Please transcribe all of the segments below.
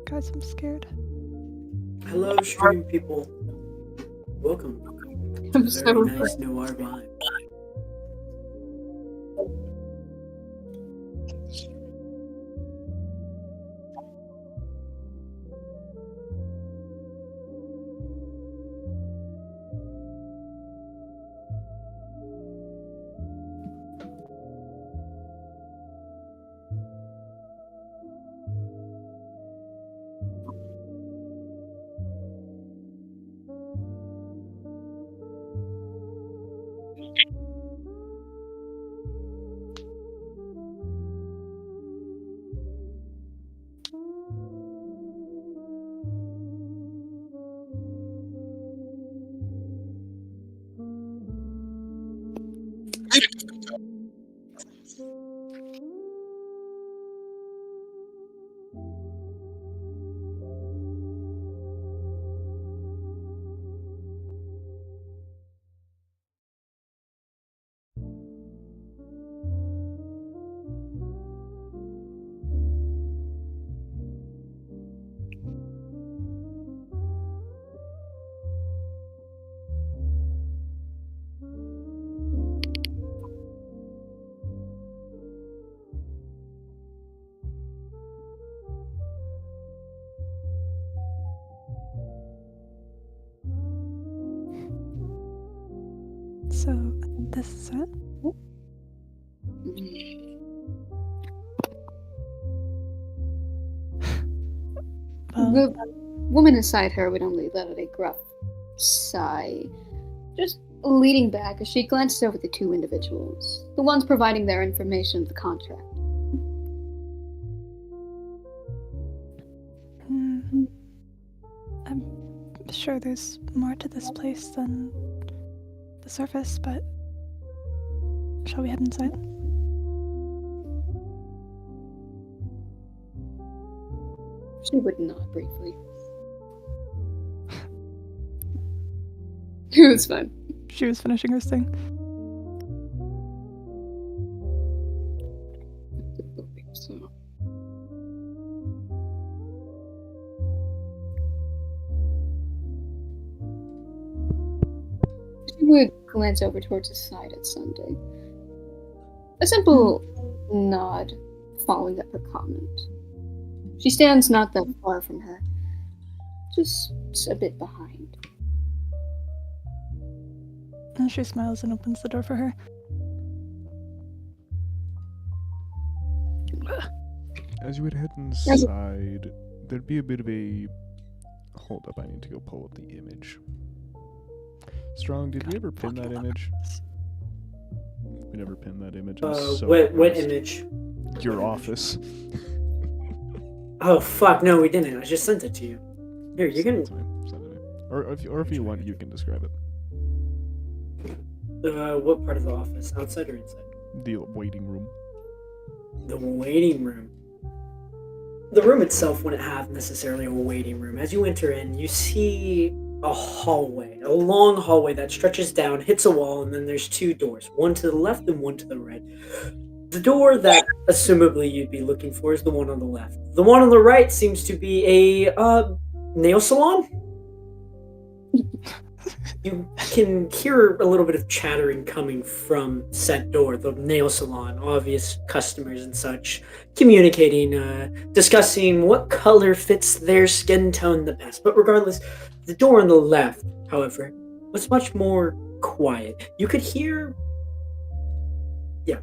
Guys, I'm scared. Hello, stream people. Welcome. I'm Very so nice noir vibe. So, this is it? The woman inside her would only let out a gruff sigh, just leaning back as she glanced over the two individuals, the ones providing their information of the contract. I'm sure there's more to this place than the surface, but shall we head inside? She would nod briefly. It was fun. She was finishing her sting. So. She would glance over towards his side at Sunday. A simple nod following up her comment. She stands not that far from her, just a bit behind. And she smiles and opens the door for her. As you would head inside, there'd be a bit of a... Hold up, I need to go pull up the image. Strong, did we ever pin that image? We never pinned that image. What image? Your office. Oh fuck, no, we didn't. I just sent it to you. Here, you can. Send it. Or if you want, you can describe it. What part of the office? Outside or inside? The waiting room. The waiting room. The room itself wouldn't have necessarily a waiting room. As you enter in, you see a hallway, a long hallway that stretches down, hits a wall, and then there's two doors, one to the left and one to the right. The door that, assumably, you'd be looking for is the one on the left. The one on the right seems to be a nail salon. You can hear a little bit of chattering coming from said door, the nail salon, obvious customers and such, communicating, discussing what color fits their skin tone the best. But regardless, the door on the left, however, was much more quiet. You could hear... Yeah.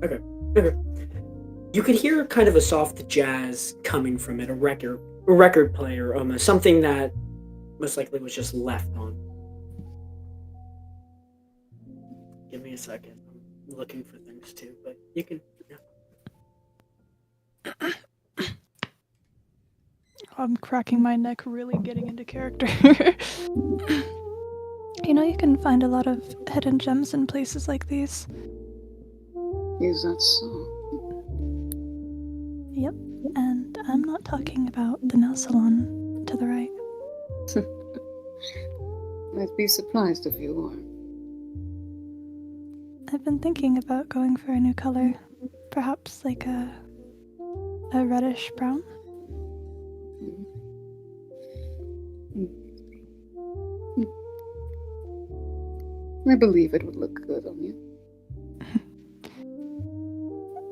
Okay. You could hear kind of a soft jazz coming from it, a record player, almost, something that most likely was just left on. Give me a second. I'm looking for things too, but you can... Yeah. I'm cracking my neck, really getting into character. You know, you can find a lot of hidden gems in places like these. Is that so? Yep, and I'm not talking about the nail salon to the right. I'd be surprised if you were. I've been thinking about going for a new color. Perhaps like a reddish brown? I believe it would look good on you.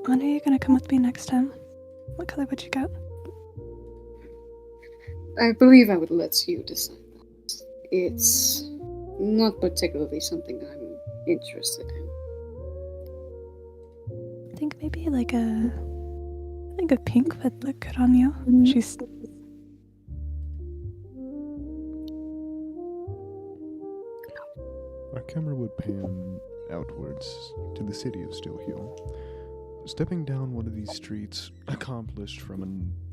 When are you gonna come with me next time? What color would you get? I believe I would let you decide that. It's not particularly something I'm interested in. I think maybe I think a pink would look good on you. She's Our camera would pan outwards to the city of Stillheoul. Stepping down one of these streets, accomplished from a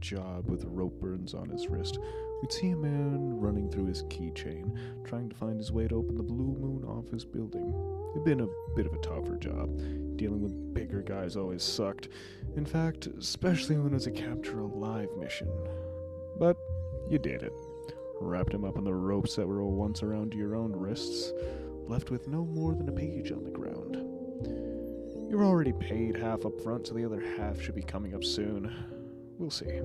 job with rope burns on his wrist, we'd see a man running through his keychain, trying to find his way to open the Blue Moon office building. It'd been a bit of a tougher job. Dealing with bigger guys always sucked. In fact, especially when it was a capture alive mission. But you did it. Wrapped him up in the ropes that were once around your own wrists, left with no more than a page on the ground. You're already paid half up front, so the other half should be coming up soon. We'll see.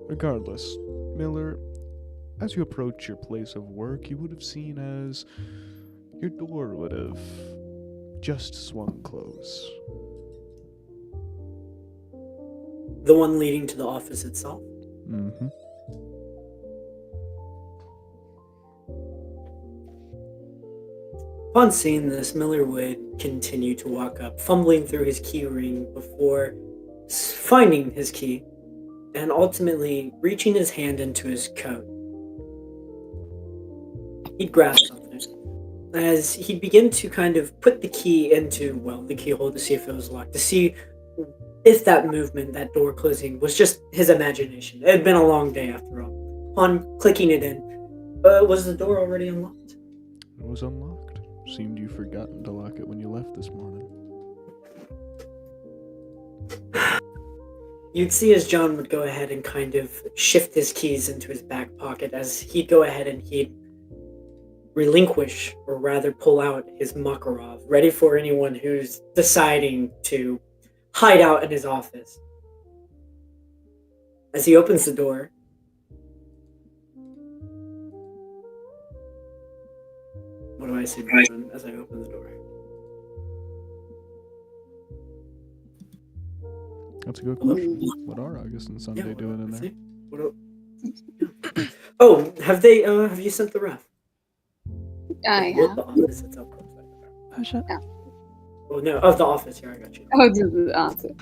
Regardless, Miller, as you approach your place of work, you would have seen as your door would have just swung close. The one leading to the office itself? Mm-hmm. Upon seeing this, Miller would continue to walk up, fumbling through his key ring before finding his key and ultimately reaching his hand into his coat. He'd grab something as he'd begin to kind of put the key into, the keyhole to see if it was locked, to see if that movement, that door closing, was just his imagination. It had been a long day after all. Upon clicking it in, was the door already unlocked? It was unlocked. Seemed you'd forgotten to lock it when you left this morning. You'd see as John would go ahead and kind of shift his keys into his back pocket as he'd go ahead and he'd relinquish, or rather pull out, his Makarov, ready for anyone who's deciding to hide out in his office. As he opens the door, what do I see as I open the door? That's a good question. What are August and Sunday doing in there? Oh, have you sent the ref? I The have. office itself. oh shit. Oh no, of the office. Here, I got you. Oh, the office.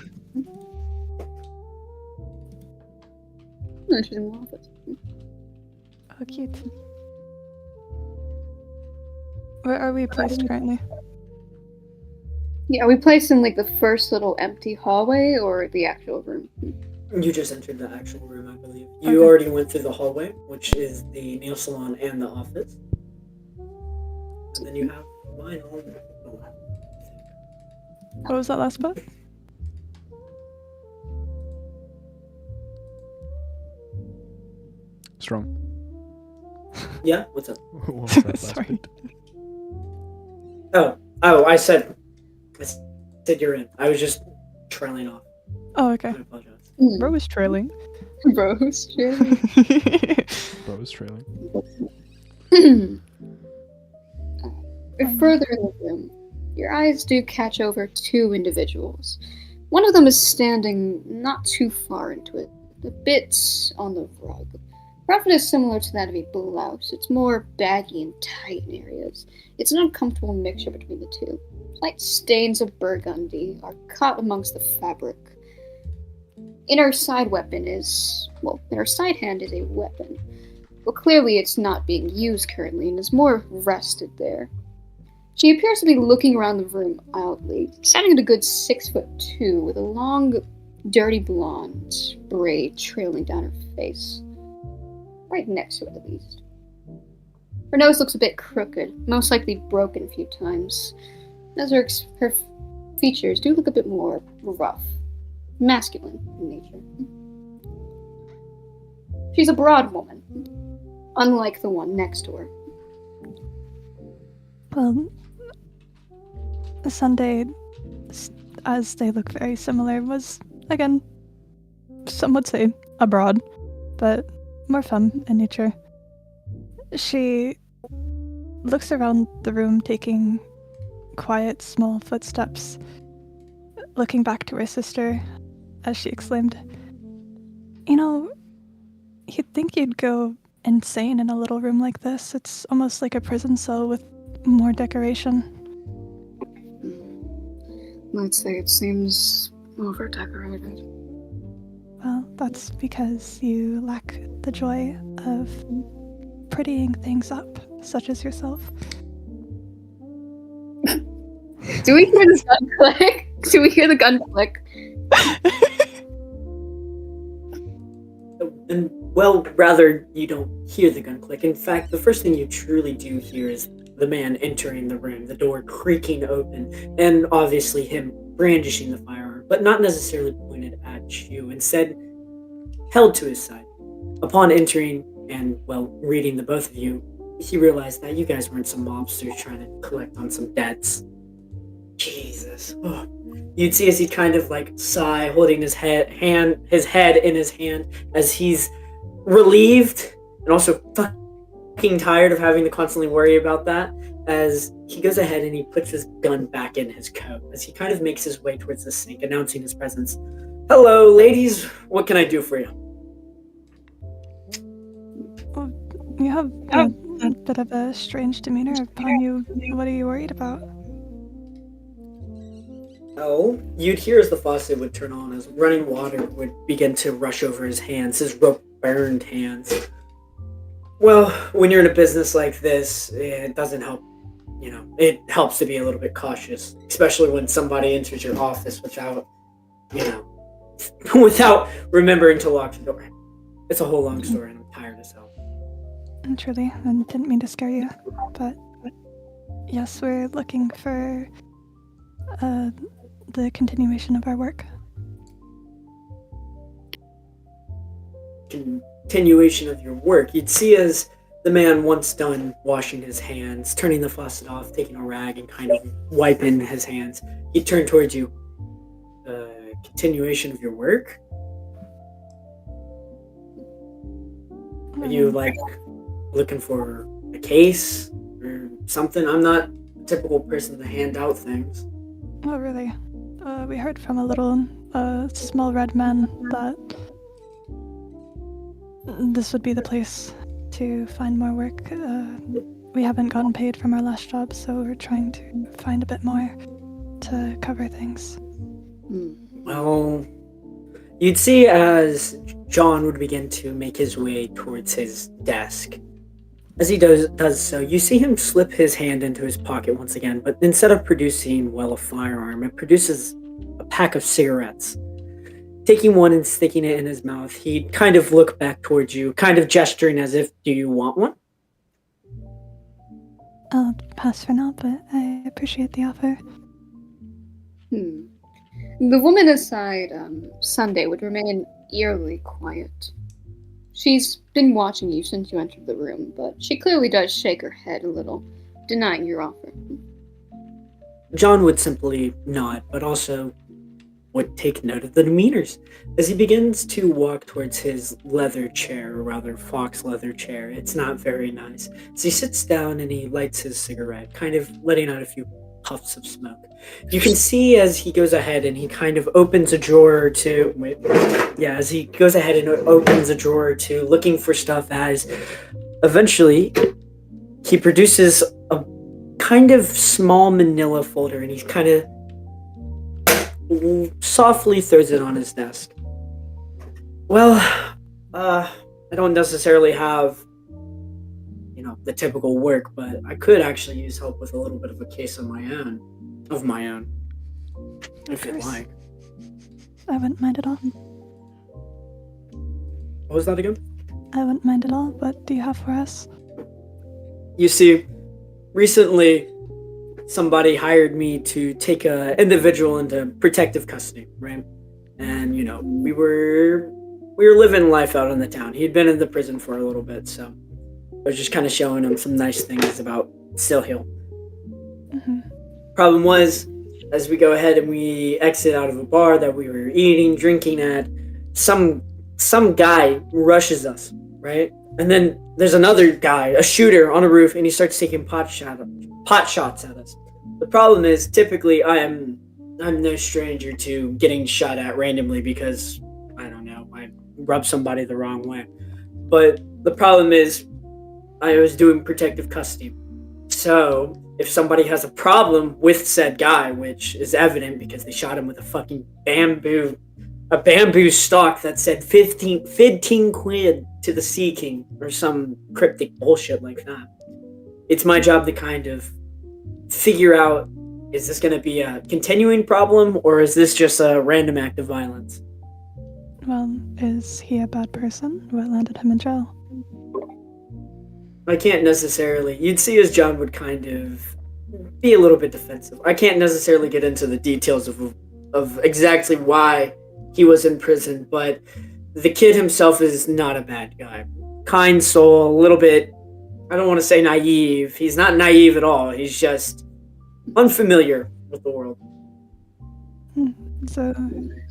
No, she's in the office. Oh cute. Where are we placed currently? Yeah, are we placed in like the first little empty hallway or the actual room? You just entered the actual room, I believe. You Okay. already went through the hallway, which is the nail salon and the office. And then you have mine on the left. What was that last part? Strong. Yeah? What's up? What was that last Sorry. bit? Oh, I said you're in. I was just trailing off. Oh, okay. I apologize. Bro was trailing. Bros, really? Bro is trailing. Further in the room, your eyes do catch over two individuals. One of them is standing not too far into it, a bit on the rug. Her outfit is similar to that of a blouse. It's more baggy and tight in areas. It's an uncomfortable mixture between the two. Slight stains of burgundy are caught amongst the fabric. In her side hand is a weapon. Well, clearly it's not being used currently and is more rested there. She appears to be looking around the room idly, standing at a good 6'2", with a long, dirty blonde braid trailing down her face. Right next to it, at least. Her nose looks a bit crooked, most likely broken a few times, as her features do look a bit more rough, masculine in nature. She's a broad woman, unlike the one next to her. Well, Sunday, as they look very similar, was, again, some would say abroad, but more femme in nature. She looks around the room, taking quiet, small footsteps, looking back to her sister as she exclaimed, "You know, you'd think you'd go insane in a little room like this. It's almost like a prison cell with more decoration." I'd say it seems over-decorated. Well, that's because you lack the joy of prettying things up, such as yourself. Do we hear the gun click? Do we hear the gun click? And, well, rather, you don't hear the gun click. In fact, the first thing you truly do hear is the man entering the room, the door creaking open, and obviously him brandishing the firearm, but not necessarily pointed at you, instead held to his side. Upon entering and, well, reading the both of you, he realized that you guys weren't some mobsters trying to collect on some debts. Jesus. Oh. You'd see as he kind of like sigh, holding his head in his hand, as he's relieved and also fucking tired of having to constantly worry about that, as he goes ahead and he puts his gun back in his coat as he kind of makes his way towards the sink, announcing his presence. "Hello, ladies. What can I do for you?" Well, you have a bit of a strange demeanor upon you. What are you worried about? Oh, you'd hear as the faucet would turn on, as running water would begin to rush over his hands, his rope-burned hands. Well, when you're in a business like this, it doesn't help. You know, it helps to be a little bit cautious, especially when somebody enters your office without, without remembering to lock the door. It's a whole long story, and I'm tired as hell. Truly, I didn't mean to scare you, but yes, we're looking for the continuation of our work. Continuation of your work. You'd see as the man, once done washing his hands, turning the faucet off, taking a rag and kind of wiping his hands, he'd turn towards you. Continuation of your work? Are you like looking for a case or something? I'm not a typical person to hand out things. Oh, really? We heard from a little small red man that this would be the place to find more work. We haven't gotten paid from our last job, so we're trying to find a bit more to cover things. Well, you'd see as John would begin to make his way towards his desk. As he does so, you see him slip his hand into his pocket once again, but instead of producing, well, a firearm, it produces a pack of cigarettes. Taking one and sticking it in his mouth, he'd kind of look back towards you, kind of gesturing as if, "Do you want one?" I'll pass for now, but I appreciate the offer. The woman aside, Sunday, would remain eerily quiet. She's been watching you since you entered the room, but she clearly does shake her head a little, denying your offer. John would simply nod, but also would take note of the demeanors as he begins to walk towards his leather chair, or rather fox leather chair. It's not very nice. As he sits down and he lights his cigarette, kind of letting out a few puffs of smoke. You can see as he goes ahead and he kind of opens a drawer or two. As he goes ahead and opens a drawer or two, looking for stuff, as eventually he produces a kind of small manila folder, and he's kind of softly throws it on his desk. "Well, I don't necessarily have, the typical work, but I could actually use help with a little bit of a case of my own, if you'd like." I wouldn't mind at all. What was that again? I wouldn't mind at all. What do you have for us? You see, recently somebody hired me to take an individual into protective custody, right? And we were living life out in the town. He'd been in the prison for a little bit, so I was just kind of showing him some nice things about Stillheoul. Problem was, as we go ahead and we exit out of a bar that we were eating, drinking at, some guy rushes us, right? And then there's another guy, a shooter on a roof, and he starts taking pot shots at us. The problem is, typically, I'm no stranger to getting shot at randomly because I don't know, I rub somebody the wrong way. But the problem is, I was doing protective custody. So if somebody has a problem with said guy, which is evident because they shot him with a bamboo stalk that said 15 quid to the Sea King or some cryptic bullshit like that. It's my job to kind of figure out, is this going to be a continuing problem or is this just a random act of violence? Well, is he a bad person? What landed him in jail? I can't necessarily. You'd see as John would kind of be a little bit defensive. I can't necessarily get into the details of exactly why he was in prison, but the kid himself is not a bad guy. Kind soul, a little bit, I don't want to say naive. He's not naive at all. He's just unfamiliar with the world. So,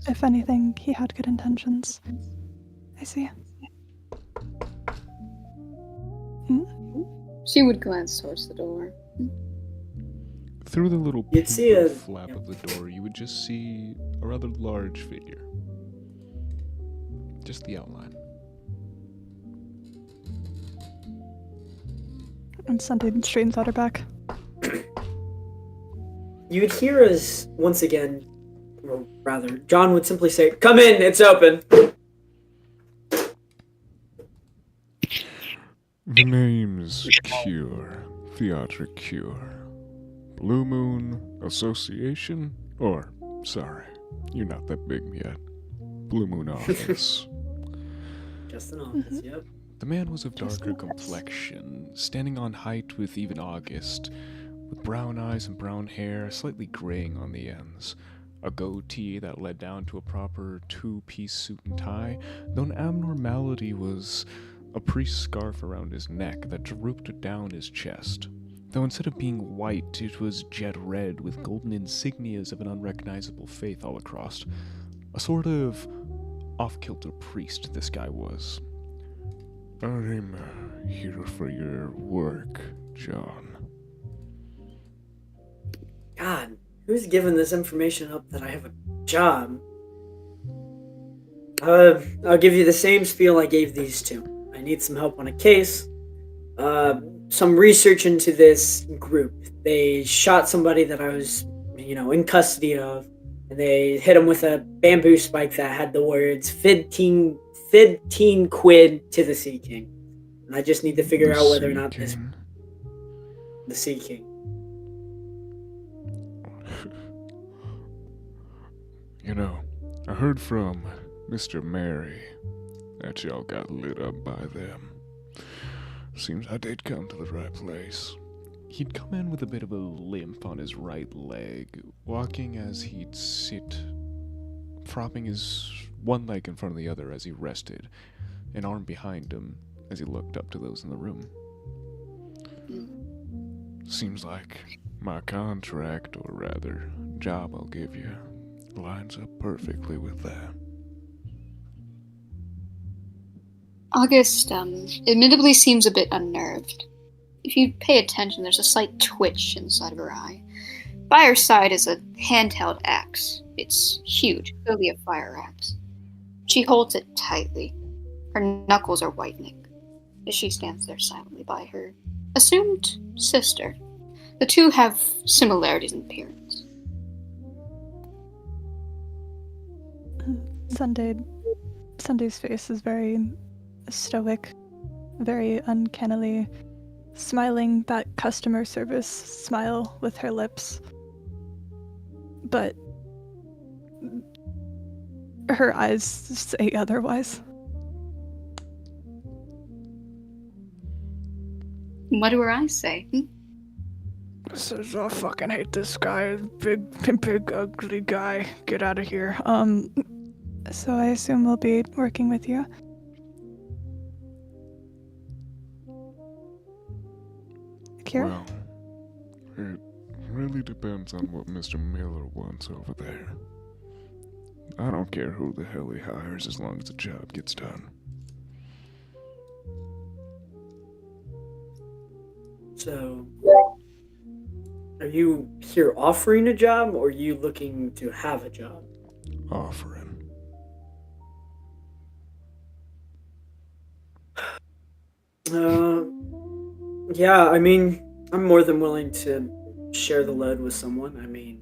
if anything, he had good intentions. I see. She would glance towards the door. Through the little You'd see a flap of the door, you would just see a rather large figure. Just the outline. And Sunday straightens out her back. You'd hear us once again, or rather, John would simply say, "Come in, it's open." The name's Cure. Theatric Cure. Blue Moon Association? Or, sorry, you're not that big yet. Blue Moon Office. Just an office, yep. The man was of darker complexion, standing on height with even August, with brown eyes and brown hair, slightly graying on the ends. A goatee that led down to a proper two-piece suit and tie, though an abnormality was a priest's scarf around his neck that drooped down his chest. Though instead of being white, it was jet red with golden insignias of an unrecognizable faith all across. A sort of off-kilter priest, this guy was. I'm here for your work, John. God, who's giving this information up that I have a job? I'll give you the same spiel I gave these two. I need some help on a case. Some research into this group. They shot somebody that I was, in custody of, and they hit him with a bamboo spike that had the words 15 quid to the Sea King. And I just need to figure out whether or not this... The Sea King. I heard from Mr. Mary that y'all got lit up by them. Seems I did come to the right place. He'd come in with a bit of a limp on his right leg, walking as he'd sit, propping his one leg in front of the other as he rested, an arm behind him as he looked up to those in the room. Seems like my contract, or rather, job I'll give you, lines up perfectly with that. August, admittedly seems a bit unnerved. If you pay attention, there's a slight twitch inside of her eye. By her side is a handheld axe. It's huge, clearly a fire axe. She holds it tightly. Her knuckles are whitening, as she stands there silently by her assumed sister. The two have similarities in appearance. Sunday's face is very stoic, very uncannily smiling that customer service smile with her lips. But her eyes say otherwise. What do her eyes say? Says, I fucking hate this guy, big ugly guy. Get out of here. So I assume we'll be working with you. Kira? Well, it really depends on what Mr. Miller wants over there. I don't care who the hell he hires as long as the job gets done. So, are you here offering a job, or are you looking to have a job? Offering. Uh, yeah, I mean, I'm more than willing to share the load with someone. I mean,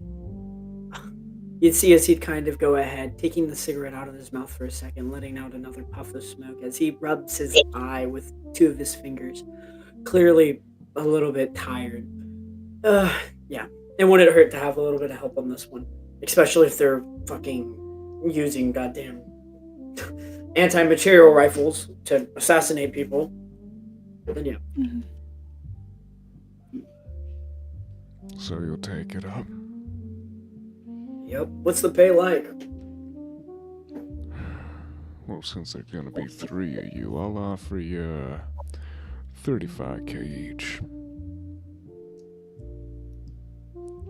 you'd see as he'd kind of go ahead, taking the cigarette out of his mouth for a second, letting out another puff of smoke as he rubs his eye with two of his fingers, clearly a little bit tired. Uh, yeah. And wouldn't it hurt to have a little bit of help on this one? Especially if they're fucking using goddamn anti-material rifles to assassinate people. Then yeah. Mhm. So you'll take it up? Yep. What's the pay like? Well, since there's gonna be 3 of you, I'll offer you 35K each.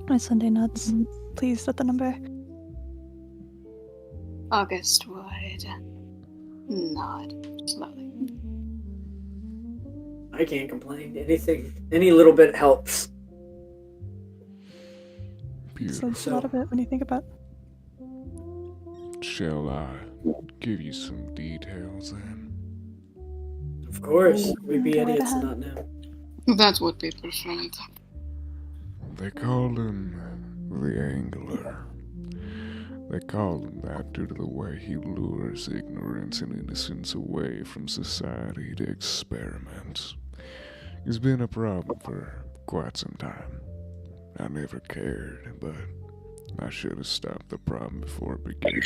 My Sunday nods, pleased at the number. August would nod slowly. I can't complain. Any little bit helps. Beautiful. That's a lot of it when you think about. Shall I give you some details then? Of course, we'd be Go right idiots to ahead. not know. That's what people think. They call him the Angler. They call him that due to the way he lures ignorance and innocence away from society to experiment. He's been a problem for quite some time. I never cared, but I should have stopped the problem before it began.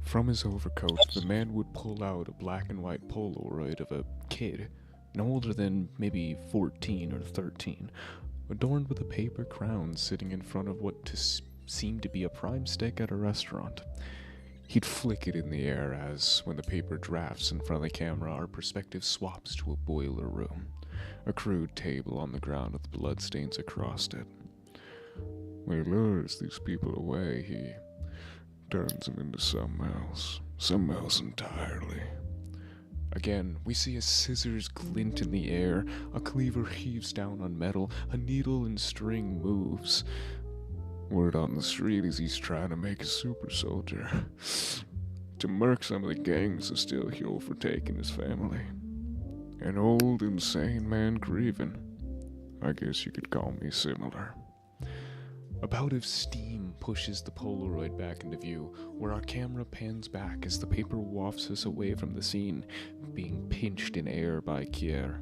From his overcoat, the man would pull out a black and white Polaroid of a kid, no older than maybe 14 or 13, adorned with a paper crown sitting in front of what seemed to be a prime steak at a restaurant. He'd flick it in the air as, when the paper drafts in front of the camera, our perspective swaps to a boiler room, a crude table on the ground with bloodstains across it. When he lures these people away, he turns them into something else entirely. Again, we see a scissors glint in the air, a cleaver heaves down on metal, a needle and string moves. Word on the street is he's trying to make a super soldier. To murk some of the gangs of Stillheoul for taking his family. An old, insane man grieving. I guess you could call me similar. A bout of steam pushes the Polaroid back into view, where our camera pans back as the paper wafts us away from the scene, being pinched in air by Kier,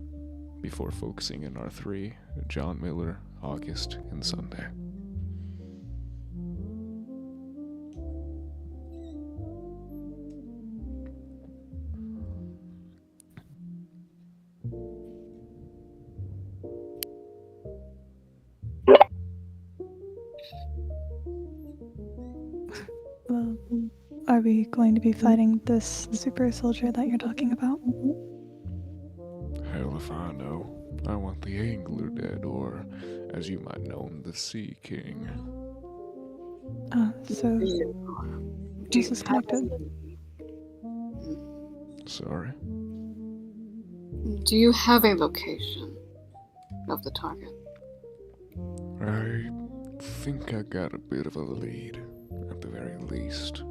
before focusing in our 3, John Miller, August, and Sunday. Well, are we going to be fighting this super soldier that you're talking about? Hell if I know. I want the Angler dead, or, as you might know him, the Sea King. So this is connected. Sorry? Do you have a location of the target? I think I got a bit of a lead, at the very least.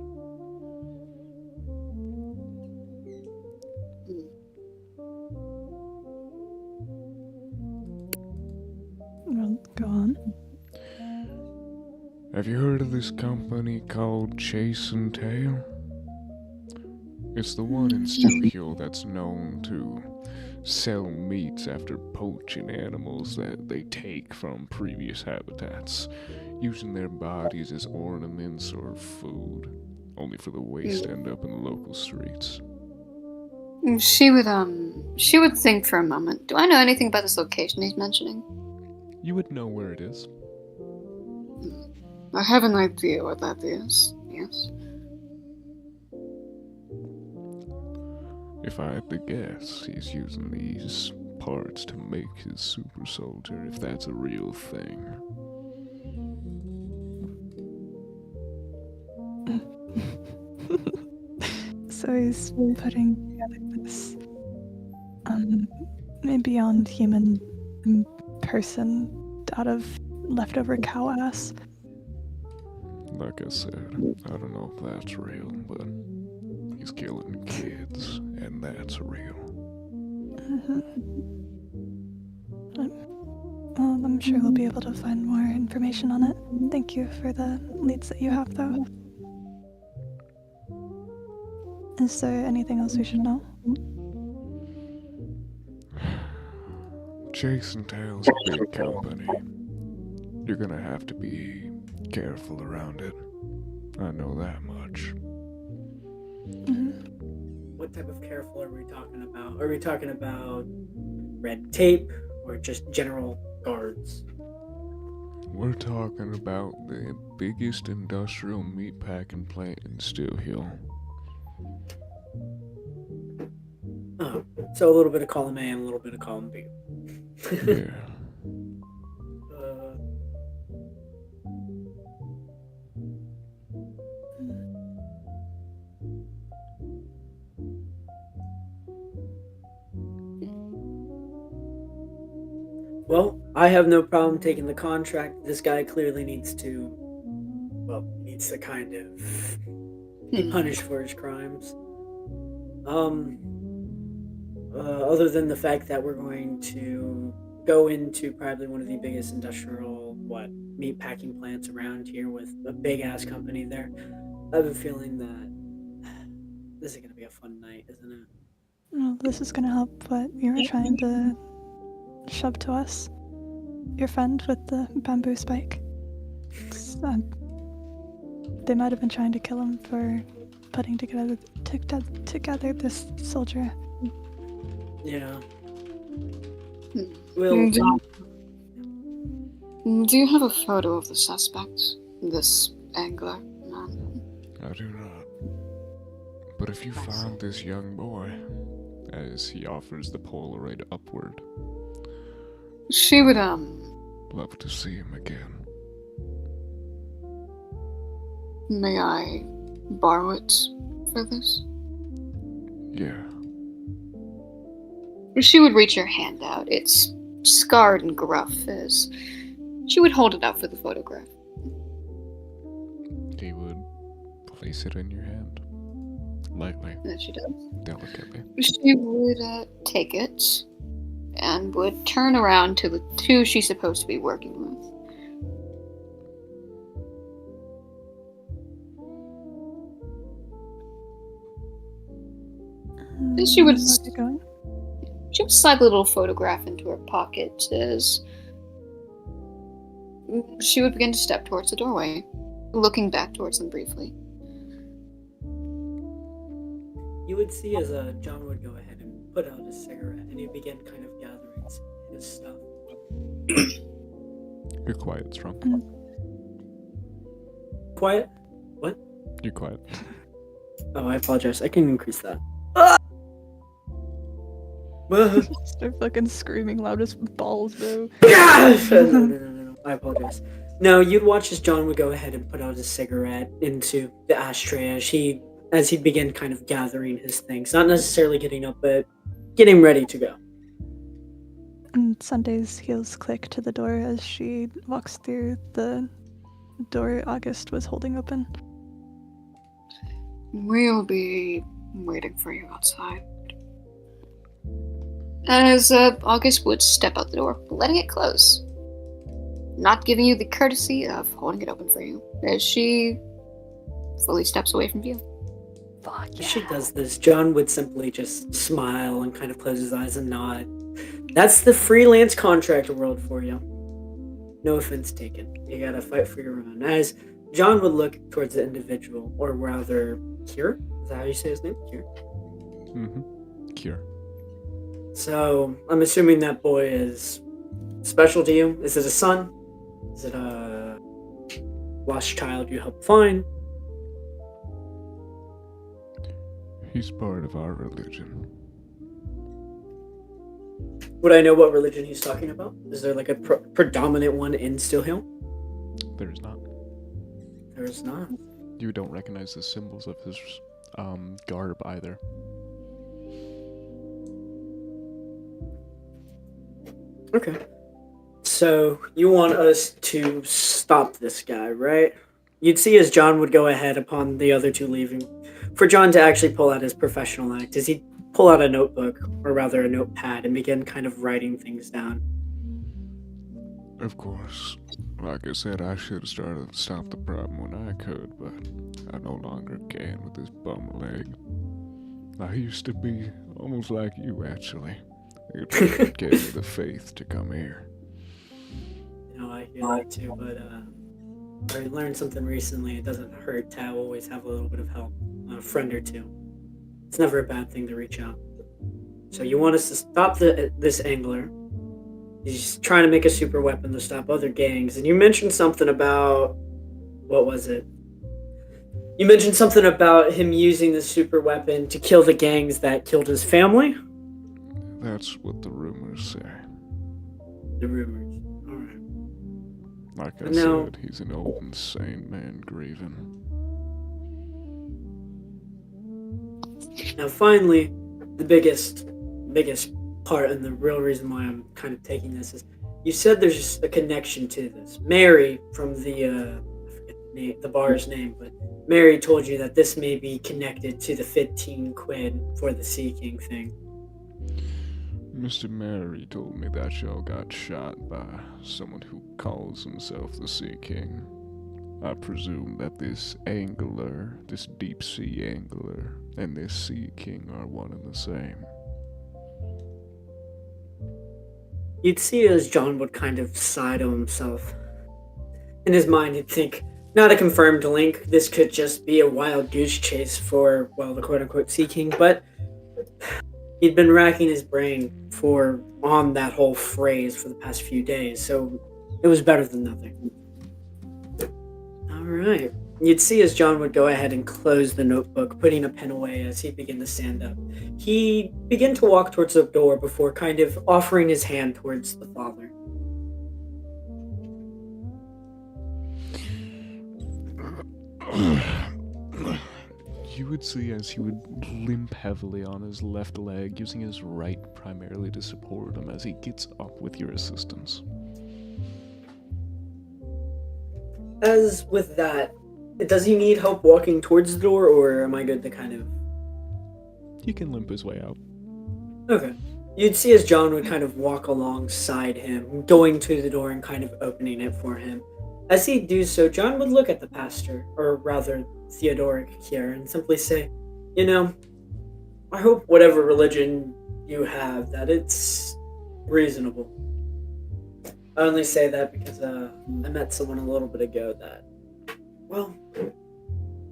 Well, go on. Have you heard of this company called Chase and Tail? It's the one in Stillheoul that's known to sell meats after poaching animals that they take from previous habitats, using their bodies as ornaments or food, only for the waste to end up in the local streets. She would think for a moment. Do I know anything about this location he's mentioning? You would know where it is. I have an idea what that is, yes. If I had to guess, he's using these parts to make his super soldier, if that's a real thing. So he's putting together this beyond human person out of leftover cow ass. Like I said, I don't know if that's real, but he's killing kids, and that's real. Well, I'm sure we'll be able to find more information on it. Thank you for the leads that you have, though. Is there anything else we should know? Chasing Tail's a big company. You're gonna have to be careful around it. I know that much. What type of careful are we talking about? Are we talking about red tape or just general guards? We're talking about the biggest industrial meatpacking plant in Stillheoul. Oh, so a little bit of column A and a little bit of column B. Yeah. Well, I have no problem taking the contract. This guy clearly needs to kind of be punished for his crimes. Other than the fact that we're going to go into probably one of the biggest industrial meat packing plants around here with a big ass company there, I have a feeling that this is gonna be a fun night, isn't it? Well, this is gonna help what you were trying to shove to us. Your friend with the bamboo spike. They might have been trying to kill him for putting together this soldier. Yeah. Do you have a photo of the suspect? This angler man? I do not. But if you find this young boy, as he offers the Polaroid upward, she would, love to see him again. May I borrow it for this? Yeah. She would reach her hand out. It's scarred and gruff as she would hold it out for the photograph. He would place it in your hand. Lightly. That she does. Delicately. She would take it and would turn around to the two she's supposed to be working with. Then she would slide the little photograph into her pocket as she would begin to step towards the doorway, looking back towards them briefly. You would see as John would go ahead and put out a cigarette, and he began kind of gathering his stuff. You're quiet, Strong. Quiet? What? You're quiet. Oh, I apologize. I can increase that. Start fucking screaming loud as balls, bro. No. I apologize. No, you'd watch as John would go ahead and put out his cigarette into the ashtray as he began kind of gathering his things. Not necessarily getting up, but getting ready to go. And Sunday's heels click to the door as she walks through the door August was holding open. We'll be waiting for you outside. As August would step out the door, letting it close. Not giving you the courtesy of holding it open for you, as she fully steps away from view. Fuck yeah. As she does this, John would simply just smile and kind of close his eyes and nod. That's the freelance contractor world for you. No offense taken. You gotta fight for your own. As John would look towards the individual, or rather, Kier? Is that how you say his name? Kier? Kier. So, I'm assuming that boy is special to you. Is it a son? Is it a lost child you helped find? He's part of our religion. Would I know what religion he's talking about? Is there like a predominant one in Stillheoul? There is not. There is not. You don't recognize the symbols of his garb either. Okay. So you want us to stop this guy, right? You'd see as John would go ahead upon the other two leaving, for John to actually pull out his professional act, as he'd pull out a notebook, or rather a notepad, and begin kind of writing things down. Of course. Like I said, I should have started to stop the problem when I could, but I no longer can with this bum leg. I used to be almost like you, actually. It's what gave me the faith to come here. You know, I hear that too, but I learned something recently. It doesn't hurt to always have a little bit of help, a friend or two. It's never a bad thing to reach out. So you want us to stop this angler. He's trying to make a super weapon to stop other gangs. And you mentioned something about... What was it? You mentioned something about him using the super weapon to kill the gangs that killed his family? That's what the rumors say. The rumors. Alright. Like I Now- said, he's an old insane man grieving. Now finally, the biggest part and the real reason why I'm kind of taking this is, you said there's just a connection to this. Mary from the I forget the bar's name, but Mary told you that this may be connected to the 15 quid for the Sea King thing. Mr. Mary told me that y'all got shot by someone who calls himself the Sea King. I presume that this angler, this deep sea angler, and this Sea King are one and the same. You'd see as John would kind of sigh to himself. In his mind, he'd think, not a confirmed link, this could just be a wild goose chase for, well, the quote-unquote Sea King, but he'd been racking his brain on that whole phrase for the past few days, so it was better than nothing. Alright. You'd see as John would go ahead and close the notebook, putting a pen away as he began to stand up. He began to walk towards the door before kind of offering his hand towards the father. You would see as he would limp heavily on his left leg, using his right primarily to support him as he gets up with your assistance. As with that, does he need help walking towards the door, or am I good to kind of... He can limp his way out. Okay. You'd see as John would kind of walk alongside him, going to the door and kind of opening it for him. As he do so, John would look at the pastor, or rather Theodoric here, and simply say, you know, I hope whatever religion you have, that it's reasonable. I only say that because I met someone a little bit ago that, well,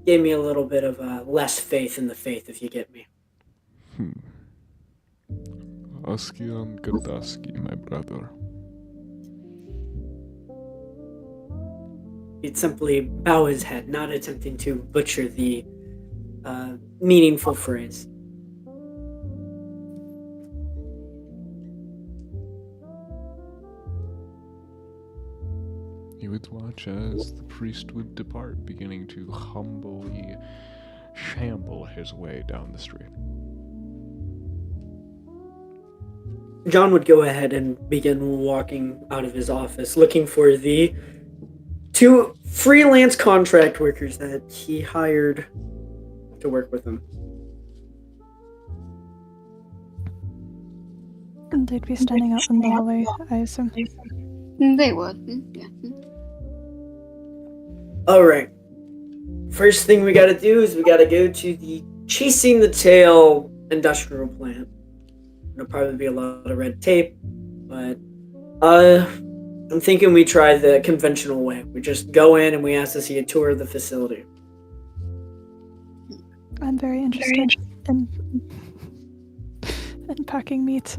gave me a little bit of less faith in the faith, if you get me. Askian Gardaski, my brother. He'd simply bow his head, not attempting to butcher the meaningful phrase. He would watch as the priest would depart, beginning to humbly shamble his way down the street. John would go ahead and begin walking out of his office, looking for the 2 freelance contract workers that he hired to work with him. And they'd be standing out in the hallway, I assume. They would. Yeah. Alright. First thing we gotta do is we gotta go to the Chasing the Tail industrial plant. There'll probably be a lot of red tape, but I'm thinking we try the conventional way. We just go in and we ask to see a tour of the facility. I'm very interested in packing meat.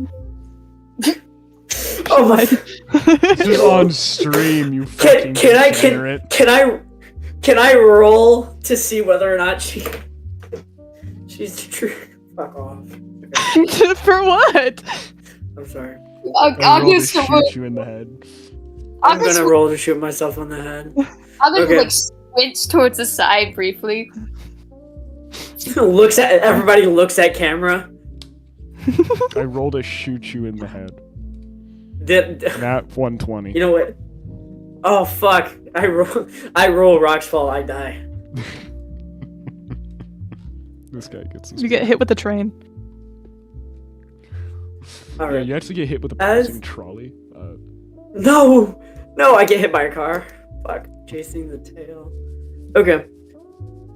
Oh my! This is on stream, you fucking degenerate. Can I roll to see whether or not she's true? Fuck off. Okay, For what? I'm sorry. I'll roll give to someone. shoot you in the head. I'm gonna roll to shoot myself on the head. I'm gonna Okay. like squint towards the side briefly. Everybody looks at camera. I roll to shoot you in the head. Nat 120. You know what? Oh fuck! I roll rocks fall. I die. This guy gets You get hit with the train. All Yeah, right. you actually get hit with a As- passing trolley. No, I get hit by a car. Fuck, chasing the tail. Okay.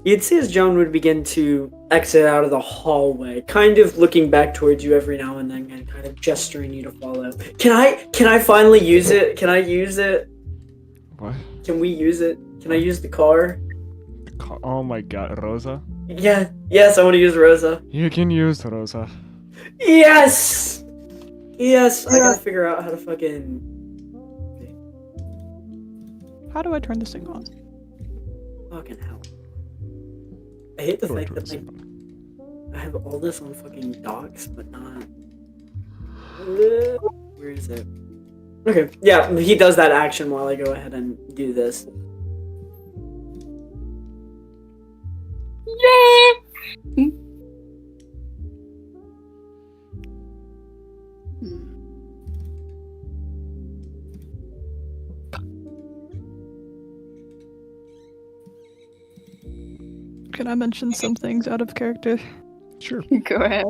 You'd see as Joan would begin to exit out of the hallway, kind of looking back towards you every now and then, and kind of gesturing you to follow. Can I finally use it? Can I use it? What? Can we use it? Can I use the car? Oh my god, Rosa? Yeah. Yes, I want to use Rosa. You can use Rosa. Yes. Yes. I gotta figure out how to fucking. How do I turn this thing on? Fucking hell. I hate the How do I fact turn that this like on? I have all this on fucking docs, but not. Where is it? Okay, yeah, he does that action while I go ahead and do this. Yeah. Can I mention some things out of character? Sure. Go ahead.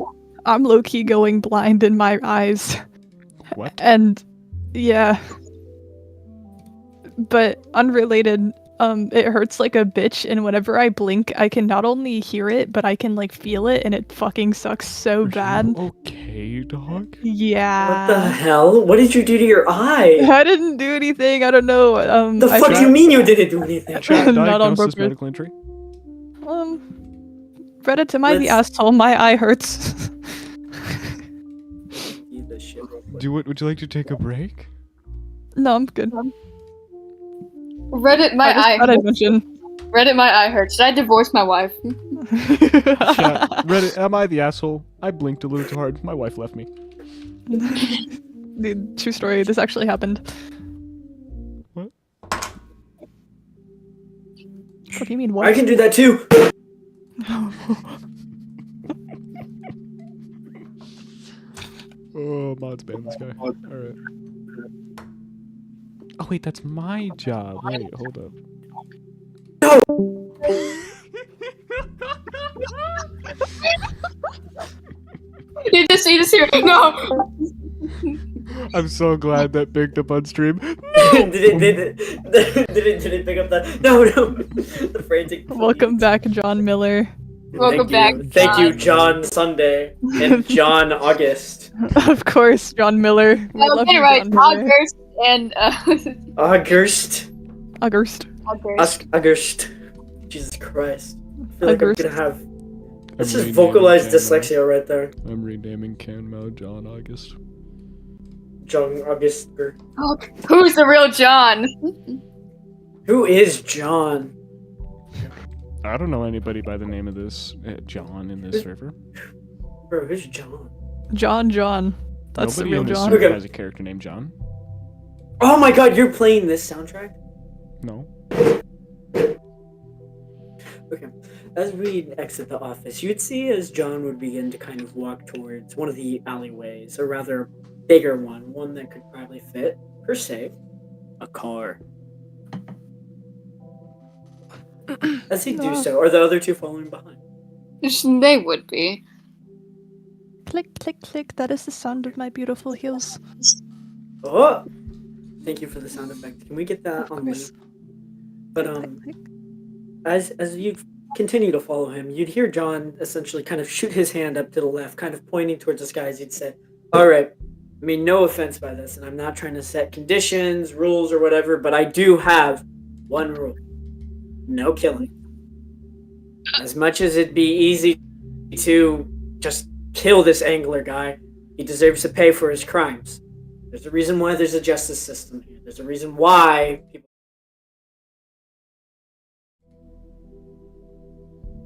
I'm low-key going blind in my eyes. What? And yeah. But unrelated, it hurts like a bitch, and whenever I blink, I can not only hear it, but I can like feel it, and it fucking sucks so Are bad. you okay, dog? Yeah. What the hell? What did you do to your eye? I didn't do anything. I don't know. The I fuck do think- you mean you didn't do anything? Chat, Not on diagnosis, purpose. medical entry. Reddit, am I the Let's- asshole? My eye hurts. Eat this shit real quick. Would you like to take a break? No, I'm good. Reddit, my I just eye. thought I'd mention. Reddit, my eye hurts. Did I divorce my wife? Chat, Reddit, am I the asshole? I blinked a little too hard. My wife left me. Dude, true story. This actually happened. What? What do you mean? What? I can do that too. Oh, mods ban this guy. Alright. Oh wait, that's my job. Wait, hold up. You just hear no. I'm so glad that picked up on stream. did it pick up that? No. The frantic. Welcome back, John Miller. Welcome Thank you. back, Thank you, John. John Sunday and John August. Of course, John Miller. We I'll love get it you, right. John Miller. August and August. August. August. Jesus Christ. I feel like August. I'm gonna have. This I'm is renaming vocalized Ken dyslexia right there. Mao. I'm renaming Ken Mao John August. John August. Oh, who's the real John? Who is John? I don't know anybody by the name of this John in this server. Bro, who's John? John. That's Nobody the real in this John. server Okay. has a character named John. Oh my god, you're playing this soundtrack? No. Okay. As we exit the office, you'd see as John would begin to kind of walk towards one of the alleyways, or rather a bigger one that could probably fit, per se, a car. As he do No. so, are the other two following behind? They would be. Click, click, click. That is the sound of my beautiful heels. Oh! Thank you for the sound effect. Can we get that Of on course. loop? But Click, click. as you continue to follow him, you'd hear John essentially kind of shoot his hand up to the left, kind of pointing towards the sky as he'd say, "All right, I mean, no offense by this, and I'm not trying to set conditions, rules, or whatever, but I do have one rule. No killing. As much as it'd be easy to just kill this angler guy, he deserves to pay for his crimes. There's a reason why there's a justice system here. There's a reason why people..."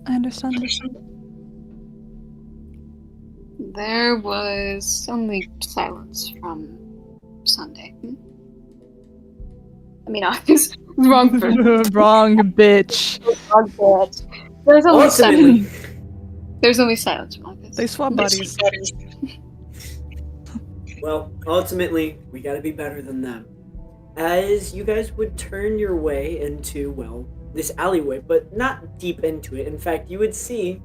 I understand. There was only silence from Sunday. I mean, I was wrong for Wrong, bitch. There's only Ultimately, silence. There's only silence from August. They swap bodies. Well, ultimately, we gotta be better than them. As you guys would turn your way into, well, this alleyway, but not deep into it. In fact, you would see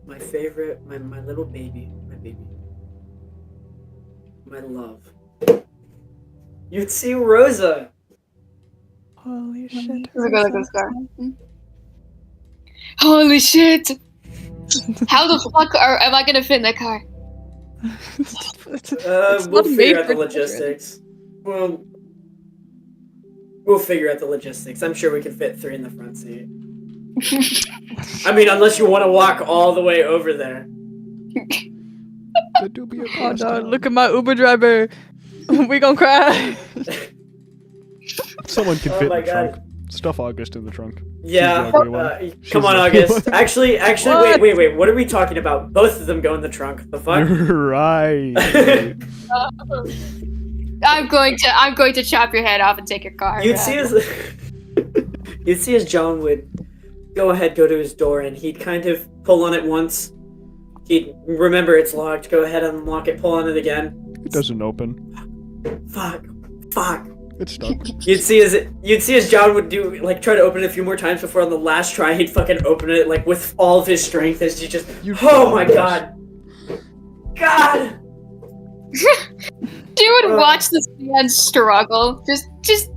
my favorite, my little baby, my love. You'd see Rosa. Holy shit. Does it go like this car? Holy shit! How the fuck am I gonna fit in that car? We'll figure out the logistics. We'll figure out the logistics. I'm sure we can fit 3 in the front seat. I mean, unless you want to walk all the way over there. That do be a Oh cost no, down. look at my Uber driver. We gonna cry. Someone can Oh fit my in the God. trunk. Stuff August in the trunk. Yeah. She's the ugly one. She's Come on, the ugly August. one. Actually, What? wait. What are we talking about? Both of them go in the trunk. The fuck? Right. I'm going to chop your head off and take your car. You'd see as John would go to his door, and he'd kind of pull on it once. He'd remember it's locked, go ahead and unlock it, pull on it again. It doesn't open. Fuck. It's stuck. You'd see as John would try to open it a few more times before on the last try he'd fucking open it like with all of his strength as he just oh my god. You would watch this man struggle. Just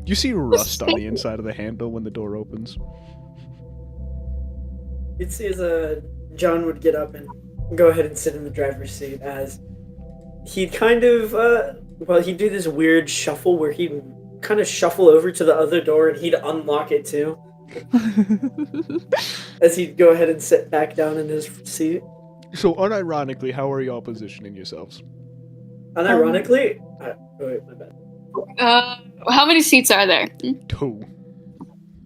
You see rust on the inside of the handle when the door opens. You'd see as John would get up and go ahead and sit in the driver's seat as he'd kind of he'd do this weird shuffle where he'd kind of shuffle over to the other door and he'd unlock it too. As he'd go ahead and sit back down in his seat. So unironically, how are y'all positioning yourselves? Unironically, wait, my bad. how many seats are there? 2.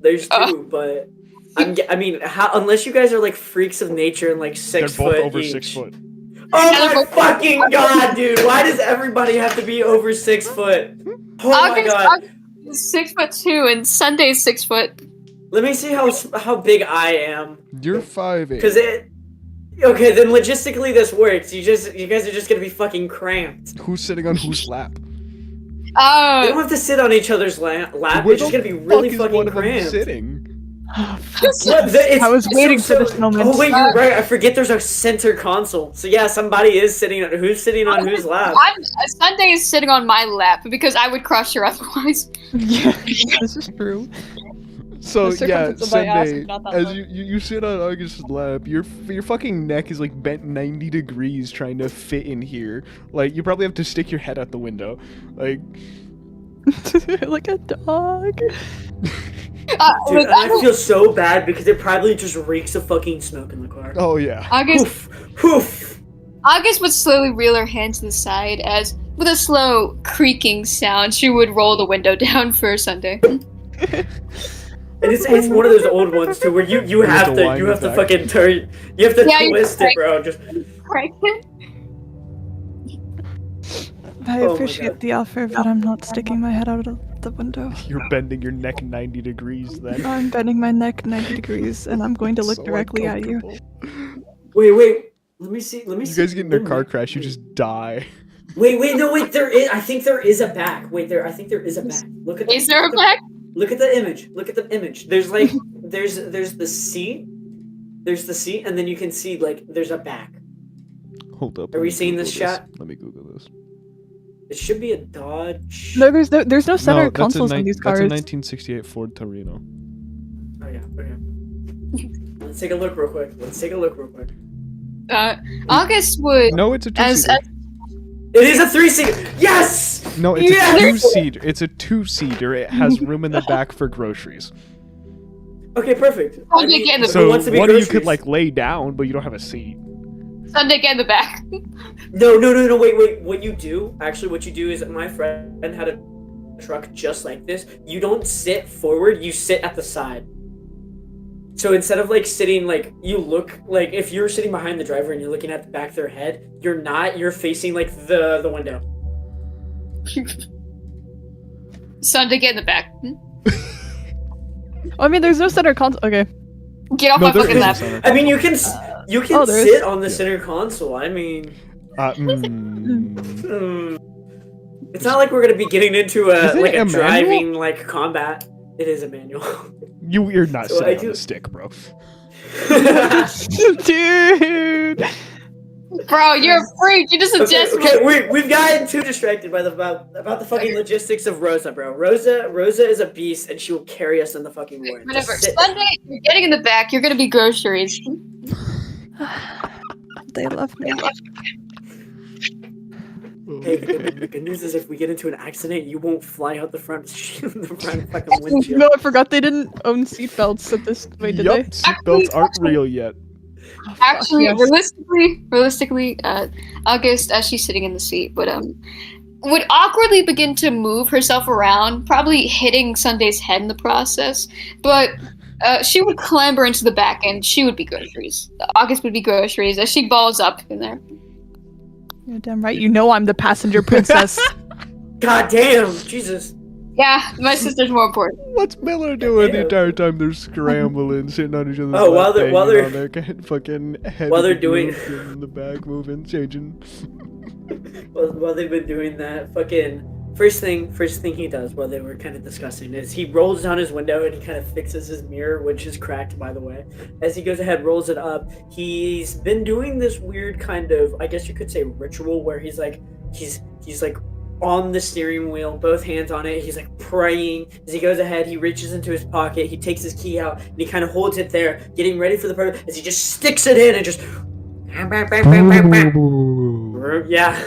There's 2, but unless you guys are like freaks of nature and like 6 They're foot both over each. 6 foot. Oh my fucking god, dude! Why does everybody have to be over 6 foot? Oh my god! August is 6'2" and Sunday's 6 foot. Let me see how big I am. You're 5'8". Cause okay, then logistically this works. You guys are just gonna be fucking cramped. Who's sitting on whose lap? You don't have to sit on each other's lap. Where It's just the gonna be really fuck is fucking one of them cramped. sitting? Oh, fuck. I was waiting for this moment. Oh wait, you're right. I forget there's a center console. So yeah, somebody is sitting on who's sitting on whose lap. Sunday is sitting on my lap because I would crush her otherwise. Yeah, this is true. So The yeah, circumference of my ass is Sunday, not that as long. you sit on August's lap, your fucking neck is like bent 90 degrees trying to fit in here. Like you probably have to stick your head out the window. Like Like a dog. Dude, I feel so bad because it probably just reeks of fucking smoke in the car. oh yeah. Oof. August would slowly reel her hand to the side as, with a slow creaking sound, she would roll the window down for Sunday. And it's one of those old ones too, where you have to fucking turn, you have to twist it, bro. Just Right? I Oh my appreciate God. the offer, but I'm not sticking my head out of the window. You're bending your neck 90 degrees then. I'm bending my neck 90 degrees, and I'm going to look So directly at you. uncomfortable. wait. Let me see. You guys get in a car crash, you just die. Wait. There is. I think there is a back. I think there is a back. Look at. Is there a back? Look at the image. There's like there's the seat. There's the seat, and then you can see like there's a back. Hold up. Are let we me seeing this Google shot? Let me Google this. It should be a Dodge. No, there's no center No, consoles in these That's cars. a 1968 Ford Torino. Oh yeah. Okay. Let's take a look real quick. August would. No, it's a As- two-seater. It is a 3-seater. Yes. No, it's Yes! a two-seater. It's a two-seater. It has room in the back for groceries. Okay, perfect. Sunday get in the who So wants to be one of you groceries? could like lay down, but you don't have a seat. Sunday get in the back. No, wait. What you do is my friend had a truck just like this. You don't sit forward, you sit at the side. So instead of like sitting like you look like if you're sitting behind the driver and you're looking at the back of their head, you're not, you're facing like the window. Sunday get in the back. I mean, there's no center console. Okay. Get off No, my there fucking is a lap. center I mean, you console. can Oh, there is? sit on the Yeah. center console. I mean, It's not like we're gonna be getting into Is it a a driving like combat. It is a manual. You're not So sitting on the stick, bro. Dude! Bro, you're a freak. You just suggest. Okay, we've gotten too distracted by about the fucking logistics of Rosa, bro. Rosa is a beast, and she will carry us in the fucking war. Whatever. Sunday, you're getting in the back. You're gonna be groceries. They love me. Hey, the good news is if we get into an accident, you won't fly out the front fucking windshield. No, I forgot they didn't own seatbelts at this way, did they? Yup, seatbelts aren't real yet. Actually, Yes. realistically, August, as she's sitting in the seat, would awkwardly begin to move herself around, probably hitting Sunday's head in the process. But she would clamber into the back, and she would be groceries. August would be groceries as she balls up in there. You're damn right. You know I'm the passenger princess. God damn, Jesus. Yeah, my sister's more important. What's Miller doing the entire time they're scrambling, sitting on each other's Oh, lap, while they're on their fucking head while they're doing in the back, moving, changing. while they've been doing that, fucking first thing he does while they were kind of discussing is he rolls down his window and he kind of fixes his mirror, which is cracked, by the way. As he goes ahead, rolls it up, he's been doing this weird kind of, I guess you could say, ritual where he's like on the steering wheel, both hands on it. He's like praying. As he goes ahead, he reaches into his pocket, he takes his key out, and he kind of holds it there, getting ready for the purpose. As he just sticks it in and just yeah.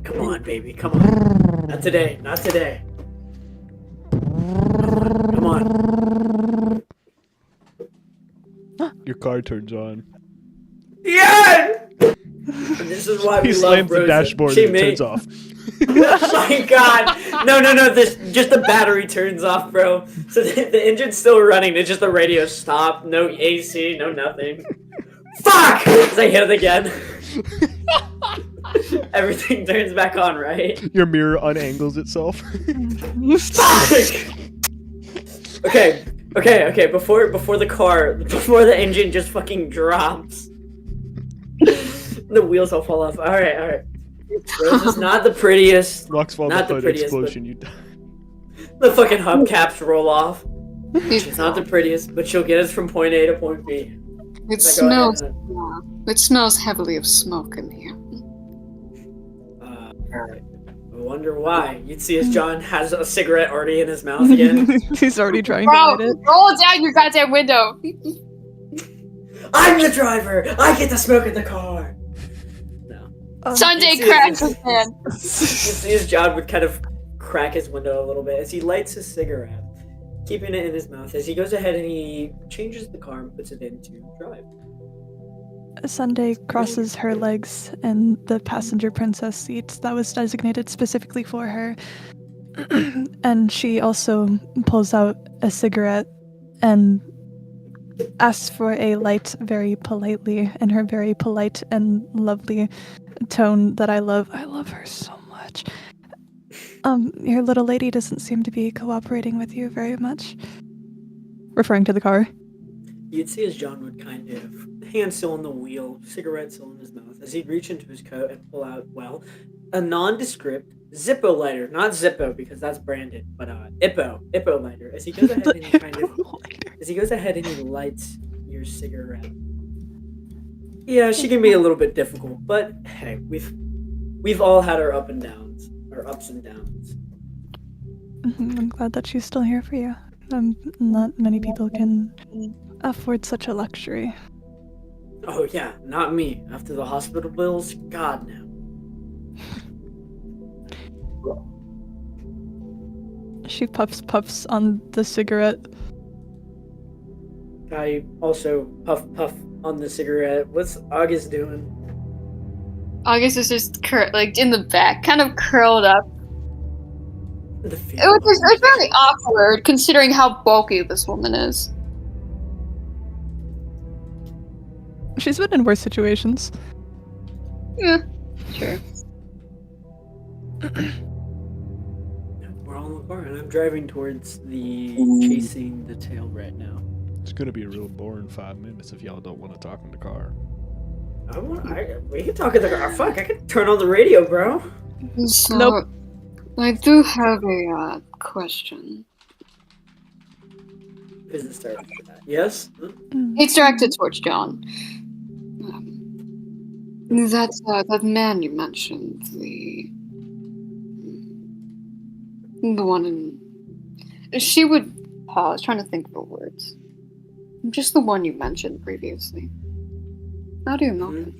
Come on, baby, come on. Not today. Come on. Your car turns on. Yeah! This is why we He love slams the Rosa. dashboard She and it turns off. Oh my god! No! Just the battery turns off, bro. So the engine's still running. It's just the radio stopped. No AC. No nothing. Fuck! As I hit it again. Everything turns back on, right? Your mirror unangles itself. Fuck! Okay. Before the engine just fucking drops, the wheels all fall off. All right. Rose is not the prettiest. Rocks fall Not the the hood, prettiest, explosion, you die. The fucking hubcaps roll off. She's not the prettiest, but she'll get us from point A to point B. It smells. It smells heavily of smoke in here. Alright. I wonder why. You'd see as John has a cigarette already in his mouth again. He's already trying Bro, to light it. roll down your goddamn window. I'm the driver! I get to smoke in the car! No. Sunday you see cracks his- his hand. You see as John would kind of crack his window a little bit as he lights his cigarette, keeping it in his mouth. As he goes ahead and he changes the car and puts it into drive. Sunday crosses her legs in the passenger princess seat that was designated specifically for her. And she also pulls out a cigarette and asks for a light very politely in her very polite and lovely tone that I love. I love her so much. Your little lady doesn't seem to be cooperating with you very much. Referring to the car. You'd see as John would kind of, hand still on the wheel, cigarette still in his mouth, as he'd reach into his coat and pull out, well, a nondescript Zippo lighter. Not Zippo, because that's branded, but Ippo lighter. As he goes ahead and he he lights your cigarette. Yeah, she can be a little bit difficult, but hey, we've all had our ups and downs. I'm glad that she's still here for you. Not many people can afford such a luxury. Oh yeah, not me. After the hospital bills, God no. She puffs on the cigarette. I also puff on the cigarette. What's August doing? August is just in the back, kind of curled up. The It was very awkward considering how bulky this woman is. She's been in worse situations. Yeah, sure. We're all in the car, and I'm driving towards the chasing the tail right now. It's gonna be a real boring 5 minutes if y'all don't want to talk in the car. We can talk in the car. Fuck, I can turn on the radio, bro. So, Nope. I do have a question. Business started for that. Yes? Huh? It's directed towards John. That man you mentioned, the one in. She would pause, trying to think of the words. Just the one you mentioned previously. How do you know him?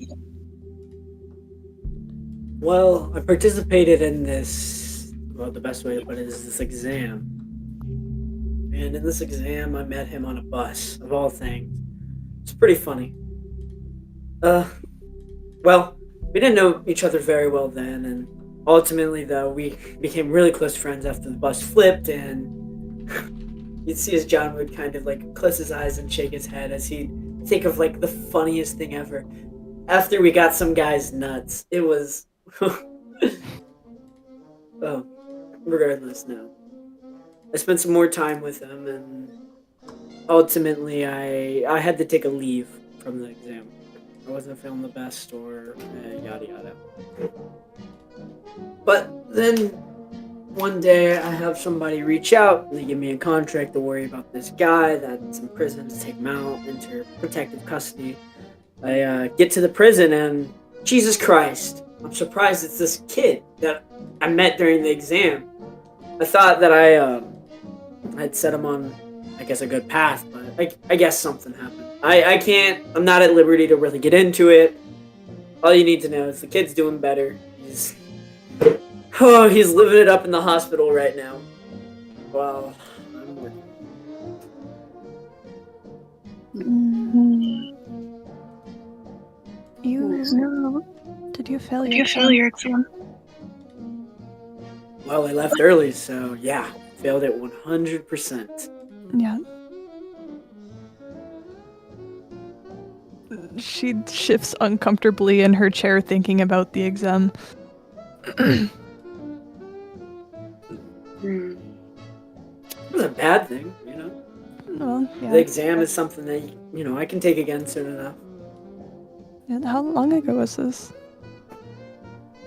Well, I participated in this. Well, the best way to put it is this exam. And in this exam, I met him on a bus, of all things. It's pretty funny. Well, we didn't know each other very well then, and ultimately, though, we became really close friends after the bus flipped, and you'd see as John would kind of like close his eyes and shake his head as he'd think of like the funniest thing ever. After we got some guy's nuts, it was. Oh, regardless, no. I spent some more time with him, and ultimately, I had to take a leave from the exam. I wasn't feeling the best, or yada yada. But then one day, I have somebody reach out. They give me a contract to worry about this guy that's in prison to take him out into protective custody. I get to the prison, and Jesus Christ, I'm surprised it's this kid that I met during the exam. I thought that I'd set him on, I guess, a good path, but I guess something happened. I'm not at liberty to really get into it. All you need to know is the kid's doing better. He's living it up in the hospital right now. Wow. I'm working. Did you fail your exam? Well, I left early, so yeah, failed it 100%. Yeah. She shifts uncomfortably in her chair thinking about the exam. It was a bad thing, you know. Well, yeah. The exam is something that, I can take again soon enough. And how long ago was this?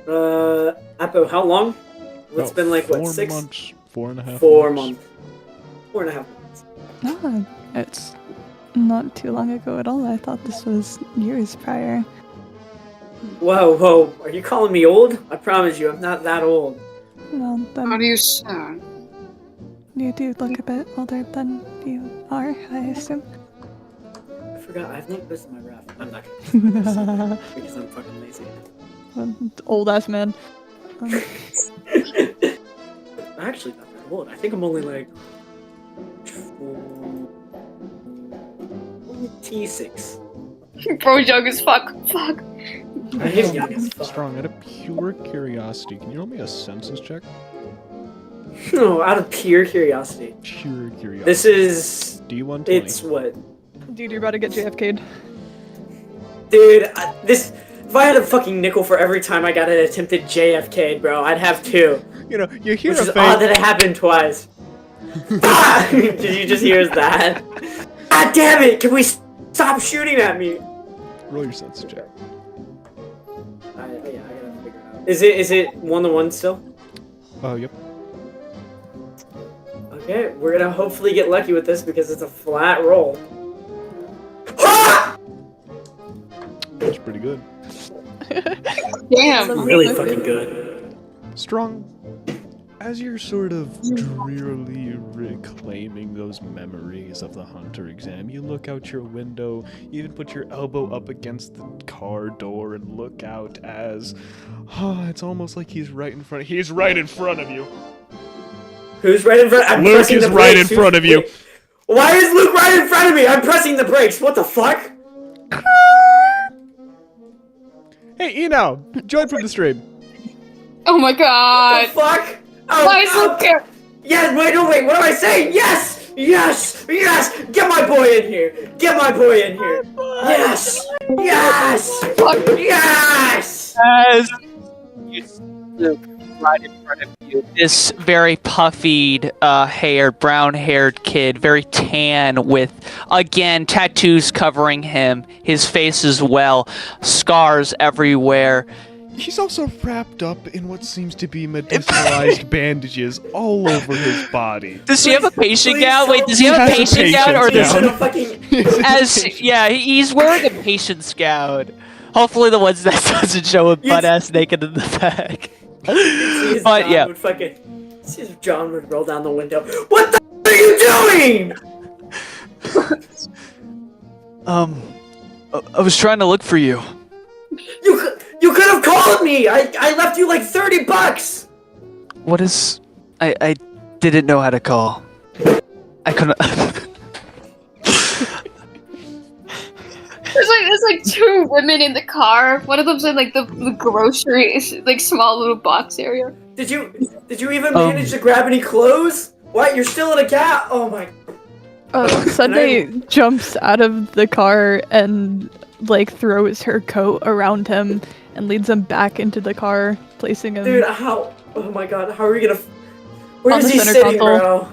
Apo, how long? Well, it's been like, 4 what, 6? months, 4.5 4 months. 4.5 months. No, it's not too long ago at all. I thought this was years prior. Whoa, are you calling me old? I promise you, I'm not that old. Well, How then do you sound? you do look a bit older than you are, I assume. I forgot, I have no place in my ref. I'm not gonna because I'm fucking lazy. Old ass man. I'm actually not that old. I think I'm only like 26. Bro's young as fuck. Fuck. I am young as fuck. Strong, out of pure curiosity, can you roll me a census check? No, out of pure curiosity. Pure curiosity. This is... D120. It's what? Dude, you're about to get JFK'd. Dude, if I had a fucking nickel for every time I got an attempted JFK, bro, I'd have 2. You know, you hear Which is a odd that it happened twice. Did you just hear that? God damn it! Can we stop shooting at me? Roll your census check. Yeah, I gotta figure it out. Is it 1-to-1 still? Oh, yep. Okay, we're gonna hopefully get lucky with this because it's a flat roll. That's pretty good. Damn. Really fucking good. Strong, as you're sort of drearily reclaiming those memories of the Hunter exam, you look out your window, you even put your elbow up against the car door and look out as... it's almost like he's right in front of... He's right in front of you! Who's right in front? I'm Luke pressing is the right brakes. in front of you! Wait, why is Luke right in front of me? I'm pressing the brakes. What the fuck? Hey, Eno! Join from the stream! Oh my What god. the fuck? Oh, Why is Luke here? Yes, wait, what am I saying? Yes! Yes! Get my boy in here! Get my boy in here! Yes! Yes! Fuck. Yes! right in front of you. This very puffied, brown-haired kid, very tan, with, again, tattoos covering him, his face as well, scars everywhere. He's also wrapped up in what seems to be medicinalized bandages all over his body. Does he have a patient Please gown? Wait, don't- does he have a patient gown, or does He's in a fucking. he's wearing a patient's gown. Hopefully the ones that doesn't show him butt ass naked in the back. But John yeah. would fucking. See if John would roll down the window. What the are you doing? I was trying to look for you. You could have called me. I left you like $30. What is... I didn't know how to call. I couldn't... There's like two women in the car. One of them's in like the grocery, like small little box area. Did you even manage to grab any clothes? What? You're still in a cab? Oh my. Sunday jumps out of the car and like throws her coat around him and leads him back into the car, placing him. Dude, how? Oh my god, how are we gonna? Where On is the he center sitting, console. bro?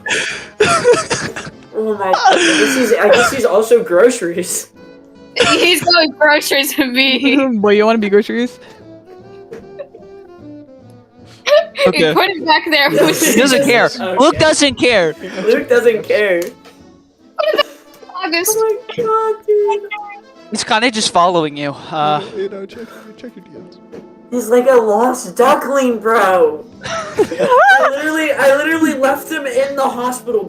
Oh my. I guess he's also groceries. He's going groceries with me. Boy, you want to be groceries? Okay. Put it back there. No, He doesn't care. Okay. Luke doesn't care. Luke doesn't care. August. Oh my god, dude. He's kind of just following you. Check your DMs. He's like a lost duckling, bro. I literally left him in the hospital.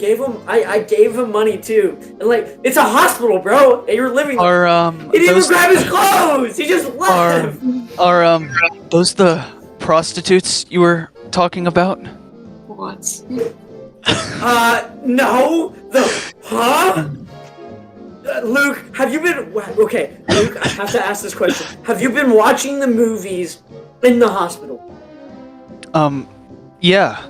I gave him money too. And like, it's a hospital, bro. And you're living. He didn't even grab his clothes. He just left. Are those the prostitutes you were talking about? What? No. Huh? Luke, have you been... Okay, Luke, I have to ask this question. Have you been watching the movies in the hospital? Yeah.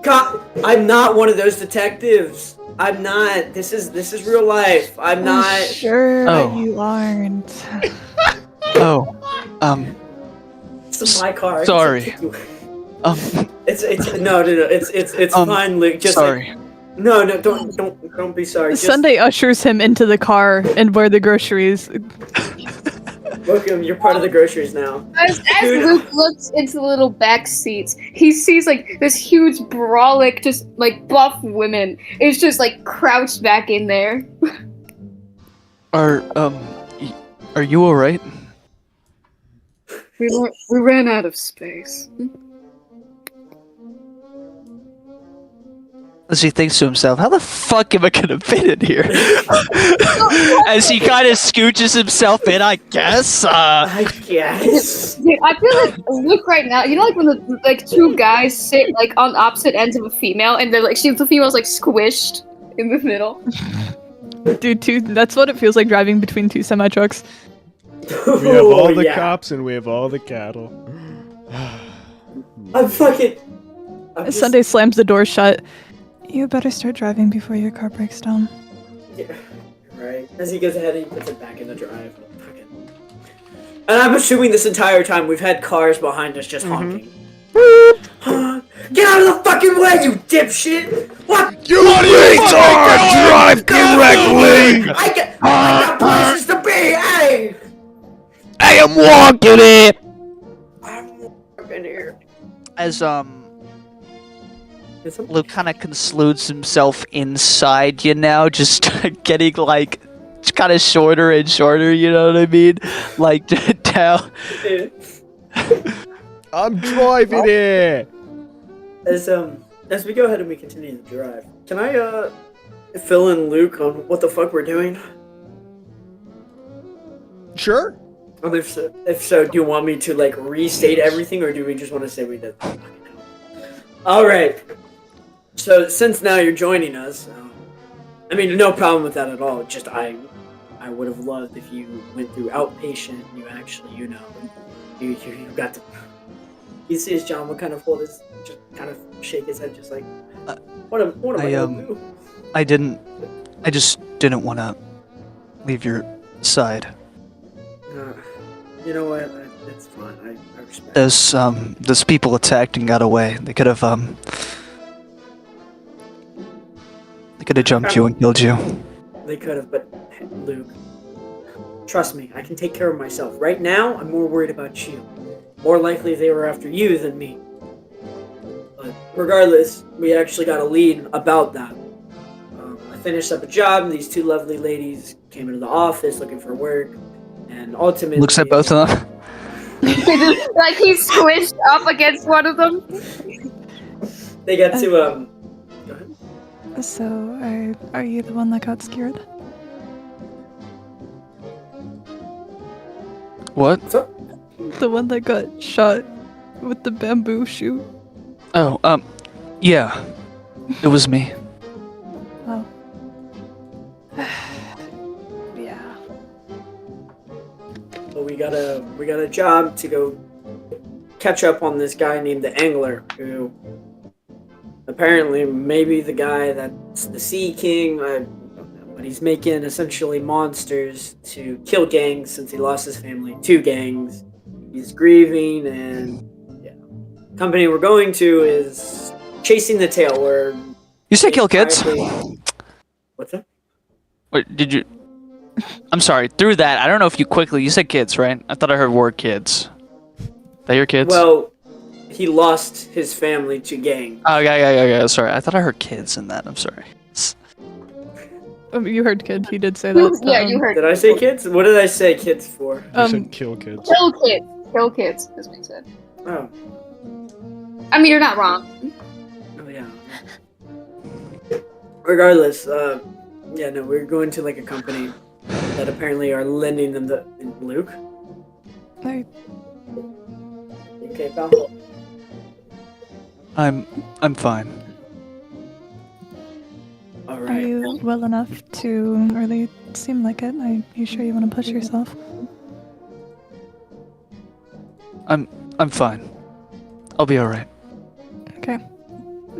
God, I'm not one of those detectives. I'm not. This is real life. I'm not... Sure, Oh. you aren't. Oh. It's my car. I can Sorry. take you. It's No. It's fine, Luke. Just sorry. Like, no, don't be sorry. Just Sunday ushers him into the car and where the groceries. welcome. You're part of the groceries now. As Dude. Luke looks into the little back seats, he sees like this huge brolic, just like buff women. It's just like crouched back in there. Are you alright? We ran out of space. As he thinks to himself, how the fuck am I gonna fit in here? As he kind of scooches himself in, I guess. I guess. Dude, I feel like Luke right now. You know, like when the like two guys sit like on opposite ends of a female, and they're like the female's like squished in the middle. Dude, that's what it feels like driving between two semi trucks. We have all the yeah. cops and we have all the cattle. I'm fucking. I'm just- Sunday slams the door shut. You better start driving before your car breaks down. Yeah, right. As he goes ahead, he puts it back in the drive. Fucking. And I'm assuming this entire time we've had cars behind us just honking. Get out of the fucking way, you dipshit! What? You retard! Drive correctly! I got places to be, hey! I am walking it! I'm walking here. As, Luke kind of concludes himself inside, you know, just getting, like, kind of shorter and shorter, you know what I mean? Like, down. I'm driving it! As we go ahead and we continue the drive, can I, fill in Luke on what the fuck we're doing? Sure. And if so, do you want me to, like, restate everything, or do we just want to say we did? Alright. So, since now you're joining us, I mean, no problem with that at all. Just, I would have loved if you went through outpatient, and you actually, you know, you got to... You see his John would kind of hold his, just kind of shake his head, just like, what am I gonna do? I just didn't want to leave your side. You know what? It's fine. I respect. Those people attacked and got away. They could have jumped you and killed you. They could have, but Luke, trust me, I can take care of myself. Right now, I'm more worried about you. More likely they were after you than me. But regardless, we actually got a lead about that. I finished up a job, and these two lovely ladies came into the office looking for work, and ultimately... Looks at both of them. Like he's squished up against one of them. They got to, Go ahead. So, are you the one that got scared? What? What's up? The one that got shot with the bamboo shoot? Oh, yeah. It was me. Oh. Yeah. But we got a job to go catch up on this guy named the Angler, who apparently maybe the guy that's the Sea King. I don't know, but he's making essentially monsters to kill gangs since he lost his family to gangs. He's grieving, and yeah, company we're going to is Chasing the Tail. Where You said kill kids? What's that? Wait, did you? I'm sorry. Through that, I don't know if you said kids, right? I thought I heard word kids. That your kids? Well, he lost his family to gang. Oh, yeah. Sorry. I thought I heard kids in that. I'm sorry. You heard kid. He did say that. Yeah, you heard. Did I say kids? What did I say kids for? You said kill kids. Kill kids. Kill kids, is what he said. Oh. I mean, you're not wrong. Oh yeah. Regardless, yeah, no, we're going to like a company that apparently are lending them the Luke. I, You okay, pal? I'm fine. All are right. you well enough to really seem like it? Are you sure you want to push yourself? I'm fine. I'll be alright. Okay.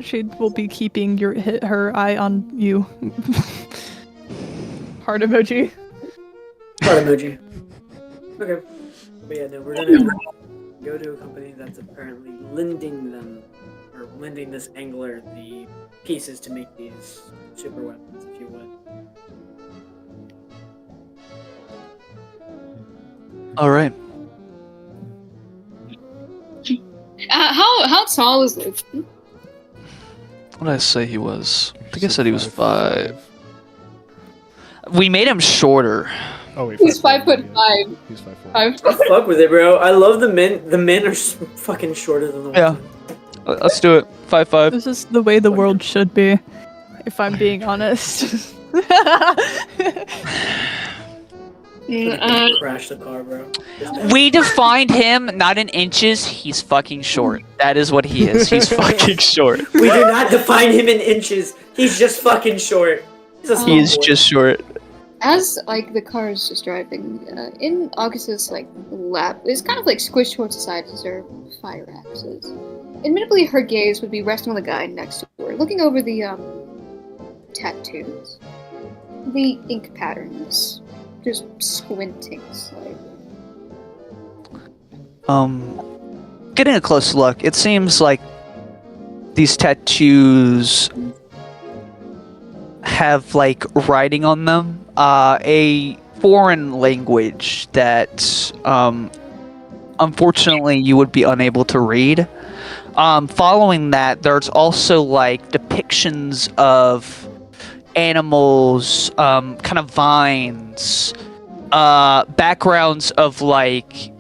She will be keeping her eye on you. Heart emoji. Heart emoji. Okay. But yeah, no, we're gonna go to a company that's apparently lending this angler the pieces to make these super weapons, if you would. Alright. How tall is Luke? What did I say he was? I think I said he was 5. We made him shorter. Oh wait, He's 5'5". 5'5". He's 5'4". 5'5". Fuck with it, bro. I love the men. The men are fucking shorter than the Yeah. women. Let's do it. 5'5". This is the way the world should be, if I'm being honest. Crash the car, bro. We defined him not in inches. He's fucking short. That is what he is. He's fucking short. We do not define him in inches. He's just fucking short. He's a small He is boy. just short. As like the car is just driving in August's like lap, it's kind of like squished towards the side as there are fire axes. Admittedly, her gaze would be resting on the guy next to her, looking over the tattoos, the ink patterns, just squinting slightly. Getting a close look, it seems like these tattoos have like writing on them, a foreign language that unfortunately you would be unable to read. Following that, there's also like depictions of animals, kind of vines, backgrounds of like,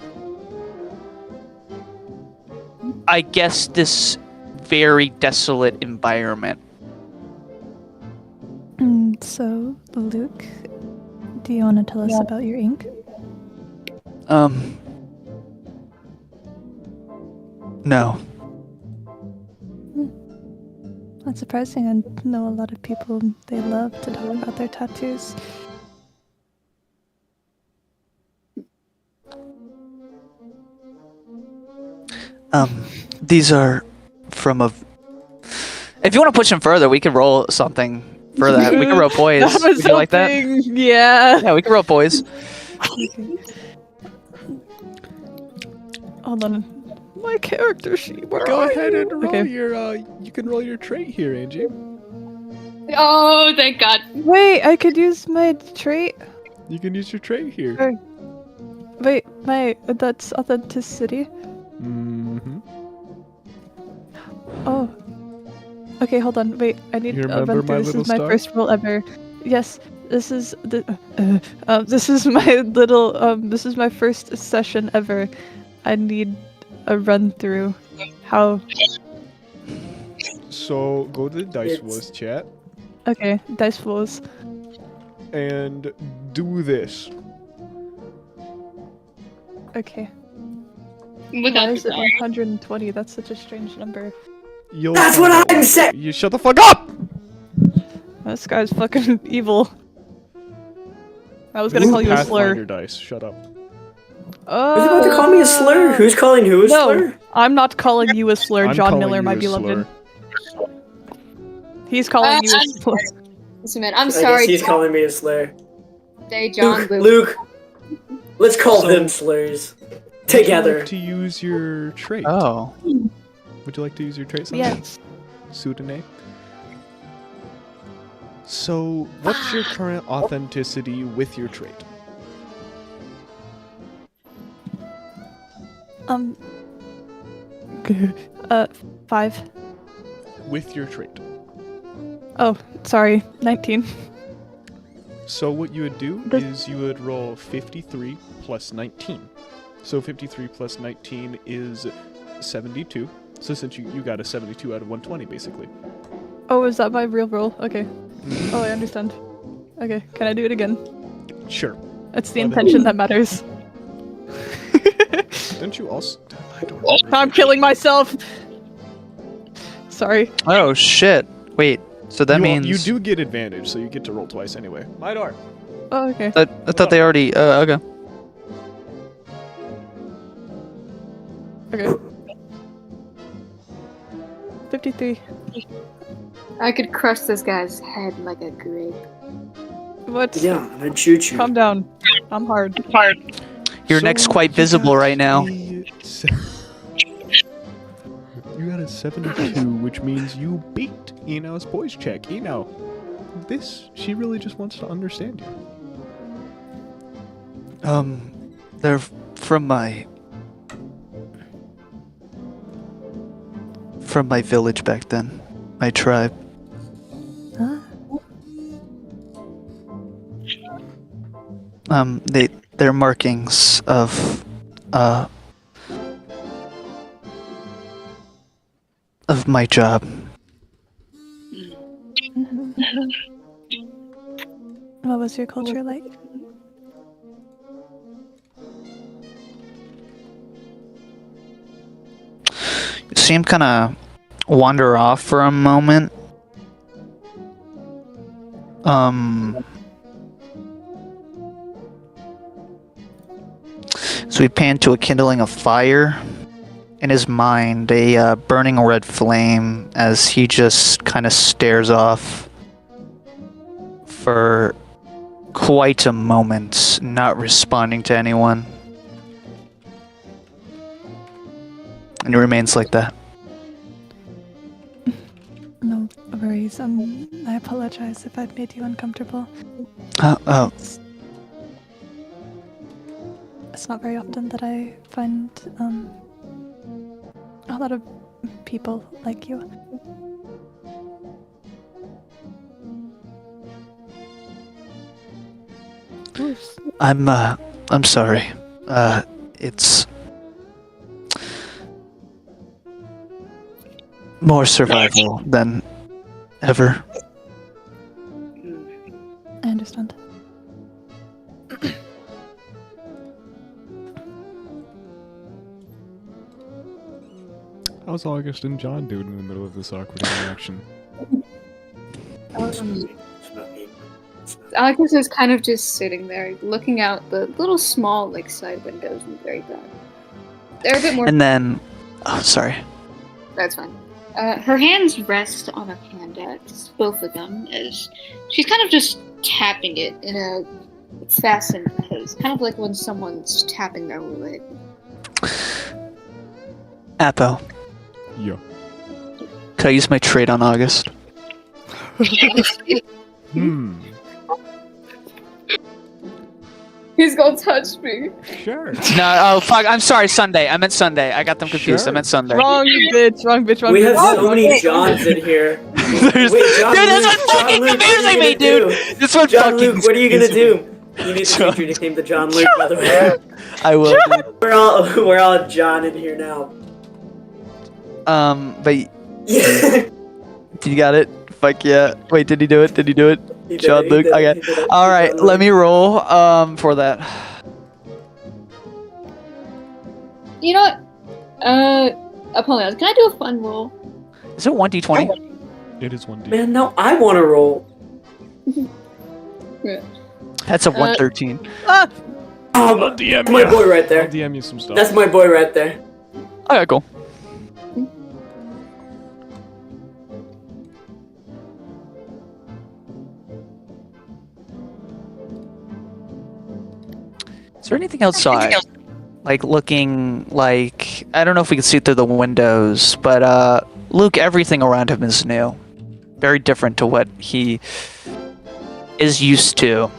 I guess, this very desolate environment. So, Luke, do you want to tell us about your ink? No. That's surprising. I know a lot of people, they love to talk about their tattoos. These are from a... If you want to push them further, we could roll something for that. We can roll poise. That was Would you like that? something, yeah. Yeah, we can roll poise. Hold on. My character sheet. Where Go are ahead you? and roll Okay. your. You can roll your trait here, Angie. Oh, thank God. Wait, I could use my trait. You can use your trait here. Or- Wait, that's authenticity. Mm-hmm. Oh. Okay, hold on. Wait, I need You to remember run my through. This little is my star? first roll ever. Yes, this is this is my this is my first session ever. I need a run through. How? So go to the Dice It's- Wars chat Okay, dice rolls. and do this. Okay. Without Why is the it die. 120? That's such a strange number. That's what I'm saying! You shut the fuck up! This guy's fucking evil. I was gonna call you a Pathfinder slur. dice. Shut up. Who's about to call me a slur? Who's calling who a No, slur? I'm not calling you a slur, I'm John calling Miller, you my a beloved. slur. He's calling you a slur. Listen, man, I'm I sorry. guess he's calling me a slur. Say John Luke, let's call So- them slurs. Would you Together. like to use your trait? Oh. Would you like to use your trait? Someday? Yes. Sudane. So, what's your current authenticity with your trait? Um. 5. With your trait. Oh, sorry, 19. So what you would do The- is you would roll 53 plus 19. So 53 plus 19 is 72. So since you got a 72 out of 120, basically. Oh, is that my real roll? Okay. Oh, I understand. Okay, can I do it again? Sure. It's the Well, then- intention that matters. Don't you also... I don't remember. I'm killing myself! Sorry. Oh shit. Wait. So that means You do get advantage, so you get to roll twice anyway. My door. Oh, okay. I thought they already. Okay. Okay. 53. I could crush this guy's head like a grape. What? Yeah, and I'd shoot you. Calm down. I'm hard. Your So neck's quite you visible got right now. You got a 72, which means you beat Eno's poise check. Eno, she really just wants to understand you. They're from my village back then. My tribe. Huh? They're markings of my job. What was your culture like? You see him kind of wander off for a moment. So we pan to a kindling of fire. In his mind, a burning red flame as he just kind of stares off for quite a moment, not responding to anyone. And he remains like that. No worries. I apologize if I've made you uncomfortable. Oh, It's not very often that I find a lot of people like you. Oops. I'm sorry. It's more survival than ever. I understand. How's August and John doing in the middle of this awkward interaction? Alex is kind of just sitting there, looking out the little small like side windows in the very back. They're a bit more. And then, oh, sorry. That's fine. Her hands rest on a hand axe, both of them, as she's kind of just tapping it in a fastened pose, kind of like when someone's tapping their leg. Appo, Yeah. could I use my trade on August? He's gonna touch me. Sure. No, oh fuck, I'm sorry, Sunday. I meant Sunday. I got them confused. I Sure. meant Sunday. Wrong bitch, wrong bitch, wrong We bitch. have so many Johns in here. There's- Wait, John dude, that's Luke, what fucking John Luke, what are confusing you me, gonna dude. do? That's what John fucking Luke, what are you gonna confusing me. do? You need to John- change your nickname to John Luke, by the way. I will. Dude. We're all John in here now. But Yeah. you got it. Fuck yeah. Wait, did he do it? Did he do it? He did John it, he Luke. did it, Okay. he did it. All right. John Let Luke. me roll. For that. You know what? Apollyon, can I do a fun roll? Is it 1d20? It is 1D. Man, no, I want to roll. That's a 113. Ah! Oh, DM my ya. boy right I'll there. DM you some stuff. That's my boy right there. Okay, cool. Is there anything outside? Like looking like I don't know if we can see through the windows, but Luke, everything around him is new. Very different to what he is used to.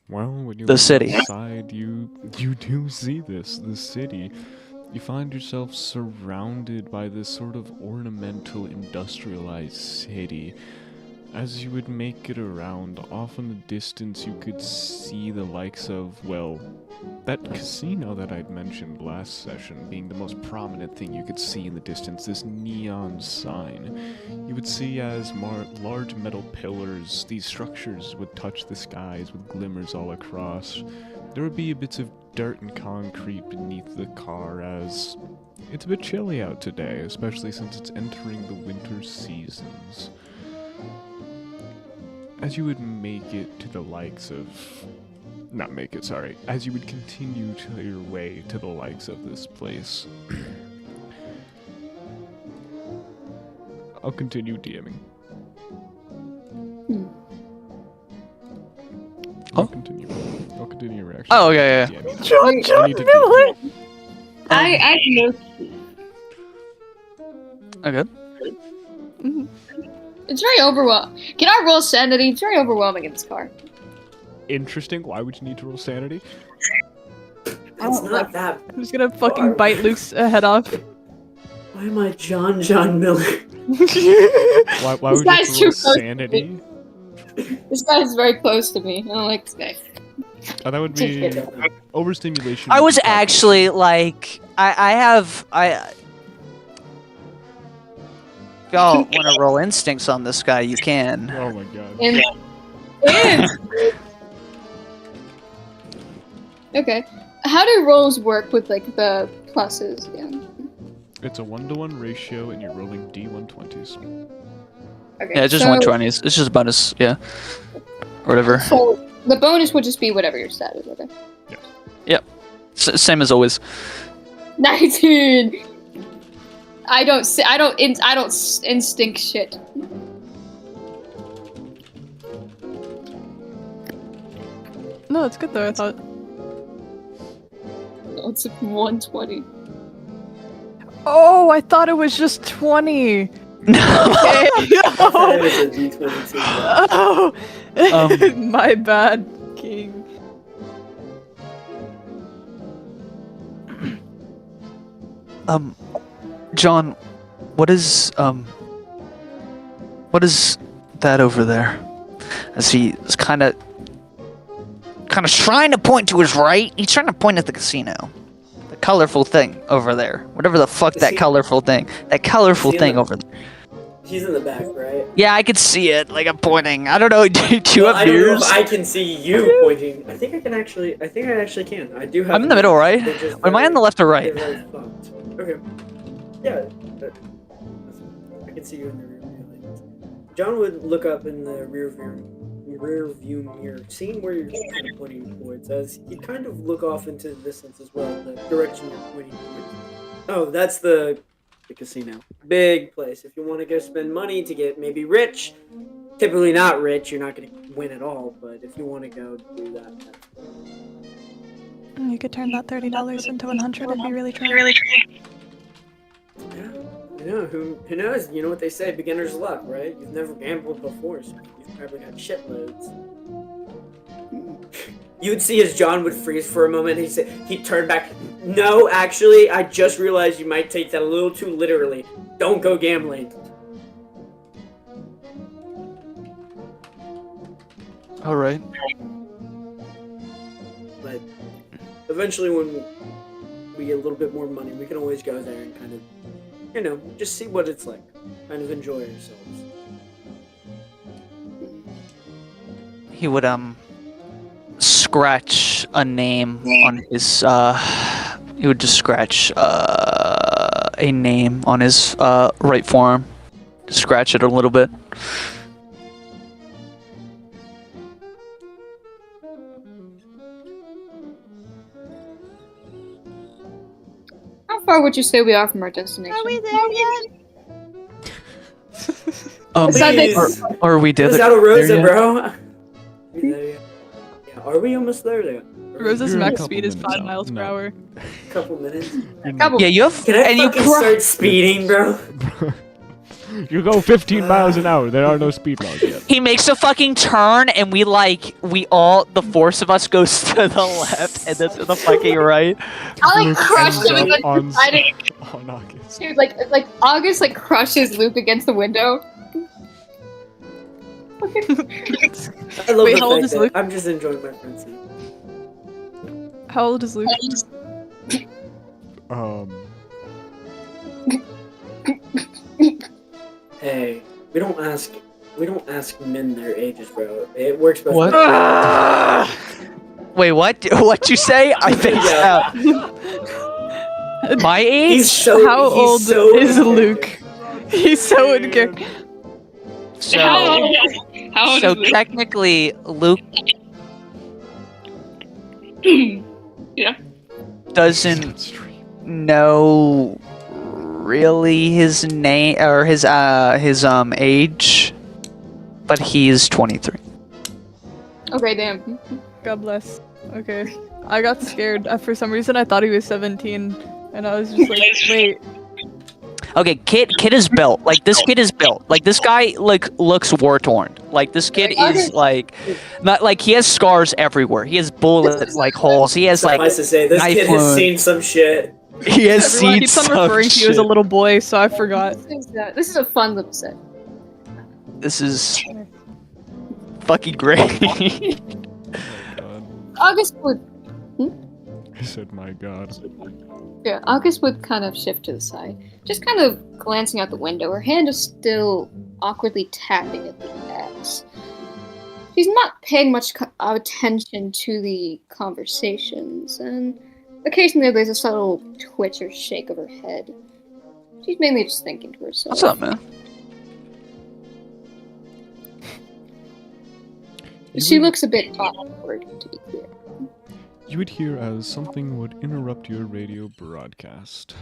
Well, when you The look city. outside, you do see this. The city. You find yourself surrounded by this sort of ornamental, industrialized city. As you would make it around, off in the distance, you could see the likes of, well, that casino that I'd mentioned last session being the most prominent thing you could see in the distance, this neon sign. You would see as large metal pillars, these structures would touch the skies with glimmers all across. There would be bits of dirt and concrete beneath the car as it's a bit chilly out today, especially since it's entering the winter seasons. As you would make it to the likes of... Not make it, sorry. As you would continue to your way to the likes of this place. I'll continue DMing. I'll continue your reaction. Oh, okay, yeah. DMing. I need to do- I know. Okay. It's very overwhelming. Can I roll sanity? It's very overwhelming in this car. Interesting. Why would you need to roll sanity? It's not that. I'm just gonna fucking bite Luke's head off. Why am I John Miller? Why would you guy's have to too roll close to sanity? This guy is very close to me. I don't like this guy. Oh, that would be overstimulation. I would was be tough. actually like, if y'all want to roll instincts on this guy, you can. Oh my god. And okay. How do rolls work with like the pluses? Yeah. It's a 1-to-1 ratio, and you're rolling D120s. Okay. Yeah, it's just so, 120s. It's just a bonus, yeah. Or whatever. So the bonus would just be whatever your stat is. Okay. Same as always. 19. I don't instinct shit. No, it's good though, I thought. No, it's like 120. Oh, I thought it was just 20. Okay. It No. was a D22. Oh, Um, my bad, King. John, what is that over there? As he is kind of trying to point to his right. He's trying to point at the casino. The colorful thing over there. Whatever the fuck that colorful thing. That colorful thing over there. He's in the back, right? Yeah, I could see it. Like I'm pointing. I don't know. Do you Well, have I don't know mirrors? if I can see you pointing. I think I actually can. I do have. I'm in the middle, right? They're just Am I on the left or right? They're very fucked. Okay. Yeah. I can see you in the rear view. John would look up in the rear view mirror, seeing where you're kind of pointing towards, as you kind of look off into the distance as well, the direction you're pointing towards. Oh, that's the casino. Big place. If you want to go spend money to get maybe rich, typically not rich, you're not going to win at all, but if you want to go do that, that's You could turn that $30 into 100 if you really try. Yeah. Who knows? You know what they say, beginner's luck, right? You've never gambled before, so you've probably got shitloads. You would see as John would freeze for a moment. He'd turn back. No, actually, I just realized you might take that a little too literally. Don't go gambling. All right. But eventually, when we get a little bit more money, we can always go there and kind of, just see what it's like. Kind of enjoy ourselves. He would scratch a name on his he would just scratch a name on his right forearm. Scratch it a little bit. How far would you say we are from our destination? Are we there yet? Please. Are we Is there? that a Rosa, yet? bro? Yeah, are we almost there? Rosa's You're a max couple speed is minutes 5 out. miles per No. hour. Couple minutes. Yeah, you have. Can I and you fucking start speeding, bro? You go 15 miles an hour. There are no speed laws yet. He makes a fucking turn, and the force of us goes to the left, and that's to the fucking right. I Luke crushed ends him up against on, the side on August. Dude, like August crushes Luke against the window. I love Wait, the how old fact is that Luke? I'm just enjoying my friendship. How old is Luke? Hey, we don't ask men their ages, bro. It works best. What? Wait, what? What'd you say? I think my age? He's so. How he's old so is Luke? He's so in character. So, How old so is Luke? technically, Luke Yeah. doesn't know really his name or his age, but he's 23. Okay, damn. God bless. Okay. I got scared. For some reason, I thought he was 17. And I was just like, wait. Okay, kid is built. Like, this kid is built. Like, this guy, looks war-torn. Like, this kid is, not, he has scars everywhere. He has bullet, holes. He has, Suffice to say, this knife kid has wound. seen some shit. He has Everyone seen keeps on some referring to you as a shit. little boy, so I forgot. This is a fun little set. This is fucking great. God. August would, I said, my God. yeah, August would kind of shift to the side, just kind of glancing out the window. Her hand is still awkwardly tapping at the X. She's not paying much attention to the conversations, and occasionally there's a subtle twitch or shake of her head. She's mainly just thinking to herself. What's up, man? She looks a bit awkward, to be clear. You would hear as something would interrupt your radio broadcast.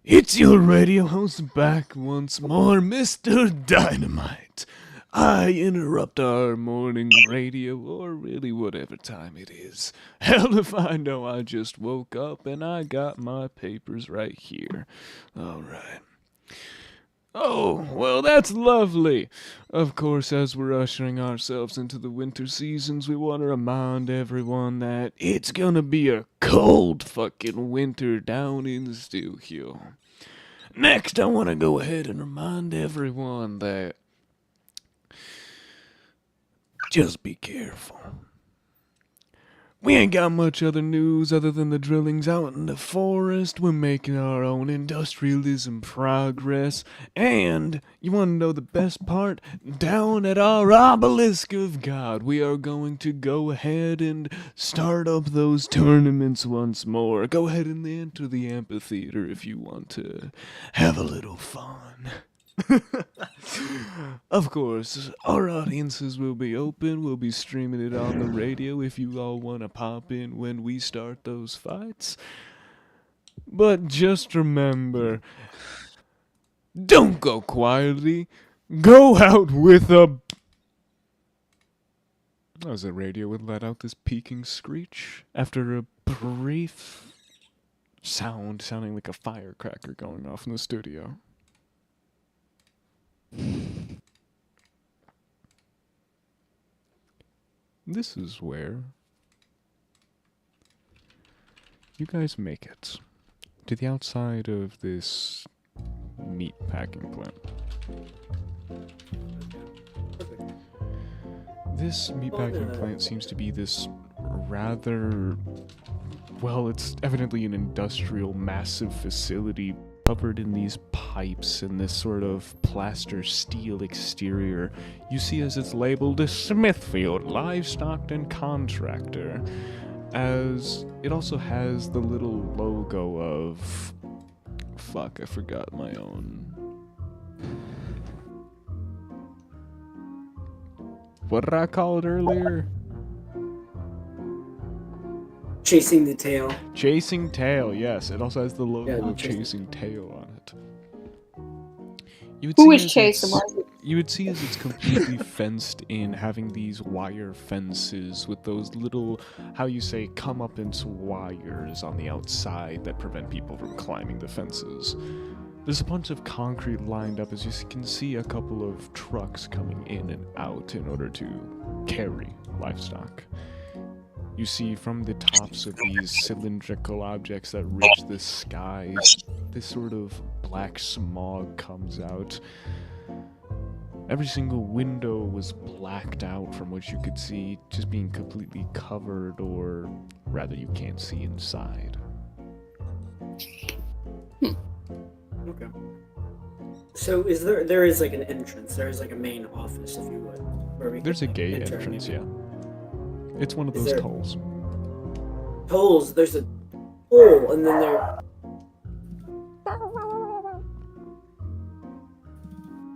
It's your radio host back once more, Mr. Dynamite. I interrupt our morning radio, or really whatever time it is. Hell if I know, I just woke up and I got my papers right here. Alright. Oh, well, that's lovely. Of course, as we're ushering ourselves into the winter seasons, we want to remind everyone that it's gonna be a cold fucking winter down in Stillheoul. Next, I want to go ahead and remind everyone that just be careful. We ain't got much other news other than the drillings out in the forest. We're making our own industrialism progress. And you want to know the best part? Down at our obelisk of God, we are going to go ahead and start up those tournaments once more. Go ahead and enter the amphitheater if you want to have a little fun. Of course, our audiences will be open. We'll be streaming it on the radio if you all want to pop in when we start those fights. But just remember, don't go quietly. Go out with a... As the radio would let out this peaking screech after a brief sound sounding like a firecracker going off in the studio. This is where you guys make it to the outside of this meat packing plant. This meatpacking plant seems to be this rather, well, it's evidently an industrial massive facility covered in these pipes and this sort of plaster steel exterior. You see as it's labeled as Smithfield Livestock and Contractor, as it also has the little logo of, fuck, I forgot my own. What did I call it earlier? Chasing the tail. Chasing Tail, yes. It also has the logo Yeah, of Chasing Tail on it. You would Who see is as Chase? it's- You would see as it's completely fenced in, having these wire fences with those little, how you say, comeuppance wires on the outside that prevent people from climbing the fences. There's a bunch of concrete lined up, as you can see a couple of trucks coming in and out in order to carry livestock. You see from the tops of these cylindrical objects that reach the sky, this sort of black smog comes out. Every single window was blacked out from what you could see, just being completely covered, or rather you can't see inside. Okay. So there is like an entrance, there is like a main office, if you would, where we There's a could gate enter entrance, anyway. yeah. It's one of Is those there- tolls. Tolls, there's a toll, and then there...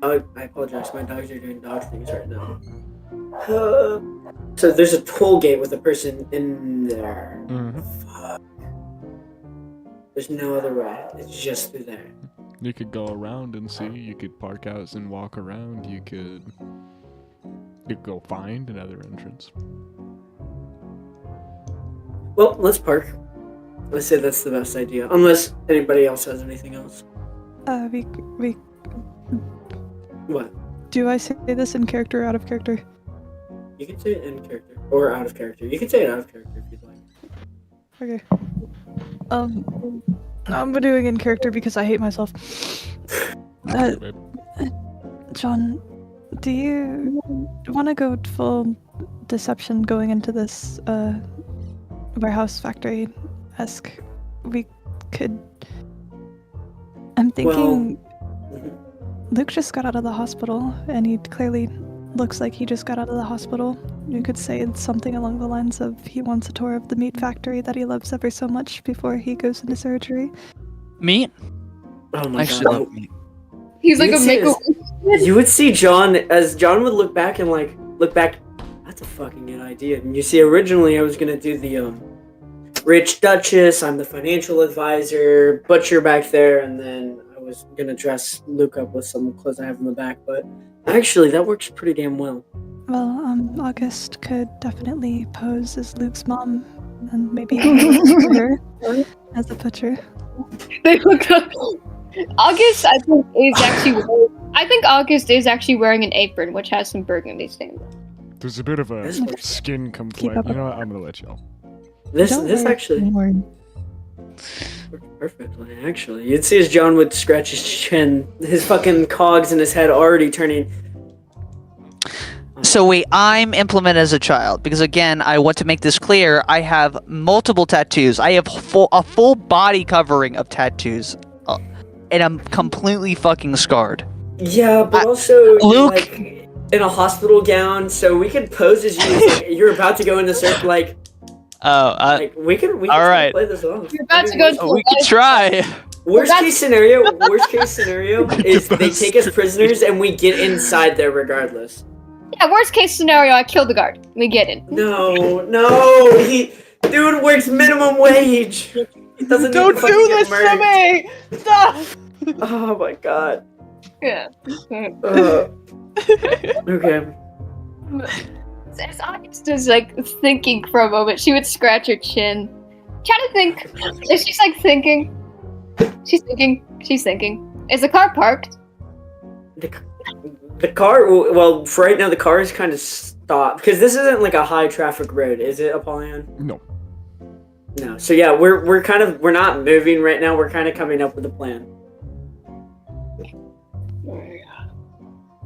I apologize, my dogs are doing dog things right now. So there's a toll gate with a person in there. Mm-hmm. Fuck. There's no other way, it's just through there. You could go around and see, you could park out and walk around, you could go find another entrance. Well, let's park. Let's say that's the best idea, unless anybody else has anything else. We What? do I say this in character or out of character? You can say it in character, or out of character. You can say it out of character if you'd like. Okay. I'm doing in character because I hate myself. Okay, babe. John, do you want to go full deception going into this warehouse factory-esque? We could. I'm thinking Luke just got out of the hospital, and he clearly looks like he just got out of the hospital. You could say something along the lines of he wants a tour of the meat factory that he loves ever so much before he goes into surgery. Meat? Oh I my actually god. love meat. He's like You a see make You would see John, as John would look back, that's a fucking good idea. And you see, originally I was gonna do the Rich Duchess, I'm the financial advisor, Butcher back there, and then I was gonna dress Luke up with some clothes I have in the back, but actually that works pretty damn well. Well, August could definitely pose as Luke's mom, and maybe her as a butcher. They look up. August, I think August is actually wearing an apron, which has some burgundy stains. There's a bit of a This works. skin complex. up. You know what? I'm gonna let you know. This Don't this worry, actually don't worry. worked perfectly, actually. You'd see as John would scratch his chin, his fucking cogs in his head already turning. So wait, I'm implemented as a child because again, I want to make this clear. I have multiple tattoos. I have a full body covering of tattoos, and I'm completely fucking scarred. Yeah, but also Luke- like in a hospital gown, so we could pose as you. Like, you're about to go into circle, like we can all right. play this off. You're about to go into We can try. Worst That's- case scenario is they take us prisoners and we get inside there regardless. Yeah, worst case scenario, I kill the guard. We get in. No, dude works minimum wage. He doesn't Don't need to fucking do get this to murdered. me! Stop! Oh my god. Yeah. Okay. It's just like thinking for a moment. She would scratch her chin, trying to think. If she's like thinking, she's thinking. Is the car parked? The car, well, for right now, the car is kind of stopped because this isn't like a high traffic road, is it, Apollyon? No. No. So yeah, we're not moving right now. We're kind of coming up with a plan.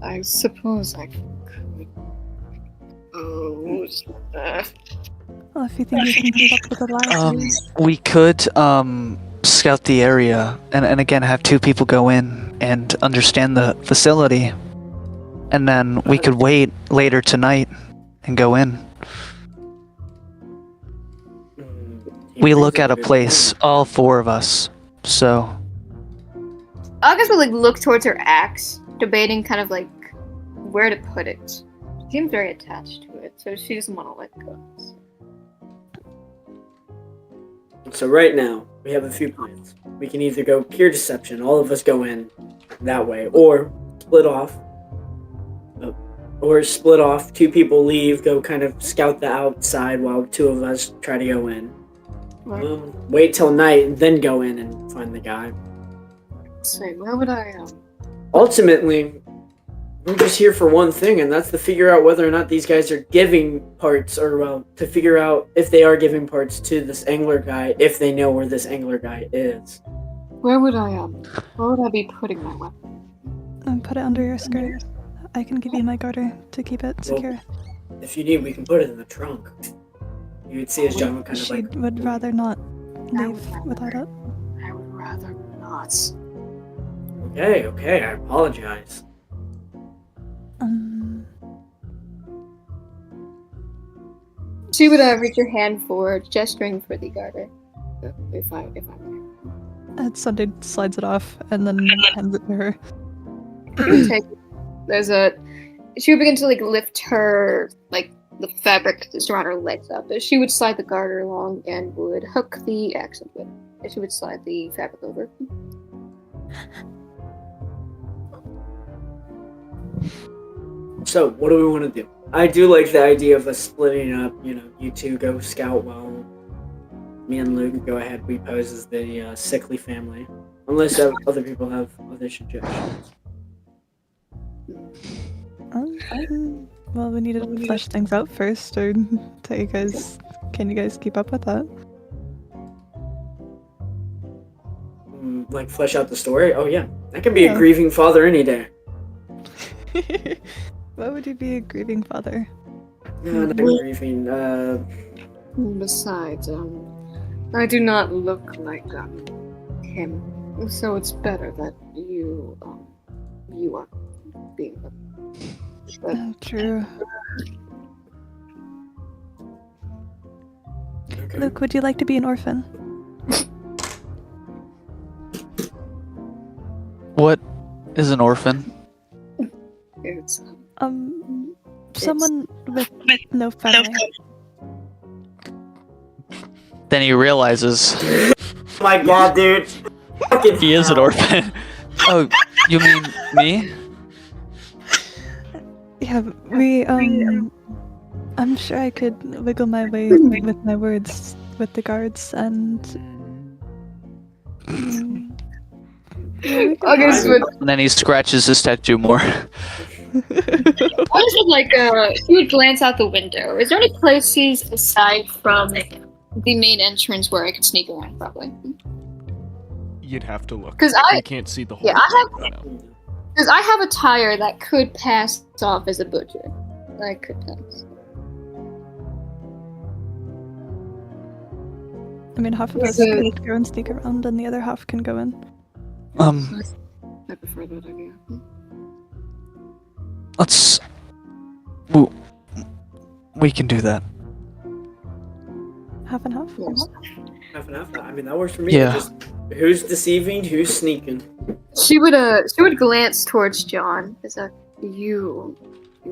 I suppose I could. Oh. Well, if you think you can keep up with the last We could scout the area and again have two people go in and understand the facility, and then we could wait later tonight and go in. We look at a place, all four of us. So August would like look towards her axe, debating kind of like where to put it. She seems very attached to it, so she doesn't want to let go. So right now, we have a few plans. We can either go pure deception, all of us go in that way, or split off. Two people leave, go kind of scout the outside while two of us try to go in. Wait till night and then go in and find the guy. So where would I Ultimately, we're just here for one thing, and that's to figure out whether or not these guys are giving parts, or well, to figure out if they are giving parts to this angler guy, if they know where this angler guy is. Where would I be putting my weapon? Put it under your skirt. I can give you my garter to keep it secure. If you need, we can put it in the trunk. You would see as John would kind of She like... would rather not leave without it. I would rather not. Okay, I apologize. She would reach her hand forward, gesturing for the garter. If I may. And Sunday slides it off and then hands it to her. She would begin to like lift her like the fabric just around her legs up. She would slide the garter along and would hook the axe into it. And she would slide the fabric over. So, what do we want to do? I do like the idea of us splitting up. You know, you two go scout while me and Luke go ahead. We pose as the sickly family, unless other people have other suggestions. Well, we need to flesh things out first, or can you guys keep up with that? Like flesh out the story? Oh yeah, that can be a grieving father any day. Why would you be a grieving father? No, not grieving. Besides, I do not look like him, so it's better that you are being. True. Okay. Luke, would you like to be an orphan? what is an orphan? It's Someone with no family. Then he realizes Oh my god, dude. he is an orphan. Oh, you mean me? Yeah, I'm sure I could wiggle my way with my words with the guards and. August would. And then he scratches his tattoo more. August would like he would glance out the window. Is there any places aside from the main entrance where I could sneak around? Probably. You'd have to look. 'Cause You can't see the whole yeah, thing right now. Because I have a tire that could pass off as a butcher. I could pass. I mean, half of us can go and sneak around, and the other half can go in. I prefer that idea. Let's. We can do that. Half and half? Yes. Half and half. I mean, that works for me. Yeah. Just, who's deceiving? Who's sneaking? She would glance towards John. Is that you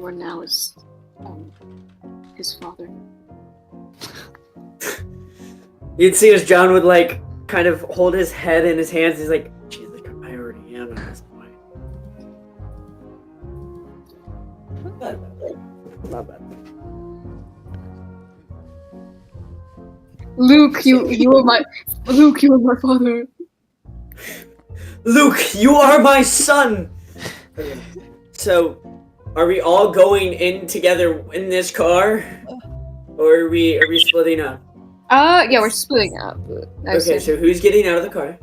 are now his father? You'd see as John would like kind of hold his head in his hands. He's like, "Geez, like, I already am at this point." Not bad. Luke, you are my father. Luke, you are my son. Okay. So, are we all going in together in this car, or are we splitting up? Yeah, we're splitting up. Okay, so who's getting out of the car?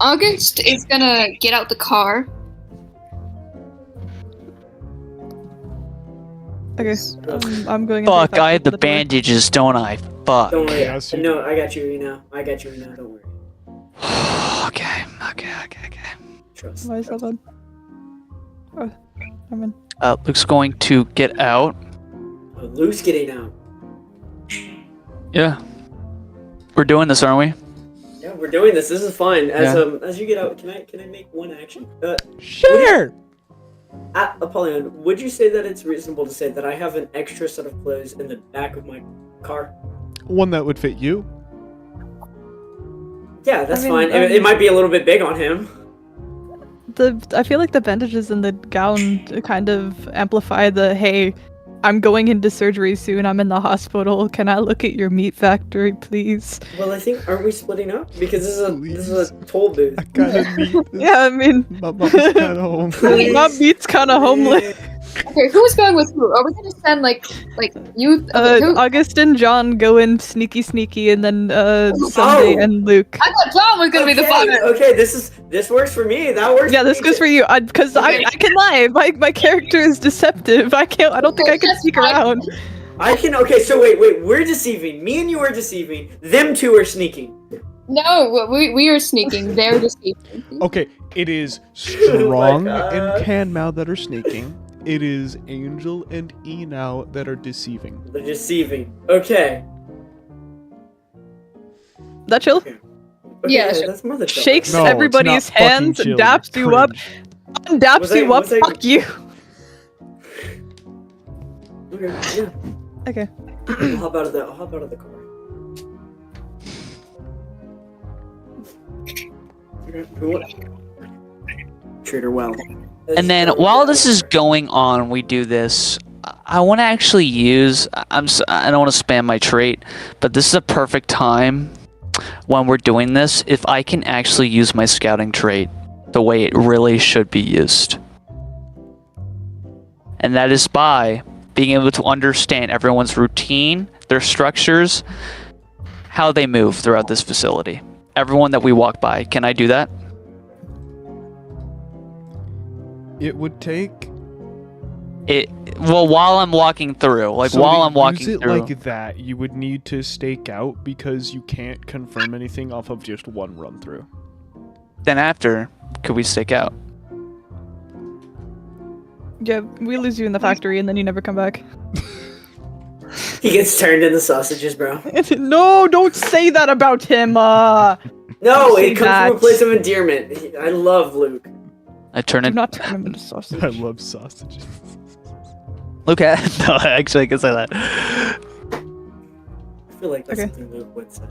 August is gonna get out the car. Okay, I'm going. Fuck, I have the bandages, don't I? Fuck. Don't worry. Yes, you No, I got you, Reno. Don't worry. Okay. Trust. Why is that bad? Oh, I'm in. Luke's going to get out. Oh, Luke's getting out. Yeah. We're doing this, aren't we? Yeah, we're doing this. This is fun. As you get out, can I make one action? Sure. Apollyon, would you say that it's reasonable to say that I have an extra set of clothes in the back of my car? One that would fit you. Yeah, that's I mean, fine. It might be a little bit big on him. I feel like the bandages in the gown kind of amplify the hey, I'm going into surgery soon. I'm in the hospital. Can I look at your meat factory, please? Well, I think aren't we splitting up because this is a toll booth. I gotta meet this. Yeah, I mean, My mom's kind of home. my meat's kind of homely. Okay, who's going with who? Are we gonna send like you? August and John go in sneaky, and then Sunday and Luke. I thought John was gonna be the father. Okay, this works for me. That works. Yeah, this goes for you. Because I can lie. My character is deceptive. I don't think I can sneak around. I can. Okay, so wait. We're deceiving. Me and you are deceiving. Them two are sneaking. No, we are sneaking. They're deceiving. Okay, it is Strong God. and Canmouth that are sneaking. It is Angel and Enow that are deceiving. They're deceiving. Okay. That chill? Okay, Yeah, sure. that's more than chill. Shakes No, it's everybody's not fucking hands, chill, daps it's you up, cringe. daps Was you I- up. was I- Fuck you. Okay, yeah. Okay. I'll hop out of the car. Okay, cool. Treat her well. And then while this is going on, we do this. I want to actually use. I don't want to spam my trait, but this is a perfect time when we're doing this. If I can actually use my scouting trait the way it really should be used, and that is by being able to understand everyone's routine, their structures, how they move throughout this facility. Everyone that we walk by. Can I do that? It would take. Well, while I'm walking through, So while to I'm walking use it through. like that, you would need to stake out because you can't confirm anything off of just one run through. Then after, could we stick out? Yeah, we lose you in the factory, and then you never come back. He gets turned into sausages, bro. No, don't say that about him. No, Say it comes that. from a place of endearment. I love Luke. I turn Do it. not turn him into sausage. I love sausages. Look at. No, actually, I can say that. I feel like that's Okay. something Luke would say.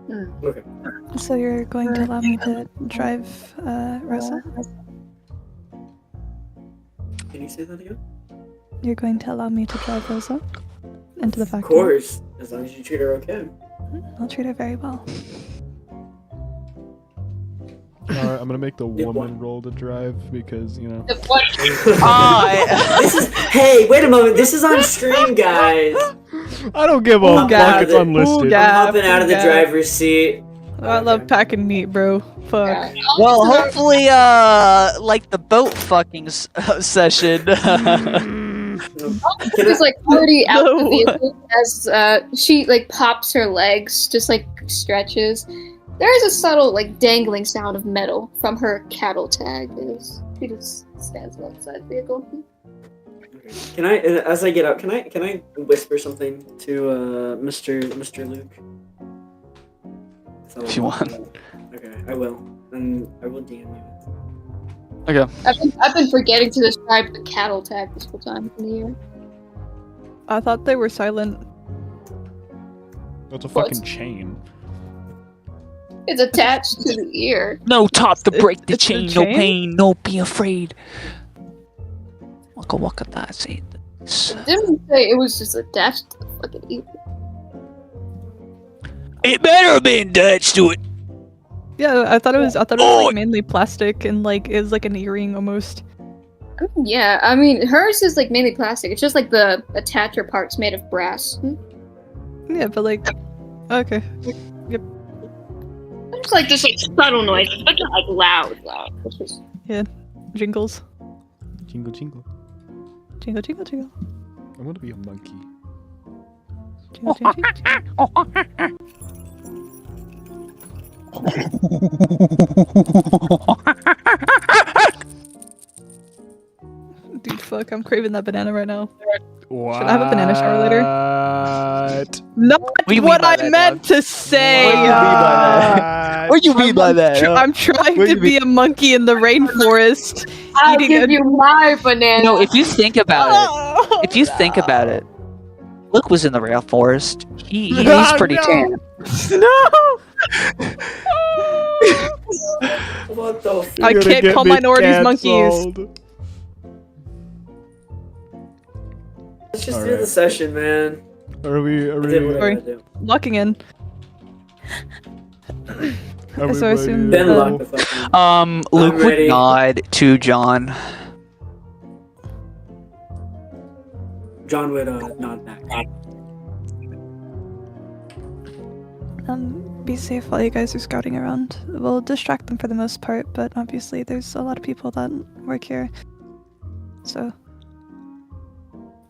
Hmm. Okay. So you're going to allow me to drive Rosa? Can you say that again? You're going to allow me to drive Rosa into the Of factory? course, as long as you treat her okay. I'll treat her very well. Alright, I'm gonna make the Yeah, woman roll to drive because, you know. What? This is. Hey, wait a moment. This is on stream, guys. I don't give a Ooh, fuck, God. it's unlisted. Ooh, God. I'm hopping out of the Yeah. driver's seat. I love packing meat, bro. Fuck. Yeah. Well, hopefully, like the boat fucking session. She's like already out No. the vehicle as she like pops her legs, just like stretches. There is a subtle like dangling sound of metal from her cattle tag. She just stands outside the vehicle. Can I, as I get out, can I whisper something to Mr. Luke? If you want. Okay, I will, and I will DM you. Okay. I've been forgetting to describe the cattle tag this whole time in the year. I thought they were silent. That's a What? fucking chain. It's attached to the ear. No top to break the It's the chain. No chain? pain. No be afraid. Waka waka that's it. Didn't say it was just attached to the fucking ear. It better have been attached to it. Yeah, I thought it was like mainly plastic and like it was like an earring almost. Yeah, I mean, hers is like mainly plastic. It's just like the attacher part's made of brass. Yeah, but like, okay. It's like just like subtle noises, but not like loud. It's just... Jingles. Jingle, jingle. Jingle, jingle, jingle. I want to be a monkey. Jingle, jingle, jingle. Dude, fuck, I'm craving that banana right now. What? Should I have a banana shower later? Not do you mean what by I that, meant to say! What do you mean by that? I'm trying What do to you be a monkey in the rainforest. I'll eating give a- you my banana. No, if you think about Oh, it, think about it, Luke was in the rainforest. He's No, pretty no. tan. No! What the? I You're gonna can't get call me minorities monkeys. canceled. Let's just All do right. the session, man. Are we? I did what I Sorry. had to do. Locking in. Are we So I assume ready? Then Uh, lock the fuck in. Luke would ready. nod to John. John would nod back. Be safe while you guys are scouting around. We'll distract them for the most part, but obviously there's a lot of people that work here. So,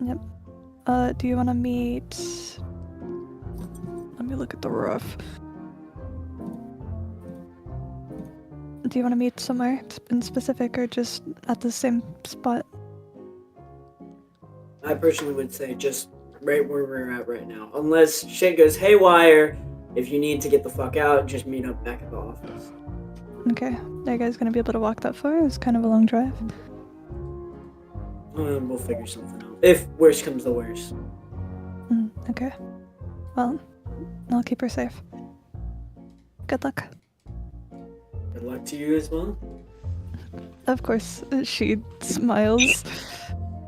yep. Do you want to meet? Let me look at the roof. Do you want to meet somewhere in specific, or just at the same spot? I personally would say just right where we're at right now. Unless shit goes haywire, if you need to get the fuck out, just meet up back at the office. Okay. Are you guys gonna be able to walk that far? It was kind of a long drive. We'll figure something out. If worst comes to worst. Okay. Well, I'll keep her safe. Good luck. Good luck to you as well. Of course, she smiles.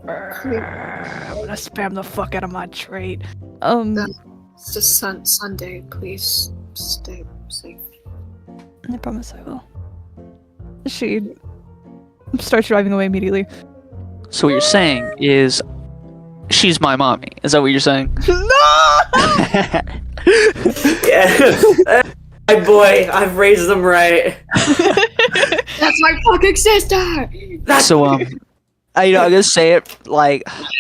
I'm gonna spam the fuck out of my trait. It's just Sunday. Please stay safe. I promise I will. She starts driving away immediately. So what you're saying is, she's my mommy. Is that what you're saying? Yeah. My boy, I've raised them right. That's my fucking sister. So I'm gonna say it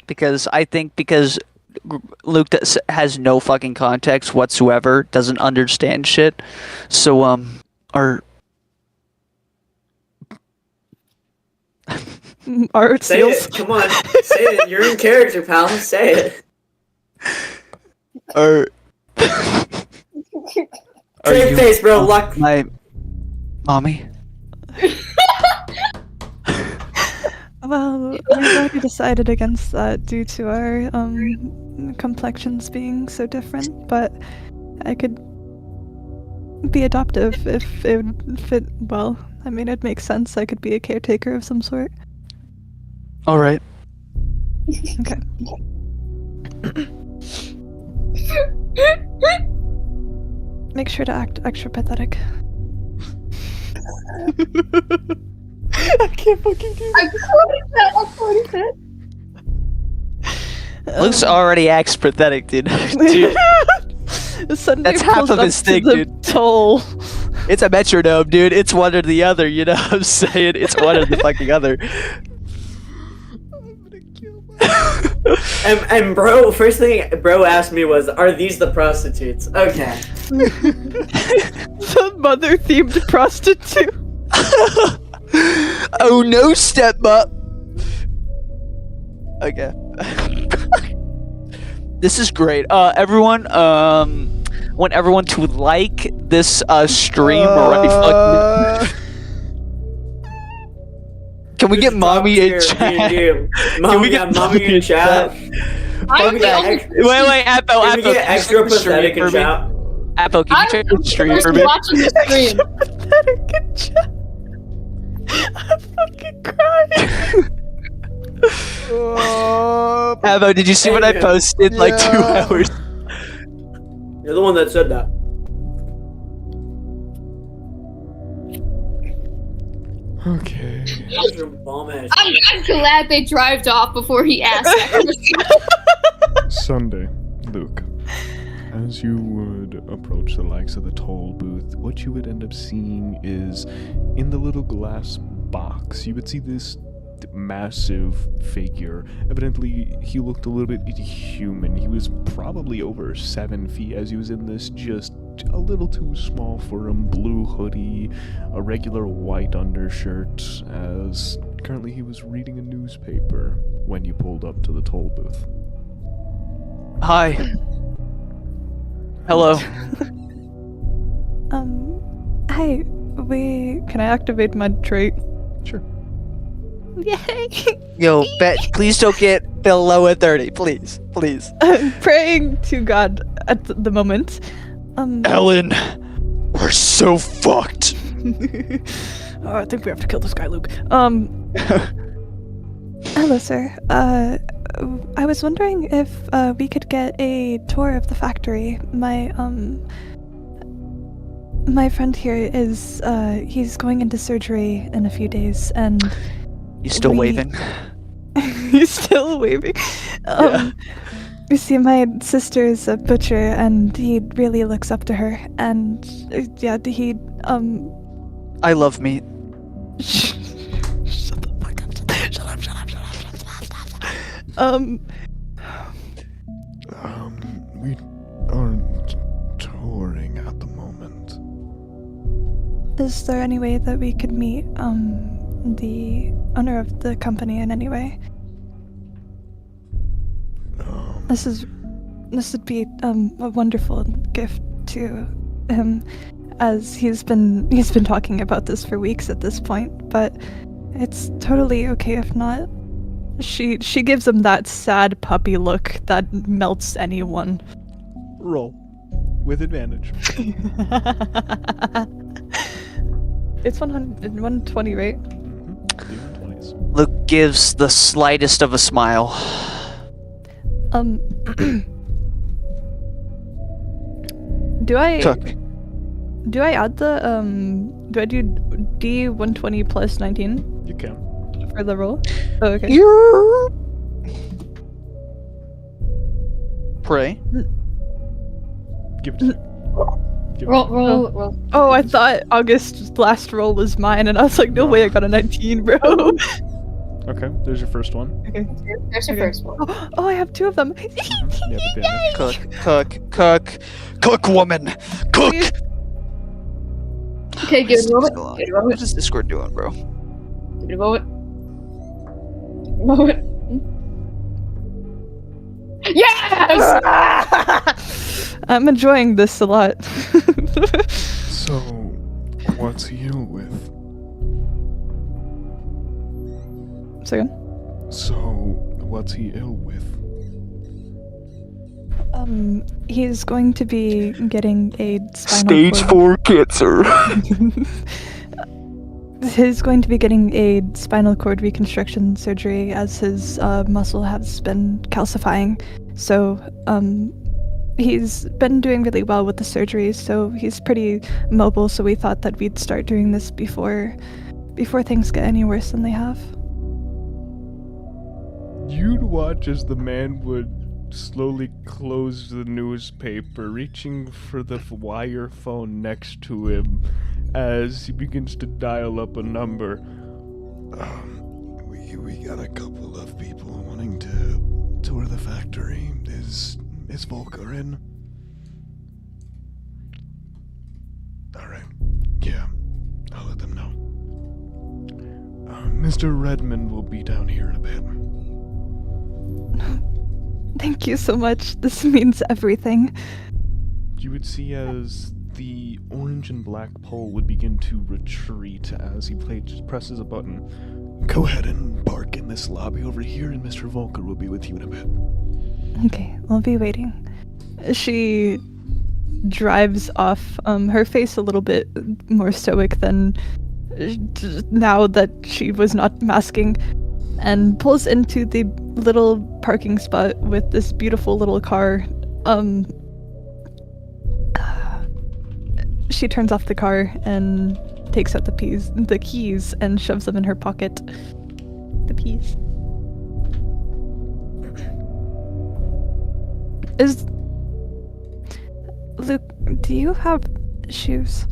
because I think because Luke has no fucking context whatsoever, doesn't understand shit. So Art Say seals. it. Come on. Say it. You're in character, pal. Say it. Straight face, bro. Luck. my mommy? Well, we've already decided against that due to our complexions being so different, but I could be adoptive if it would fit well. I mean, it makes sense. I could be a caretaker of some sort. All right. Okay. Make sure to act extra pathetic. I can't fucking do I'm 40 Luke's Um, already acts pathetic, dude. Dude, Sunday That's half pulls of up his to thing, the dude. Toll. it's a metronome, dude. It's one or the other. You know what I'm saying? It's one or the fucking other. And bro, first thing bro asked me was, "Are these the prostitutes?" Okay. The mother-themed prostitute. Oh no, step up. Okay. This is great. Everyone, want everyone to like this stream right fucking. Can we get mommy in chat? Mom, we we get got mommy in chat. I'm we the got only ex- Wait, Apple, Can we get extra pathetic in chat? Apple, can you check the stream for person me? watching the stream. Pathetic in chat. I'm fucking crying. Avo, did you see what I posted like 2 hours? You're the one that said that. Okay. Those are bomb-ass. I'm glad they drived off before he asked that. Sunday, Luke. As you would approach the likes of the toll booth, what you would end up seeing is, in the little glass box, you would see this massive figure. Evidently, he looked a little bit human. He was probably over 7 feet as he was in this just a little too small for him blue hoodie, a regular white undershirt, as currently he was reading a newspaper when you pulled up to the toll booth. Hi. Hello. Hi. Can I activate my trait? Sure. Yay! Yo, please don't get below a 30, please. Please. I'm praying to God at the moment. Ellen, we're so fucked. Oh, I think we have to kill this guy, Luke. Hello, sir. I was wondering if we could get a tour of the factory. My friend here is he's going into surgery in a few days, and You still waving? he's still waving. Yeah. You see, my sister's a butcher, and he really looks up to her. And yeah, he I love meat. Shut the fuck up! Shut up! We aren't touring at the moment. Is there any way that we could meet the owner of the company in any way? This would be a wonderful gift to him, as he's been talking about this for weeks at this point. But it's totally okay if not. She gives him that sad puppy look that melts anyone. Roll. With advantage. It's 120, right? Mm-hmm. 20s. Luke gives the slightest of a smile. Do I Cook. do I add the do I do D120 plus 19 You can. for the roll? Oh, okay. Pray. Give it to me. Roll. Oh, I thought August's last roll was mine, and I was like, no way, I got a 19, bro. Okay, there's your first one. Okay. There's your Okay. first one. Oh, I have 2 of them. Mm-hmm. You have advantage. Cook, woman! Cook! Please. Okay, give it a moment. What Give it a moment. is Discord doing, bro? Give it a moment. Moment. Yes! I'm enjoying this a lot. So, what's he ill with? Second. So, what's he ill with? He's going to be getting a spinal Stage cord. 4 cancer. He's going to be getting a spinal cord reconstruction surgery, as his muscle has been calcifying. So, he's been doing really well with the surgery, so he's pretty mobile. So we thought that we'd start doing this before things get any worse than they have. You'd watch as the man would slowly close the newspaper, reaching for the wire phone next to him as he begins to dial up a number. We got a couple of people wanting to tour the factory. Is Volker in? Alright. Yeah. I'll let them know. Mr. Redmond will be down here in a bit. Thank you so much. This means everything. You would see as the orange and black pole would begin to retreat as he presses a button. Go ahead and park in this lobby over here, and Mr. Volker will be with you in a bit. Okay, we'll be waiting. She drives off, her face a little bit more stoic than now that she was not masking. and pulls into the little parking spot with this beautiful little car. She turns off the car and takes out the keys and shoves them in her pocket. The keys. Luke, do you have shoes?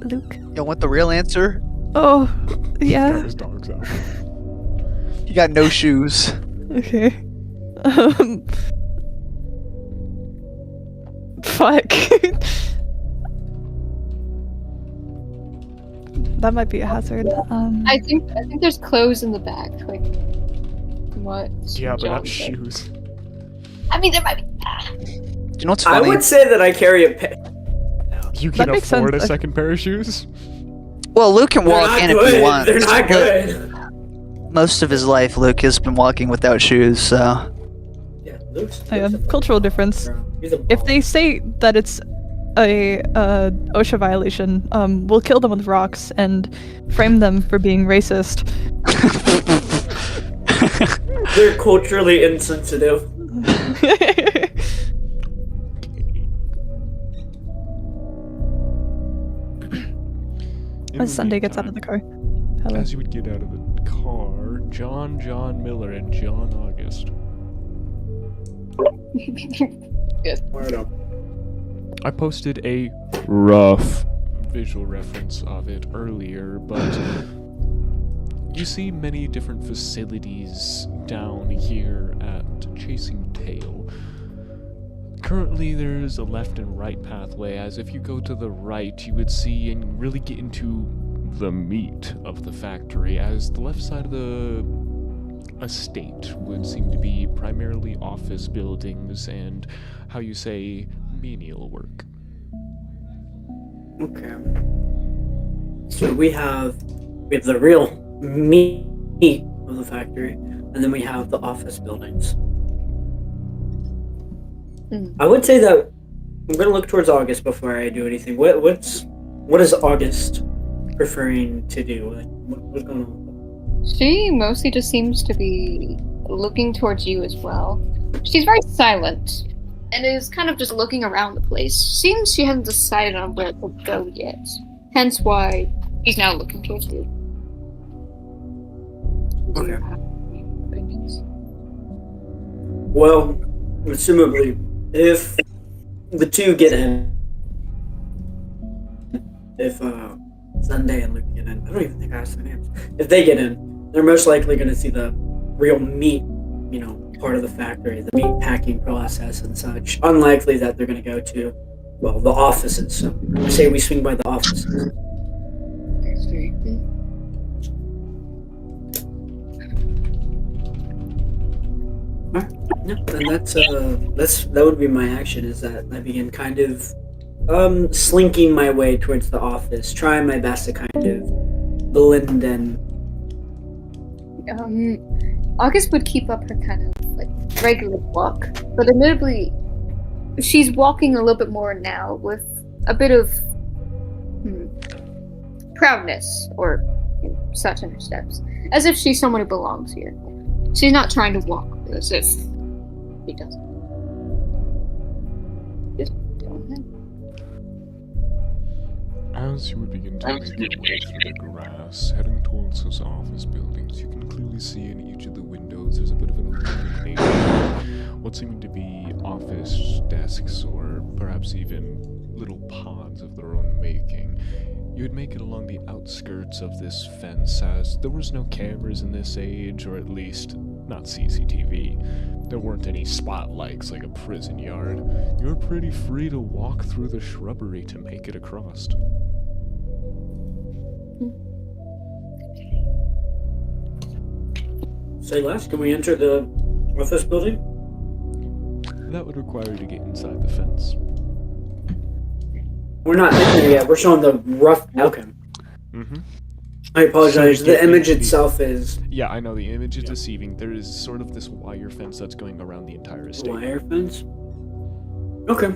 Luke? You want the real answer? Oh, yeah. His dog's out. You got no shoes. Okay. Fuck. That might be a hazard. I think there's clothes in the back. Like, what? Yeah, but John not said. shoes. I mean, there might be. Do you know what's I funny? would say that I carry a pair. You That can makes afford sense. a second pair of shoes? Well, Luke can They're walk not in if he good. wants. They're not but good. Most of his life, Luke has been walking without shoes, so. Yeah, Luke's Yeah, a cultural difference. He's a If baller. they say that it's a OSHA violation, we'll kill them with rocks and frame them for being racist. They're culturally insensitive. In As the Sunday gets out of meantime, the car. Hello. As you would get out of the car, John Miller, and John August. Word up. I posted a rough visual reference of it earlier, but you see many different facilities down here at Chasing Tail. Currently, there's a left and right pathway, as if you go to the right, you would see and really get into the meat of the factory, as the left side of the estate would seem to be primarily office buildings and, how you say, menial work. Okay. So we have the real meat of the factory, and then we have the office buildings. I would say that I'm gonna look towards August before I do anything. What is August preferring to do? Like, what's going on? She mostly just seems to be looking towards you as well. She's very silent and is kind of just looking around the place. Seems she hasn't decided on where to go yet. Hence why she's now looking towards you. Do you Okay. have any opinions? Well, assumably, if the two get in, if Sunday and Luke get in, I don't even think I asked their names. If they get in, they're most likely going to see the real meat, part of the factory, the meat packing process and such. Unlikely that they're going to go to, well, the offices. So say we swing by the offices. That's very good. Yeah, and that would be my action. Is that I begin kind of slinking my way towards the office, trying my best to kind of blend in. August would keep up her kind of like regular walk, but admittedly, she's walking a little bit more now with a bit of proudness or such in her steps, as if she's someone who belongs here. She's not trying to walk as if she doesn't. Just go ahead. As you would begin to make your way through the grass, heading towards those office buildings, you can clearly see in each of the windows there's a bit of an illumination. What seem to be office desks or perhaps even little pods of their own making. You would make it along the outskirts of this fence, as there was no cameras in this age, or at least not CCTV. There weren't any spotlights like a prison yard. You were pretty free to walk through the shrubbery to make it across. Say less. Can we enter the office building? That would require you to get inside the fence. We're not in there yet. We're showing the rough outcome. Mm-hmm. I apologize. So The image it- itself is Yeah, I know the image is deceiving. There is sort of this wire fence that's going around the entire estate. wire fence. Okay.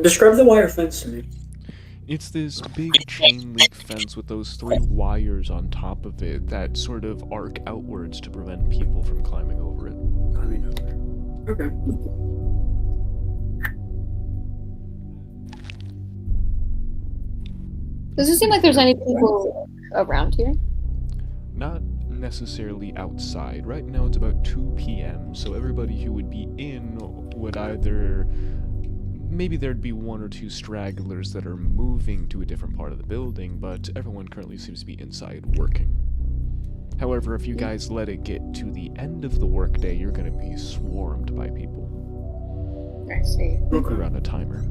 Describe the wire fence to me. It's this big chain link fence with those 3 wires on top of it that sort of arc outwards to prevent people from climbing over it. Okay. Does it seem like there's any people around here? Not necessarily outside. Right now it's about 2 p.m., so everybody who would be in would either... Maybe there'd be 1 or 2 stragglers that are moving to a different part of the building, but everyone currently seems to be inside working. However, if you guys let it get to the end of the workday, you're going to be swarmed by people. I see. Okay. Around a timer.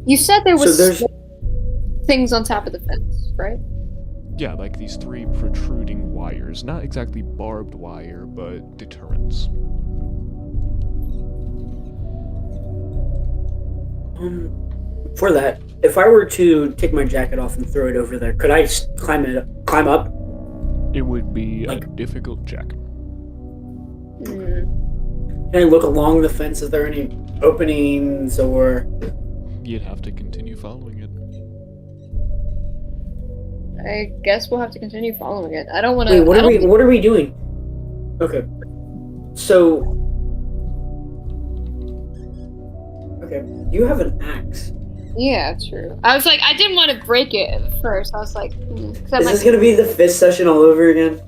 You said there was So there's- things on top of the fence, right? Yeah, like these 3 protruding wires. Not exactly barbed wire, but deterrents. For that, if I were to take my jacket off and throw it over there, could I climb up? It would be a Like- difficult check. Mm. Can I look along the fence? Is there any openings or? You'd have to continue following it. I guess we'll have to continue following it. I don't want to. Wait, what are we doing? Okay. So. Okay, you have an axe. Yeah, true. I was like, I didn't want to break it at first. I was like, 'cause I'm Is like, this gonna be the fist session all over again?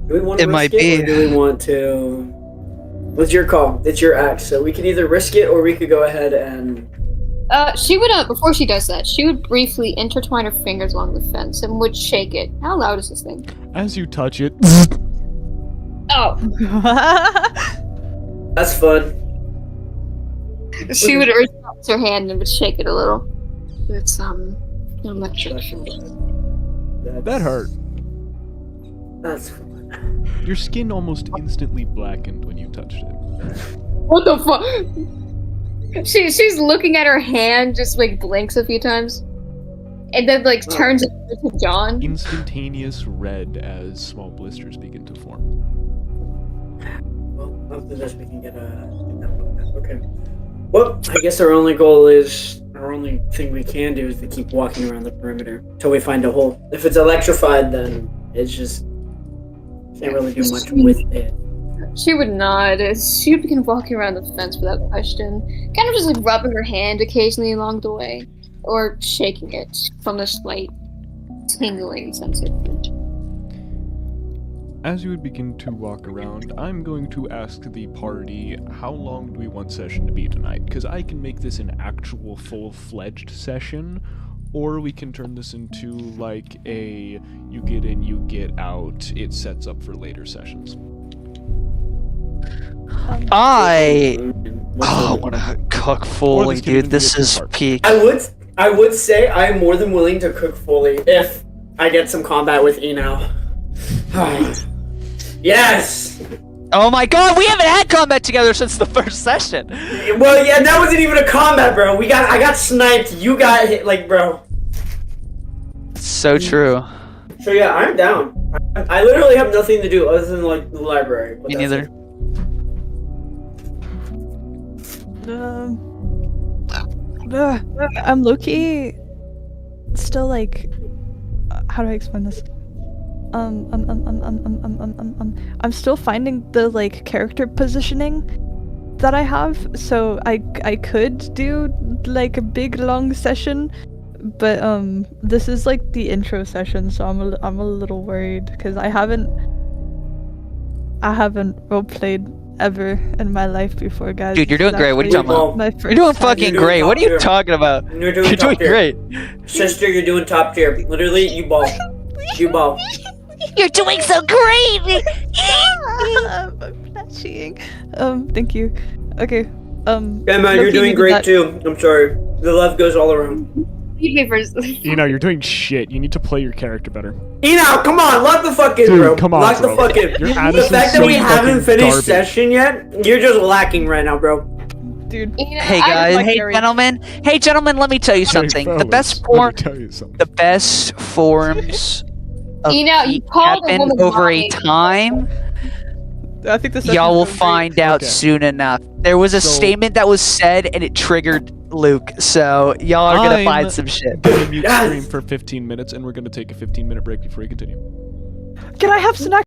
Do we want to It risk might it, be. or do we want to? What's your call? It's your axe, so we can either risk it or we could go ahead and. she would before she does that, she would briefly intertwine her fingers along the fence and would shake it. How loud is this thing? As you touch it, Oh, That's fun. she would reach out her hand and would shake it a little. It's electric. that hurt. That's fun. Your skin almost instantly blackened when you touched it. What the fuck? She's looking at her hand, just like blinks a few times, and then like turns it to John. Instantaneous red as small blisters begin to form. Well, after this we can get that looked at. Okay. Well, I guess our only thing we can do is to keep walking around the perimeter till we find a hole. If it's electrified, then it's just can't really do much with it. She would nod as she would begin walking around the fence without question, kind of just like rubbing her hand occasionally along the way, or shaking it from a slight tingling sensation. As you would begin to walk around, I'm going to ask the party, how long do we want session to be tonight? Because I can make this an actual full-fledged session, or we can turn this into like a you get in, you get out, it sets up for later sessions. I Oh, want to cook fully, this can dude. even be This a is two-part. peak. I would say I'm more than willing to cook fully if I get some combat with Eno. Yes. Oh my god, we haven't had combat together since the first session. Well, yeah, that wasn't even a combat, bro. I got sniped. You got hit, like, bro. So true. So yeah, I'm down. I literally have nothing to do other than like the library. But Me that's neither. it. I'm low-key still like, how do I explain this? I'm still finding the like character positioning that I have, so I could do like a big long session, but this is like the intro session, so I'm a little worried because I haven't roleplayed ever in my life before, guys. Dude, you're This is doing great. What are you actually talking about? my You're first doing time. fucking doing great. What are you top tier. talking about? You're doing You're top doing tier. great. Sister, you're doing top tier. Literally, you ball. You ball. You're doing so great! I'm blushing. Thank you. Okay. Yeah, man, you're Loki doing needed great that. too. I'm sorry. The love goes all around. Leave me for. You know, you're doing shit. You need to play your character better. Eno, come on, lock the fuck in, Dude, bro. come on, lock bro. the fuck in. Your The attitude's fact that so we haven't fucking finished garbage. session yet, you're just lacking right now, bro. Dude. Hey guys. Hey gentlemen, let me tell you Hey, something. The fellas, best let me form, tell you something. the best forms of You know, you peak called a happen woman over a mommy. time. I think the session's Y'all will going great. find out Okay. soon enough. There was a So- statement that was said and it triggered Luke, so y'all are gonna I'm find some shit. gonna mute Yes! stream for 15 minutes, and we're gonna take a 15-minute break before we continue. Can I have snack?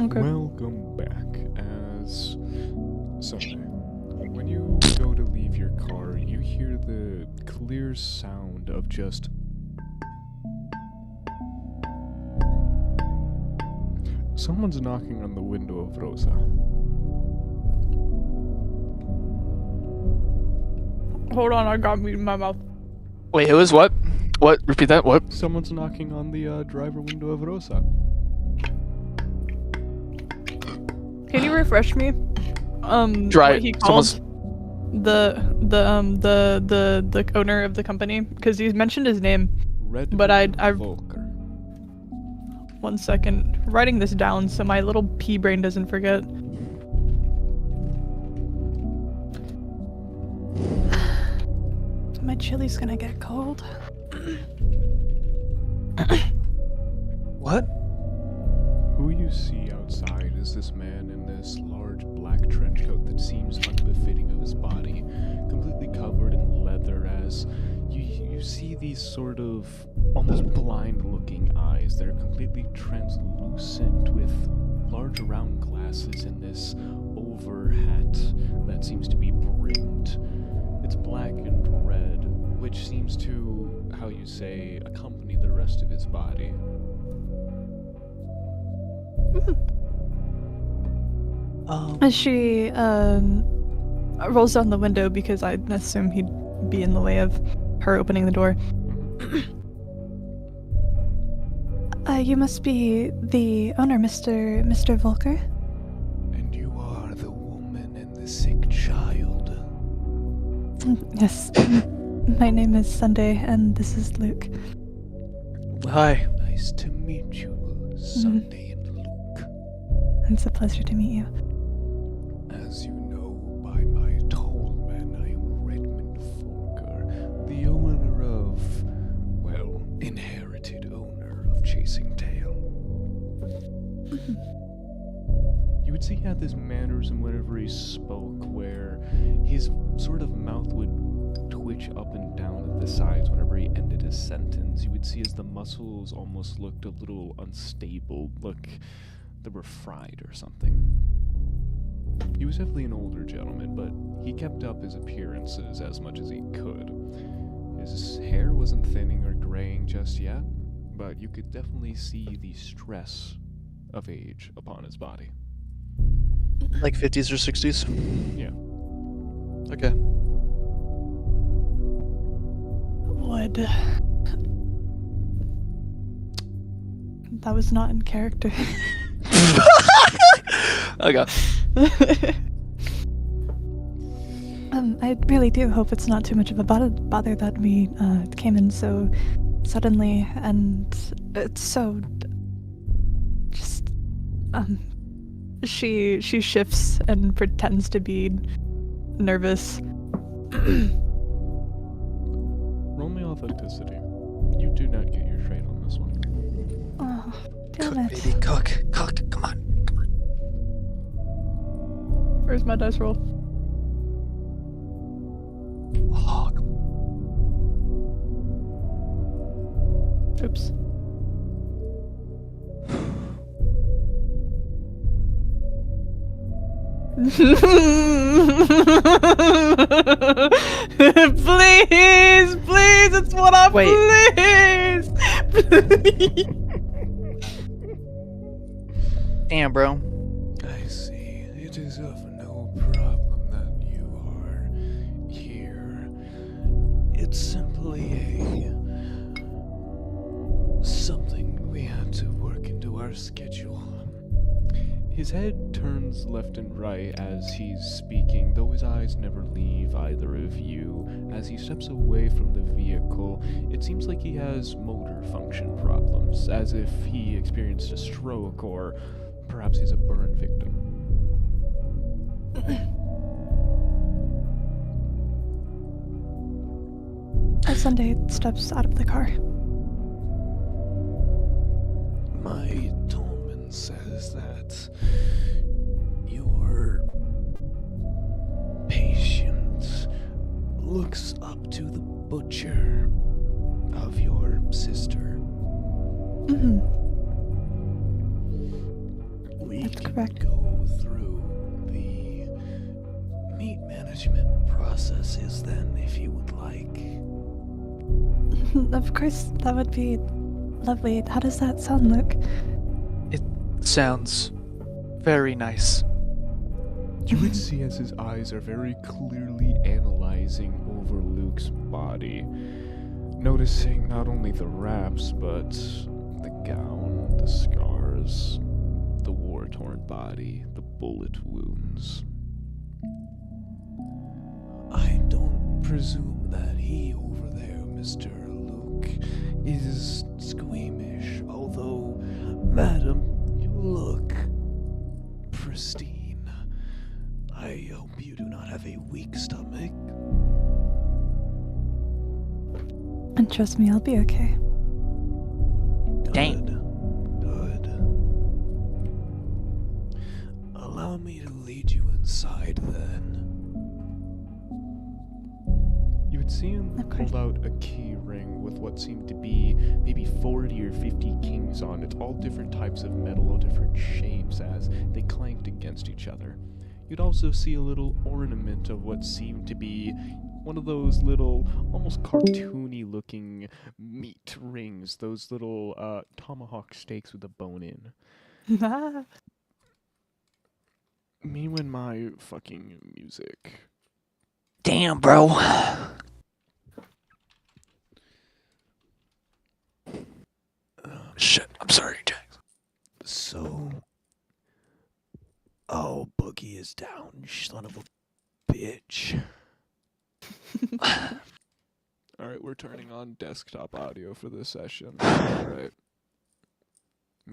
Okay. Welcome back as Sunday. When you go to leave your car, you hear the clear sound of just someone's knocking on the window of Rosa. Hold on, I got meat in my mouth. Wait, who is what? What? Repeat that. What? Someone's knocking on the driver window of Rosa. Can you refresh me? Dry. What he called Someone's. the owner of the company, because he mentioned his name. Red But I- Volker. 1 second, writing this down so my little pea brain doesn't forget. My chili's gonna get cold. What? Who you see outside is this man in this large black trench coat that seems unbefitting of his body, completely covered in leather as you see these sort of almost blind-looking eyes that are completely translucent with large round glasses in this over hat that seems to be brimmed. It's black and red, which seems to, how you say, accompany the rest of his body. As she rolls down the window because I assume he'd be in the way of her opening the door. You must be the owner, Mr. Volker. And you are the woman and the sick child. Yes. My name is Sunday, and this is Luke. Hi. Nice to meet you, Sunday and Luke. It's a pleasure to meet you. As you know by my tollman, I am Redmond Volker, the owner of, well, inherited owner of Chasing Tail. You would see he had this mannerism whenever he spoke, where his sort of mouth would twitch up and down at the sides whenever he ended his sentence. You would see as the muscles almost looked a little unstable, like they were fried or something. He was definitely an older gentleman, but he kept up his appearances as much as he could. His hair wasn't thinning or graying just yet, but you could definitely see the stress of age upon his body. Like 50s or 60s? Yeah. Okay. Would. That was not in character. Okay. I really do hope it's not too much of a bother that we came in so suddenly, and it's so just she shifts and pretends to be nervous. Roll me authenticity. You do not get your trait on this one. Oh, damn Cook, it. baby, cook. Cook. Come on. Where's my dice roll? Oh, come Oops. Please, it's what I please. Damn, bro. I see. It is of no problem that you are here. It's simply something we had to work into our schedule. His head turns left and right as he's speaking, though his eyes never leave either of you. As he steps away from the vehicle, it seems like he has motor function problems, as if he experienced a stroke or perhaps he's a burn victim. Sunday steps out of the car. My tollman says that your patient looks up to the butcher of your sister. Mm-hmm. We Correct. go through the meat management processes then, if you would like. Of course, that would be lovely. How does that sound, Luke? Sounds very nice. You would see as his eyes are very clearly analyzing over Luke's body, noticing not only the wraps, but the gown, the scars, the war-torn body, the bullet wounds. I don't presume that he over there, Mr. Luke, is squeamish, although, madam, you look pristine. I hope you do not have a weak stomach. And trust me, I'll be okay. Dang. Good. Allow me to lead you inside then. You would see him Of course. pull out a key ring with what seemed to be maybe 40 or 50 kings on it, all different types of metal, all different shapes as they clanked against each other. You'd also see a little ornament of what seemed to be one of those little, almost cartoony looking meat rings, those little tomahawk steaks with a bone in. Me when my fucking music. Damn, bro. Shit, I'm sorry, Jax. So... Oh, Boogie is down, you son of a bitch. Alright, we're turning on desktop audio for this session. Alright.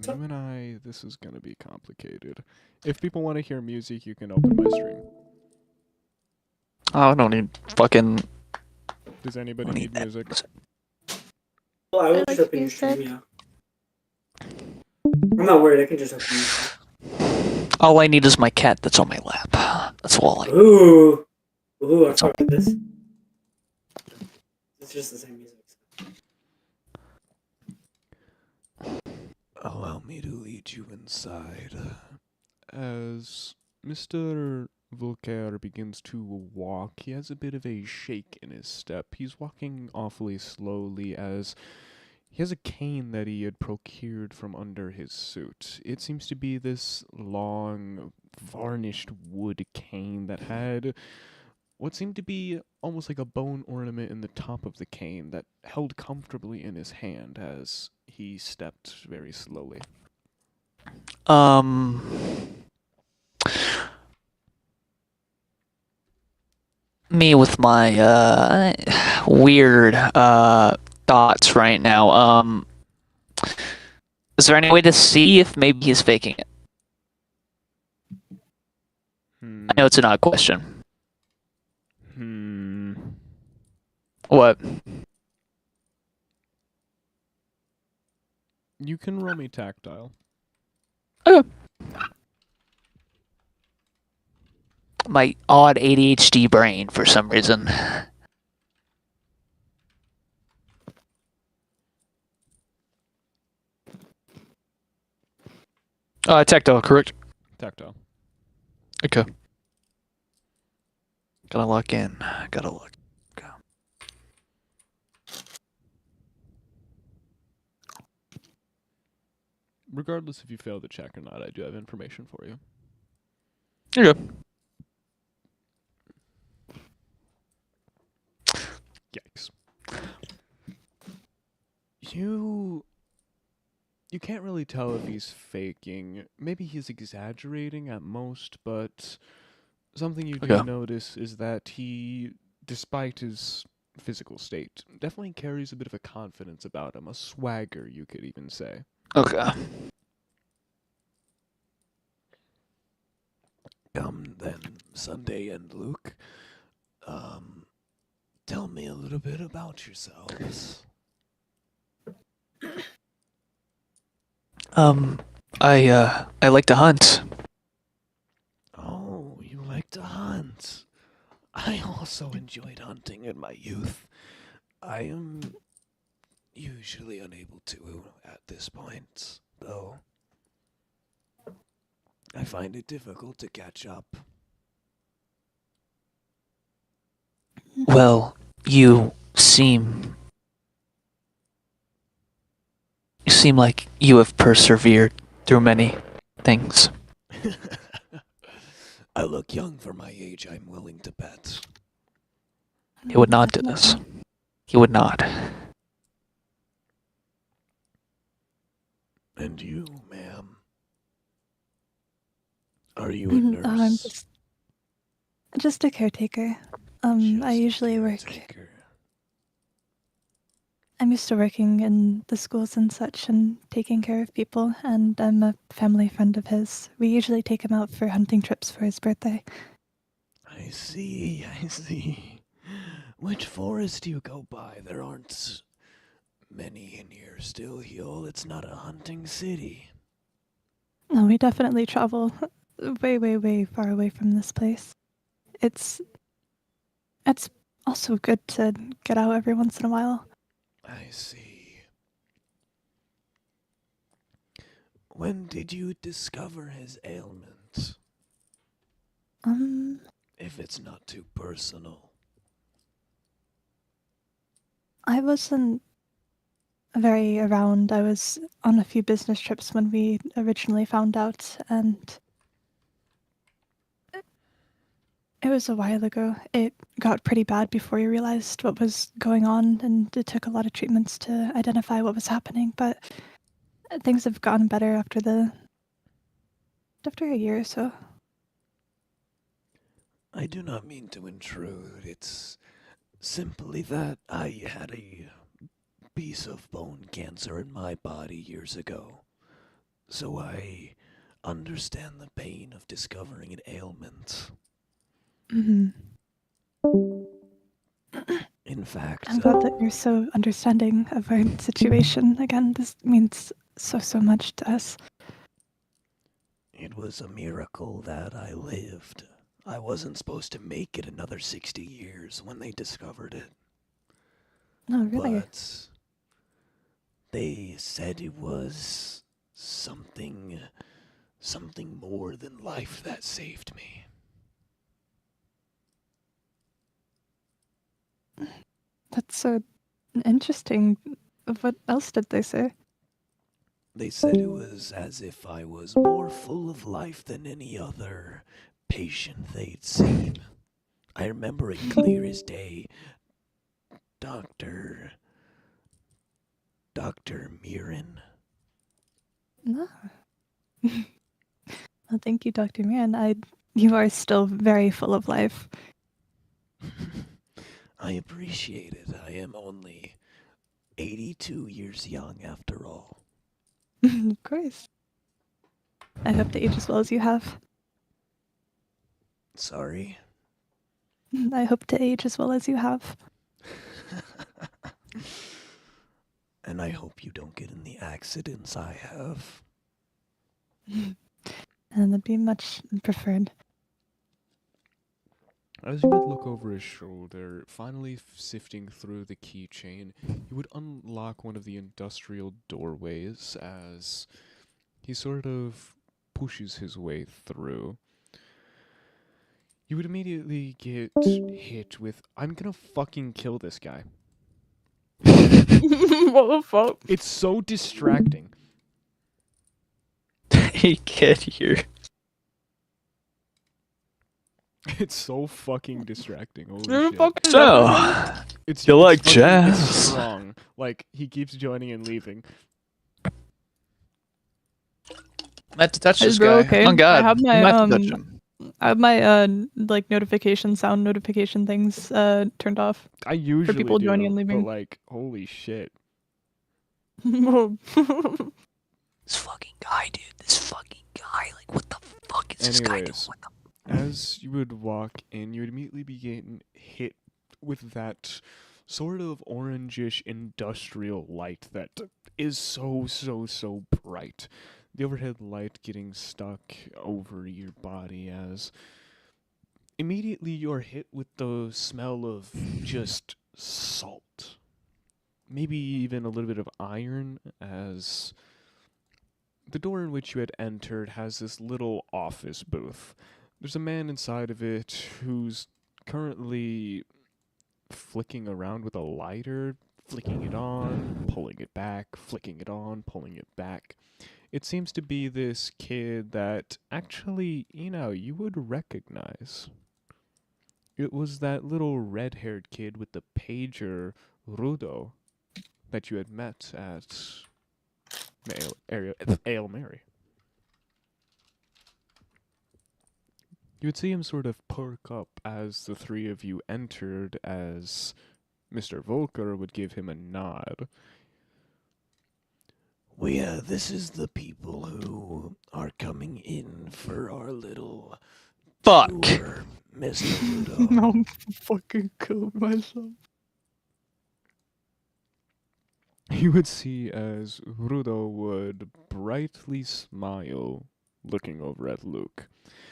You and I, this is gonna be complicated. If people want to hear music, you can open my stream. Oh, I don't need fucking. Does anybody Don't need need music? Well, I will I just like open your stream, music. yeah. I'm not worried, I can just open your All I need is my cat that's on my lap. That's all I. Ooh. Ooh, I fuck with this. It's just the same music. Allow me to lead you inside. As Mr. Volker begins to walk, he has a bit of a shake in his step. He's walking awfully slowly as he has a cane that he had procured from under his suit. It seems to be this long, varnished wood cane that had what seemed to be almost like a bone ornament in the top of the cane that held comfortably in his hand as he stepped very slowly. Me with my weird thoughts right now. Is there any way to see if maybe he's faking it? I know it's an odd question. What? You can roll me tactile. Okay. My odd ADHD brain for some reason. Tactile, correct? Tactile. Okay. Gotta lock in. Gotta look. Go. Regardless if you fail the check or not, I do have information for you. You're good. Yikes. You can't really tell if he's faking. Maybe he's exaggerating at most, but something you do Okay. notice is that he, despite his physical state, definitely carries a bit of a confidence about him, a swagger, you could even say. Okay. Come then, Sunday and Luke. Tell me a little bit about yourselves. I like to hunt. Oh, you like to hunt. I also enjoyed hunting in my youth. I am usually unable to at this point, though. I find it difficult to catch up. Well, you seem like you have persevered through many things. I look young for my age, I'm willing to bet. He would not do this. He would not. And you, ma'am? Are you a nurse? I'm just a caretaker. I usually work. Caretaker. I'm used to working in the schools and such and taking care of people, and I'm a family friend of his. We usually take him out for hunting trips for his birthday. I see, I see. Which forest do you go by? There aren't many in here. Stillheoul, it's not a hunting city. No, we definitely travel way, way, way far away from this place. It's also good to get out every once in a while. I see. When did you discover his ailment? If it's not too personal. I wasn't very around. I was on a few business trips when we originally found out, and it was a while ago. It got pretty bad before we realized what was going on, and it took a lot of treatments to identify what was happening, but things have gotten better after a year or so. I do not mean to intrude. It's simply that I had a piece of bone cancer in my body years ago. So I understand the pain of discovering an ailment. Mm-hmm. In fact, I'm glad that you're so understanding of our situation. Again, this means so, so much to us. it was a miracle that I lived. I wasn't supposed to make it another 60 years when they discovered it. No, really. But they said it was something more than life that saved me. That's so interesting. What else did they say? They said it was as if I was more full of life than any other patient they'd seen. I remember it clear as day. Dr. Mirren. No. Well, thank you, Dr. Miran. You are still very full of life. I appreciate it. I am only 82 years young after all. Of course. I hope to age as well as you have. Sorry? I hope to age as well as you have. And I hope you don't get in the accidents I have. And that'd be much preferred. As you would look over his shoulder, finally sifting through the keychain, you would unlock one of the industrial doorways as he sort of pushes his way through. You would immediately get hit with, I'm gonna fucking kill this guy. What the fuck? It's so distracting. He get here. It's so fucking distracting. Holy You're shit. fucking So, It's you like fucking- jazz? It's strong. Like, he keeps joining and leaving. let's touch Is this bro guy. okay? Oh god, I have my you might have to touch him. I have my like sound notification things turned off. I usually people do, joining and leaving. but like, holy shit. Oh, This fucking guy, dude. This fucking guy. Like, what the fuck is this guy doing? Anyways, What the as you would walk in, you would immediately be getting hit with that sort of orangish industrial light that is so bright. The overhead light getting stuck over your body as immediately you're hit with the smell of just salt. Maybe even a little bit of iron as the door in which you had entered has this little office booth. There's a man inside of it who's currently flicking around with a lighter, flicking it on, pulling it back, flicking it on, pulling it back. It seems to be this kid that actually, you would recognize. It was that little red-haired kid with the pager, Rudo, that you had met at Ale Mary. You would see him sort of perk up as the three of you entered, as Mr. Volker would give him a nod. This is the people who are coming in for our little Fuck. tour, Mr. Ludo. I'm fucking killed myself. You would see as Rudo would brightly smile, looking over at Luke,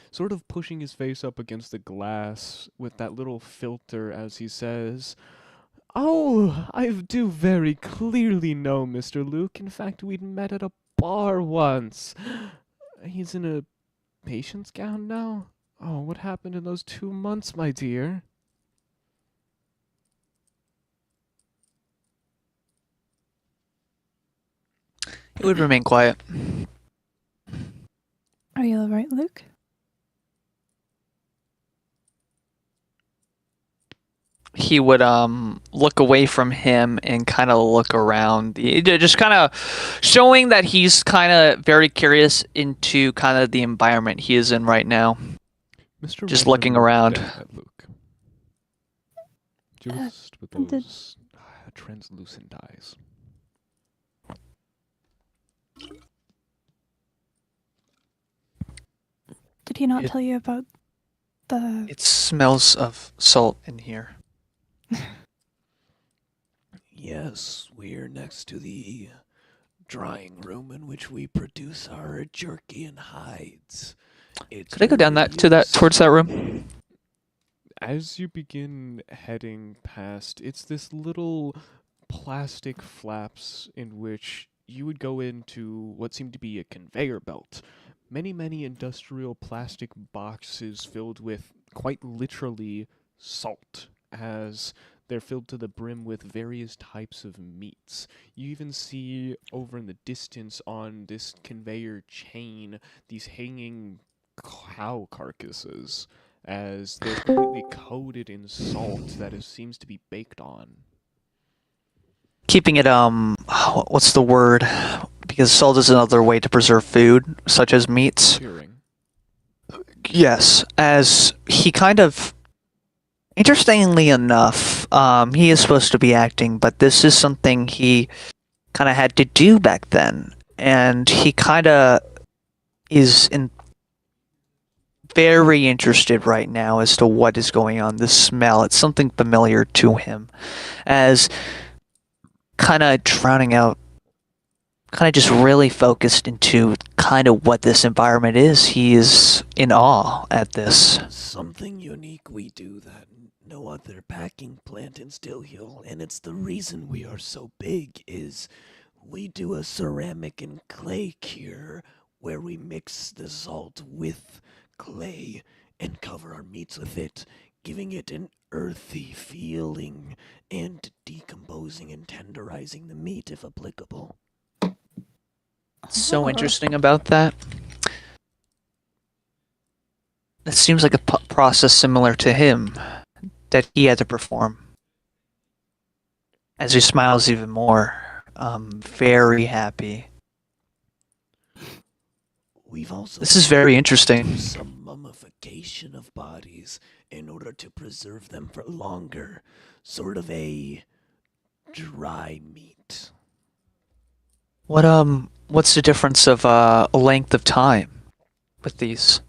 sort of pushing his face up against the glass with that little filter as he says, "Oh, I do very clearly know Mr. Luke. In fact, we'd met at a bar once. He's in a patient's gown now? Oh, what happened in those 2 months, my dear?" He would remain quiet. Are you alright, Luke? He would look away from him and kind of look around, just kind of showing that he's kind of very curious into kind of the environment he is in right now. Mr. Just Walker looking looked around. down at Luke. Just with those translucent eyes. Did he not It- tell you about the... It smells of salt in here. Yes, we're next to the drying room in which we produce our jerky and hides. Could I go down towards that room? As you begin heading past, it's this little plastic flaps in which you would go into what seemed to be a conveyor belt. Many, many industrial plastic boxes filled with, quite literally, salt, as they're filled to the brim with various types of meats. You even see over in the distance on this conveyor chain these hanging cow carcasses, as they're completely coated in salt that seems to be baked on. Keeping it, what's the word? Because salt is another way to preserve food, such as meats. Curing. Yes, as he kind of, interestingly enough, he is supposed to be acting, but this is something he kind of had to do back then, and he kind of is very interested right now as to what is going on. This smell, it's something familiar to him, as kind of drowning out, kind of just really focused into kind of what this environment is. He is in awe at this. Something unique we do that no other packing plant in Stillheoul, and it's the reason we are so big, is we do a ceramic and clay cure where we mix the salt with clay and cover our meats with it, giving it an earthy feeling and decomposing and tenderizing the meat if applicable. So interesting about that. It seems like a process similar to him that he had to perform. As he smiles even more, very happy. We've also This is very interesting. do some mummification of bodies in order to preserve them for longer, sort of a dry meat. What's the difference of length of time with these?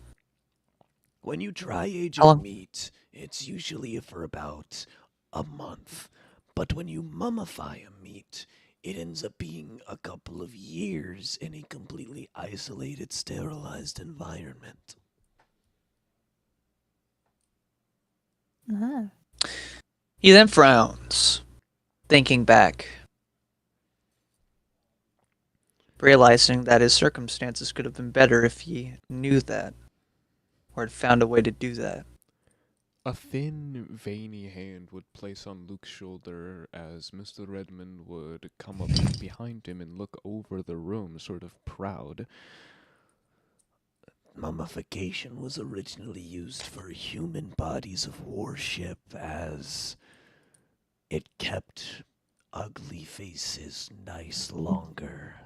When you dry age How a long? meat, it's usually for about a month. But when you mummify a meat, it ends up being a couple of years in a completely isolated, sterilized environment. Ah. He then frowns, thinking back. realizing that his circumstances could have been better if he knew that, or had found a way to do that. A thin, veiny hand would place on Luke's shoulder as Mr. Redmond would come up behind him and look over the room, sort of proud. Mummification was originally used for human bodies of worship as it kept ugly faces nice longer.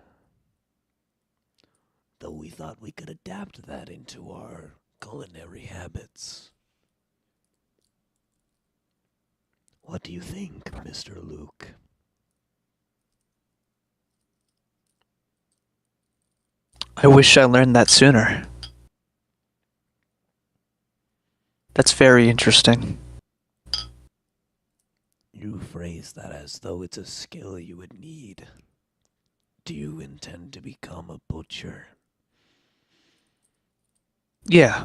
Though we thought we could adapt that into our culinary habits. What do you think, Mr. Luke? I wish I learned that sooner. That's very interesting. You phrase that as though it's a skill you would need. Do you intend to become a butcher? Yeah.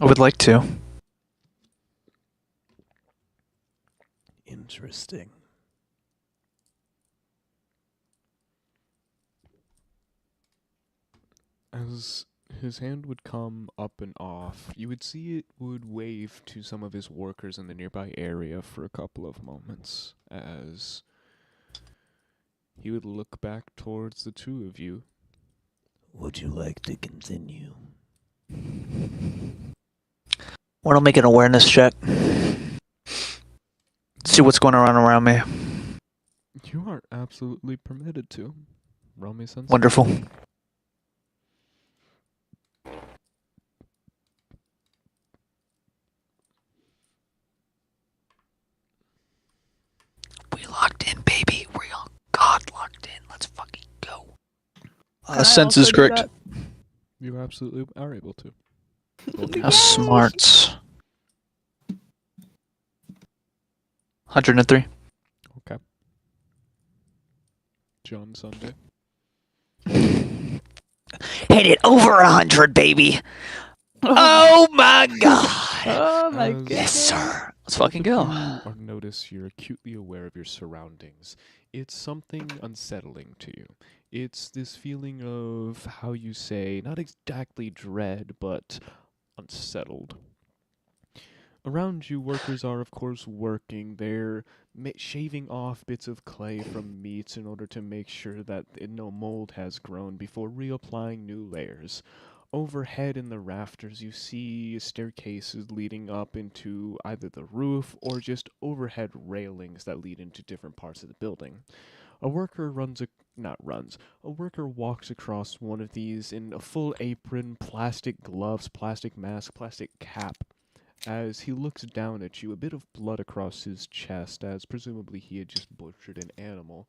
I would like to. Interesting. As his hand would come up and off, you would see it would wave to some of his workers in the nearby area for a couple of moments, as he would look back towards the two of you. Would you like to continue? Want to make an awareness check? See what's going on around me. You are absolutely permitted to. Roll me sense. Wonderful. We locked in, baby. We all God locked in. Let's fucking go. Can I Sense also is do correct. that? You absolutely are able to. How smart. 103. Okay. John Sunday. Hit it over 100, baby. Oh my god. Oh my As- goodness. Yes, sir. Let's fucking go. Or notice you're acutely aware of your surroundings. It's something unsettling to you. It's this feeling of, how you say, not exactly dread, but unsettled. Around you, workers are, of course, working. They're shaving off bits of clay from meats in order to make sure that no mold has grown before reapplying new layers. Overhead in the rafters, you see staircases leading up into either the roof or just overhead railings that lead into different parts of the building. A worker a worker walks across one of these in a full apron, plastic gloves, plastic mask, plastic cap. As he looks down at you, a bit of blood across his chest, as presumably he had just butchered an animal.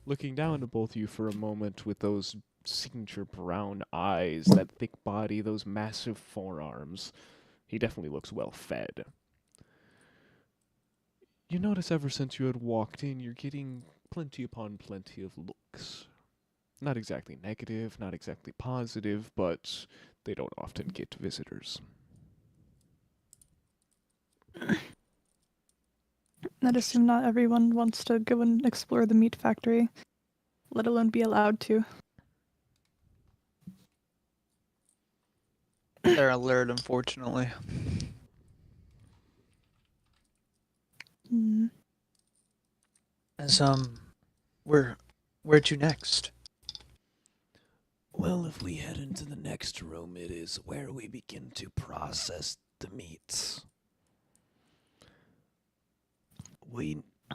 Looking down at both of you for a moment with those signature brown eyes, that thick body, those massive forearms. He definitely looks well fed. You notice ever since you had walked in, you're getting plenty upon plenty of looks. Not exactly negative, not exactly positive, but they don't often get visitors. I'd assume not everyone wants to go and explore the meat factory, let alone be allowed to. They're alert, unfortunately. Hmm. As where'd you next? Well, if we head into the next room, it is where we begin to process the meats.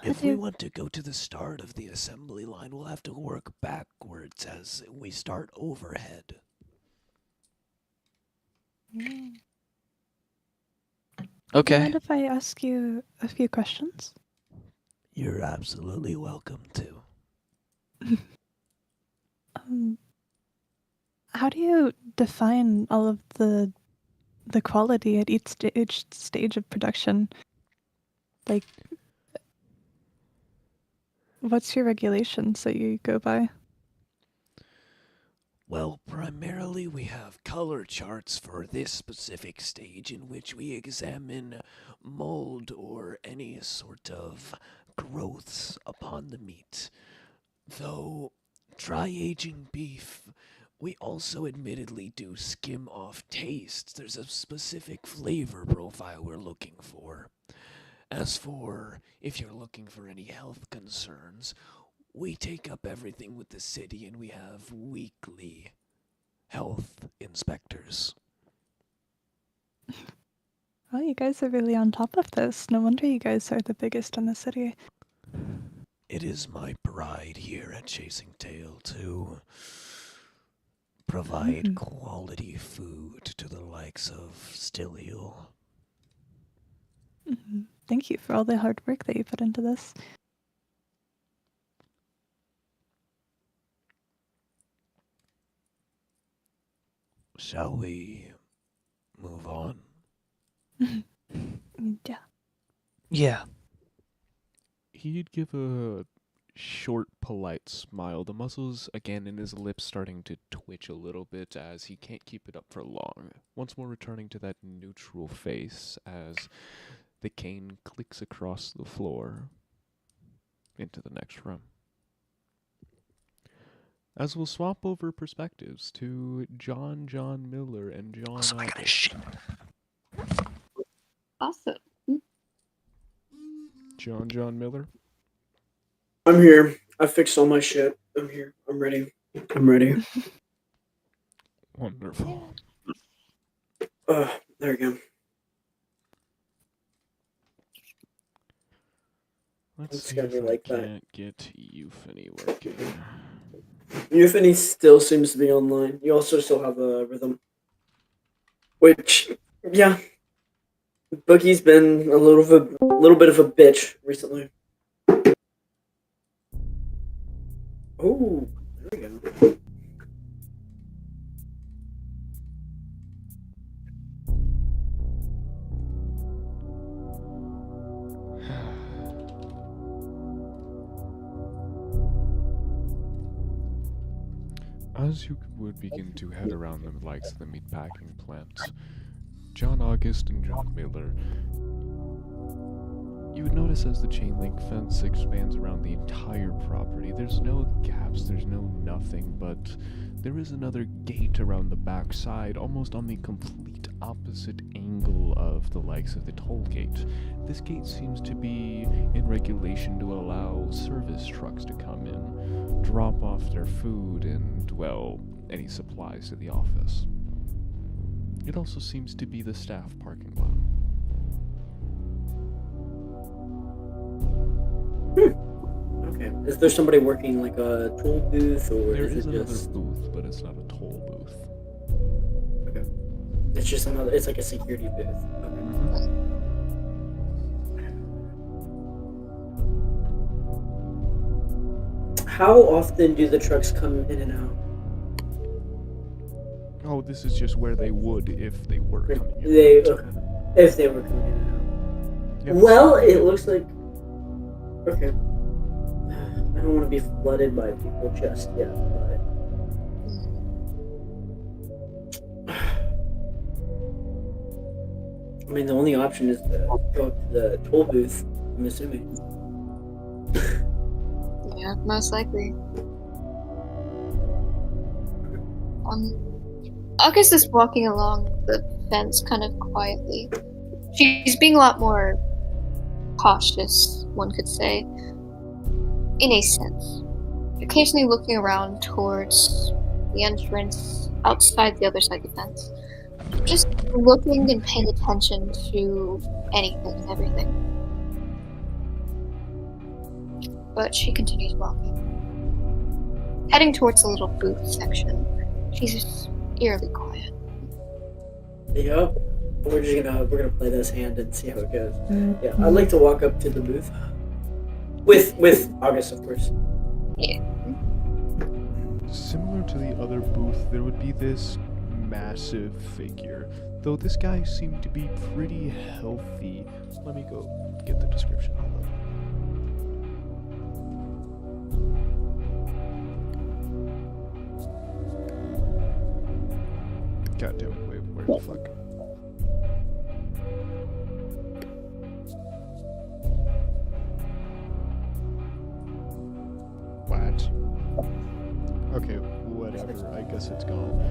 If we want to go to the start of the assembly line, we'll have to work backwards as we start overhead. Okay. Do you mind if I ask you a few questions? You're absolutely welcome to. How do you define all of the quality at each stage of production? Like, what's your regulations that you go by? Well, primarily we have color charts for this specific stage in which we examine mold or any sort of growths upon the meat. Though dry aging beef, we also admittedly do skim off tastes. There's a specific flavor profile we're looking for. As for if you're looking for any health concerns, we take up everything with the city and we have weekly health inspectors. Well, you guys are really on top of this. No wonder you guys are the biggest in the city. It is my pride here at Chasing Tail to provide quality food to the likes of Stillheoul. Thank you for all the hard work that you put into this. Shall we move on? Yeah. Yeah. He'd give a short, polite smile, the muscles again in his lips starting to twitch a little bit as he can't keep it up for long, once more returning to that neutral face as the cane clicks across the floor into the next room. As we'll swap over perspectives to John Miller and John August. Awesome. John Miller. I'm here. I fixed all my shit. I'm here. I'm ready. Wonderful. There we go. Let's It's see gonna if be I like that. can't get Euphony working. Euphony still seems to be online. You also still have a rhythm. Which, yeah. Boogie's been a little bit of a bitch recently. Oh, there we go. As you would begin to head around the likes of the meatpacking plant, John August and John Miller, you would notice as the chain link fence expands around the entire property, there's no gaps, there's no nothing, but there is another gate around the back side, almost on the complete opposite angle of the likes of the toll gate. This gate seems to be in regulation to allow service trucks to come in, drop off their food, and, well, any supplies to the office. It also seems to be the staff parking lot. Okay. Is there somebody working like a tool booth, or There is is it another just? booth, but it's not a toll booth. Okay. It's just another. It's like a security booth. Okay. How often do the trucks come in and out? Oh, this is just where they would if they were coming in. If they were coming in and out. Yep. Well, it looks like. Okay. I don't want to be flooded by people just yet, but. I mean, the only option is to go up to the toll booth, I'm assuming. Yeah, most likely. August is walking along the fence kind of quietly. She's being a lot more cautious, one could say, in a sense. Occasionally looking around towards the entrance outside the other side of the fence. Just looking and paying attention to anything and everything. But she continues walking. Heading towards the little booth section. She's eerily quiet. Yep. We're gonna play this hand and see how it goes. Yeah, I'd like to walk up to the booth. With August, of course. Yeah. Similar to the other booth, there would be this massive figure. Though this guy seemed to be pretty healthy. Let me go get the description of him. God damn it, wait, where the fuck? flat. Okay, whatever. I guess it's gone.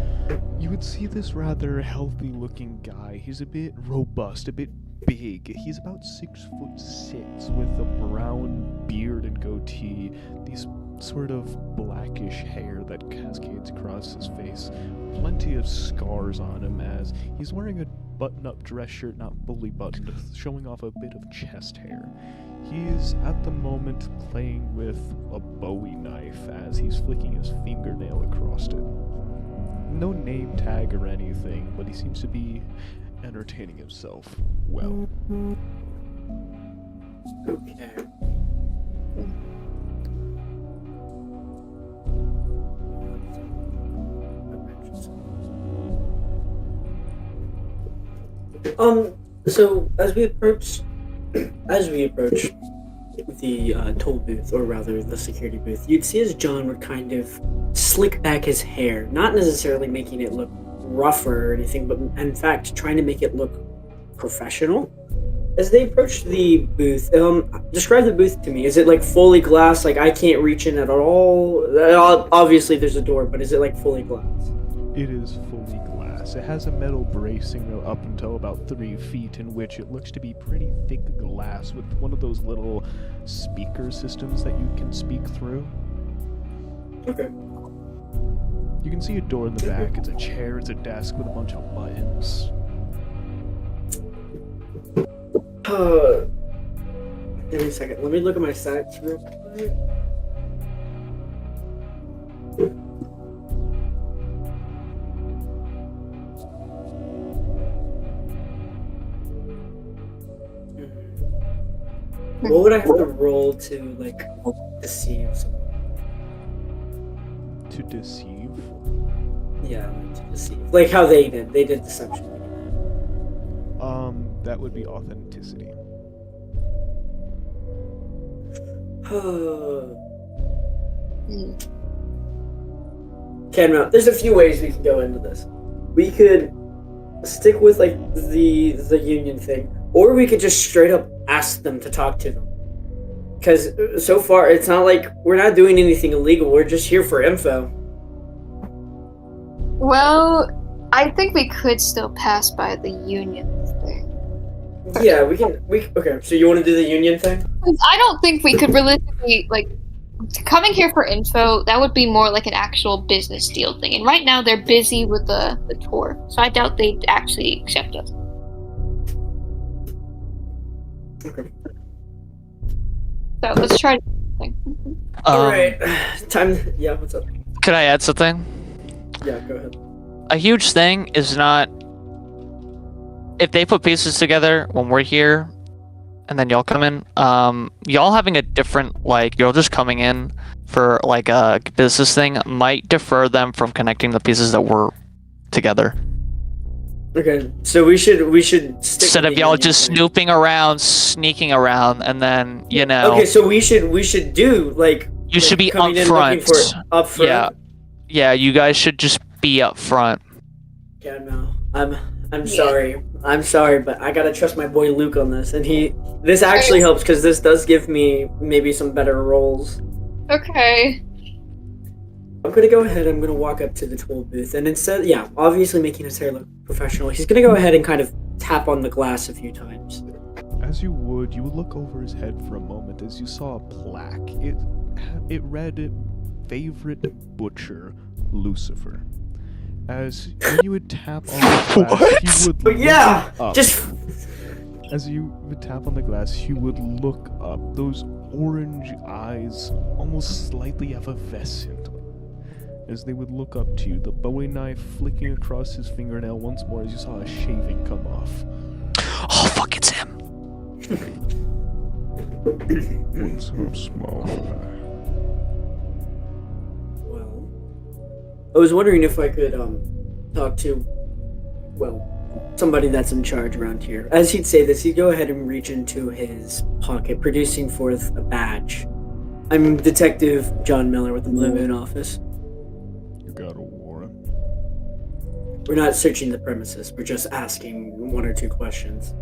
You would see this rather healthy-looking guy. He's a bit robust, a bit big. He's about 6'6" with a brown beard and goatee. These sort of blackish hair that cascades across his face. Plenty of scars on him as he's wearing a button-up dress shirt, not fully buttoned, showing off a bit of chest hair. He's at the moment playing with a Bowie knife as he's flicking his fingernail across it. No name tag or anything, but he seems to be entertaining himself well. Okay. So as we approach the toll booth, or rather the security booth, you'd see as John would kind of slick back his hair, not necessarily making it look rougher or anything, but in fact trying to make it look professional. As they approach the booth, describe the booth to me. Is it like fully glass, like I can't reach in at all? Obviously there's a door, but is it like fully glass? It is fully glass. It has a metal bracing up until about 3 feet, in which it looks to be pretty thick glass with one of those little speaker systems that you can speak through. Okay. You can see a door in the back. It's a chair, it's a desk with a bunch of buttons. Give me a second. Let me look at my stats real quick. What would I have to roll to, like, deceive someone? To deceive? Yeah, like, to deceive. Like how they did. They did deception. That would be authenticity. Canmount, there's a few ways we can go into this. We could stick with, like, the union thing, or we could just straight up ask them to talk to them. Because so far, it's not like we're not doing anything illegal. We're just here for info. Well, I think we could still pass by the union thing. Yeah, we can. Okay, so you want to do the union thing? I don't think we could realistically, like, coming here for info, that would be more like an actual business deal thing. And right now, they're busy with the tour, so I doubt they'd actually accept us. Okay. So let's try. All right. Time. Yeah. What's up? Could I add something? Yeah. Go ahead. A huge thing is not if they put pieces together when we're here and then y'all come in, y'all having a different, like, you're just coming in for like a business thing might defer them from connecting the pieces that were together. Okay, so we should stick Instead with of the y'all union just thing. snooping around, sneaking around, and then, you know, Okay, so we should do, like, you should be coming up in front. looking for up front. Yeah. Yeah, you guys should just be up front. Yeah, no. I'm sorry. I'm sorry, but I gotta trust my boy Luke on this, and this actually helps because this does give me maybe some better rolls. Okay. I'm gonna go ahead. I'm gonna walk up to the toll booth, and instead, yeah, obviously making his hair look professional, he's gonna go ahead and kind of tap on the glass a few times. As you would look over his head for a moment as you saw a plaque. It read, "Favorite Butcher, Lucifer." As when you would tap on the glass, he would look Yeah, up. just As you would tap on the glass, he would look up. Those orange eyes, almost slightly effervescent, as they would look up to you. The Bowie knife flicking across his fingernail once more as you saw a shaving come off. Oh, fuck, it's him. What's up, small guy? Well, I was wondering if I could talk to, well, somebody that's in charge around here. As he'd say this, he'd go ahead and reach into his pocket, producing forth a badge. I'm Detective John Miller with the Blue Moon office. You got a warrant? We're not searching the premises. We're just asking one or two questions.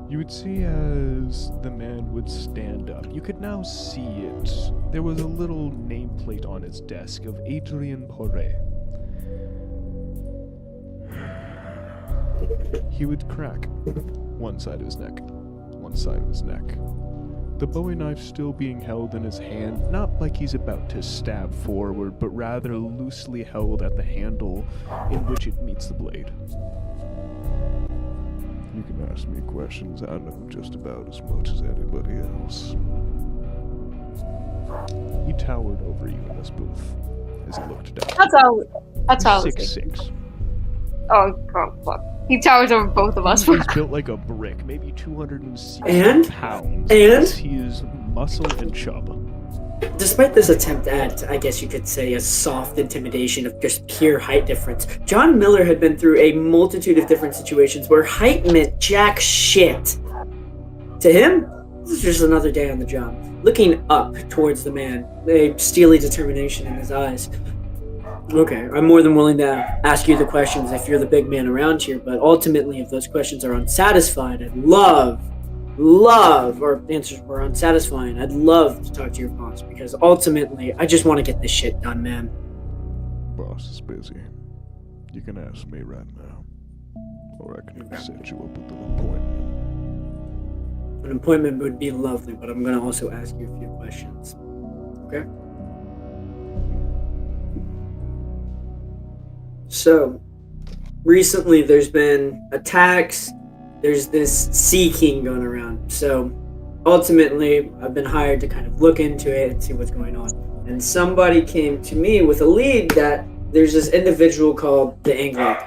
You would see as the man would stand up. You could now see it. There was a little nameplate on his desk of Adrien Poré. He would crack one side of his neck, one side of his neck. The Bowie knife still being held in his hand, not like he's about to stab forward, but rather loosely held at the handle in which it meets the blade. You can ask me questions. I know just about as much as anybody else. He towered over you in this booth as he looked down. That's all. 6'6". Oh, God, fuck. He towers over both of us. He's built like a brick, maybe 260 And? pounds. And? He is muscle and chub. Despite this attempt at, I guess you could say, a soft intimidation of just pure height difference, John Miller had been through a multitude of different situations where height meant jack shit. To him, this is just another day on the job. Looking up towards the man, a steely determination in his eyes. Okay, I'm more than willing to ask you the questions if you're the big man around here, but ultimately, if those questions are unsatisfied, I'd love, or answers were unsatisfying, I'd love to talk to your boss, because ultimately, I just want to get this shit done, man. Boss is busy. You can ask me right now. Or I can set you up with an appointment. An appointment would be lovely, but I'm going to also ask you a few questions. Okay? So, recently there's been attacks, there's this Sea King going around. So, ultimately, I've been hired to kind of look into it and see what's going on. And somebody came to me with a lead that there's this individual called the Angler.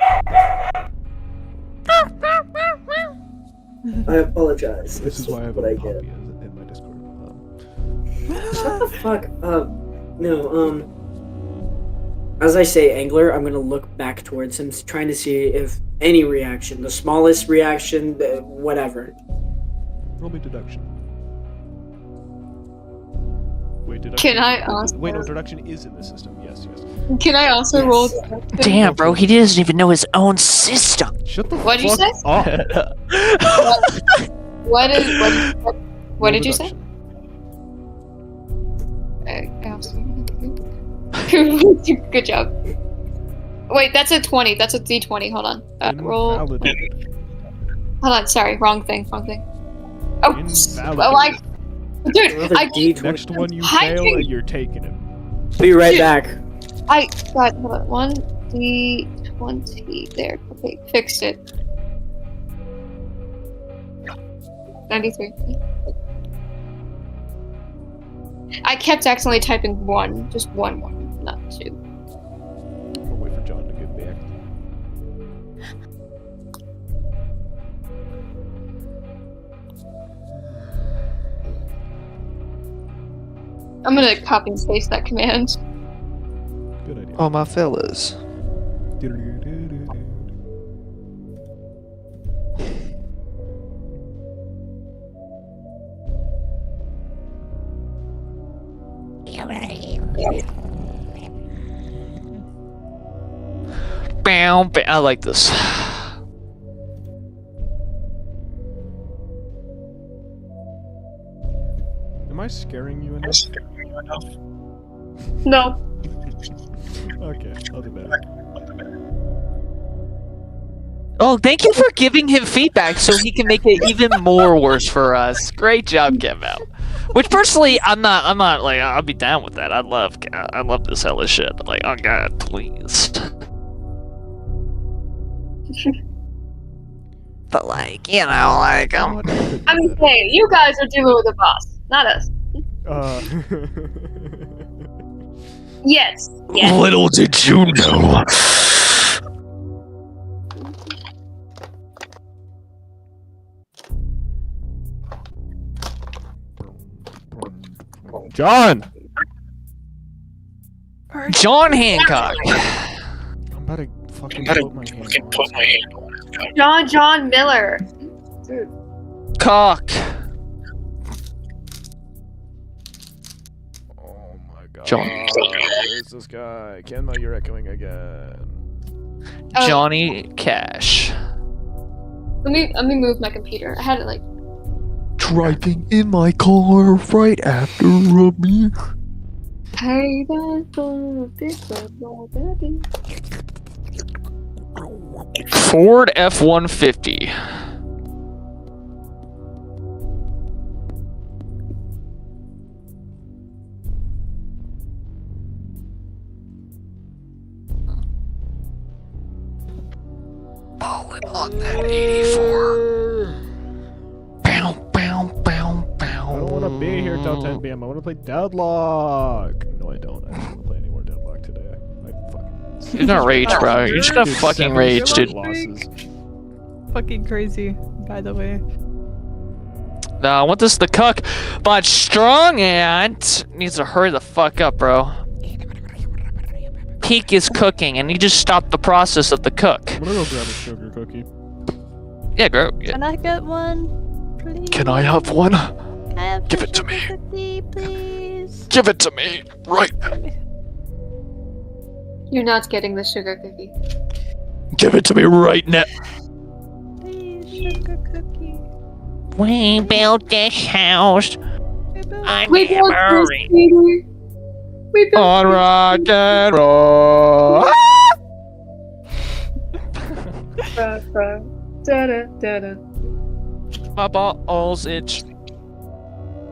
I apologize. This is why I have a copy in my Discord. Shut the fuck up. No, as I say angler, I'm gonna look back towards him, trying to see if any reaction, the smallest reaction, whatever. Roll me deduction. Wait, deduction. Can I also? Wait, no, deduction is in the system. Yes. Can I also Yes. roll? Damn, bro, he doesn't even know his own system. Shut the What'd you fuck say? up. What did you say? Good job. Wait, that's a 20. That's a D20. Hold on. Roll. Invalidated. Hold on. Sorry, wrong thing. Oh, Invalidated. well, dude, Another I D20. Next one you Hi, fail dude. and you're taking it. Be right back. got hold on, 1D20 there. Okay, fixed it. 93. I kept accidentally typing 1, just 1, not 2. I'm gonna wait for John to get back. I'm gonna copy and paste that command. Good idea. Oh, my fellas. Bow, bow. I like this. Am I scaring you enough? No. Okay, I'll do better. Oh, thank you for giving him feedback so he can make it even more worse for us. Great job, Kevin. Which personally, I'm not like I'll be down with that. I love this hella shit. Like, oh god, please. But like, you know, like I'm saying, you guys are dealing with the boss, not us. Yes. Little did you know. John! John Hancock. I'm about to fucking put my hand on it. John Miller. Dude. Cock. Oh my god. John. Where's this guy? Kenma, you're echoing again. Oh. Johnny Cash. Let me move my computer. I had it like driving in my car right after me. Hey, baby. Ford F-150. Balling on that 84. Bow, bow, bow, I don't bow. want to be here till 10 p.m. I want to play Deadlock. No, I don't. I don't want to play any more Deadlock today. I fucking. You're gonna rage, bro. You're just gonna Dude, fucking 7 rage, dude. losses. Fucking crazy, by the way. I want this to cook, but Strong Ant needs to hurry the fuck up, bro. Peak is cooking, and he just stopped the process of the cook. I'm gonna go grab a sugar cookie. Yeah, bro. Yeah. Can I get one, please? Can I have one? Can I have Give the it to sugar me. cookie, please? Give it to me right now. You're not getting the sugar cookie. Give it to me right now. Please, sugar cookie. We built this house on We built this, memory. Peter. We built On this. rock and roll. Da-da-da-da. My balls itch.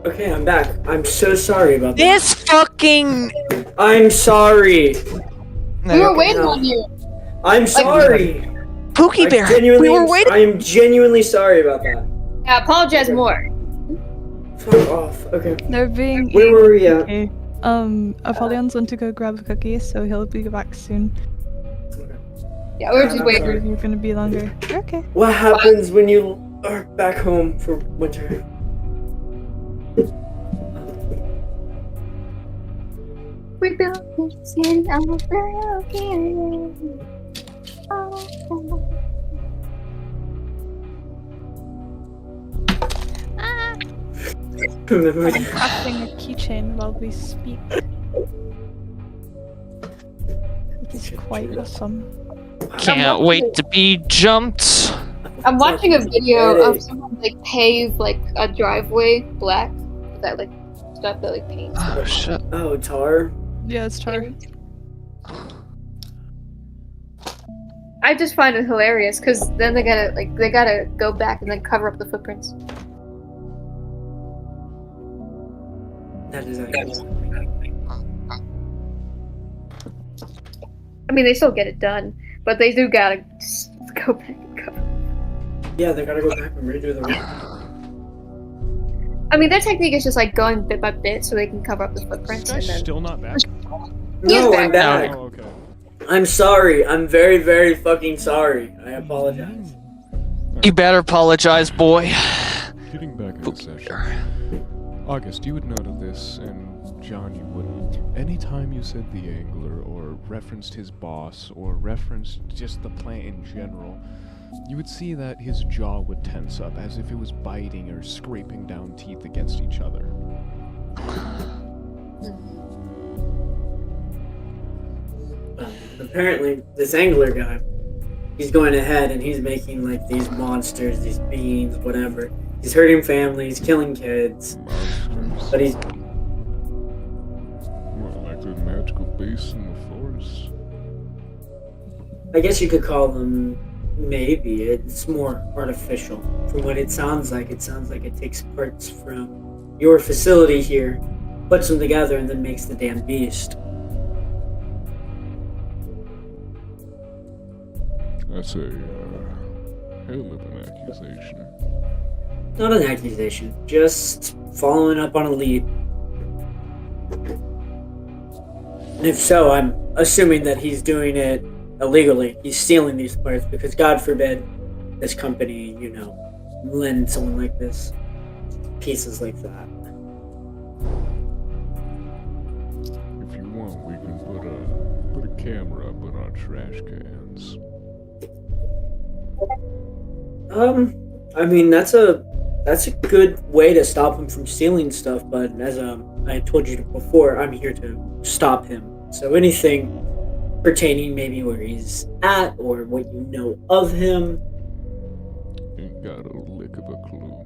Okay, I'm back. I'm so sorry about that. This fucking. I'm sorry. We were Okay, waiting no. on you. I'm sorry. Pookie I Bear. genuinely We were am- waiting. I am genuinely sorry about that. Yeah, apologize more. Fuck off. Okay. They're being. Where were we at? Okay. Apollyon's went to go grab a cookie, so he'll be back soon. Yeah, we were just waiting. Sorry. You're gonna be longer. Okay. What happens when you are back home for winter? We built this city on a broken. Remember I'm crafting a keychain while we speak. It's quite awesome. Can't wait to be jumped. I'm watching a video of someone like pave like a driveway black with that like stuff that like paints. Oh shit. Oh, tar. Yeah, it's tar. I just find it hilarious because then they gotta go back and then cover up the footprints. That is actually. I mean, they still get it done, but they do gotta just go back and cover. Yeah, they gotta go back and redo the work. I mean, their technique is just like going bit by bit so they can cover up the This footprints. guy's And then... still not back. No, back. I'm back. Oh, okay. I'm sorry. I'm very, very fucking sorry. I apologize. You better apologize, boy. Getting back in the session. August, you would note of this, and John, you wouldn't. Anytime you said the angler, or referenced his boss, or referenced just the plant in general, you would see that his jaw would tense up as if it was biting or scraping down teeth against each other. Apparently, this angler guy, he's going ahead and he's making like these monsters, these beings, whatever. He's hurting families, killing kids, Monsters. but he's Well, like the magical beasts in the forest. I guess you could call them, maybe, it's more artificial. From what it sounds like it takes parts from your facility here, puts them together, and then makes the damn beast. That's a hell of an accusation. Not an accusation, just following up on a lead. And if so, I'm assuming that he's doing it illegally. He's stealing these parts because, God forbid, this company, lend someone like this pieces like that. If you want, we can put a camera up on our trash cans. I mean, that's a good way to stop him from stealing stuff, but as I told you before, I'm here to stop him. So anything pertaining maybe where he's at or what you know of him. Ain't got a lick of a clue.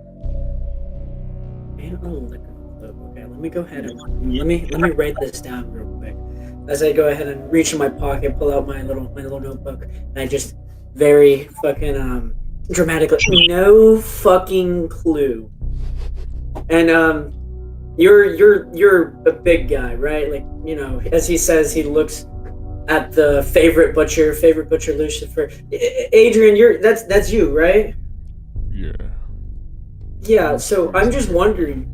And a liquor club. Okay, let me go ahead and let me write this down real quick. As I go ahead and reach in my pocket, pull out my little notebook, and I just very fucking dramatically, no fucking clue. And you're a big guy, right? Like, you know, as he says, he looks at the favorite butcher Lucifer. Adrian, that's you, right? Yeah. Yeah. So I'm just wondering,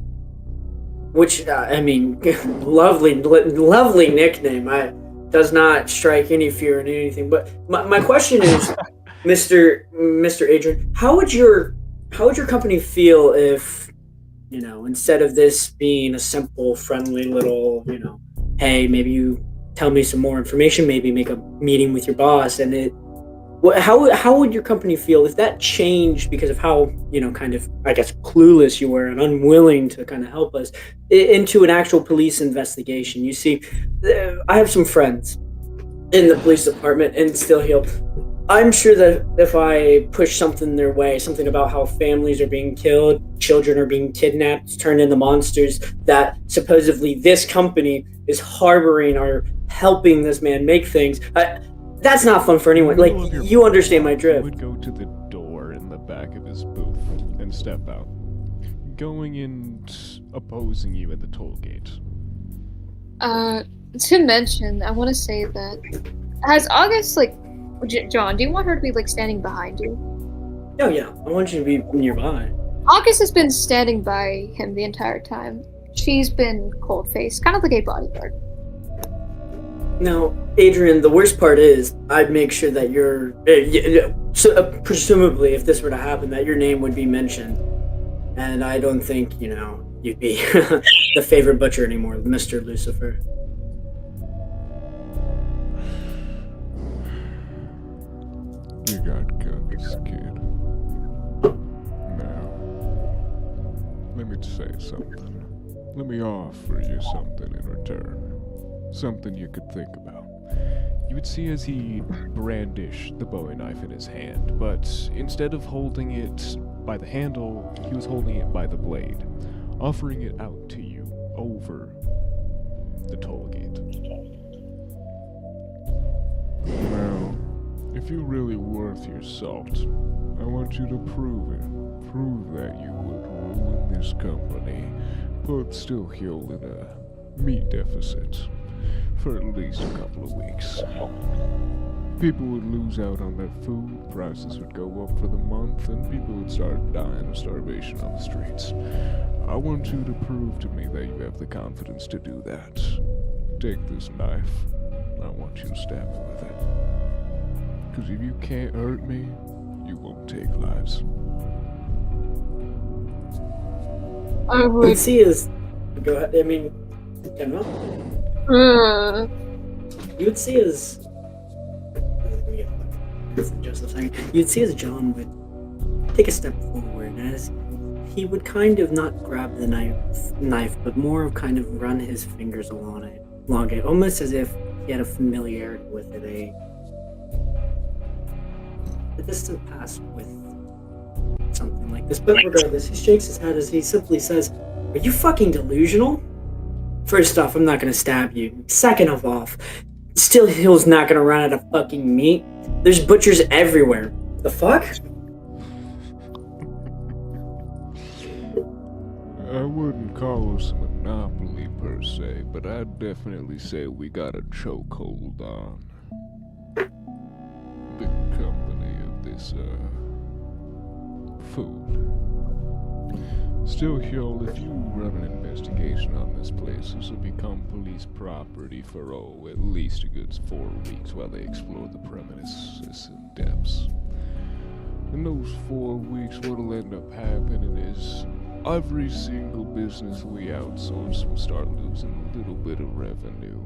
which I mean, lovely nickname. I does not strike any fear in anything. But my question is, Mr. Adrian, how would your company feel if, you know, instead of this being a simple, friendly little, you know, hey, maybe you tell me some more information, maybe make a meeting with your boss, and it. How would your company feel if that changed because of how, you know, kind of, I guess, clueless you were and unwilling to kind of help us into an actual police investigation? You see, I have some friends in the police department in Stillheoul. I'm sure that if I push something their way, something about how families are being killed, children are being kidnapped, turned into monsters, that supposedly this company is harboring or helping this man make things. That's not fun for anyone. Like, you understand my drift. You would go to the door in the back of his booth and step out, going and opposing you at the toll gate. To mention, I want to say that has August, like, John, do you want her to be like standing behind you? Oh yeah, I want you to be nearby. August has been standing by him the entire time. She's been cold-faced, kind of like a bodyguard. Now, Adrian, the worst part is, I'd make sure that you're, presumably, if this were to happen, that your name would be mentioned. And I don't think, you know, you'd be the favorite butcher anymore, Mr. Lucifer. You got guts, kid. Now, let me say something. Let me offer you something in return. Something you could think about. You would see as he brandished the bowie knife in his hand, but instead of holding it by the handle, he was holding it by the blade, offering it out to you over the toll gate. Now, if you're really worth your salt, I want you to prove it. Prove that you would ruin this company, put Stillheoul in a meat deficit for at least a couple of weeks. People would lose out on their food, prices would go up for the month, and people would start dying of starvation on the streets. I want you to prove to me that you have the confidence to do that. Take this knife. I want you to stab me with it. Because if you can't hurt me, you won't take lives. I would. You'd see his. Go ahead. I mean, you know. You'd see as just a second. You'd see as John would take a step forward, as he would kind of not grab the knife, but more of kind of run his fingers along it, almost as if he had a familiarity with it, a distant past with something like this. But regardless, he shakes his head as he simply says, "Are you fucking delusional? First off, I'm not gonna stab you. Second of all, Stillheoul's not gonna run out of fucking meat. There's butchers everywhere. The fuck?" I wouldn't call us a monopoly per se, but I'd definitely say we got a chokehold on the company of this, food. Stillheoul, if you run an investigation on this place, this will become police property for, at least a good 4 weeks while they explore the premises in depths. In those 4 weeks, what'll end up happening is every single business we outsource will start losing a little bit of revenue.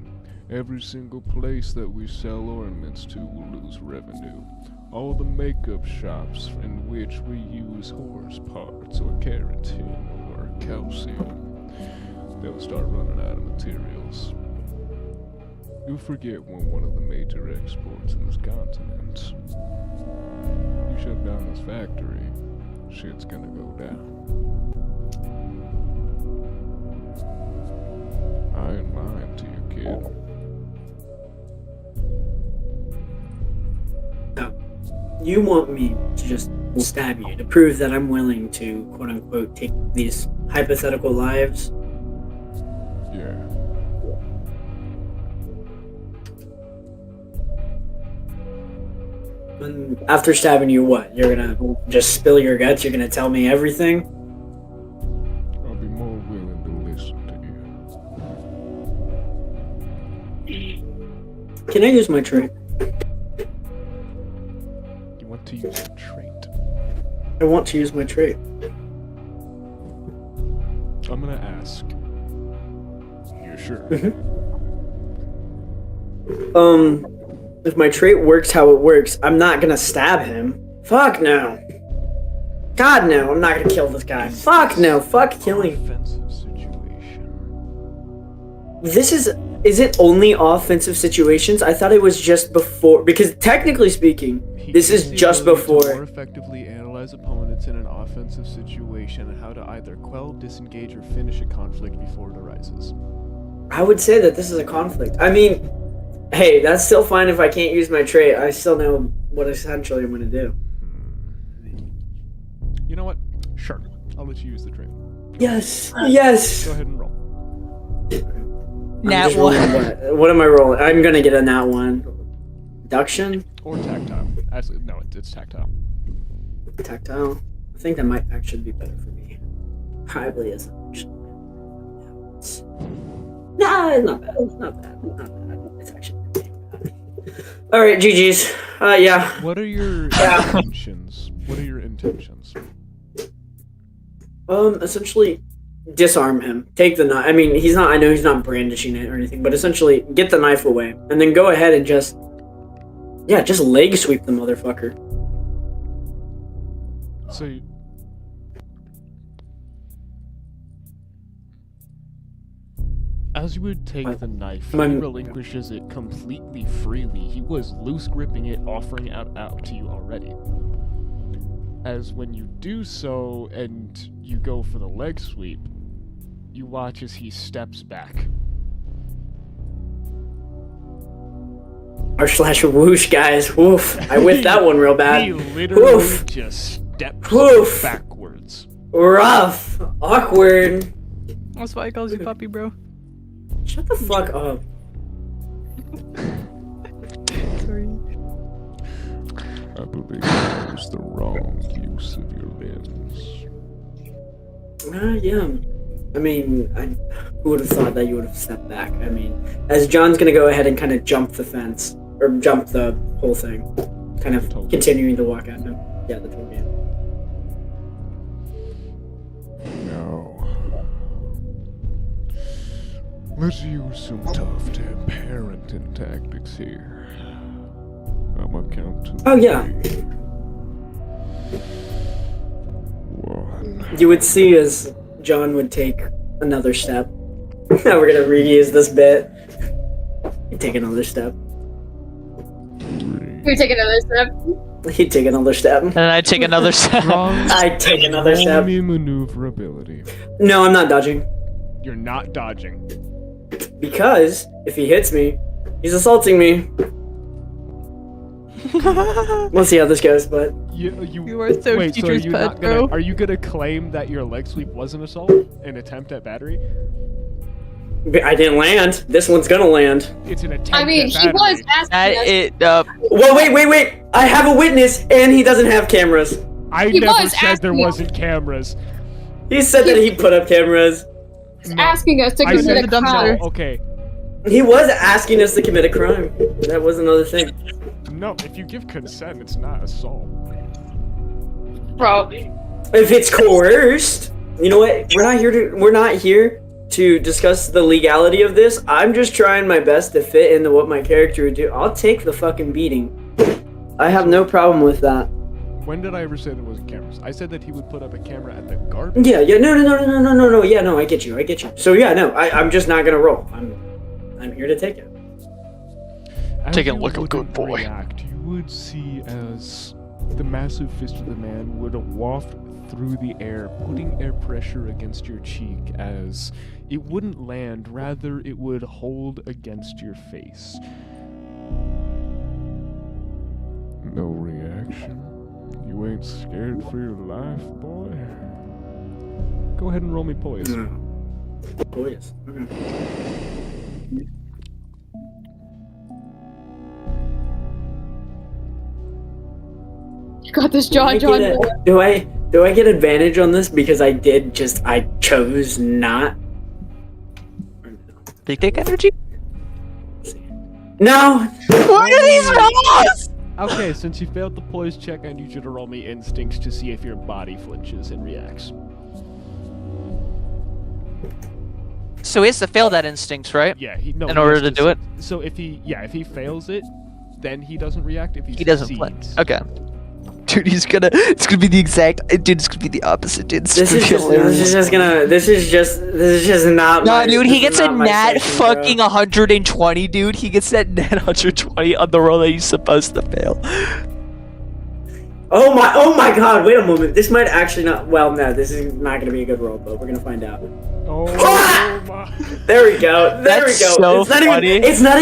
Every single place that we sell ornaments to will lose revenue. All the makeup shops in which we use horse parts or keratin or calcium, they'll start running out of materials. You forget we're one of the major exports in this continent. You shut down this factory, shit's gonna go down. I ain't lying to you, kid. You want me to just stab you to prove that I'm willing to, quote unquote, take these hypothetical lives? Yeah. And after stabbing you, what? You're gonna just spill your guts? You're gonna tell me everything? I'll be more willing to listen to you. Can I use my trait? You want to use a trait? I want to use my trait. I'm gonna ask. You sure? If my trait works how it works, I'm not gonna stab him. Fuck no. God no, I'm not gonna kill this guy. Fuck no, fuck killing. Offensive situation. This is it only offensive situations? I thought it was just before, because technically speaking, this is The just ability to more before. effectively analyze opponents in an offensive situation and how to either quell, disengage, or finish a conflict before it arises. I would say that this is a conflict. I mean, hey, that's still fine if I can't use my trait. I still know what essentially I'm gonna do. You know what? Sure. I'll let you use the trait. Yes, yes. Go ahead and roll. I'm Nat just rolling one. what am I rolling? I'm gonna get a nat one. Deduction? Or tactile. Actually, no, it's tactile. Tactile? I think that might actually be better for me. Probably isn't actually. Nah, it's not bad. It's not bad. Not bad. It's actually not bad. Alright, GG's. Yeah. What are your intentions? What are your intentions? Essentially, disarm him. Take the knife. I mean, I know he's not brandishing it or anything, but essentially, get the knife away. And then go ahead and just leg sweep the motherfucker. So, as you would take the knife, he relinquishes it completely freely. He was loose gripping it, offering it out to you already. As when you do so, and you go for the leg sweep, you watch as he steps back. R/whoosh, guys. Woof. I whiffed that one real bad. He literally Woof. just steps Woof. backwards. Rough. Awkward. That's why he calls you puppy, bro. Shut the fuck up. Sorry. I believe that was the wrong use of your limbs. Yeah. I mean, who would have thought that you would have stepped back? I mean, as John's gonna go ahead and kind of jump the fence, or jump the whole thing, kind of continuing to walk at him. Yeah, the toll gate. No. Let's use some tough parenting tactics here. I'm gonna count to Oh, yeah. 1. You would see as John would take another step. Now we're gonna reuse this bit. He'd take another step. 3. We take another step. He'd take another step. And I take another step. I'd take another step. Only maneuverability. No, I'm not dodging. You're not dodging. Because if he hits me, he's assaulting me. We'll see how this goes, but You are so wait, so are teacher's you pet, not gonna, bro. are you gonna claim that your leg sweep was an assault? An attempt at battery? I didn't land. This one's gonna land. It's an attempt I mean, at he was battery. asking us. Well, wait. I have a witness, and he doesn't have cameras. I He never was said there asking wasn't cameras. He said that he put up cameras. asking us to I commit said a crime. no, okay. He was asking us to commit a crime. That was another thing. No, if you give consent, it's not assault. Bro, If it's coerced, you know what? We're not here to discuss the legality of this. I'm just trying my best to fit into what my character would do. I'll take the fucking beating. I have no problem with that. When did I ever say there wasn't cameras? I said that he would put up a camera at the garbage. Yeah, no. Yeah, no, I get you. So yeah, no, I'm just not gonna roll. I'm here to take it. As Taking a you look, a good wouldn't boy. react, you would see as The massive fist of the man would waft through the air, putting air pressure against your cheek as it wouldn't land, rather it would hold against your face. No reaction? You ain't scared for your life, boy? Go ahead and roll me poise. Poise. Okay. You got this, John. Do I get advantage on this because I chose not? They take energy? No. What are these rolls? Okay, since you failed the poise check, I need you to roll me instincts to see if your body flinches and reacts. So he has to fail that instinct, right? Yeah, in order to do it? So if he fails it, then he doesn't react. If He doesn't flinch. Okay. Dude, it's gonna be the exact. Dude, it's gonna be the opposite, dude. This is just not. No, dude, he gets a nat fucking 120, dude. He gets that nat 120 on the roll that he's supposed to fail. Oh my god, wait a moment. This might actually not. Well, no, this is not gonna be a good roll, but we're gonna find out. Oh my. There we go. That's so funny. It's not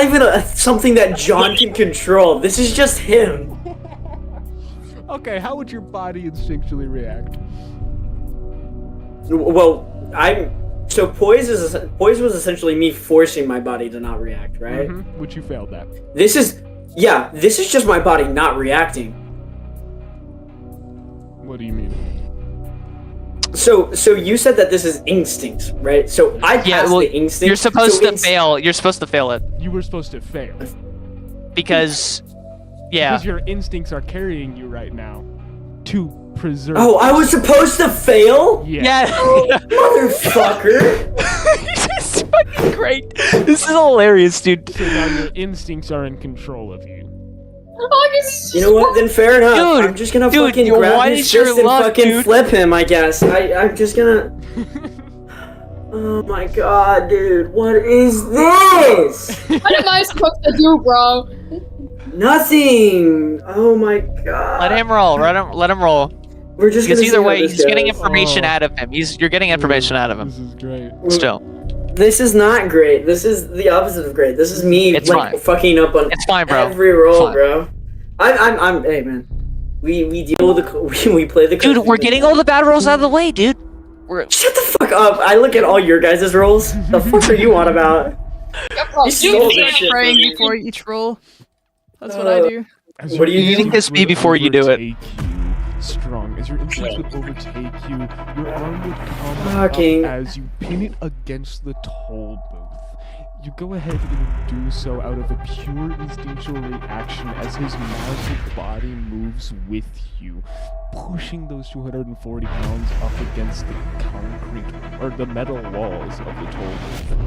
even something that John can control. This is just him. Okay, how would your body instinctually react? Well, so poise was essentially me forcing my body to not react, right? Mm-hmm. Which you failed at. This is just my body not reacting. What do you mean? So you said that this is instincts, right? So I passed the instinct. You're supposed to fail. You're supposed to fail it You were supposed to fail. because, yeah. Because your instincts are carrying you right now to preserve. Oh, I was supposed to fail? Yeah. Motherfucker! This is fucking great. This is hilarious, dude. So now your instincts are in control of you. You know what? Then fair enough. Dude, I'm just gonna fucking grab his fist and fucking flip him, I guess. I'm just gonna... Oh my god, dude. What is this? What am I supposed to do, bro? Nothing. Oh my god. Let him roll. Let him roll. We're just Because gonna either see how way, this he's getting goes. information out of him. You're getting information out of him. This is great. Still. This is not great. This is the opposite of great. This is me It's like fine. fucking up on It's fine, bro. every roll, Fine. bro. I'm hey man. We deal with the we play the Dude, we're getting all the bad rolls out of the way, dude. Shut the fuck up. I look at all your guys' rolls. The fuck are you on about? You stole this shit Praying from me. before each roll. That's what I do. As What do your you do? You kiss me would before you do it. overtake you strong, as your instincts would overtake you, your arm would come Fucking- up as you pin it against the toll booth. You go ahead and do so out of a pure instinctual reaction as his massive body moves with you, pushing those 240 pounds up against the concrete or the metal walls of the toll booth.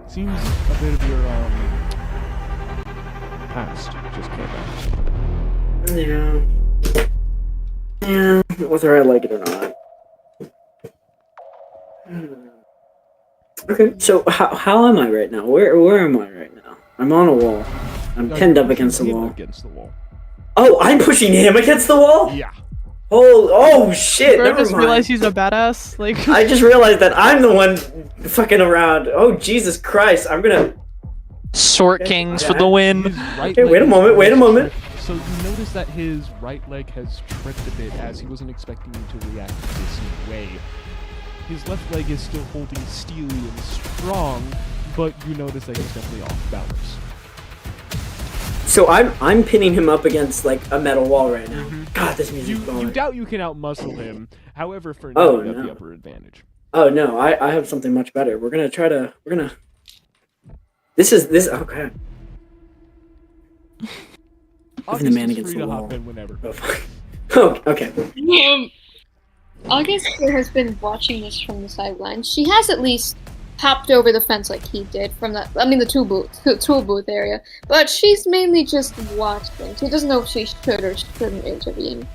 Seems a bit of your past just came back. Yeah, whether I like it or not. Okay, so how am I right now? Where am I right now? I'm on a wall. I'm pinned up against the wall. Against the wall. Oh, I'm pushing him against the wall? Yeah. Oh shit, Bro never just mind. realized he's a badass. Like, I just realized that I'm the one fucking around. Oh, Jesus Christ, I'm gonna... Sword Kings for the win. His right Okay, leg wait a moment. has tripped. So you notice that his right leg has tripped a bit as he wasn't expecting you to react this way. His left leg is still holding steely and strong, but you notice that he's definitely off balance. So I'm pinning him up against, like, a metal wall right now. God, this music's You going. doubt you can outmuscle him. However, for now, Oh, you have no. the upper advantage. Oh, no, I have something much better. We're gonna... This, okay. Even the man August is against free the to wall. hop in whenever. Oh, fuck. Oh, okay. August has been watching this from the sidelines. She has at least hopped over the fence like he did from the tool booth area. But she's mainly just watching. She doesn't know if she should or shouldn't intervene.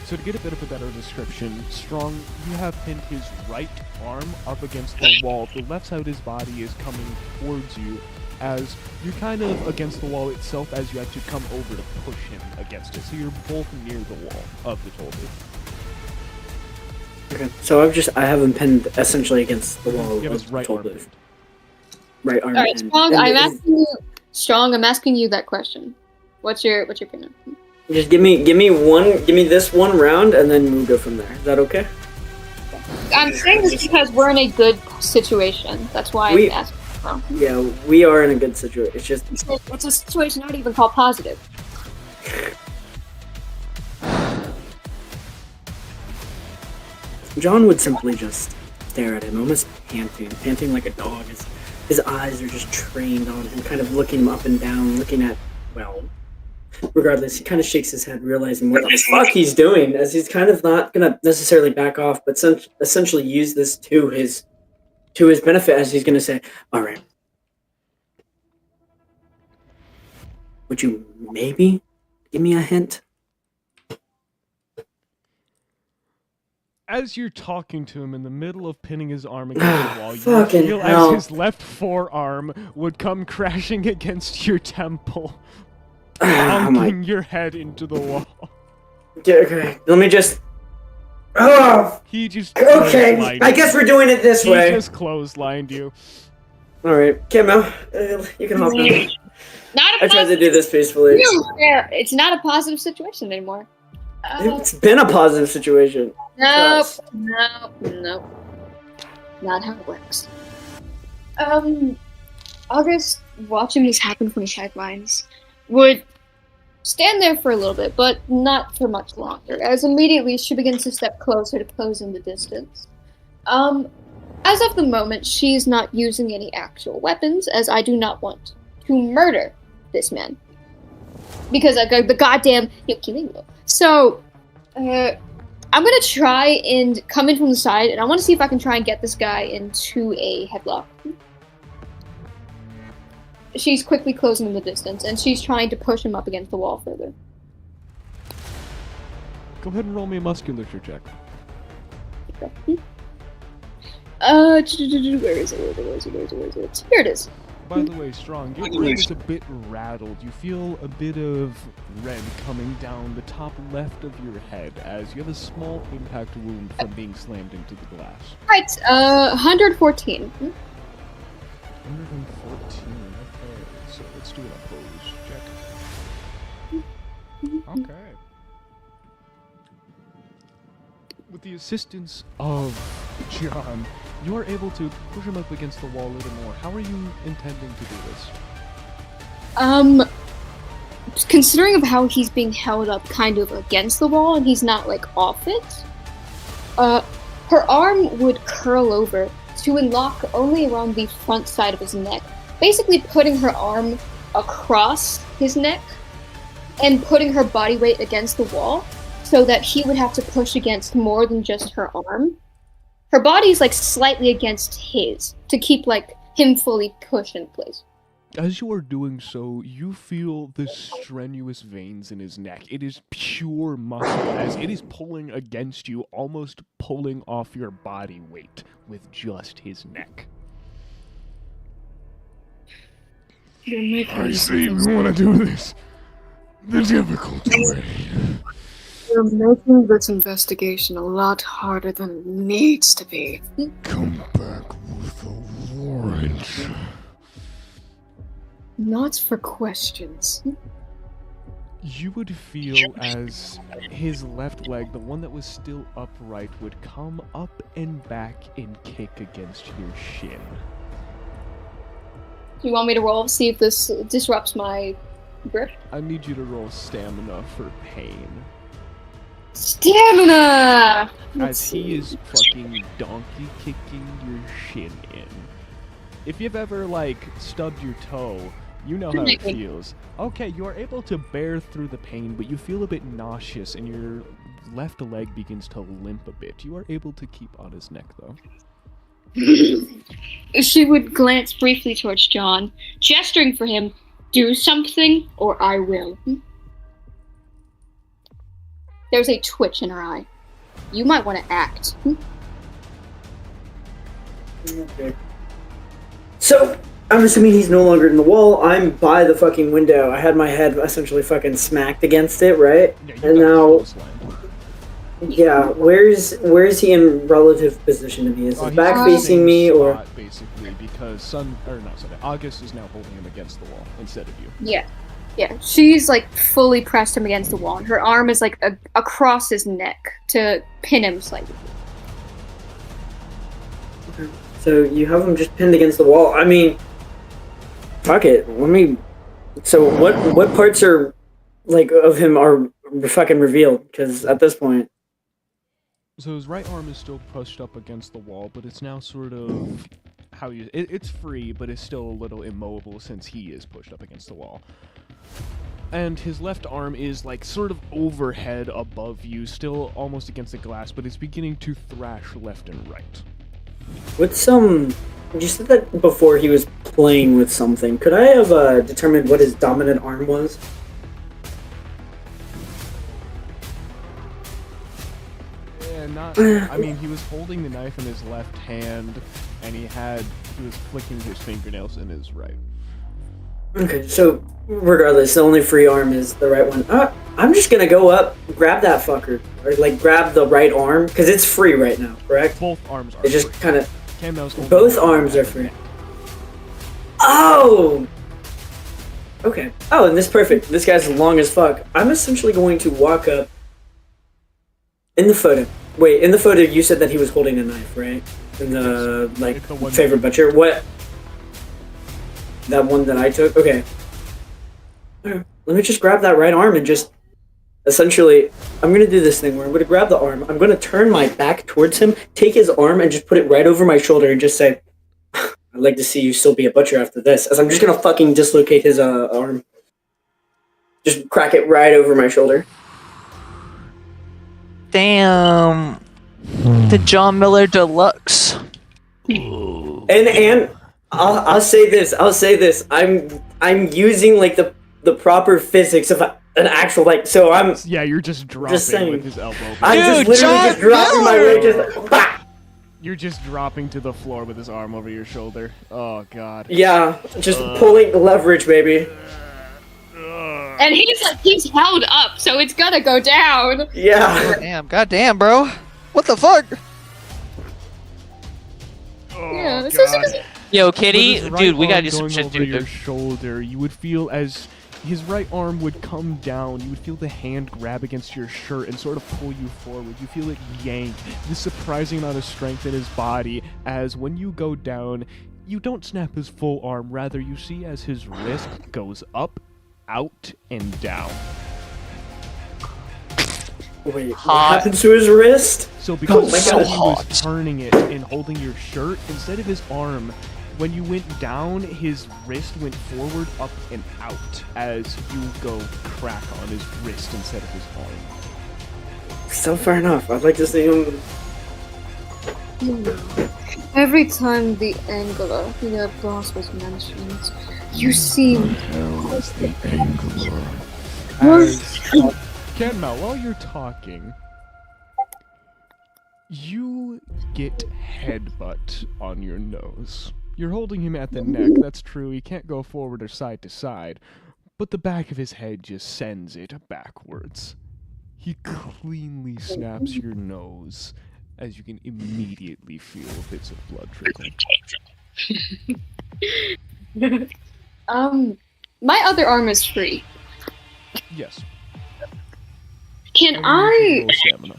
So to get a bit of a better description, Strong, you have pinned his right arm up against the wall. The left side of his body is coming towards you as you're kind of against the wall itself as you have to come over to push him against it. So you're both near the wall of the toll booth. Okay, so I have him pinned essentially against the wall You have of his the right toll arm. booth. Right arm. All right, pinned. Strong. And I'm is- asking you, Strong. I'm asking you that question. What's your opinion? Just give me this one round, and then we'll go from there. Is that okay? I'm saying this because we're in a good situation. That's why We- I'm asking. Well, Yeah, we are in a good situation. It's just it's a situation not even called positive. John would simply just stare at him, almost panting like a dog. His eyes are just trained on him, kind of looking him up and down, looking at, well, regardless, he kind of shakes his head, realizing what the fuck he's doing, as he's kind of not gonna necessarily back off, but essentially use this to his benefit, as he's gonna say, all right, would you maybe give me a hint? As you're talking to him in the middle of pinning his arm against the wall, you Fucking feel hell. as his left forearm would come crashing against your temple, Oh my, bonking your head into the wall. okay, let me just, oh, He just okay, clotheslined I guess you. we're doing it this He way. just clotheslined you. All right, Kim, you can hop in. Not a I tried to positive. do this peacefully. It's not a positive situation anymore. It's been a positive situation. Nope, Trust. nope. Not how it works. August, watching this happen from the sidelines, would stand there for a little bit, but not for much longer, as immediately she begins to step closer to close in the distance. As of the moment, she's not using any actual weapons, as I do not want to murder this man. Because I got the goddamn killing me. So, I'm gonna try and come in from the side, and I want to see if I can try and get this guy into a headlock. She's quickly closing in the distance, and she's trying to push him up against the wall further. Go ahead and roll me a musculature check. Where is it? Here it is. By the way, Strong, your brain is a bit rattled. You feel a bit of red coming down the top left of your head as you have a small impact wound from being slammed into the glass. Right, 114. 114. Okay, so let's do an oppose check. Okay. With the assistance of John, you are able to push him up against the wall a little more. How are you intending to do this? Considering of how he's being held up kind of against the wall and he's not like off it, her arm would curl over to unlock only around the front side of his neck, basically putting her arm across his neck and putting her body weight against the wall so that he would have to push against more than just her arm. Her body's like slightly against his to keep like him fully pushed in place. As you are doing so, you feel the strenuous veins in his neck. It is pure muscle as it is pulling against you, almost pulling off your body weight with just his neck. I see we want to do this the difficult way. You're making this investigation a lot harder than it needs to be. Come back with a warrant. Not for questions. You would feel as his left leg, the one that was still upright, would come up and back and kick against your shin. Do you want me to roll, see if this disrupts my grip? I need you to roll stamina for pain. Stamina! As he is fucking donkey kicking your shin in. If you've ever, like, stubbed your toe, you know how it feels. Okay, you are able to bear through the pain, but you feel a bit nauseous and your left leg begins to limp a bit. You are able to keep on his neck, though. She would glance briefly towards John, gesturing for him, do something or I will. There's a twitch in her eye. You might want to act. Okay. So, I'm assuming he's no longer in the wall. I'm by the fucking window. I had my head essentially fucking smacked against it, right? Yeah, And now, yeah, where's he in relative position to me? Is his He's back in the facing same me, or? spot, basically, because August is now holding him against the wall instead of you. Yeah. Yeah. She's like fully pressed him against the wall, and her arm is like across his neck to pin him slightly. Okay. So you have him just pinned against the wall. I mean, fuck it. Let me. So what parts are like of him are fucking revealed? Because at this point, So his right arm is still pushed up against the wall, but it's now sort of how you. It's free, but it's still a little immobile since he is pushed up against the wall. And his left arm is like sort of overhead above you, still almost against the glass, but it's beginning to thrash left and right. what's you said that before he was playing with something. Could I have determined what his dominant arm was? Yeah, not. I mean, he was holding the knife in his left hand, and he was flicking his fingernails in his right. Okay, so regardless, the only free arm is the right one. I'm just gonna go up, grab that fucker, or like grab the right arm because it's free right now, correct? Both arms are. It's just free. kind of. Cambo's holding Both the arms are knife. free. Oh! Okay. Oh, and this is perfect. This guy's long as fuck. I'm essentially going to walk up. In the photo. Wait, in the photo you said that he was holding a knife, right? In the, like, It's the one favorite butcher. What? That one that I took? Okay. Alright, let me just grab that right arm and just... Essentially, I'm gonna do this thing where I'm gonna grab the arm, I'm gonna turn my back towards him, take his arm, and just put it right over my shoulder and just say, I'd like to see you still be a butcher after this. As I'm just gonna fucking dislocate his arm. Just crack it right over my shoulder. Damn. The John Miller Deluxe. And I'll say this. I'm using like the proper physics of an actual like. So I'm Yeah, you're just dropping saying. with his elbow. I'm just Dude, literally John just dropping my Miller! weight. Just bah! You're just dropping to the floor with his arm over your shoulder. Oh god. Yeah, just pulling the leverage, baby. And he's held up, so it's gonna go down. Yeah. Goddamn, bro. What the fuck? Yeah, this God. is Yo, With Kitty, his right dude, we gotta arm do some going shit, over dude. your shoulder, you would feel as his right arm would come down, you would feel the hand grab against your shirt and sort of pull you forward. You feel it yank. This surprising amount of strength in his body, as when you go down, you don't snap his full arm, rather you see as his wrist goes up, out, and down. Wait, what Hot. happens to his wrist? So because my he God. was turning it and holding your shirt, instead of his arm, when you went down, his wrist went forward, up, and out as you go crack on his wrist instead of his arm. So far enough. I'd like to see him. every time the Angler, the boss was mentioned, you seem As Kenma, while you're talking, you get headbutt on your nose. You're holding him at the neck, that's true, he can't go forward or side to side, but the back of his head just sends it backwards. He cleanly snaps your nose, as you can immediately feel bits of blood trickle. My other arm is free. Yes. Can Only I? roll stamina.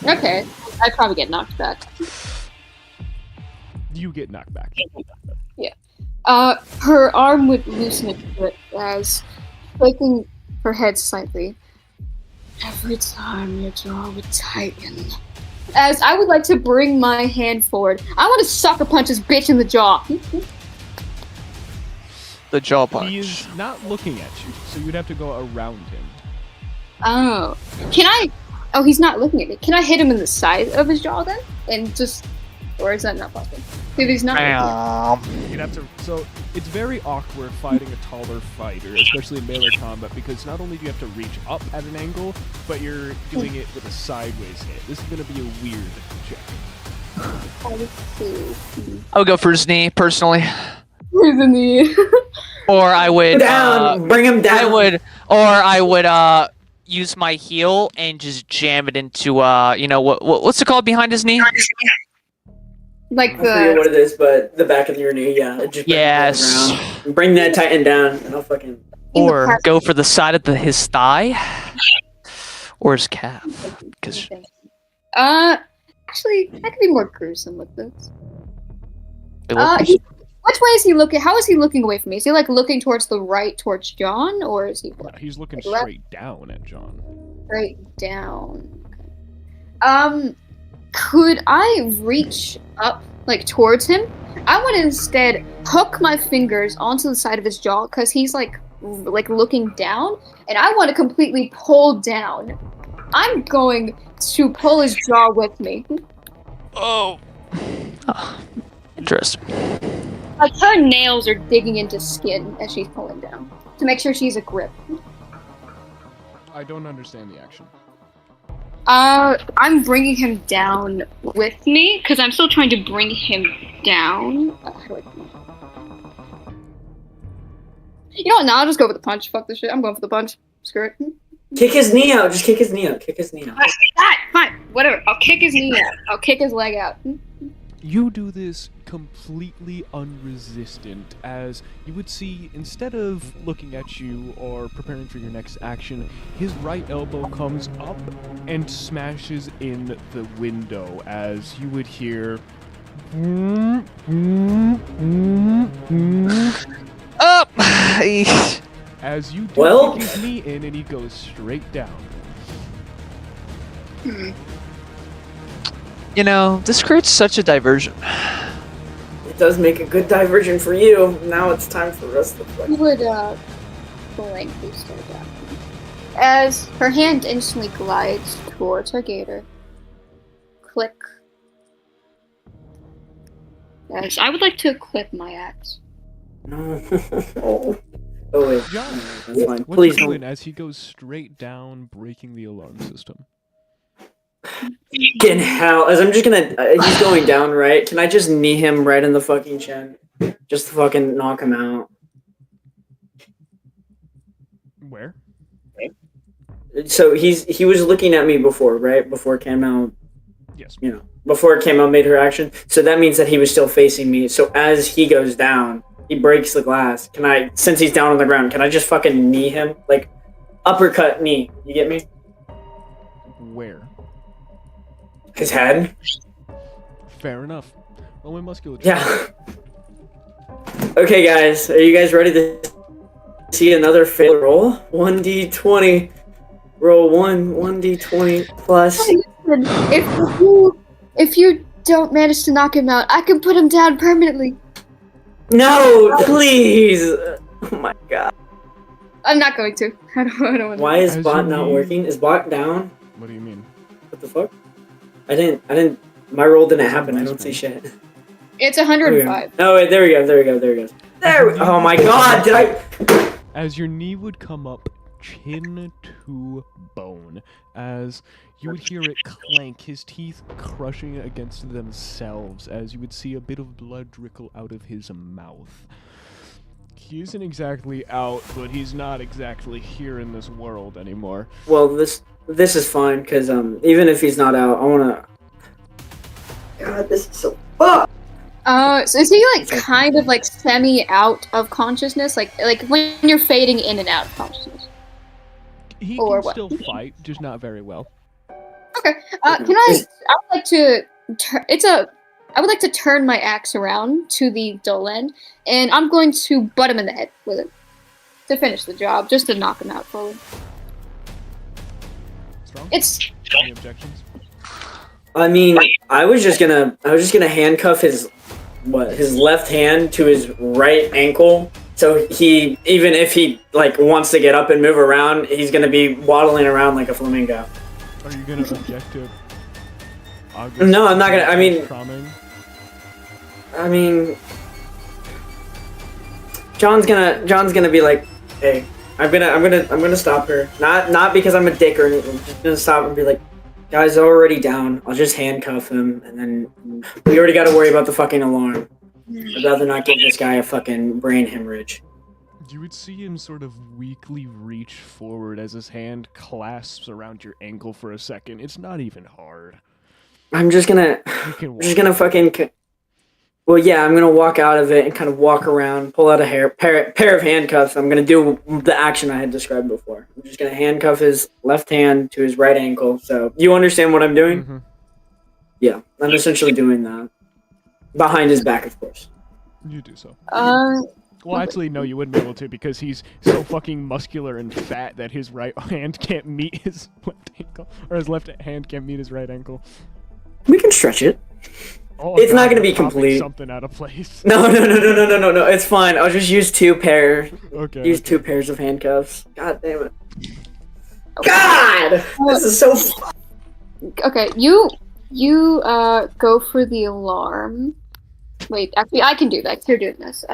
Okay, I probably get knocked back. You get knocked back. Her arm would loosen a bit as shaking her head slightly. Every time your jaw would tighten. As I would like to bring my hand forward. I want to sucker punch this bitch in the jaw. The jaw punch. He is not looking at you, so you'd have to go around him. Oh. Can I? Oh, he's not looking at me. Can I hit him in the side of his jaw then? And just Or is that not possible? If he's not. You'd have to. So it's very awkward fighting a taller fighter, especially in melee combat, because not only do you have to reach up at an angle, but you're doing it with a sideways hit. This is going to be a weird check. I would go for his knee personally, Where's the knee? or I would bring him down. I would use my heel and just jam it into what's it called behind his knee? Like I forget what it is, but the back of your knee, yeah. Just Yes. bring that Titan down, and I'll fucking. Or go for the side of his thigh, or his calf. Because actually, I could be more gruesome with this. Which way is he looking? How is he looking away from me? Is he like looking towards the right, towards John, or is he? He's looking like, straight down at John. Straight down. Could I reach up, like, towards him? I would instead hook my fingers onto the side of his jaw, because he's, like looking down, and I want to completely pull down. I'm going to pull his jaw with me. Oh. Interesting. Like, her nails are digging into skin as she's pulling down, to make sure she's a grip. I don't understand the action. I'm bringing him down with me, because I'm still trying to bring him down. How do I do that? You know what, now I'll just go with the punch. Fuck this shit, I'm going for the punch. Screw it. Kick his knee out. Just kick his knee out. Kick his knee out. Fine, whatever. I'll kick his knee out. I'll kick his leg out. You do this completely unresistant, as you would see, instead of looking at you or preparing for your next action, his right elbow comes up and smashes in the window, as you would hear Up! as you do Well. kick his knee in, and he goes straight down. You know, this creates such a diversion. It does make a good diversion for you. Now it's time for us to play. He would, blankly stare down. As her hand instantly glides towards her gator. Click. As I would like to equip my axe. No. Oh wait. John, That's fine. what's Please he doing don't. as he goes straight down, breaking the alarm system? Fucking hell. As I'm just gonna. He's going down, right? Can I just knee him right in the fucking chin? Just to fucking knock him out. Where? So he was looking at me before, right? Before Camo, Yes. before Camo made her action. So that means that he was still facing me. So as he goes down, he breaks the glass. Can I, since he's down on the ground, can I just fucking knee him? Like, uppercut knee. You get me? Where? His head? Fair enough. Roll my musculature. Yeah. Okay, guys. Are you guys ready to see another fail roll? 1d20. Roll 1d20 plus. If you don't manage to knock him out, I can put him down permanently. No, please. Oh my god. I'm not going to. I don't want to. Why is As bot you not mean- working? Is bot down? What do you mean? What the fuck? I didn't. My roll didn't happen. I don't see shit. It's 105. Oh wait, there we go. There we go. Oh my god, did I? As your knee would come up, chin to bone, as you would hear it clank, his teeth crushing against themselves, as you would see a bit of blood trickle out of his mouth. He isn't exactly out, but he's not exactly here in this world anymore. Well, this is fine because even if he's not out, I wanna. God, this is so fuck. So is he like kind of like semi out of consciousness, like when you're fading in and out of consciousness? He Or can what? still fight, just not very well. Okay. I would like to. I would like to turn my axe around to the dull end, and I'm going to butt him in the head with it to finish the job, just to knock him out fully. Strong? It's Any objections? I mean, I was just gonna handcuff his left hand to his right ankle. So he, even if he like wants to get up and move around, he's gonna be waddling around like a flamingo. Are you gonna object to? No, I'm not gonna. I mean, Trauming? I mean, John's gonna be like, hey, I'm gonna stop her. Not because I'm a dick or anything. I'm just gonna stop and be like, guy's already down. I'll just handcuff him, and then we already got to worry about the fucking alarm. I'd rather not give this guy a fucking brain hemorrhage. You would see him sort of weakly reach forward as his hand clasps around your ankle for a second. It's not even hard. I'm just gonna fucking. Well, yeah, I'm gonna walk out of it and kind of walk around, pull out a pair of handcuffs. I'm gonna do the action I had described before. I'm just gonna handcuff his left hand to his right ankle. So you understand what I'm doing? Mm-hmm. Yeah, I'm essentially doing that behind his back, of course. You do so. Well, actually, no, you wouldn't be able to because he's so fucking muscular and fat that his right hand can't meet his left ankle, or his left hand can't meet his right ankle. We can stretch it. Oh, It's not gonna I'm be popping complete. Something out of place. No. It's fine. I'll just use two pairs of handcuffs. God damn it. God! This is so fun. okay, you go for the alarm. Wait, actually, I can do that. You're doing this.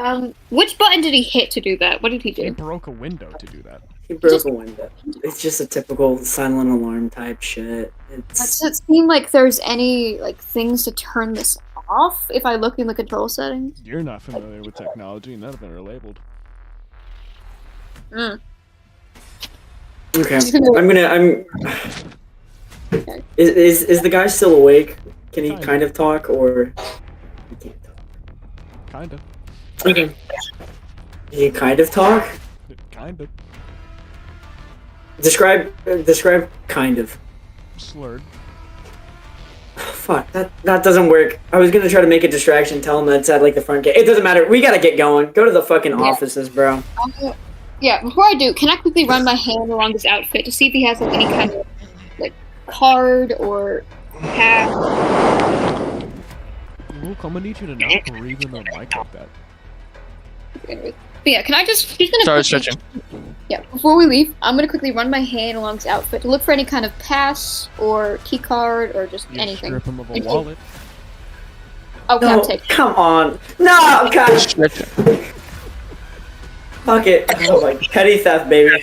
Which button did he hit to do that? What did he He do? broke a window to do that. He broke a window. It's just a typical silent alarm type shit. Does it seem like there's any things to turn this off if I look in the control settings? You're not familiar with technology. None of them are labeled. Mm. Okay. Okay. Is the guy still awake? Can he kind of talk or he can't talk? Kind of. Okay. Can he kind of talk? Kind of. Describe kind of. Slurred. Fuck, that doesn't work. I was gonna try to make a distraction, tell him that's at the front gate. It doesn't matter. We gotta get going. Go to the fucking offices, bro. Yeah, before I do, can I quickly run my hand along his outfit to see if he has any kind of card or pass? Luke, I'm gonna need you to not breathe in the mic like that. Anyways. But yeah, can I just... He's gonna Sorry, stretching. Yeah, before we leave, I'm gonna quickly run my hand along his outfit to look for any kind of pass or key card or just You anything. strip him of a wallet. Okay, No, I'm taking. come on. No, God. Stretching. Fuck it. Oh my, petty theft, baby.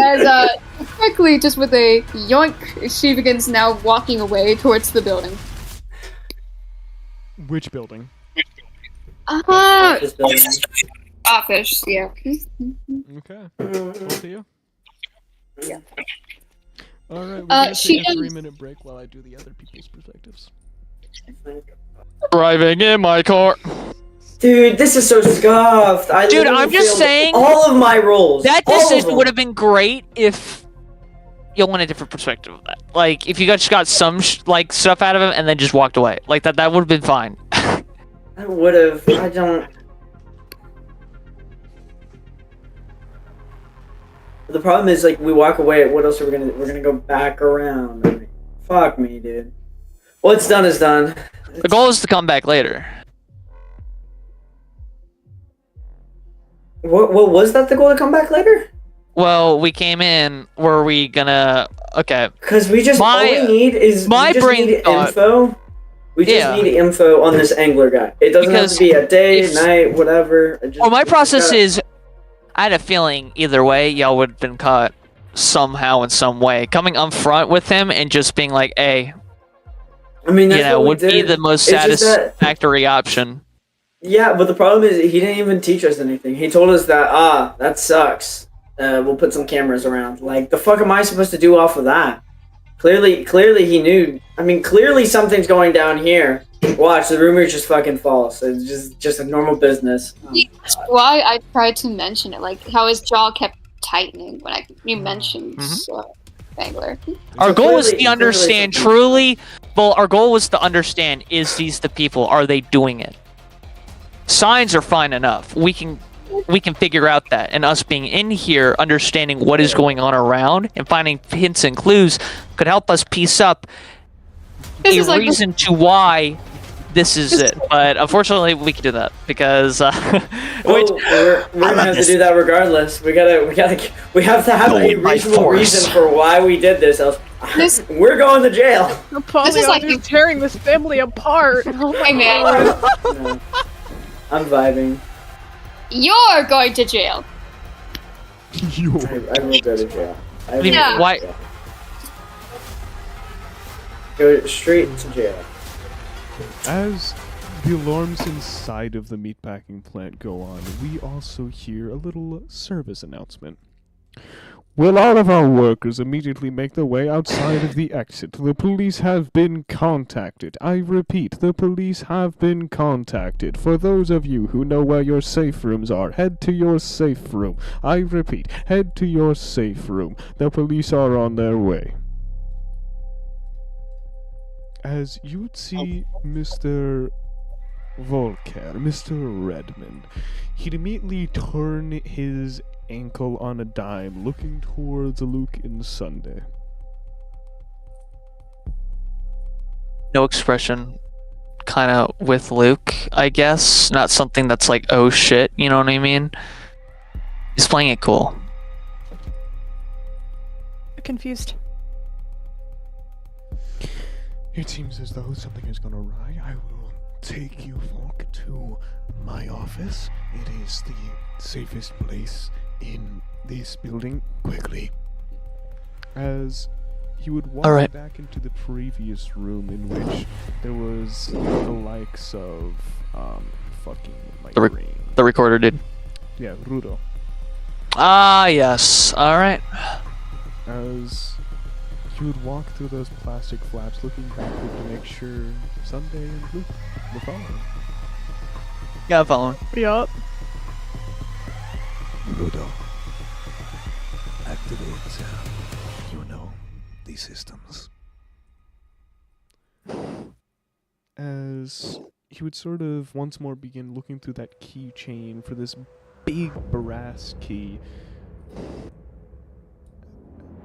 As quickly, just with a yoink, she begins now walking away towards the building. Which building? This building. Office, yeah. Okay. Both of you? Yeah. Alright, we're gonna she take a does- 3-minute break while I do the other people's perspectives. Driving in my car. Dude, this is so scuffed. Dude, I'm just saying, all of my roles. That all of decision them. would have been great if you want a different perspective of that. Like, if you just got some stuff out of him and then just walked away. Like, that would have been fine. I would have. I don't. The problem is, we walk away. What else are we gonna? We're gonna go back around. I mean, fuck me, dude. What's done is done. The goal is to come back later. What was that? The goal to come back later? Well, we came in. Were we gonna? Okay. Because we just all we need is my we just brain need thought- info. We just need info on this angler guy. It doesn't have to be a day, night, whatever. Well, my process is, I had a feeling either way, y'all would have been caught somehow in some way. Coming up front with him and just being like, "Hey," I mean, that's what we would be did. the most It's just that- satisfactory option. Yeah, but the problem is he didn't even teach us anything. He told us that that sucks. We'll put some cameras around. Like, the fuck am I supposed to do off of that? Clearly he knew. I mean, clearly something's going down here. Watch, the rumor's just fucking false. It's just a normal business. That's why I tried to mention it, how his jaw kept tightening when you mentioned Bangler. Our goal was to clearly understand something- truly. Well, our goal was to understand: is these the people? Are they doing it? Signs are fine enough. We can figure out that, and us being in here, understanding what is going on around, and finding hints and clues could help us piece up This a is reason to why this is it. But unfortunately, we can do that because Well, we're gonna have to do that regardless. We have to have a reasonable reason for why we did this. Else, we're going to jail. Polly, is you're tearing this family apart. Oh my Hey man, No. I'm vibing. You're going to jail. Yo. I will go to jail. I will Yeah. go to Why- jail. Go straight to jail. As the alarms inside of the meatpacking plant go on, we also hear a little service announcement. Will all of our workers immediately make their way outside of the exit? The police have been contacted. I repeat, the police have been contacted. For those of you who know where your safe rooms are, head to your safe room. I repeat, head to your safe room. The police are on their way. As you would see Mr. Volker, Mr. Redmond, he'd immediately turn his ankle on a dime, looking towards Luke and Sunday. No expression, kind of with Luke, I guess. Not something that's like, oh shit, you know what I mean? He's playing it cool. Confused. It seems as though something has gone awry. I will take you folk to my office. It is the safest place in this building. Quickly. As he would walk Alright. back into the previous room in which there was the likes of, fucking my The brain. The recorder did. Yeah, Rudo. Ah, yes. Alright. As he would walk through those plastic flaps, looking backward to make sure Sunday and Luke were following. Yeah, I'm following. Yup. Ludo. Activate, the systems. As he would sort of once more begin looking through that keychain for this big brass key,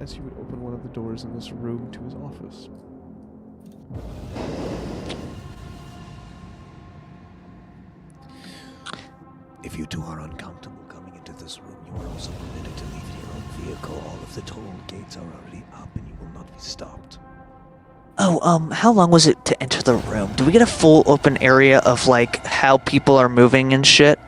as he would open one of the doors in this room to his office. If you two are uncomfortable coming into this room, you are also permitted to leave your own vehicle. All of the toll gates are already up and you will not be stopped. Oh, how long was it to enter the room? Do we get a full open area of, like, how people are moving and shit?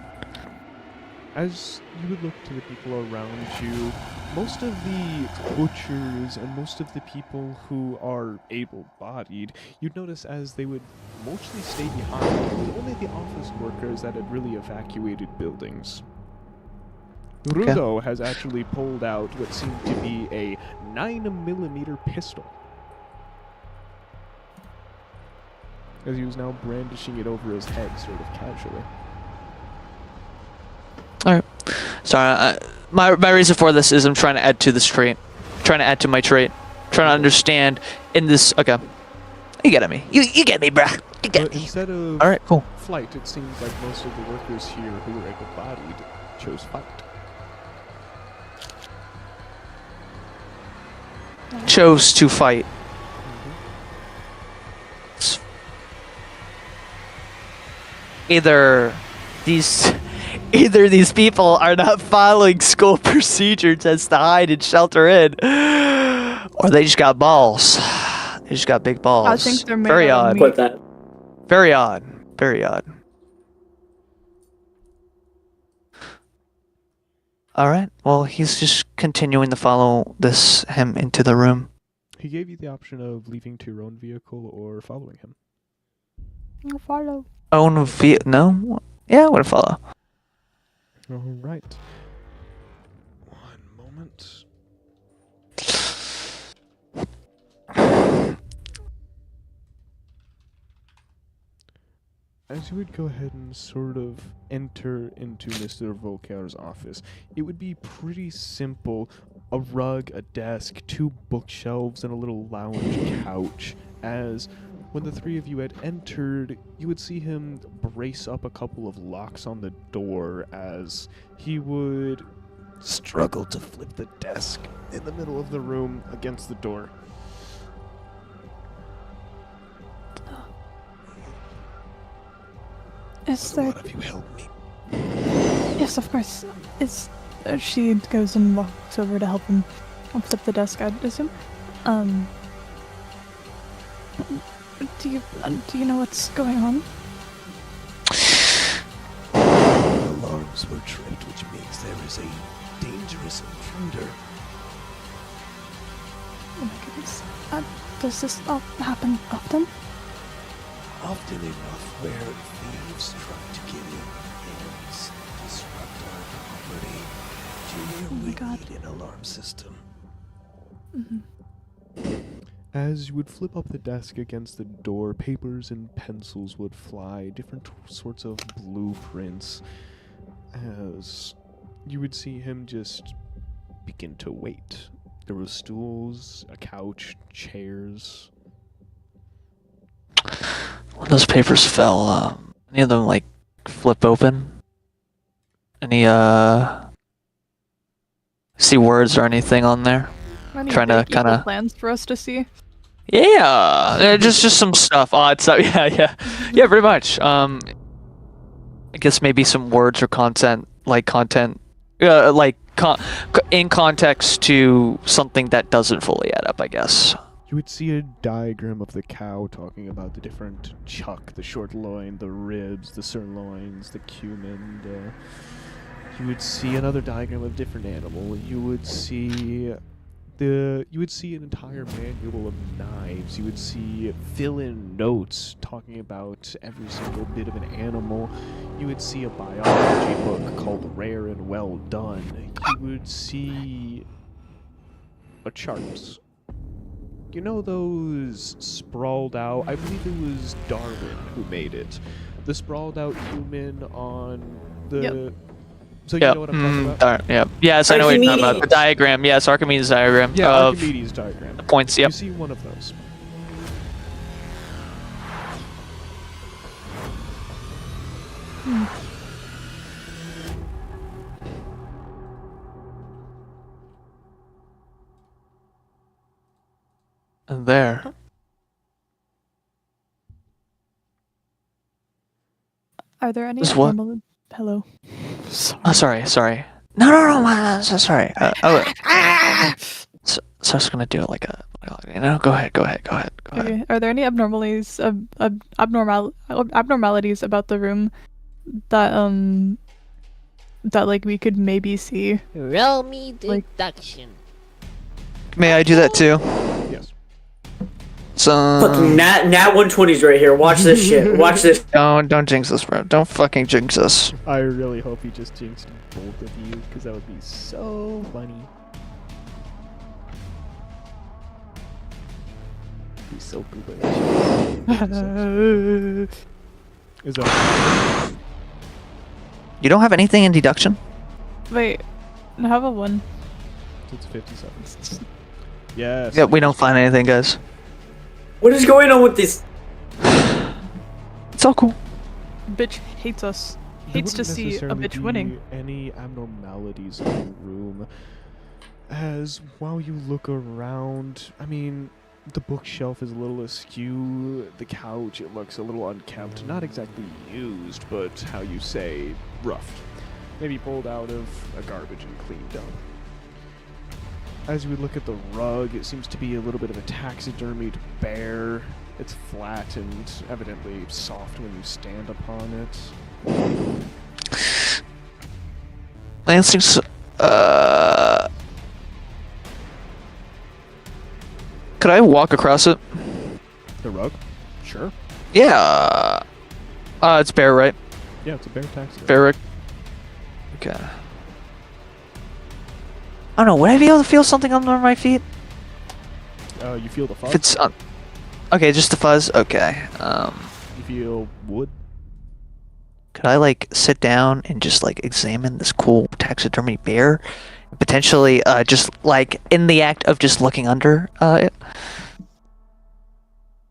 As you would look to the people around you, most of the butchers and most of the people who are able-bodied, you'd notice as they would mostly stay behind. It was only the office workers that had really evacuated buildings. Rudo has actually pulled out what seemed to be a 9mm pistol, as he was now brandishing it over his head sort of casually. Alright. Sorry, my reason for this is I'm trying to add to this trait. Trying to add to my trait. Trying to understand in this... Okay. You get me. You get me, bruh. You get But me. instead of Alright, cool. flight, it seems like most of the workers here who were able-bodied chose fight. Chose to fight. Either these people are not following school procedures as to hide and shelter in, or they just got balls. They just got big balls. I think they're made very out of odd. meat. Put that. Very odd. Very odd. All right. Well, he's just continuing to follow him into the room. He gave you the option of leaving to your own vehicle or following him. I'll follow. Own no? Yeah, I would follow. All right. One moment. As you would go ahead and sort of enter into Mr. Volker's office, it would be pretty simple. A rug, a desk, 2 bookshelves, and a little lounge couch. As when the three of you had entered, you would see him brace up a couple of locks on the door as he would struggle to flip the desk in the middle of the room against the door. Is there... One of you help me. Yes, of course. She goes and walks over to help him flip the desk, I'd assume. Do you know what's going on? doors were tripped, which means there is a dangerous intruder. Oh my goodness. Does this all happen often? Often enough where thieves try to get in and disrupt our property. Generally God. need an alarm system. As you would flip up the desk against the door, papers and pencils would fly, different sorts of blueprints, as you would see him just begin to wait. There were stools, a couch, chairs. When those papers fell, any of them, like, flip open? Any, see words or anything on there? Any Trying to big evil kinda- plans for us to see? Yeah, just some stuff, odd stuff. Yeah, pretty much. I guess maybe some words or content, in context to something that doesn't fully add up, I guess. You would see a diagram of the cow talking about the different chuck, the short loin, the ribs, the sirloins, the cumin. You would see another diagram of a different animal. You would see an entire manual of knives. You would see fill-in notes talking about every single bit of an animal. You would see a biology book called Rare and Well Done. You would see a chart. You know those sprawled out, I believe it was Darwin who made it. The sprawled out human on the... Yep. So you know what I'm talking about? Yeah. Yes, I know what you're talking about. The Archimedes. diagram. Yes, Archimedes diagram Yeah, of Archimedes diagram. the points. Yep. You see one of those. And there. Are there any This what? abnormal... Hello. Sorry. Oh, sorry. No, sorry. So I was gonna do it like a, go ahead. Okay. Are there any abnormalities abnormalities about the room that that like we could maybe see? Roll me Like- deduction. May I do that too? Yes. So Fucking Nat 120's right here. Watch this shit. Watch this. don't jinx us, bro. Don't fucking jinx us. I really hope he just jinxed both of you, because that would be so funny. He's so good. Is that You don't have anything in deduction? Wait, I have a 1. it's 57. Yes. Yeah, we don't find anything, guys. What is going on with this? It's all cool. Bitch hates us. There Hates to wouldn't see a necessarily bitch winning. be any abnormalities in the room, as while you look around, I mean, the bookshelf is a little askew, the couch, it looks a little unkempt, not exactly used, but how you say, roughed. Maybe pulled out of a garbage and cleaned up. As we look at the rug, it seems to be a little bit of a taxidermied bear. It's flat and evidently soft when you stand upon it. My instincts. Could I walk across it? The rug? Sure. Yeah. It's bear, right? Yeah, it's a bear taxidermy. Bear rig. Okay. I don't know. Would I be able to feel something under my feet? You feel the fuzz? If it's okay, just the fuzz. Okay. You feel wood? Could I like sit down and just like examine this cool taxidermy bear? Potentially, just like in the act of just looking under it.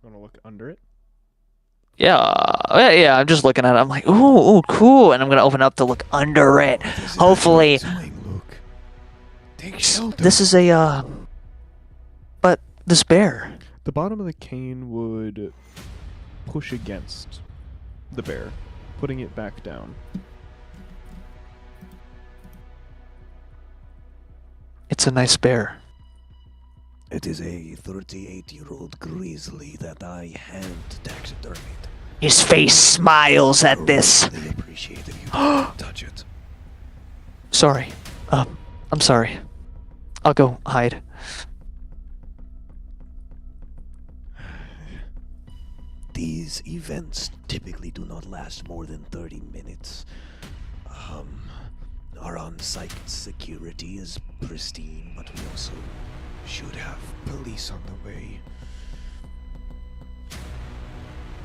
Want to look under it? Yeah. I'm just looking at it. I'm like, ooh, cool, and I'm gonna open up to look under it. Hopefully, Take shelter. this is a but this bear. The bottom of the cane would push against the bear, putting it back down. It's a nice bear. It is a 38-year-old grizzly that I hand taxidermied. His face smiles at this. They appreciate if you don't touch it. Sorry. I'm sorry. I'll go hide. These events typically do not last more than 30 minutes. Our on-site security is pristine, but we also should have police on the way.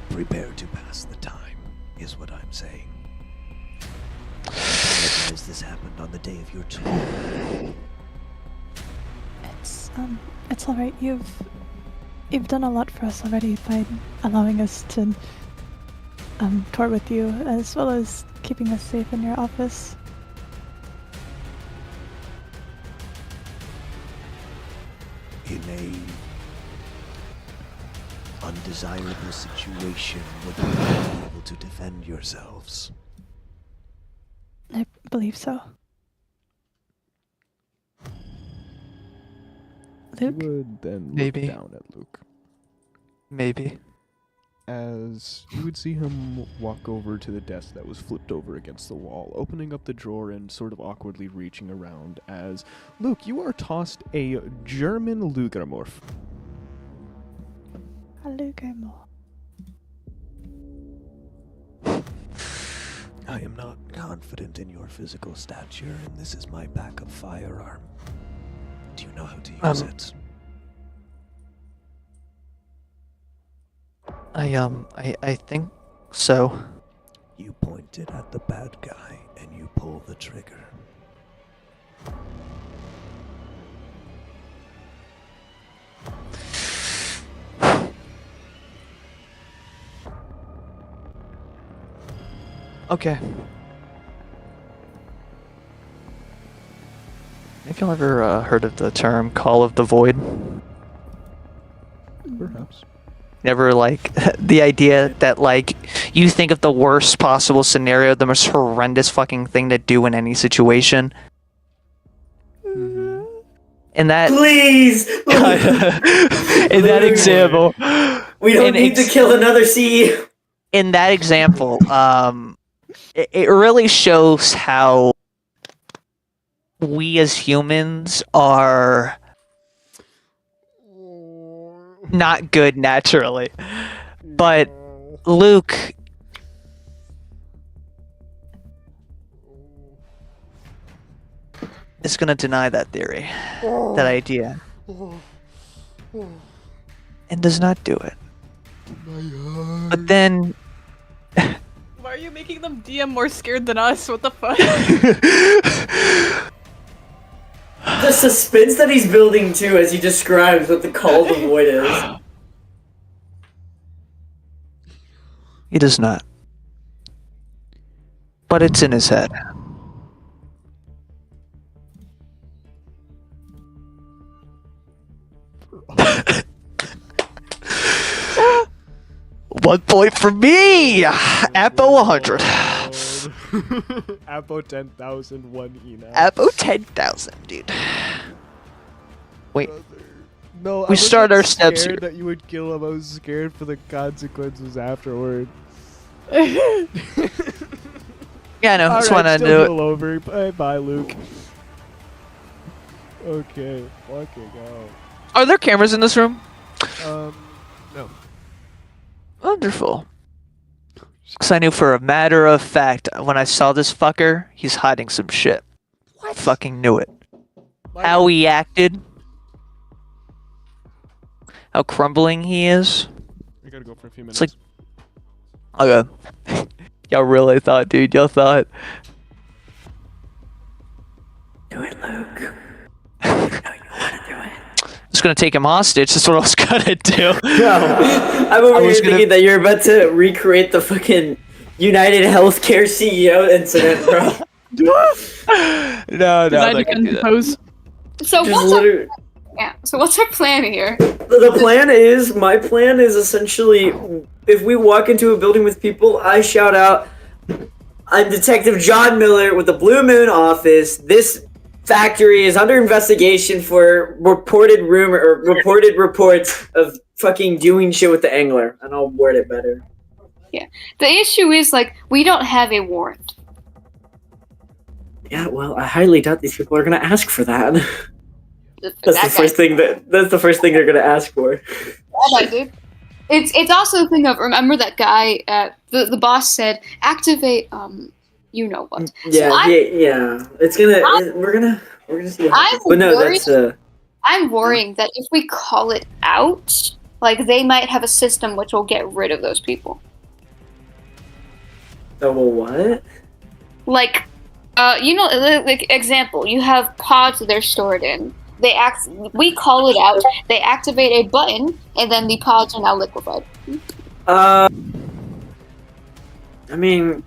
Prepare to pass the time, is what I'm saying. I realize this happened on the day of your tour. It's all right. You've done a lot for us already by allowing us to tour with you, as well as keeping us safe in your office. In a undesirable situation, would you be able to defend yourselves? I believe so. You Luke? would then look Maybe. down at Luke. Maybe. As you would see him walk over to the desk that was flipped over against the wall, opening up the drawer and sort of awkwardly reaching around as, Luke, you are tossed a German Lugermorph. A Lugermore. I am not confident in your physical stature, and this is my backup firearm. Do you know how to use it? I think so. You point it at the bad guy, and you pull the trigger. Okay. Have you ever heard of the term Call of the Void? Perhaps. Never, like, the idea that, like, you think of the worst possible scenario, the most horrendous fucking thing to do in any situation. Mm-hmm. And that... Please! in that example... We don't need to kill another CEO. In that example, it really shows how we as humans are not good naturally. But Luke is going to deny that theory, that idea, and does not do it. But then... Why are you making them DM more scared than us? What the fuck? The suspense that he's building too as he describes what the Call of the Void is. He does not. But it's in his head. One point for me! Apo 100. Apo 10,000, one ENAC. Apo 10,000, dude. Wait. No, We start our steps scared here. that you would kill him. I was scared for the consequences afterward. Yeah, I know. That's why I still do it. roll over. Bye, Luke. Okay, fucking out. Are there cameras in this room? No. Wonderful. Because I knew for a matter of fact, when I saw this fucker, he's hiding some shit. I fucking knew it. How he acted. How crumbling he is. We gotta go for a few minutes. It's like... Okay. Y'all really thought, dude. Y'all thought. Do it, Luke. I know you want to do it. Just gonna take him hostage. That's what I was gonna do. No, I'm over here thinking that you're about to recreate the fucking United Healthcare CEO incident, bro. No, Did I not gonna do that. decompose? So Just what's our, literally. yeah? So what's our plan here? My plan is essentially, if we walk into a building with people, I shout out, I'm Detective John Miller with the Blue Moon office. This factory is under investigation for reported reports of fucking doing shit with the angler. And I'll word it better. Yeah. The issue is, like, we don't have a warrant. Yeah, well, I highly doubt these people are gonna ask for that. That's That the first guy- thing that's the first thing they're gonna ask for. Yeah, dude. It's also a thing of, remember that guy, the boss said, activate, you know what. Yeah, yeah. We're gonna see what happens. But no, worried. that's I'm worrying that if we call it out, like, they might have a system which will get rid of those people. double what? Like, like, example, you have pods that they're stored in. We call it out, they activate a button, and then the pods are now liquefied. I mean,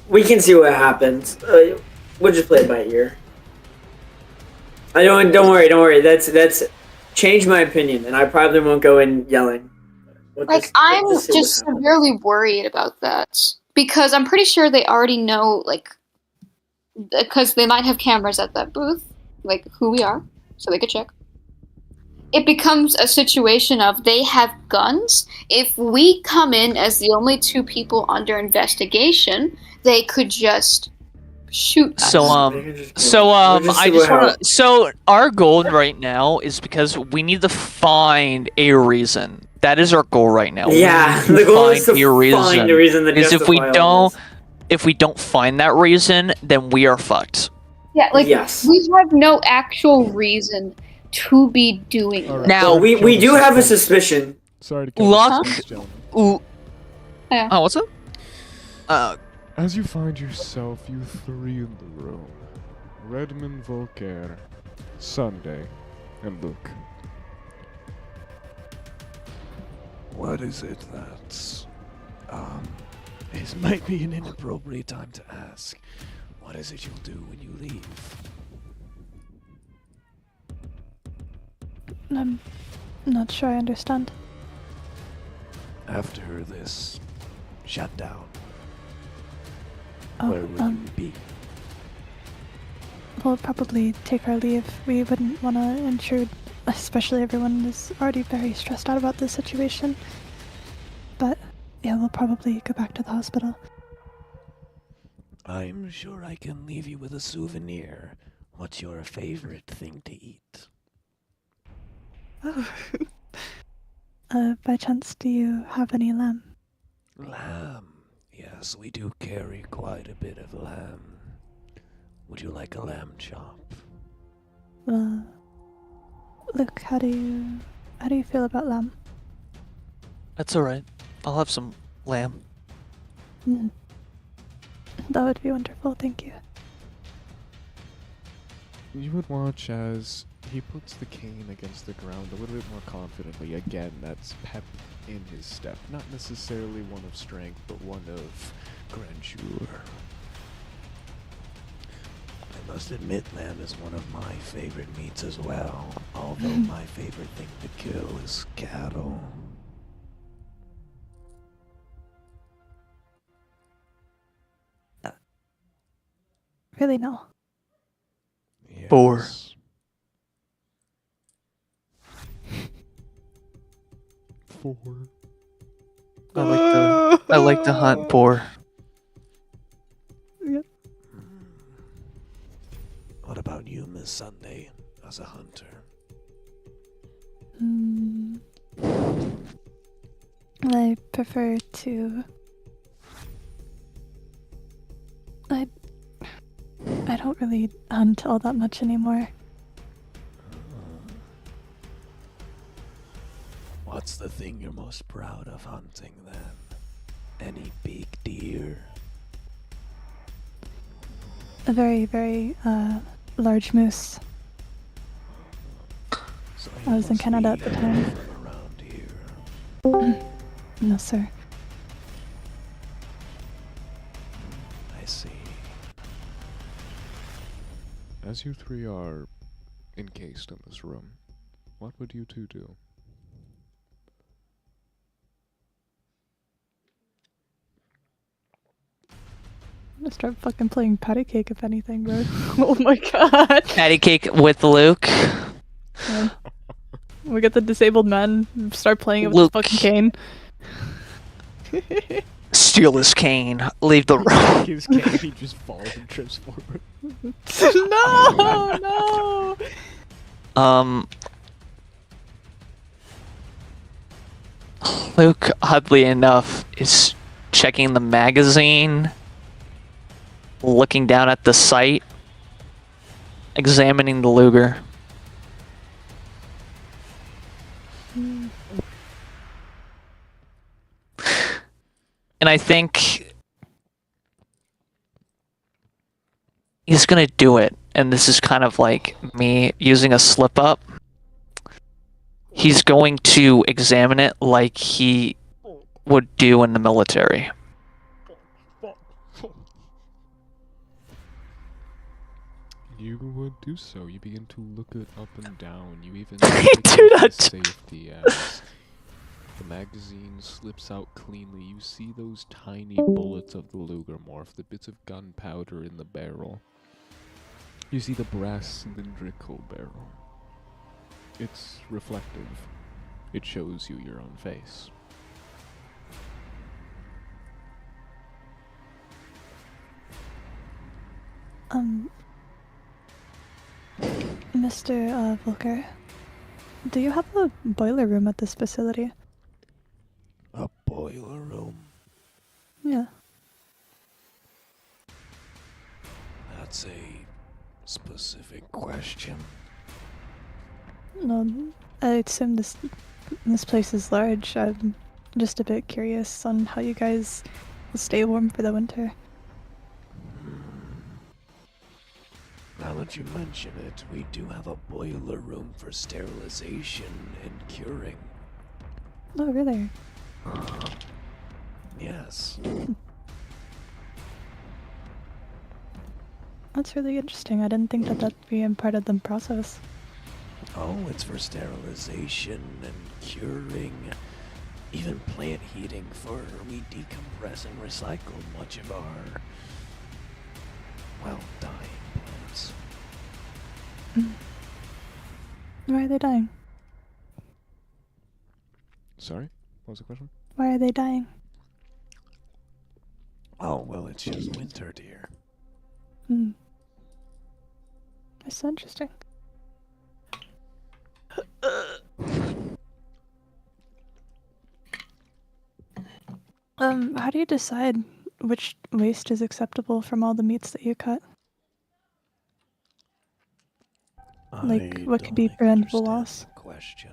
we can see what happens. We'll just play it by ear. Don't worry. That's changed my opinion, and I probably won't go in yelling. I'm just severely worried about that because I'm pretty sure they already know, like, because they might have cameras at that booth, like who we are, so they could check. It becomes a situation of they have guns. If we come in as the only two people under investigation, they could just shoot us. So our goal right now is because we need to find a reason. That is our goal right now. Yeah, the goal is to find a reason that if we don't find that reason, then we are fucked. Yeah, like, yes. We have no actual reason to be doing All this. right. Now, we do have a suspicion. Sorry to kill Luck. this gentleman. Ooh. Yeah. Oh, what's up? As you find yourself, you three in the room, Redmond, Volker, Sunday, and Luke. What is it that's... It might be an inappropriate time to ask. What is it you'll do when you leave? I'm not sure I understand. After this shutdown, Oh, where will you be? we'll probably take our leave. We wouldn't want to intrude, especially everyone is already very stressed out about this situation. But yeah, we'll probably go back to the hospital. I'm sure I can leave you with a souvenir. What's your favorite thing to eat? Oh. By chance, do you have any lamb? Lamb. Yes, we do carry quite a bit of lamb. Would you like a lamb chop? Well, Luke, how do you feel about lamb? That's alright. I'll have some lamb. Mm. That would be wonderful, thank you. You would watch as he puts the cane against the ground a little bit more confidently. Again, that's pep in his step. Not necessarily one of strength, but one of grandeur. I must admit, lamb is one of my favorite meats as well. Although my favorite thing to kill is cattle. Really, no. Yes. 4. I like to hunt boar. Yep. What about you, Miss Sunday, as a hunter? I prefer to... I don't really hunt all that much anymore. What's the thing you're most proud of hunting, then? Any big deer? A very, very, large moose. So I was in Canada at the time. From around here. No, sir. I see. As you three are encased in this room, what would you two do? I'm gonna start fucking playing patty cake if anything, bro. Oh my god. Patty cake with Luke. Yeah. We get the disabled man, start playing it with Luke. the fucking cane. Steal his cane. Leave the room. His cane, he just falls and trips forward. No, no. Luke, oddly enough, is checking the magazine, looking down at the sight, examining the Luger. And I think he's gonna do it. And this is kind of like me using a slip up. He's going to examine it like he would do in the military. You would do so. You begin to look it up and down. You even Do that. safety as the magazine slips out cleanly. You see those tiny bullets of the Luger morph, the bits of gunpowder in the barrel. You see the brass cylindrical barrel. It's reflective. It shows you your own face. Mr. Volker, do you have a boiler room at this facility? A boiler room? Yeah. That's a specific question. No, I assume this place is large. I'm just a bit curious on how you guys stay warm for the winter. Now that you mention it, we do have a boiler room for sterilization and curing. Oh, really? Yes. That's really interesting. I didn't think that that'd be a part of the process. Oh, it's for sterilization and curing. Even plant heating, for we decompress and recycle much of our, well, dying plants. Why are they dying? Sorry? What was the question? Why are they dying? Oh, well, it's just winter, dear. That's so interesting. How do you decide which waste is acceptable from all the meats that you cut? Like, I what could be don't preventable understand loss? the question.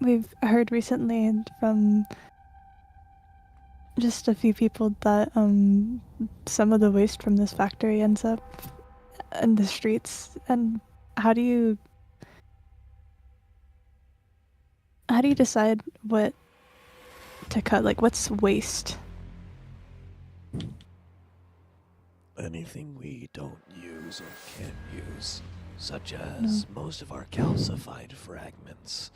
We've heard recently from just a few people that some of the waste from this factory ends up in the streets. And how do you decide what to cut? Like, what's waste? Anything we don't use or can't use, such as most of our calcified fragments.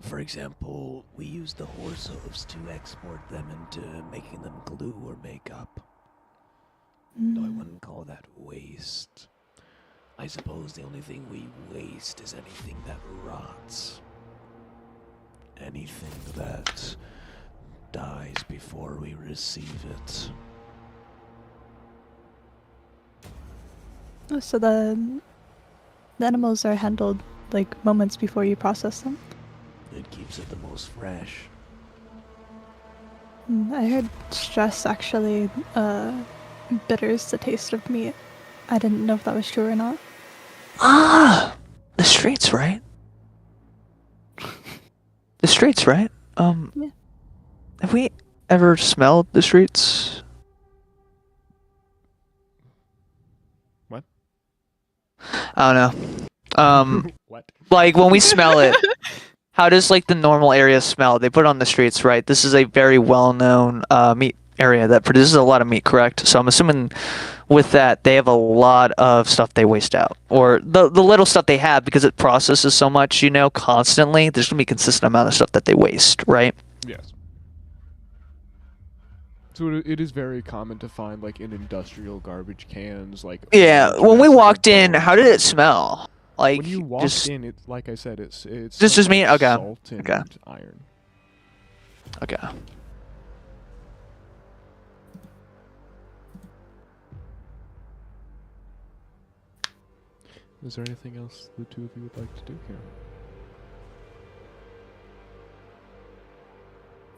For example, we use the horse hooves to export them into making them glue or makeup. Though I wouldn't call that waste. I suppose the only thing we waste is anything that rots. Anything that dies before we receive it. Oh, so the animals are handled like moments before you process them? It keeps it the most fresh. I heard stress actually bitters the taste of meat. I didn't know if that was true or not. Ah! The streets, right? The streets, right? Yeah. Have we ever smelled the streets? What? I don't know. What? Like when we smell it, how does like the normal area smell? They put it on the streets, right? This is a very well-known meat area that produces a lot of meat, correct? So I'm assuming with that they have a lot of stuff they waste out, or the little stuff they have because it processes so much, you know, constantly. There's gonna be a consistent amount of stuff that they waste, right? Yes. So it is very common to find like in industrial garbage cans, like Yeah. When we massive walked in, bones. how did it smell? Like When you walked just in, it's like I said, it's This just smelled me? like Okay. salt and Okay. iron. okay. Is there anything else the two of you would like to do here?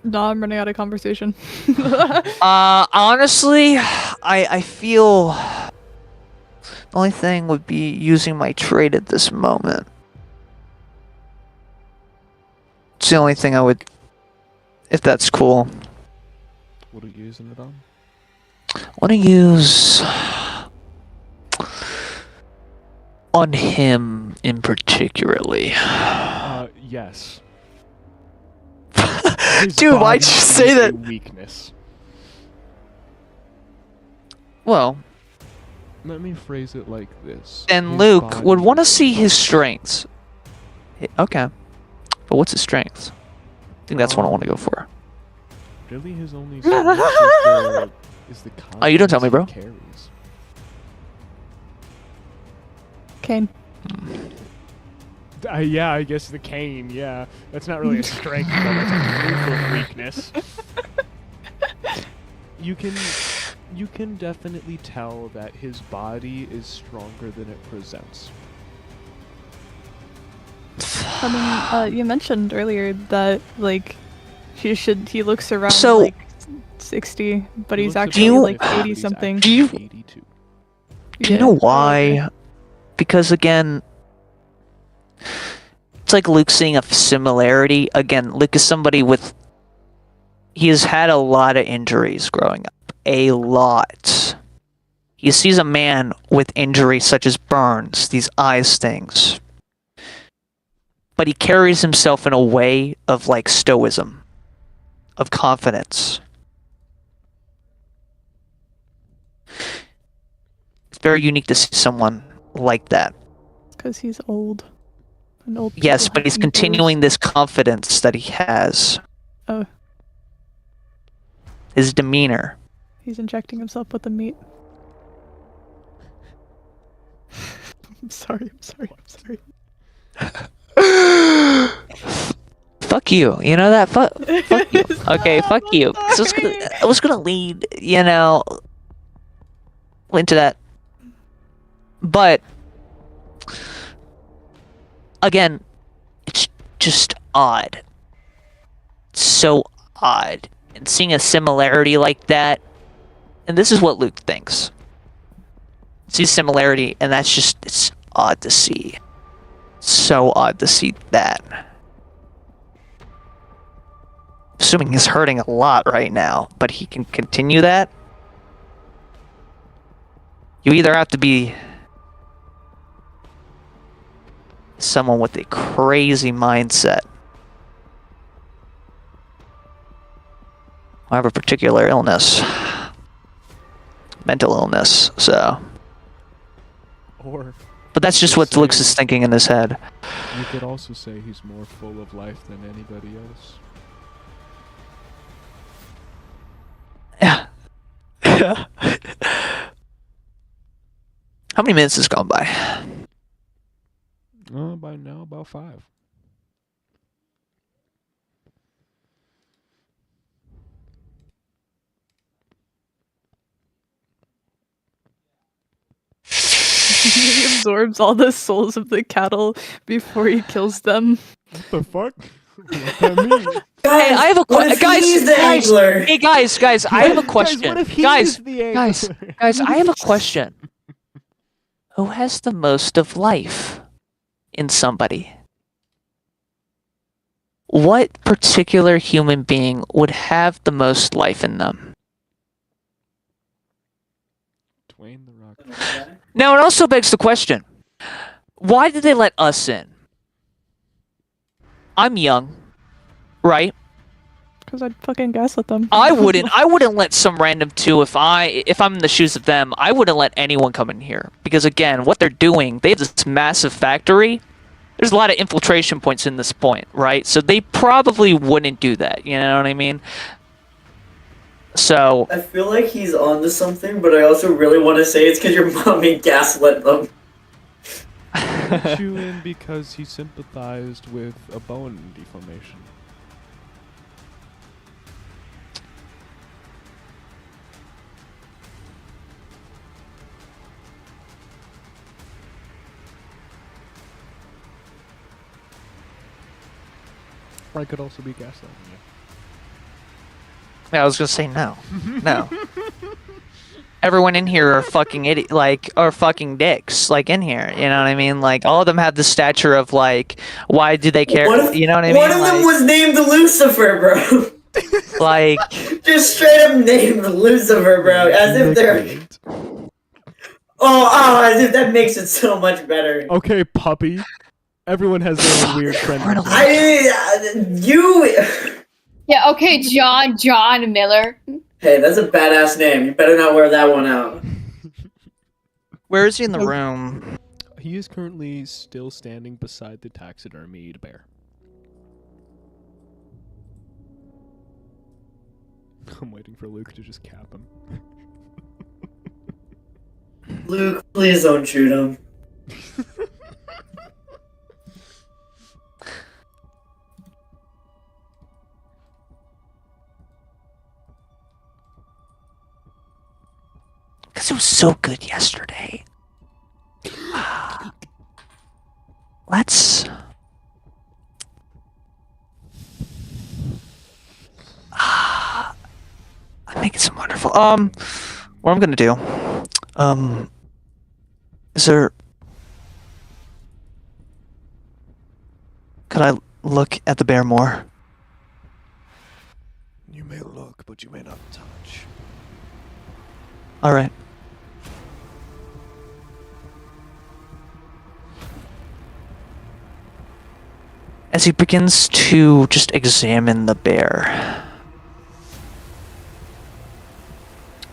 No, I'm running out of conversation. Honestly, I feel the only thing would be using my trade at this moment. It's the only thing I would, if that's cool. What are you using it on? I want to use on him in particularly. Yes. Dude, why'd you say that? Weakness. Well, let me phrase it like this. and His Luke would body want to is see his weak. strengths. Okay, but what's his strengths? I think that's what I want to go for. Really, his only strength is the Oh, you don't tell me, bro. confidence he carries. Kane. Yeah, I guess the cane. Yeah, that's not really a strength, but that's a proof of weakness. You can definitely tell that his body is stronger than it presents. I mean, you mentioned earlier that like he looks around So- like 60, but He he's looks actually about like 50, but 80 he's something. actually Do you- 82. Do you know Yeah. Oh, why? okay. Because again, it's like Luke seeing a similarity. Again, Luke is somebody with. He has had a lot of injuries growing up. A lot. He sees a man with injuries such as burns, these eye stings. But he carries himself in a way of like stoicism, of confidence. It's very unique to see someone like that. Because he's old. And old Yes, people but have he's egos. continuing this confidence that he has. Oh, His demeanor. he's injecting himself with the meat. I'm sorry. Fuck you. You know that? Fuck you. Okay, Stop, fuck I'm you. 'Cause sorry. I was gonna lead, into that. But again, it's just odd. It's so odd. And seeing a similarity like that, and this is what Luke thinks. Sees similarity, and it's odd to see. So odd to see that. Assuming he's hurting a lot right now, but he can continue that. You either have to be someone with a crazy mindset, or have a particular illness, mental illness. So, Or but that's just what Luke's is thinking in his head. you could also say he's more full of life than anybody else. Yeah. How many minutes has gone by? By now, about 5. He absorbs all the souls of the cattle before he kills them. What the fuck? What that mean? Guys, Hey, I have a what if he's the angler? Hey guys, I have a question. Guys, what if he guys, is the guys, angler? guys, I have a question. Who has the most of life in somebody? What particular human being would have the most life in them? Dwayne the Rock. Now, it also begs the question, why did they let us in? I'm young, right? Because I'd fucking gaslit them. I wouldn't let some random two if I'm in the shoes of them, I wouldn't let anyone come in here. Because again, what they're doing, they have this massive factory. There's a lot of infiltration points in this point, right? So they probably wouldn't do that, you know what I mean? So I feel like he's onto something, but I also really want to say it's because your mommy gaslit them. Let you in because he sympathized with a bone deformation. I could also be gaslighting you. Yeah, I was gonna say no. No. Everyone in here are fucking are fucking dicks, like, in here, you know what I mean? Like, all of them have the stature of, like, why do they care, you know what I mean? One of them was named Lucifer, bro. Like, just straight up named Lucifer, bro, as if they're... Oh, as if that makes it so much better. Okay, puppy. Everyone has their own weird friend. Yeah, okay, John Miller. Hey, that's a badass name. You better not wear that one out. Where is he in the room? He is currently still standing beside the taxidermied bear. I'm waiting for Luke to just cap him. Luke, please don't shoot him. Because it was so good yesterday. Let's... I'm making some wonderful... what I'm gonna do... is there... Could I look at the bear more? You may look, but you may not touch. Alright. As he begins to just examine the bear.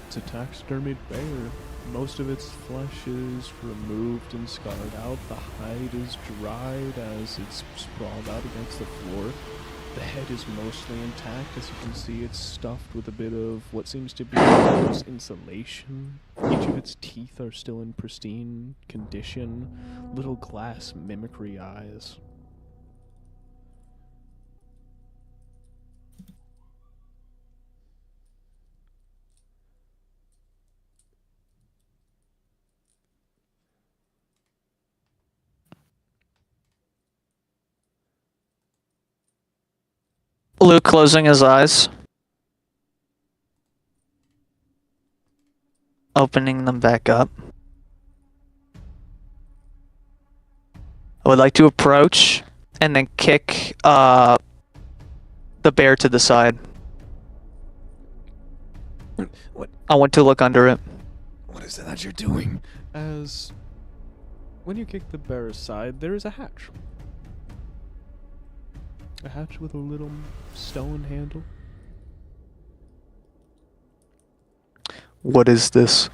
It's a taxidermied bear. Most of its flesh is removed and scarred out. The hide is dried as it's sprawled out against the floor. The head is mostly intact. As you can see, it's stuffed with a bit of what seems to be insulation. Each of its teeth are still in pristine condition. Little glass mimicry eyes. Luke closing his eyes. Opening them back up. I would like to approach and then kick the bear to the side. What? I want to look under it. What is it that you're doing? As when you kick the bear aside, there is a hatch. A hatch with a little stone handle. What is this?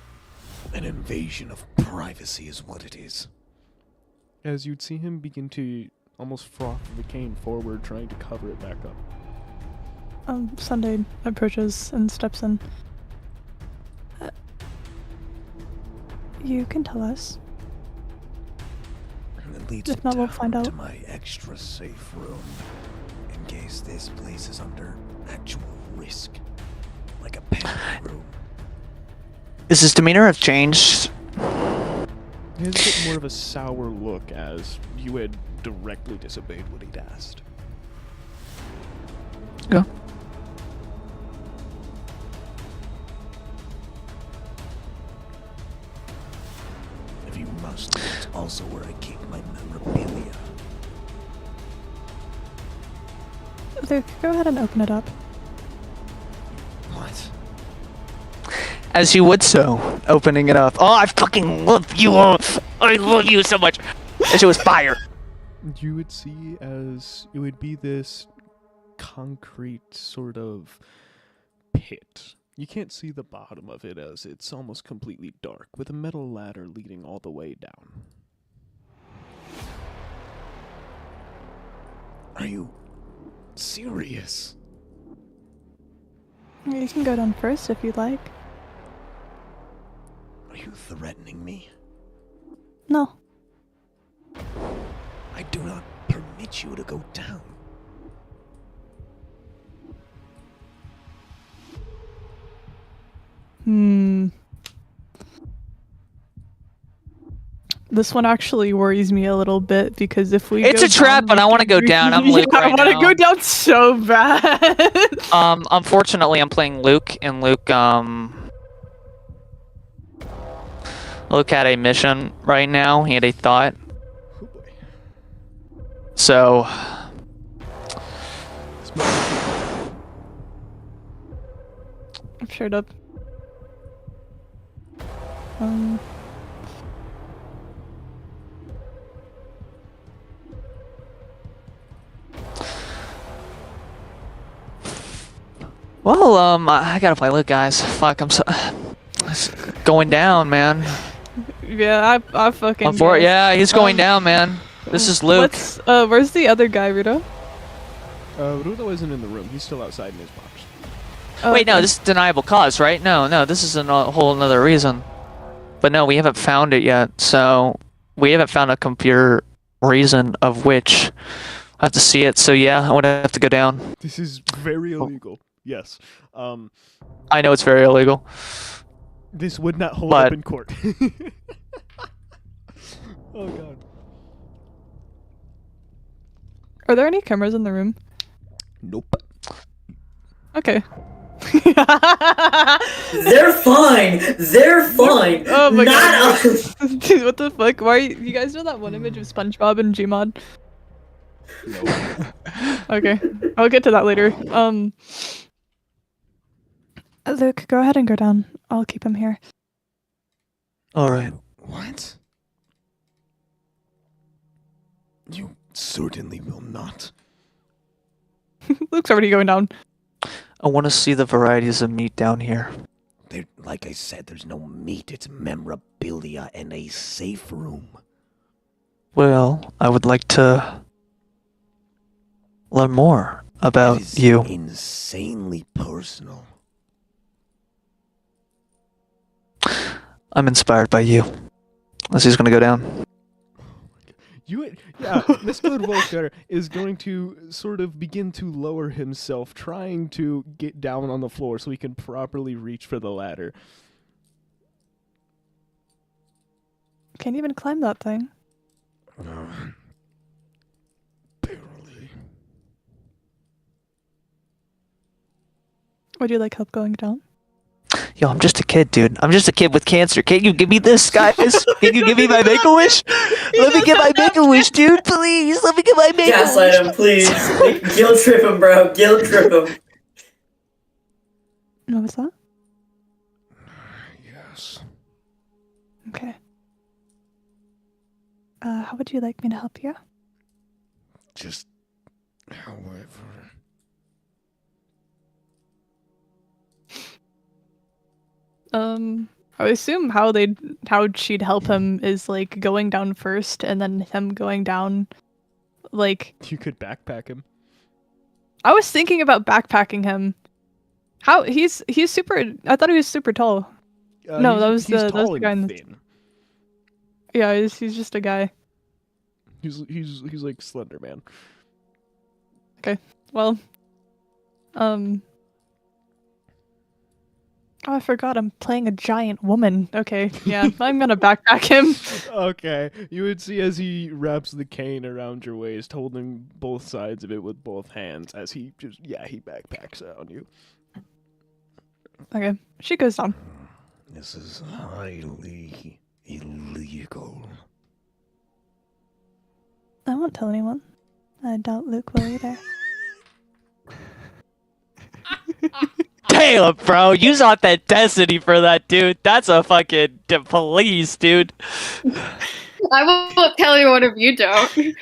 An invasion of privacy is what it is. As you'd see him begin to almost froth the cane forward, trying to cover it back up. Sunday approaches and steps in. You can tell us. It leads If not, we'll find to out. my extra safe room, in case this place is under actual risk, like a panic room. Is his demeanor have changed? He has a bit more of a sour look as you had directly disobeyed what he'd asked. Yeah. If you must, it's also where I keep my memorabilia. Luke, go ahead and open it up. What? As you would so, opening it up. Oh, I fucking love you all. I love you so much. That shit was fire. You would see as it would be this concrete sort of pit. You can't see the bottom of it as it's almost completely dark, with a metal ladder leading all the way down. Are you serious? You can go down first if you'd like. Are you threatening me? No. I do not permit you to go down. This one actually worries me a little bit because if we It's go a trap, down, but I want to go down. I'm Luke I right want to now. go down so bad. Unfortunately, I'm playing Luke, and Luke had a mission right now. He had a thought. Oh boy. So, I'm straight up. well, I gotta play Luke, guys. Fuck, I'm so it's going down, man. Yeah, I fucking. Yeah, he's going down, man. This is Luke. Where's the other guy, Rito? Rudo isn't in the room. He's still outside in his box. Wait, no, this is deniable cause, right? No, this is a whole another reason. But no, we haven't found it yet, so we haven't found a computer reason of which I have to see it. So yeah, I would have to go down. This is very illegal. Yes. I know it's very illegal. This would not hold But- up in court. Oh god. Are there any cameras in the room? Nope. Okay. They're fine. They're fine. Oh my Not god. us. Dude, what the fuck? Why are you guys know that one image of SpongeBob and Gmod? Okay, I'll get to that later. Luke, go ahead and go down. I'll keep him here. All right. What? You certainly will not. Luke's already going down. I want to see the varieties of meat down here. There, like I said, there's no meat. It's memorabilia and a safe room. Well, I would like to learn more about That is you. insanely personal. I'm inspired by you. Unless he's gonna go down. Mr. Volker is going to sort of begin to lower himself, trying to get down on the floor so he can properly reach for the ladder. Can't even climb that thing. Barely. Would you like help going down? Yo, I'm just a kid, dude. I'm just a kid with cancer. Can't you give me this, guys? Can you give me my Make-A-Wish? Let me get my Make-A-Wish, dude, please. Let me get my Make-A-Wish. Gaslight him, please. Guilt trip him, bro. Guilt trip him. What was that? Yes. Okay. How would you like me to help you? Just, however. I assume how she'd help him is like going down first and then him going down like You could backpack him. I was thinking about backpacking him. How he's super I thought he was super tall. No, he's that was tall the guy in and the- thin. Yeah, he's just a guy. He's like Slender Man. Well, oh, I forgot I'm playing a giant woman. Okay, yeah, I'm gonna backpack him. Okay, you would see as he wraps the cane around your waist, holding both sides of it with both hands, as he backpacks on you. Okay, she goes down. This is highly illegal. I won't tell anyone. I doubt Luke will either. Damn, bro. Use authenticity for that, dude. That's a fucking police, dude. I won't tell anyone if you don't.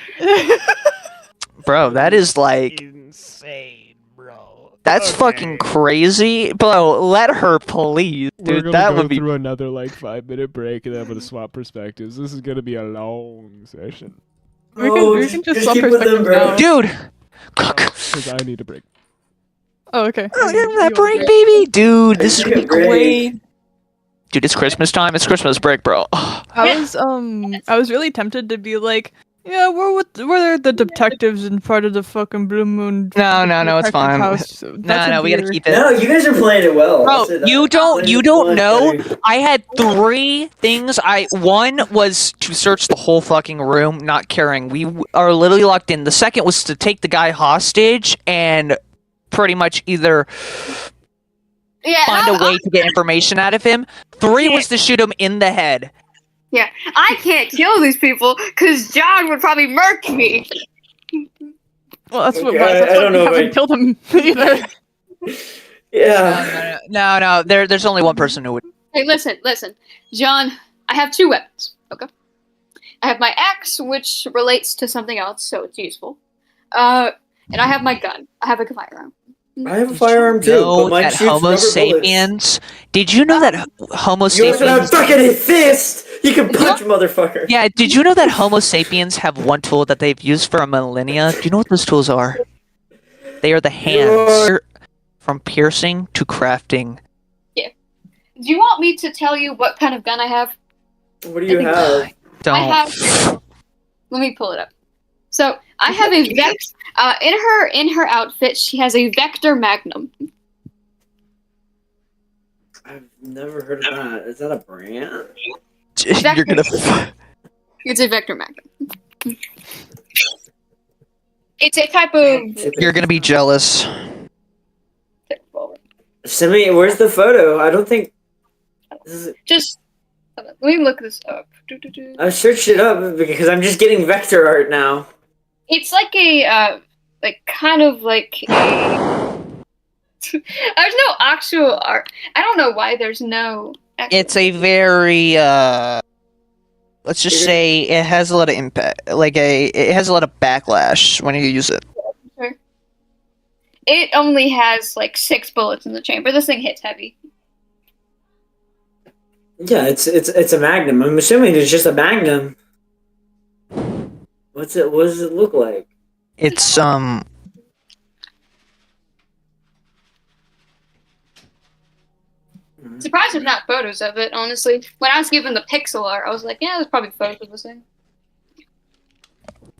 Bro, that is like... Insane, bro. That's fucking crazy. Bro, let her please, We're dude. gonna That go would be... through another 5-minute break, and then I'm gonna swap perspectives. This is gonna be a long session. We can just swap keep with them, perspectives bro. now. Dude! Because I need a break. Oh, okay. That break, baby! Dude, this is gonna be Take a break. great. Dude, it's Christmas time. It's Christmas break, bro. I was really tempted to be like, Yeah, we're the detectives in part of the fucking Blue Moon. No, it's detective fine. House. That's a No, we gotta deer. keep it. No, you guys are playing it well. I'll Bro, say that. you Playing it don't much know. better. I had 3 things. One was to search the whole fucking room, not caring. We are literally locked in. The second was to take the guy hostage and pretty much either find a way to get information out of him. 3 was to shoot him in the head. Yeah, I can't kill these people because John would probably murk me. Well, that's what. Okay, That's I why don't we know if haven't I- killed him either. Yeah. No. There's only one person who would. Hey, listen. John, I have 2 weapons, okay? I have my axe, which relates to something else, so it's useful. And I have my gun. I have a firearm. I have a firearm too, Know but mine that shoots Homo rubber bullets. sapiens. Did you know that Homo You also have sapiens? fucking fist! You can punch, motherfucker! Yeah, did you know that Homo sapiens have one tool that they've used for a millennia? Do you know what those tools are? They are the hands. From piercing to crafting. Yeah. Do you want me to tell you what kind of gun I have? What do you have? Don't. I have. Let me pull it up. So I have a vex. In her outfit, she has a Vector Magnum. I've never heard of that. Is that a brand? You're gonna. It's a Vector Magnum. It's a type of. You're gonna be jealous. Send me. Where's the photo? I don't think. Just let me look this up. I searched it up because I'm just getting vector art now. It's like a kind of like a. There's no actual art. I don't know why there's no. It's a very let's just say it has a lot of impact. It has a lot of backlash when you use it. Sure. It only has like 6 bullets in the chamber. This thing hits heavy. Yeah, it's a magnum. I'm assuming it's just a magnum. What does it look like? It's Surprised there's not photos of it, honestly. When I was given the pixel art, I was like, yeah, there's probably photos of this thing.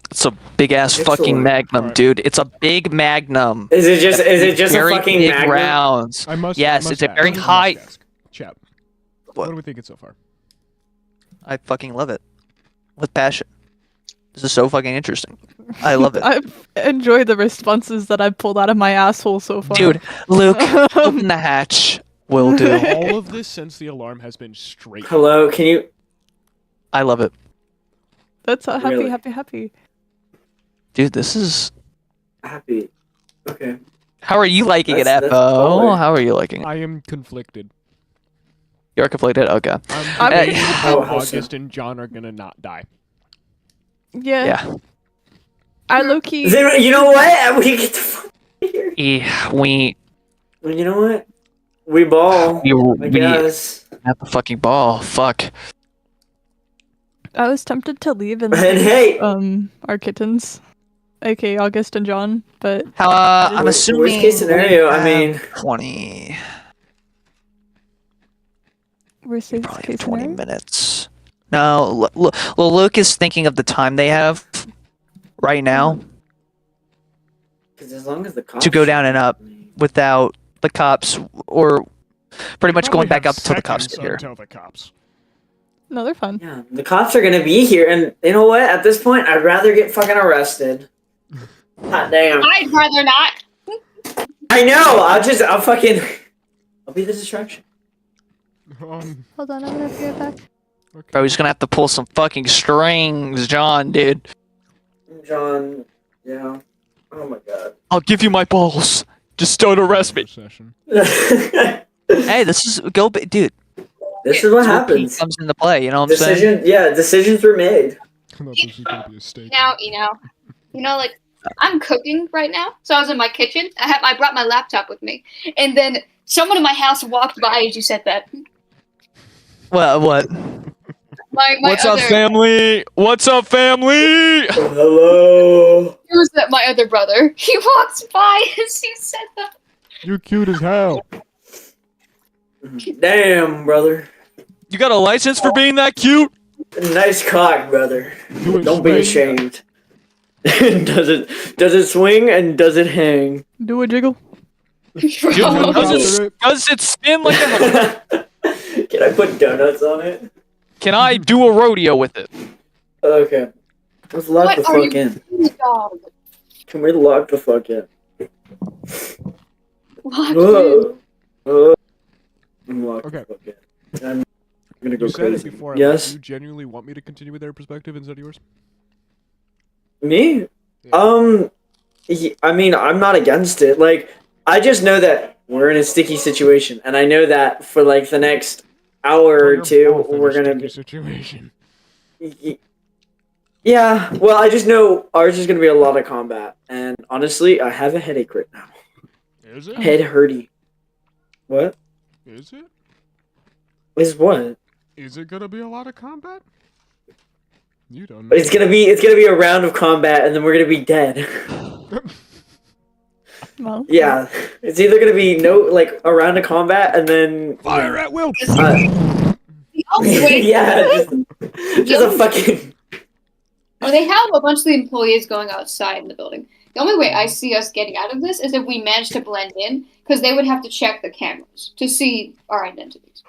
It's a big ass Excellent. fucking magnum, dude. It's a big magnum. Is it just a Very fucking big magnum? rounds. Yes, it's a ask, very I must high. ask. Chat. What? What do we think it so far? I fucking love it with passion. This is so fucking interesting. I love it, I've enjoyed the responses that I've pulled out of my asshole so far. dude. Luke, open the hatch. Will do. All of this since the alarm has been straight. Hello, can you? I love it, That's a Really? happy. dude. This is. Happy. Okay. How are you liking it, That's Epo? baller. How are you liking it? I am conflicted. You're conflicted. Okay. I'm Hey. conflicted how How so? August and John are gonna not die. Yeah. Yeah. I low key. Then, you know what? We get the fuck here. We Well, you know what? We ball. I guess. have the fucking ball. Fuck. I was tempted to leave and And hey, our kittens, aka August and John, but I'm Worst- assuming. worst case scenario, we I have mean- 20. we're safe. Probably Case 20 scenario. minutes. No, Luke is thinking of the time they have right now because as long as the cops to go down and up I mean, without the cops, or pretty much going Probably back have up until the cops seconds get here. Until the cops. No, they're fun. Yeah, the cops are gonna be here, and you know what? At this point, I'd rather get fucking arrested. Hot damn! I'd rather not. I know. I'll be the distraction. Hold on, I'm gonna be right back. Okay. Bro, he's gonna have to pull some fucking strings, John, dude. John. Yeah. Oh my god. I'll give you my balls. Just don't arrest me. Session. this Hey, this is dude. is what This is where Pete happens. comes into play. You know what I'm saying? Decisions were made. I thought this was gonna be a steak. Now, like I'm cooking right now, so I was in my kitchen. I brought my laptop with me, and then someone in my house walked by as you said that. What? My What's up, other, family? What's up, family? Hello. It was that my other brother. He walks by as you said that. You're cute as hell. Damn, brother. You got a license for being that cute? Nice cock, brother. Do it Don't be swing? ashamed. Does it swing and does it hang? Do a jiggle. Dude, Bro. does it spin like a hel- Can I put donuts on it? Can I do a rodeo with it? Okay. Let's lock What the are fuck you in. doing, dog? Can we lock the fuck in? Locked in. I'm locked Okay. the fuck in. I'm gonna go You said crazy. it before. Yes? You genuinely want me to continue with their perspective instead of yours? Me? Yeah. I mean, I'm not against it. Like, I just know that we're in a sticky situation, and I know that for like the next hour Well, or you're two, both in a we're gonna sticky be. situation. Yeah, well, I just know ours is gonna be a lot of combat, and honestly, I have a headache right now. Is it? Head hurty. What? Is it? Is what? Is it gonna be a lot of combat? You don't know. It's gonna be a round of combat, and then we're gonna be dead. Well, Yeah, it's either gonna be a round of combat, and then Fire at will. The only way yeah, just a fucking. Or they have a bunch of the employees going outside in the building. The only way I see us getting out of this is if we manage to blend in, because they would have to check the cameras to see our identities.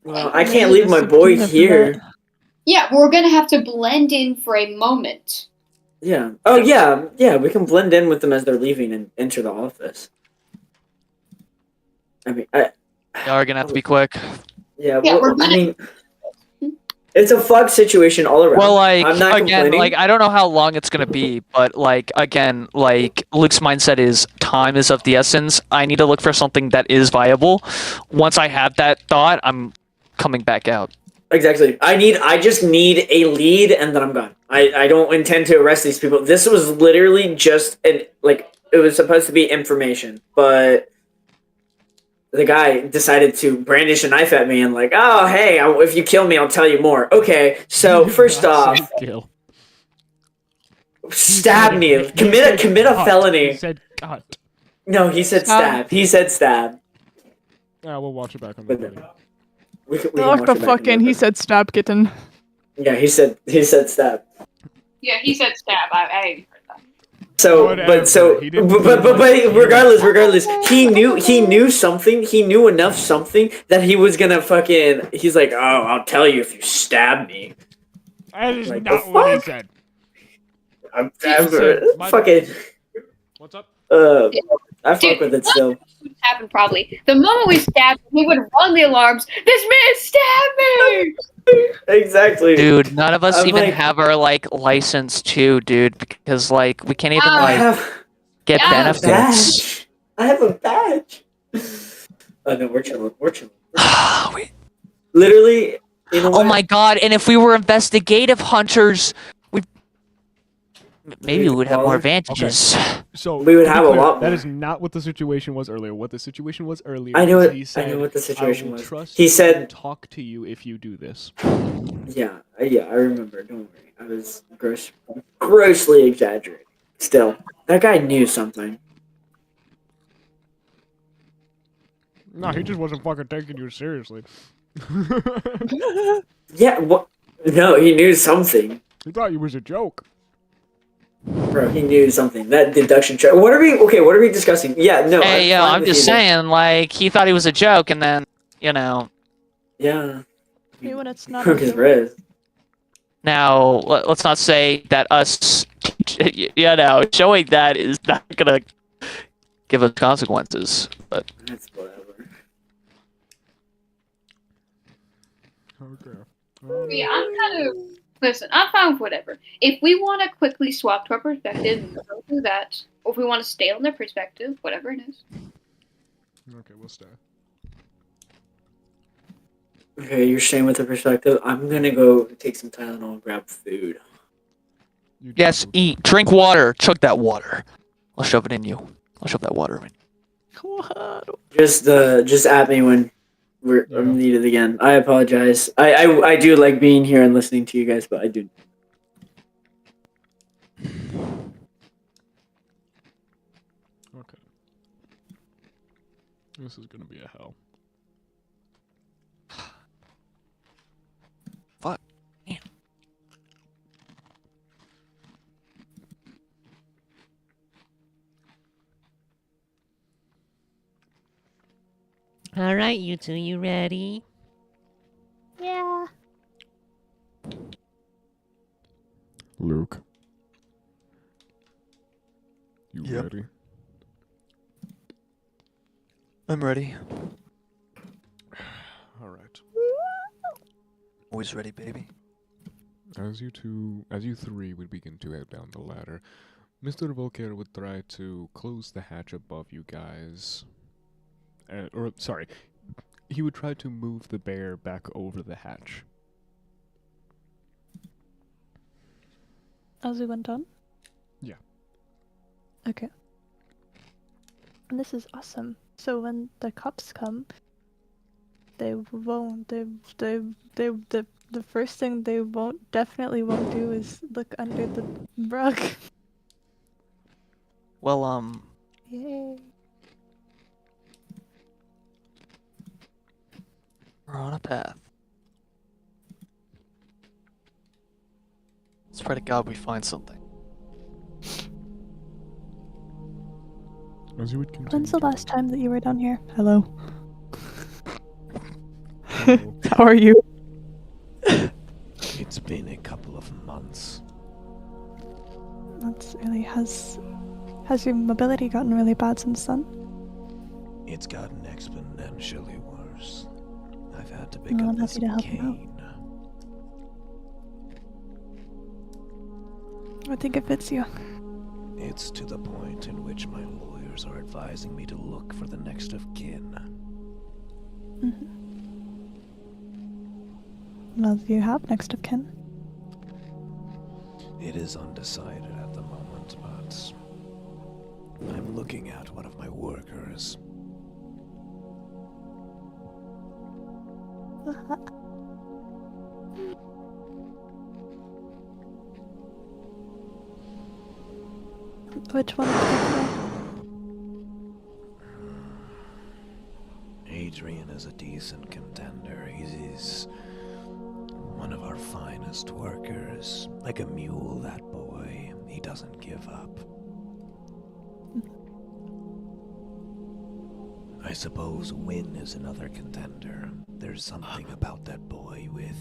Well, I can't leave my boy here. Yeah, we're gonna have to blend in for a moment. Yeah. Oh yeah. We can blend in with them as they're leaving and enter the office. I mean, Y'all are gonna have to be quick. yeah. Yeah, Well, we're gonna- I mean, it's a fuck situation all around. Well, like, I'm not again, complaining. like, I don't know how long it's gonna be, but, like, again, like, Luke's mindset is time is of the essence. I need to look for something that is viable. Once I have that thought, I'm coming back out. Exactly. I just need a lead, and then I'm gone. I don't intend to arrest these people. This was literally just it was supposed to be information, but the guy decided to brandish a knife at me and like, oh hey, if you kill me, I'll tell you more. Okay, so first off, Kill. stab me, commit a felony. He said cut. No, he said stab. He said stab. Yeah, we'll watch it back on the But- video. We can lock watch the it back fuck in. the- He said stab kitten. Yeah, he said stab. Yeah, he said stab. I heard that. So, Whatever, he didn't but do much. regardless, he knew something. He knew enough something that he was gonna fucking. He's like, oh, I'll tell you if you stab me. That is Like, not the what he fuck? said. I'm said, my- fucking. What's up? I fuck with it still. Would happen probably. The moment we stabbed him, he would run the alarms. This man stabbed me! Exactly. Dude, none of us I'm even like- have our, like, license too, dude, because, like, we can't even, Ah. I like, have get Yeah. benefits. badge. I have a badge. Oh no, we're chilling. We- Literally. You know Oh what? my god, and if we were investigative hunters, maybe we would have more Well, advantages. So We would to be have a clear, lot That more. is not what the situation was earlier. What the situation was earlier. I know is it. He said, I know what the situation I will was. trust He you said, and talk to you if you do this. Yeah, I remember. Don't worry. I was grossly exaggerating. Still, that guy knew something. No, he just wasn't fucking taking you seriously. Yeah, what? No, he knew something. He thought you was a joke. Bro, he knew something. That deduction check. What are we discussing? Yeah, no. Hey, yo, fine I'm with just you there. saying, like, he thought he was a joke, and then, you know. Yeah. Hey, when it's not. Took his res. Now, let's not say that us, you know, showing that is not gonna give us consequences, but. That's whatever. Okay. Yeah, I'm kind of. Listen, I'm fine with whatever. If we want to quickly swap to our perspective and go through that, or if we want to stay on their perspective, whatever it is. Okay, we'll stay. Okay, you're staying with the perspective. I'm gonna go take some Tylenol and grab food. You Yes, do. eat, drink water, chug that water. I'll shove it in you. I'll shove that water in. What? Just at me when I'm Yeah. needed again. I apologize. I do like being here and listening to you guys, but I do. Okay. This is gonna be a hell. Fuck. Man. Alright, you two, you ready? Yeah. Luke. You Yep. ready? I'm ready. Alright. Always ready, baby. As you three would begin to head down the ladder, Mr. Volker would try to close the hatch above you guys. He would try to move the bear back over the hatch. As we went on? Yeah. Okay. And this is awesome. So when the cops come, they won't. The first thing they definitely won't do is look under the rug. Well, Yay. we're on a path. Let's pray to God we find something. As you would continue. When's the last time that you were down here? Hello. Hello. How are you? It's been a couple of months. That's really has your mobility gotten really bad since then? It's gotten exponentially worse. I've had to pick Well, up I'm this happy to help you out. cane. I think it fits you. It's to the point in which my lawyers are advising me to look for the next of kin. Mm-hmm. Well, you have next of kin. It is undecided at the moment, but I'm looking at one of my workers. Which one in particular? Adrian is a decent contender. He's one of our finest workers. Like a mule, that boy. He doesn't give up. I suppose Wynn is another contender. There's something about that boy with,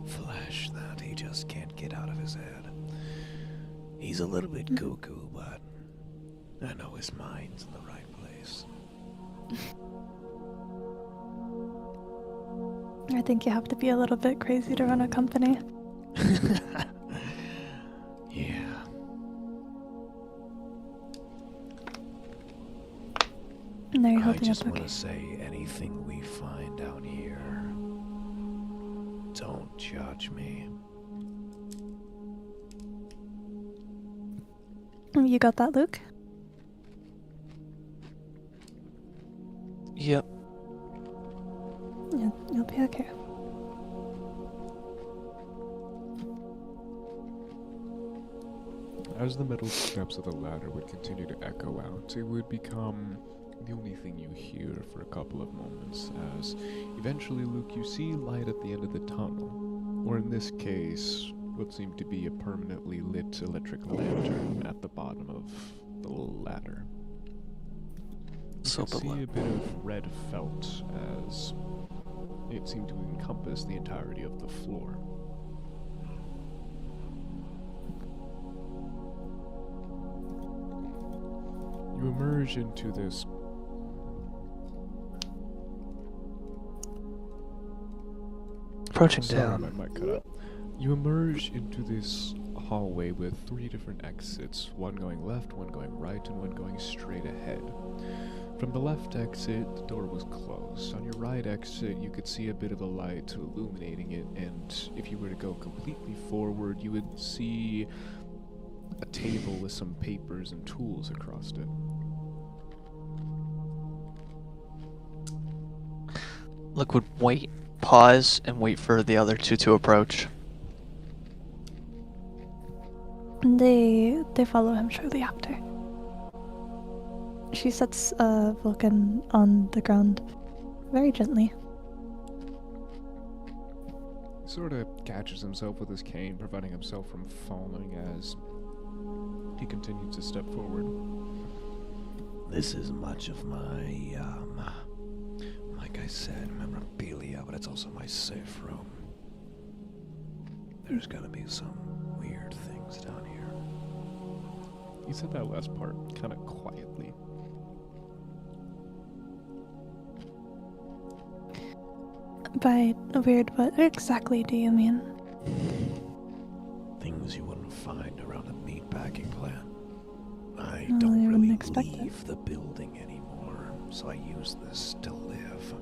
flesh that he just can't get out of his head. He's a little bit cuckoo, but I know his mind's in the right place. I think you have to be a little bit crazy to run a company. Yeah. And there you're I holding just up want okay. to say anything we find down here, don't judge me. You got that, Luke? Yep. Yeah, you'll be okay. As the metal steps of the ladder would continue to echo out, it would become the only thing you hear for a couple of moments, as eventually, Luke, you see light at the end of the tunnel, or in this case, what seemed to be a permanently lit electric lantern at the bottom of the ladder. You could see a bit of red felt as it seemed to encompass the entirety of the floor. You emerge into this Approaching Sorry, down. my mic cut out. You emerge into this hallway with 3 different exits, one going left, one going right, and one going straight ahead. From the left exit, the door was closed. On your right exit, you could see a bit of a light illuminating it, and if you were to go completely forward, you would see a table with some papers and tools across it. Look would wait, pause, and wait for the other two to approach. They follow him shortly after. She sets Vulcan on the ground very gently. He sort of catches himself with his cane, preventing himself from falling as he continues to step forward. This is much of my, like I said, memorabilia, but it's also my safe room. There's gotta be some weird things down here. You said that last part kind of quietly. By weird, what exactly do you mean? Things you wouldn't find around a meatpacking plant. I Well, don't I really wouldn't expect it. leave the building anymore, so I use this to live.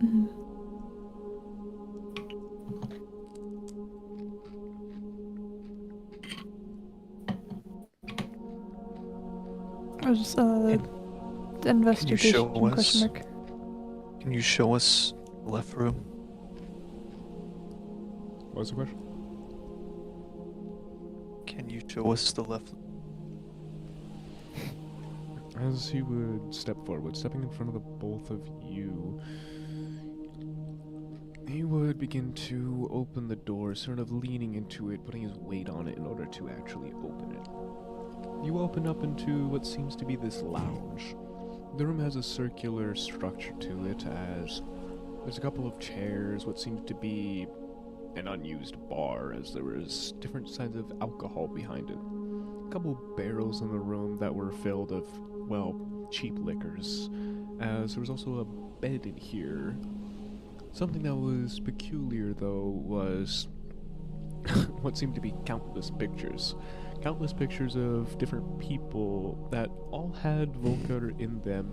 Mhm. I was investigation show question us? mark. Can you show us the left room? What was the question? Can you show us the left? As he would step forward, stepping in front of the both of you, he would begin to open the door, sort of leaning into it, putting his weight on it in order to actually open it. You open up into what seems to be this lounge. The room has a circular structure to it, as there's a couple of chairs, what seems to be an unused bar, as there was different kinds of alcohol behind it. A couple of barrels in the room that were filled of, well, cheap liquors, as there was also a bed in here. Something that was peculiar, though, was what seemed to be countless pictures. Countless pictures of different people that all had Volker in them.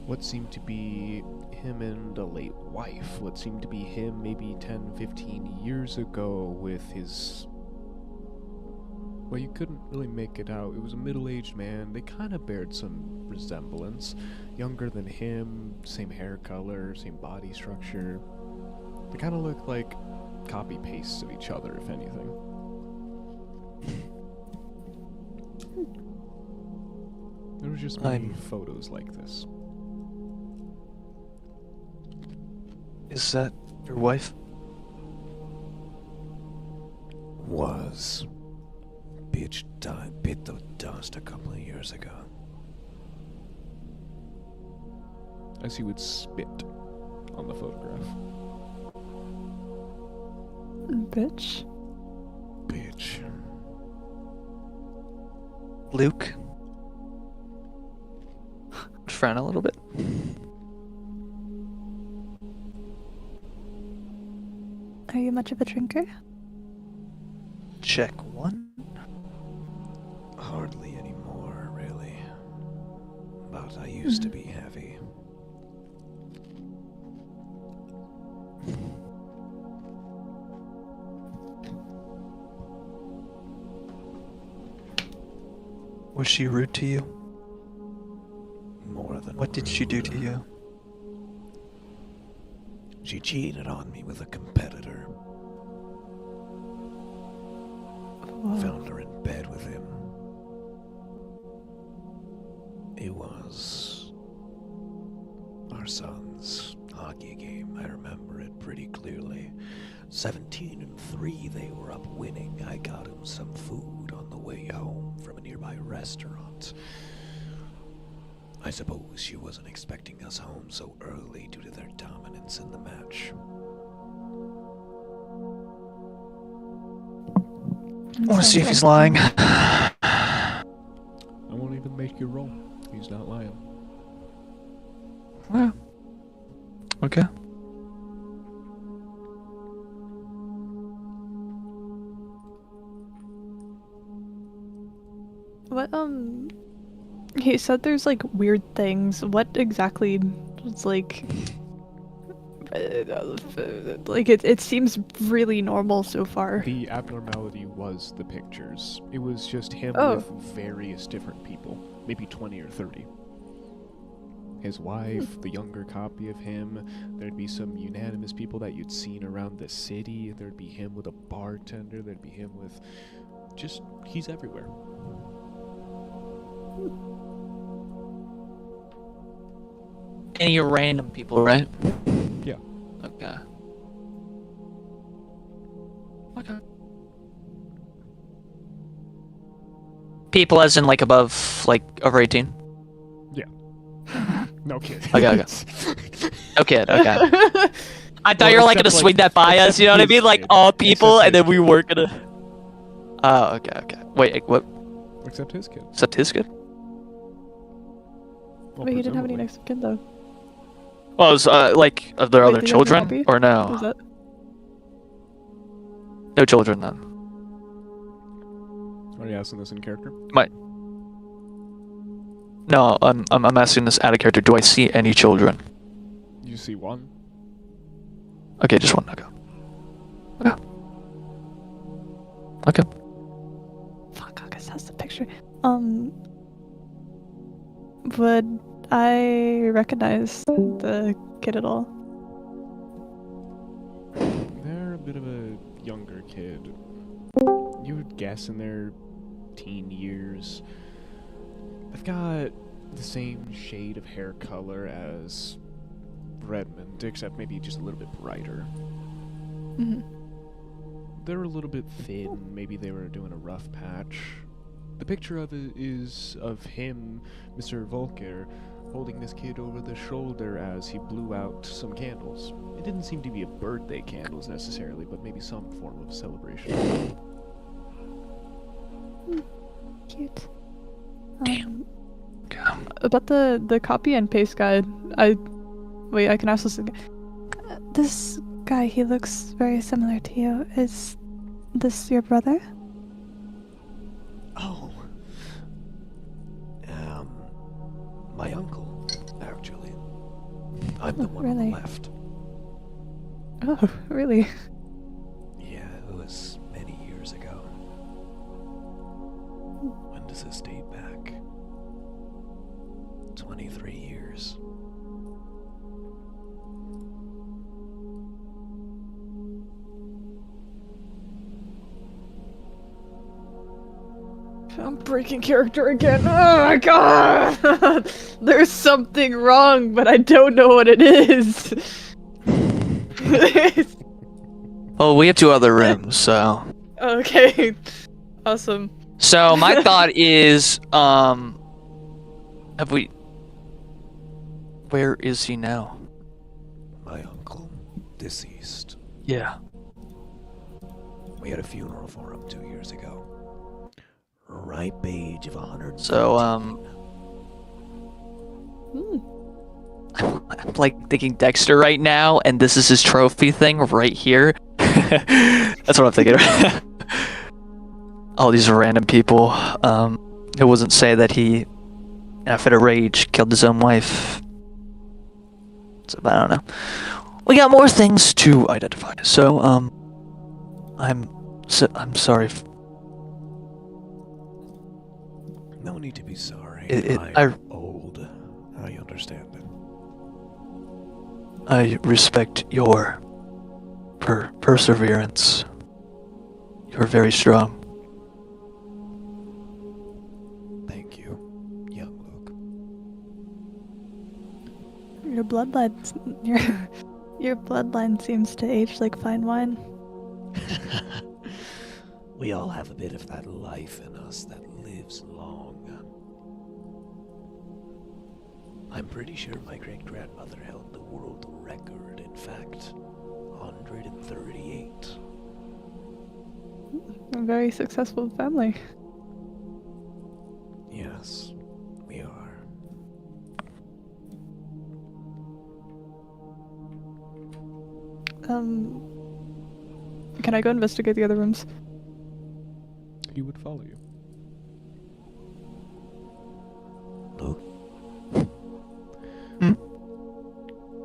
What seemed to be him and a late wife. What seemed to be him maybe 10, 15 years ago with his... Well, you couldn't really make it out. It was a middle-aged man. They kind of bared some resemblance. Younger than him, same hair color, same body structure. They kind of looked like copy-pastes of each other, if anything. There was just many photos like this. Is that your wife? Was. Bitch died, bit the dust a couple of years ago. As he would spit on the photograph. Bitch. Bitch. Luke? Frown a little bit. Are you much of a drinker? Check one. Hardly anymore, really. But I used to be heavy. Was she rude to you? More than What did she do to rude. you? She cheated on me with a competitor. Whoa. Found her in bed with him. It was our son's hockey game. I remember it pretty clearly. 17-3, they were up winning. I got him some food on the way home from a nearby restaurant. I suppose she wasn't expecting us home so early due to their dominance in the match. I want to see if he's lying. I won't even make you roll. He's not lying. Yeah. Okay. What, he said there's, like, weird things. What exactly was, like... like, it seems really normal so far. The abnormality was the pictures. It was just him Oh. with various different people. Maybe 20 or 30. His wife, the younger copy of him. There'd be some unanimous people that you'd seen around the city. There'd be him with a bartender. There'd be him with... Just, he's everywhere. Any random people, right? Yeah. Okay. Okay. People as in like above, like over 18? Yeah. No kid. Okay. Okay. I thought you were like except, gonna swing that by us, you know what I his mean? Like kid. all people, Except and then his we kid. were gonna. Oh, okay. Wait, what? Except his kid. Except his kid? Well, But he didn't have any presumably. next of kin though. Well, is like are there Wait, other did you have a children copy? or no? Was that? No children then. Are you asking this in character? No, I'm asking this out of character. Do I see any children? You see one. Okay, just one. Okay. Fuck, August has the picture. Would I recognize the kid at all? They're a bit of a younger kid. You would guess in their teen years. They've got the same shade of hair color as Redmond, except maybe just a little bit brighter. Mm-hmm. They're a little bit thin. Maybe they were doing a rough patch. The picture of it is of him, Mr. Volker, holding this kid over the shoulder as he blew out some candles. It didn't seem to be a birthday candles necessarily, but maybe some form of celebration. Cute. Damn. About the copy and paste guide, I can ask this again. This guy, he looks very similar to you. Is this your brother? Oh. My uncle, actually. I'm the one on really? the left. Oh, really? Yeah, it was many years ago. When does this date back? 23 years. I'm breaking character again. Oh my god! There's something wrong, but I don't know what it is. Oh, we have 2 other rooms, so. Okay. Awesome. So my thought is, have we? Where is he now? My uncle, deceased. Yeah. We had a funeral for him 2 years ago. Ripe age of 100. So I'm like thinking Dexter right now, and this is his trophy thing right here. That's what I'm thinking. All these random people. It wasn't say that he, in a fit of rage, killed his own wife. So I don't know. We got more things to identify. So I'm sorry. No need to be sorry. I'm old. I understand. I respect your perseverance. You're very strong. Thank you, young Luke. Your bloodline seems to age like fine wine. We all have a bit of that life in us that lives long. I'm pretty sure my great-grandmother held the world record, in fact. 138. A very successful family. Yes, we are. Can I go investigate the other rooms? He would follow you. Luke?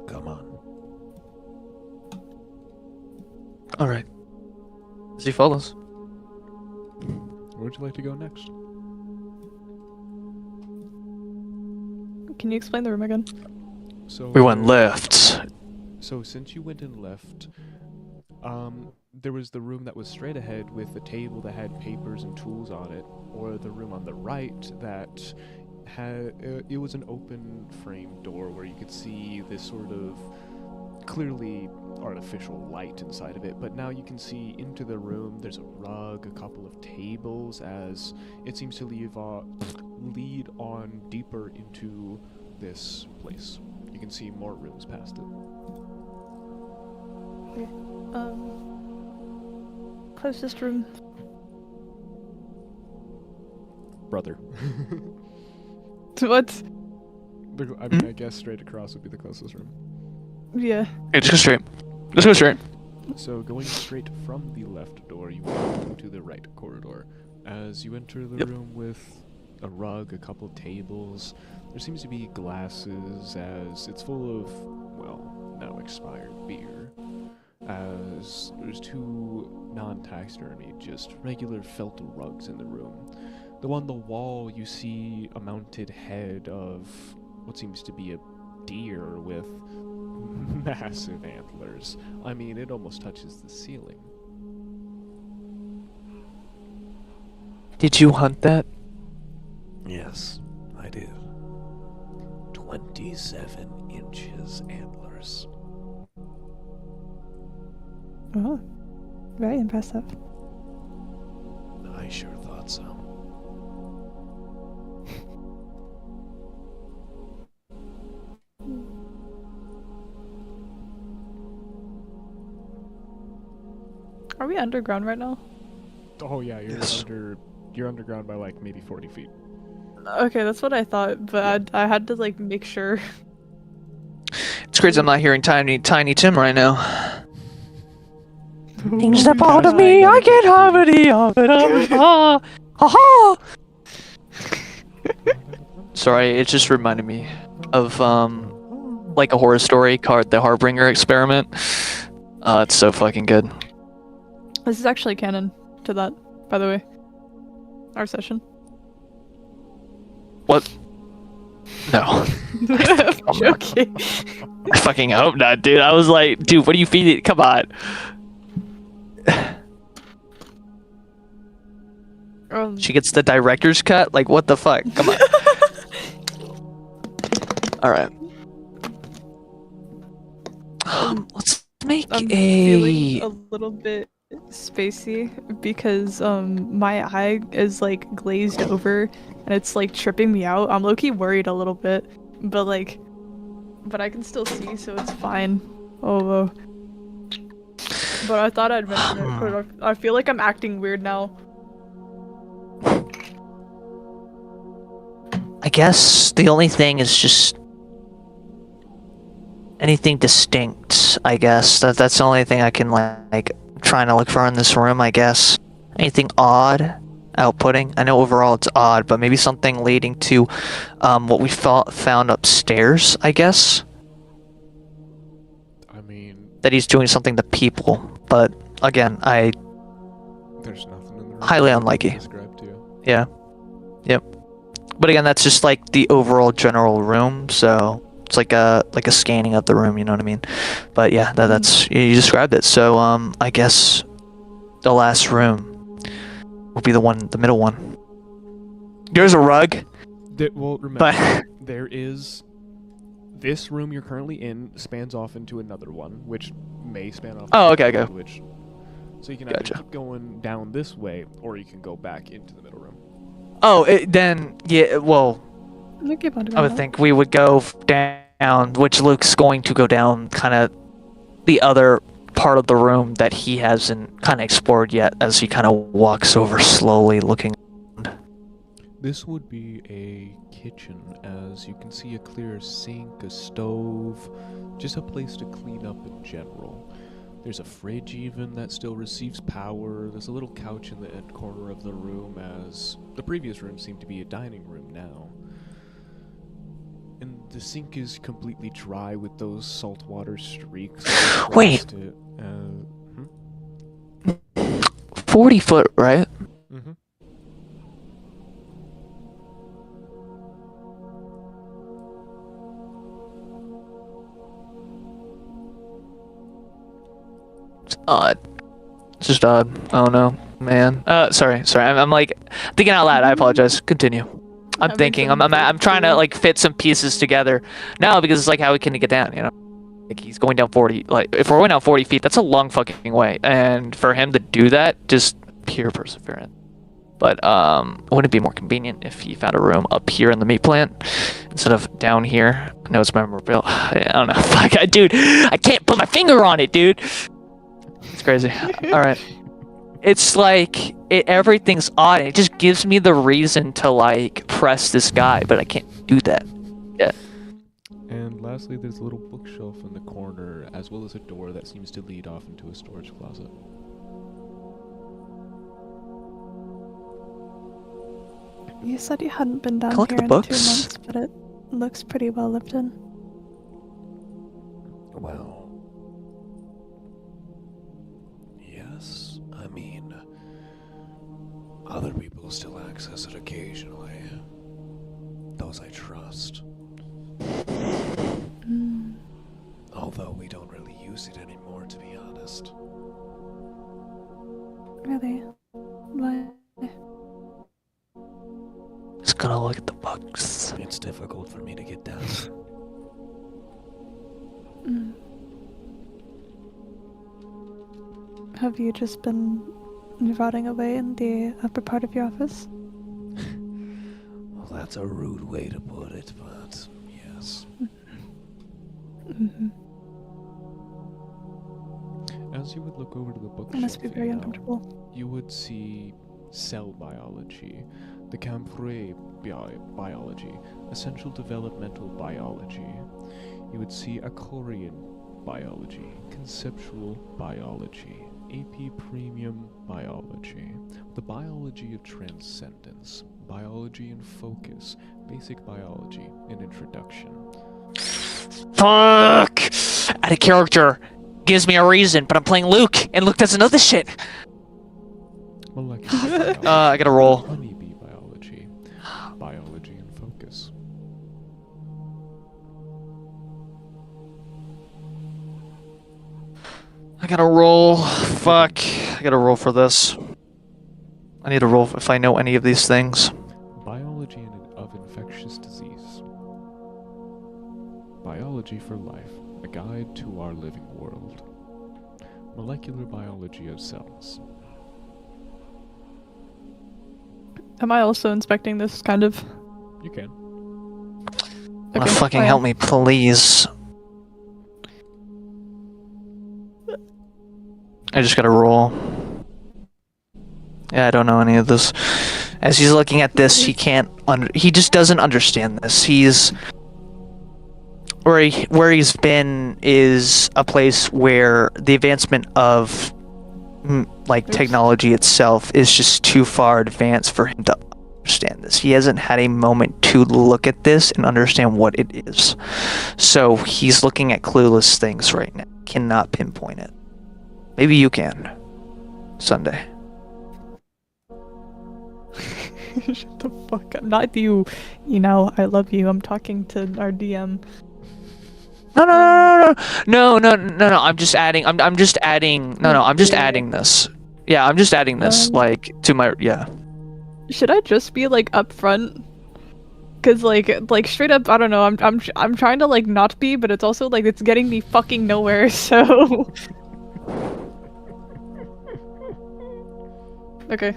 Come on. Alright. As he follows. Where would you like to go next? Can you explain the room again? So We went left. So since you went in left, there was the room that was straight ahead with the table that had papers and tools on it, or the room on the right that had it was an open frame door where you could see this sort of clearly artificial light inside of it, but now you can see into the room. There's a rug, a couple of tables, as it seems to lead on deeper into this place. You can see more rooms past it. Closest room. Brother. What? I mean, I guess straight across would be the closest room. Yeah. Hey, just go straight. Just go straight. So going straight from the left door, you walk to the right corridor. As you enter the room with a rug, a couple tables, there seems to be glasses as it's full of, well, now expired beer. As there's two non-taxidermy, just regular felt rugs in the room. Though on the wall you see a mounted head of what seems to be a deer with massive antlers. I mean, it almost touches the ceiling. Did you hunt that? Yes, I did. 27 inches antlers. Oh, very impressive. I sure thought so. Are we underground right now? Oh yeah, you're underground by like maybe 40 feet. Okay, that's what I thought, but I had to like make sure. It's crazy I'm not hearing Tiny Tim right now. Things Step out of me, I get harmony of it. Ha ha! Sorry, it just reminded me of like a horror story called The Harbinger Experiment. It's so fucking good. This is actually canon to that, by the way. Our session. What? No. I'm joking. I fucking hope not, dude. I was like, dude, what do you feed it? Come on. She gets the director's cut? Like, what the fuck? Come on. Alright. Let's make I'm feeling a little bit spacey because my eye is like glazed over and it's like tripping me out. I'm low-key worried a little bit, but I can still see, so it's fine. Oh, but I thought I'd mention it 'cause I feel like I'm acting weird now. I guess the only thing is just anything distinct, I guess. That's the only thing I can like trying to look for in this room, I guess. Anything odd, outputting. I know overall it's odd, but maybe something leading to what we found upstairs, I guess. I mean, That he's doing something to people, but again, there's nothing in the room. highly unlikely. Described to you. Yeah. Yep. But again, that's just like the overall general room, so it's like a scanning of the room, you know what I mean? But yeah, that's you described it. So I guess the last room will be the middle one. There's a rug. Well, remember, But there is this room you're currently in spans off into another one, which may span off. Oh, okay, okay. So you can either Gotcha. keep going down this way, or you can go back into the middle room. oh, then yeah. Well, I would think we would go down, which Luke's going to go down, kind of the other part of the room that he hasn't kind of explored yet, as he kind of walks over slowly, looking. This would be a kitchen, as you can see a clear sink, a stove, just a place to clean up in general. There's a fridge even that still receives power. There's a little couch in the end corner of the room, as the previous room seemed to be a dining room now. And the sink is completely dry with those saltwater streaks. Wait. 40 foot, right? Mm-hmm. It's odd. It's just odd. I don't know, man. Sorry. I'm like thinking out loud. I apologize. Continue. I'm thinking. I'm trying to like fit some pieces together. No, because it's like how we can get down. You know, like he's going down 40. Like if we're going down 40 feet, that's a long fucking way. And for him to do that, just pure perseverance. But wouldn't it be more convenient if he found a room up here in the meat plant instead of down here? I know it's memorable. I don't know. Fuck, dude, I can't put my finger on it, dude. It's crazy. All right. It's like everything's odd. It just gives me the reason to like press this guy, but I can't do that. Yeah. And lastly, there's a little bookshelf in the corner, as well as a door that seems to lead off into a storage closet. You said you hadn't been down Collect here the in books. 2 months, but it looks pretty well lived in. Well, yes. I mean, other people still access it occasionally. Those I trust. Although we don't really use it anymore, to be honest. Really? Why? Just gonna look at the books. It's difficult for me to get down. Mm. Have you just been rotting away in the upper part of your office? Well, that's a rude way to put it, but yes. Mm-hmm. As you would look over to the It bookshelf, must be very you know, uncomfortable. you would see cell biology, the Camphray biology, essential developmental biology. You would see Acorian biology, conceptual biology, AP premium biology, the biology of transcendence, biology and focus, basic biology, and introduction. Fuck! Out of character. Gives me a reason, but I'm playing Luke, and Luke doesn't know this shit. Molecular biology, I gotta roll. honeybee biology, biology and focus. I gotta roll. Fuck. I gotta roll for this. I need to roll if I know any of these things. Biology of infectious disease. Biology for life, a guide to our living world. Molecular biology of cells. Am I also inspecting this kind of? You can. Okay, Fucking I help am. me, please. I just gotta roll. Yeah, I don't know any of this. As he's looking at this, he can't he just doesn't understand this. He's where he's been is a place where the advancement of like technology itself is just too far advanced for him to understand this. He hasn't had a moment to look at this and understand what it is. So he's looking at clueless things right now. Cannot pinpoint it. Maybe you can. Sunday. Shut the fuck up. Not you. You know, I love you. I'm talking to our DM. No. I'm just adding. I'm just adding. No. I'm just adding this. Yeah, I'm just adding this like to my Should I just be like upfront? Cause like straight up, I don't know. I'm trying to like not be, but it's also like it's getting me fucking nowhere. So. Okay.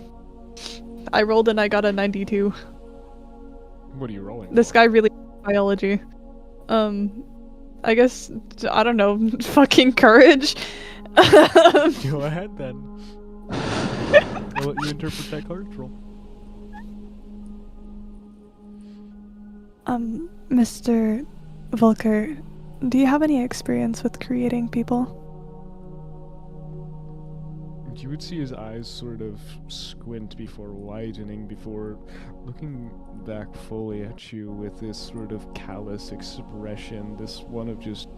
I rolled and I got a 92. What are you rolling? This guy really biology. I guess I don't know. Fucking courage. Go ahead then. I'll let you interpret that card roll. Mr. Volker, do you have any experience with creating people? You would see his eyes sort of squint before widening, before looking back fully at you with this sort of callous expression, this one of just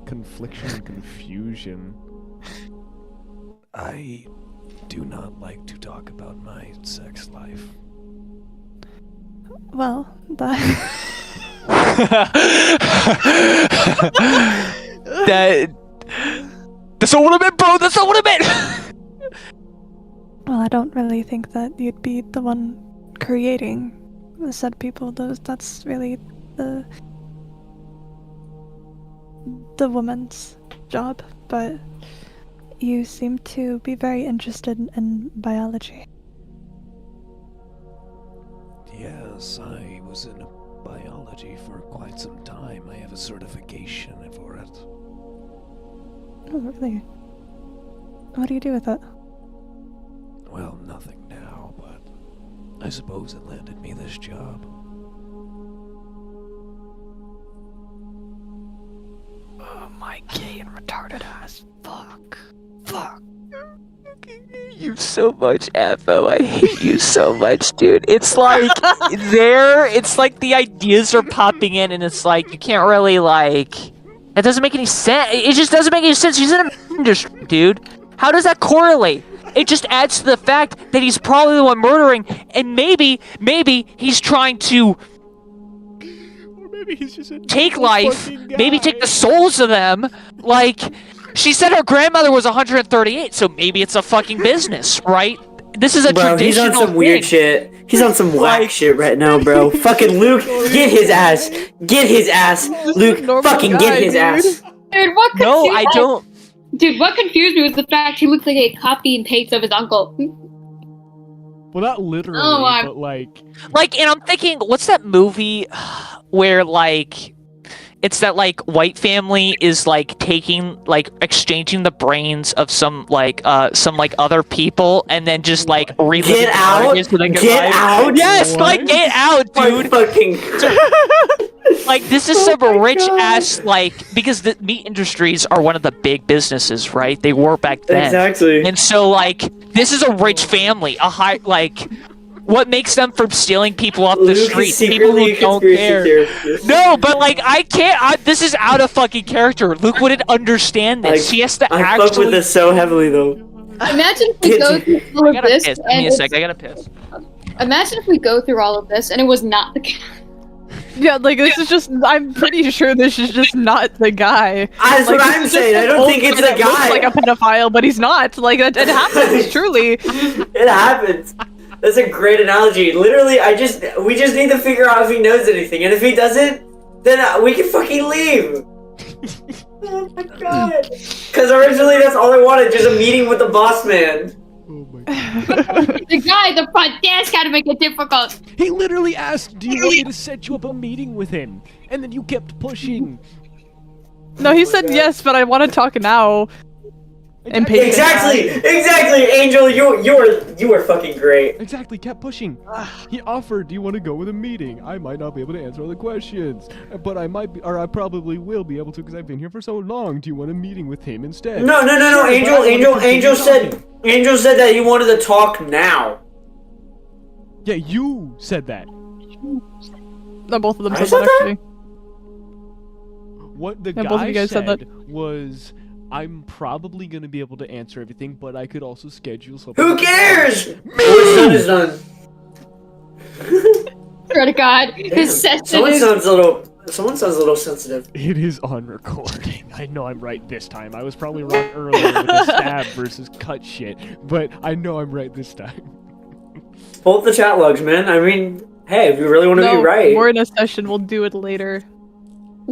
confliction and confusion. I do not like to talk about my sex life. Well, That's not what I meant, bro! That's not what I meant! well, I don't really think that you'd be the one creating the said people. That's really the woman's job, but you seem to be very interested in biology. Yes, I was in biology for quite some time. I have a certification for it. Oh, really? What do you do with it? Well, nothing now, but I suppose it landed me this job. Oh my gay and retarded ass. Fuck. Fuck. You so much, Afo. I hate you so much, dude. It's like it's like the ideas are popping in, and it's like you can't really like. It doesn't make any sense. It just doesn't make any sense. He's in a industry, dude. How does that correlate? It just adds to the fact that he's probably the one murdering, and maybe he's trying to Or maybe he's just a take normal life, fucking maybe guy. take the souls of them. Like, she said her grandmother was 138, so maybe it's a fucking business, right? This is a Bro, he's traditional on some weird thing. shit. He's on some whack shit right now, bro. Fucking Luke, get his ass. Get his ass. Luke, normal fucking guy, get his dude. ass. Dude, what confused No, I don't. Dude, what confused me was the fact he looks like a copy and paste of his uncle. Well, not literally, Oh, I'm- but like. Like, and I'm thinking, what's that movie where, like, it's that, like, white family is, like, taking, like, exchanging the brains of some other people, and then just, like, reliving Get the out. origins so they can Get live. out. Yes, like, What? get out, My dude. fucking. Like, this is Oh some my rich God. ass, like, because the meat industries are one of the big businesses, right? They were back then. Exactly. And so, like, this is a rich family. A high, like, what makes them from stealing people off the Luke is street? People secretly who a don't conspiracy care. theorist. No, but, like, I can't. This is out of fucking character. Luke wouldn't understand this. He has to I fuck with actually. this so heavily though. Imagine if we Get go you. through all I of gotta this piss. Give and me a it's- sec. I gotta piss. imagine if we go through all of this and it was not the case. Yeah, like this is just. I'm pretty sure this is just not the guy. That's Like, what this I'm is just saying. I an don't old think it's guy the that looks guy. like a pedophile, but he's not. Like it happens, truly. It happens. That's a great analogy. Literally, we just need to figure out if he knows anything, and if he doesn't, then we can fucking leave. Oh my god. Because originally that's all I wanted, just a meeting with the boss man. Oh my God. The guy at the front desk had to make it difficult. He literally asked, "Do you want me to set you up a meeting with him?" And then you kept pushing. No, he said yes, but I want to talk now. And pay Exactly, Angel. You are fucking great. Exactly, kept pushing. He offered, "Do you want to go with a meeting? I might not be able to answer all the questions, but I might be, or I probably will be able to because I've been here for so long. Do you want a meeting with him instead?" No. Sure, but I wanna continue Angel talking. said that he wanted to talk now. Yeah, you said that. No, both of them I said said that that? actually. What the Yeah, both of guy you guys said that. was, "I'm probably gonna be able to answer everything, but I could also schedule something." Who cares? What's done is done. Swear to God, his Someone sensitive. sounds a little sensitive. It is on recording. I know I'm right this time. I was probably wrong earlier with the stab versus cut shit, but I know I'm right this time. Pull up the chat logs, man. I mean, hey, if you really want to No, be right. we're in a session. We'll do it later.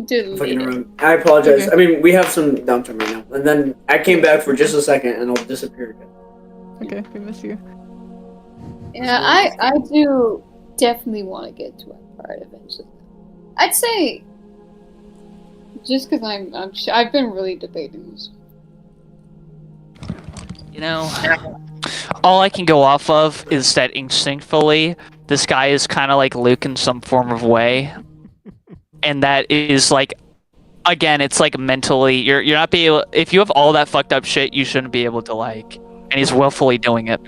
Dude, Fucking wrong. I apologize. Okay. I mean, we have some downtime right now, and then I came back for just a second, and I'll disappear again. Okay, we miss you. Yeah, I do definitely want to get to a part eventually. I'd say just because I've been really debating this. You know, all I can go off of is that instinctively, this guy is kind of like Luke in some form of way. And that is like, again, it's like mentally, you're not be able, if you have all that fucked up shit, you shouldn't be able to like, and he's willfully doing it.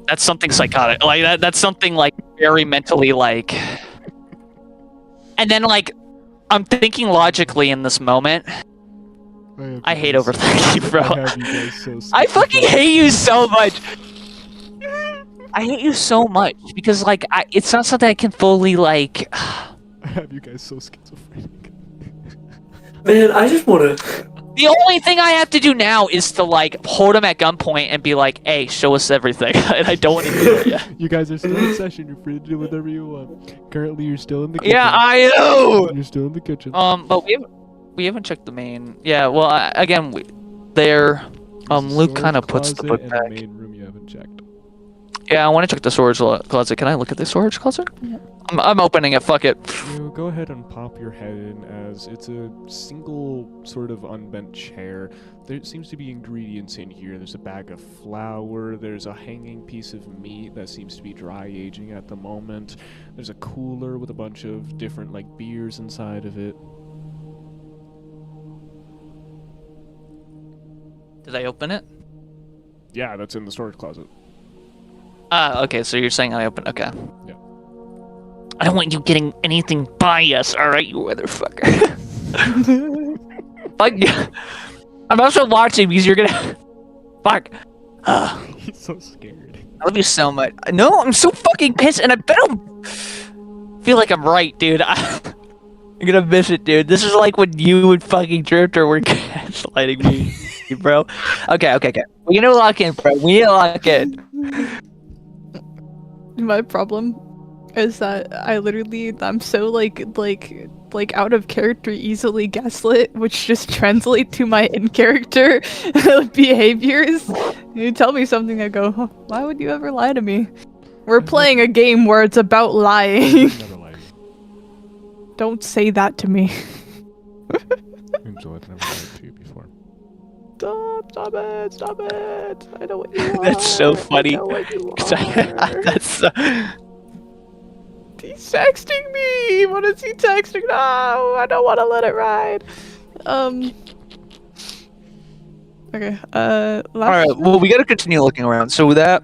That's something psychotic. Like that's something like very mentally like. And then like, I'm thinking logically in this moment. I hate overthinking, bro. I have you guys so I scared. fucking hate you so much. I hate you so much because like it's not something I can fully like. I have you guys so schizophrenic. Man, I just want to. The only thing I have to do now is to like hold him at gunpoint and be like, "Hey, show us everything," and I don't want to do it yet. You guys are still in session. You're free to do whatever you want. Currently, you're still in the kitchen. Yeah, I know. You're still in the kitchen. But we haven't checked the main. Yeah, well, again, there. There's a Luke storage kind of puts the closet book and back. a main room you haven't checked. Yeah, I want to check the storage closet. Can I look at the storage closet? Yep. I'm opening it. Fuck it. You go ahead and pop your head in as it's a single sort of unbent chair. There seems to be ingredients in here. There's a bag of flour. There's a hanging piece of meat that seems to be dry aging at the moment. There's a cooler with a bunch of different like beers inside of it. Did I open it? Yeah, that's in the storage closet. Okay, so you're saying I open. Okay. Yeah. I don't want you getting anything by us, alright, you motherfucker. Fuck you. I'm also watching because you're gonna. Fuck. He's so scared. I love you so much. No, I'm so fucking pissed, and I don't feel like I'm right, dude. I'm gonna miss it, dude. This is like when you and fucking Drifter were gaslighting me, bro. Okay. We need to lock in, bro. We need to lock in. My problem is that I'm so like out of character, easily gaslit, which just translate to my in character behaviors. You tell me something, I go, huh, why would you ever lie to me? We're playing a game where it's about lying. Never lied to you. Don't say that to me. Angel, I've never lied to you before. Stop it. I know what you are. That's so funny. I know what you are. That's so... He's texting me. What is he texting? No, I don't want to let it ride. Okay. Alright, well, we gotta continue looking around. So with that,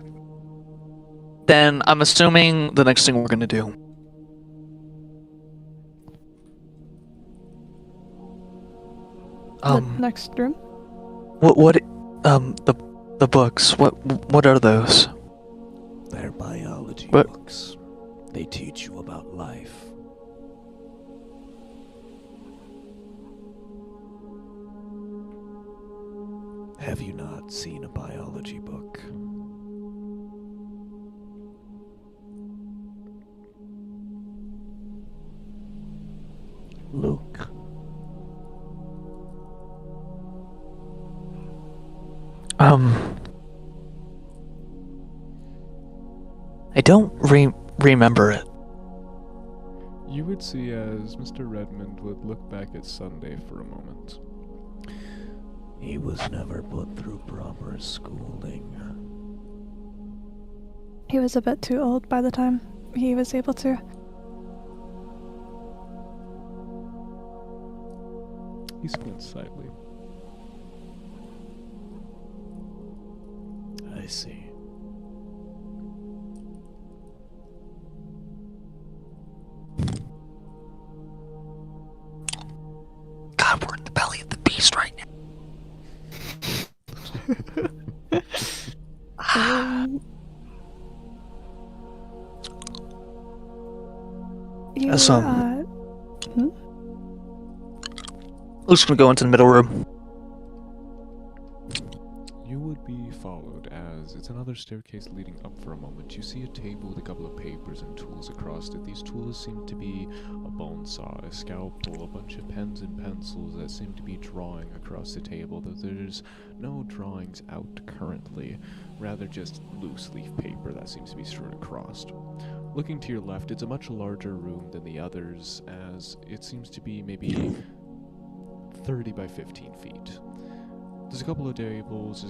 then I'm assuming the next thing we're gonna do. The next room. The books. What are those? They're biology What? books. They teach you about life. Have you not seen a biology book? Luke. I don't remember it. You would see as Mr. Redmond would look back at Sunday for a moment. He was never put through proper schooling. He was a bit too old by the time he was able to. He squints slightly. I see. God, we're in the belly of the beast right now. You, That's, hmm? Luke's gonna go into the middle room. You would be followed as it's another staircase leading up for a moment. You see a table with a couple of papers and tools across it. These tools seem to be a bone saw, a scalpel, a bunch of pens and pencils that seem to be drawing across the table, though there's no drawings out currently, rather just loose leaf paper that seems to be strewn across. Looking to your left, it's a much larger room than the others, as it seems to be maybe 30 by 15 feet. There's a couple of tables,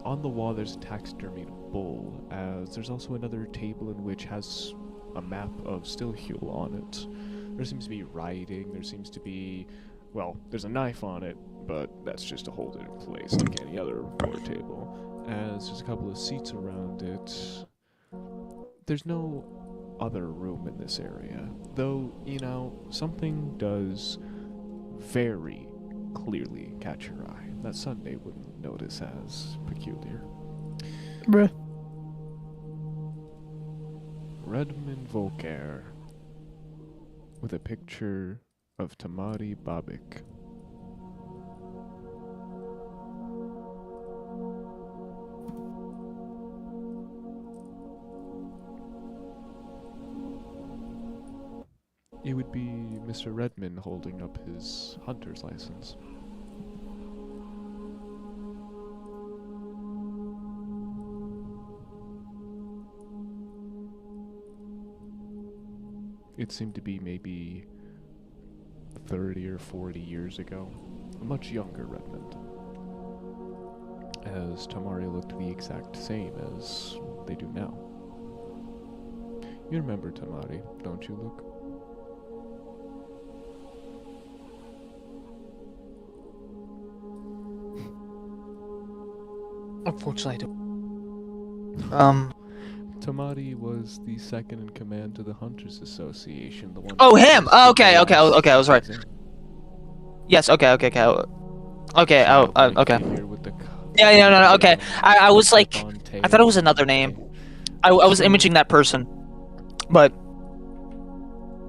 on the wall there's a taxidermied bull, as there's also another table in which has a map of Stillheoul on it. There seems to be writing, there seems to be, well, there's a knife on it, but that's just to hold it in place like any other board table. As there's a couple of seats around it. There's no other room in this area, though, something does very clearly catch your eye that Sunday wouldn't notice as peculiar. Bruh. Redmond Volker with a picture of Tamari Babik. It would be Mr. Redmond holding up his hunter's license. It seemed to be maybe 30 or 40 years ago. A much younger Redmond. As Tamari looked the exact same as they do now. You remember Tamari, don't you, Luke? Unfortunately, I don't. Tamari was the second in command to the Hunters Association, the one. Oh, him! Oh, okay, I was right. Yes, okay. Okay. No, okay. I was like, I thought it was another name. I was imaging that person, but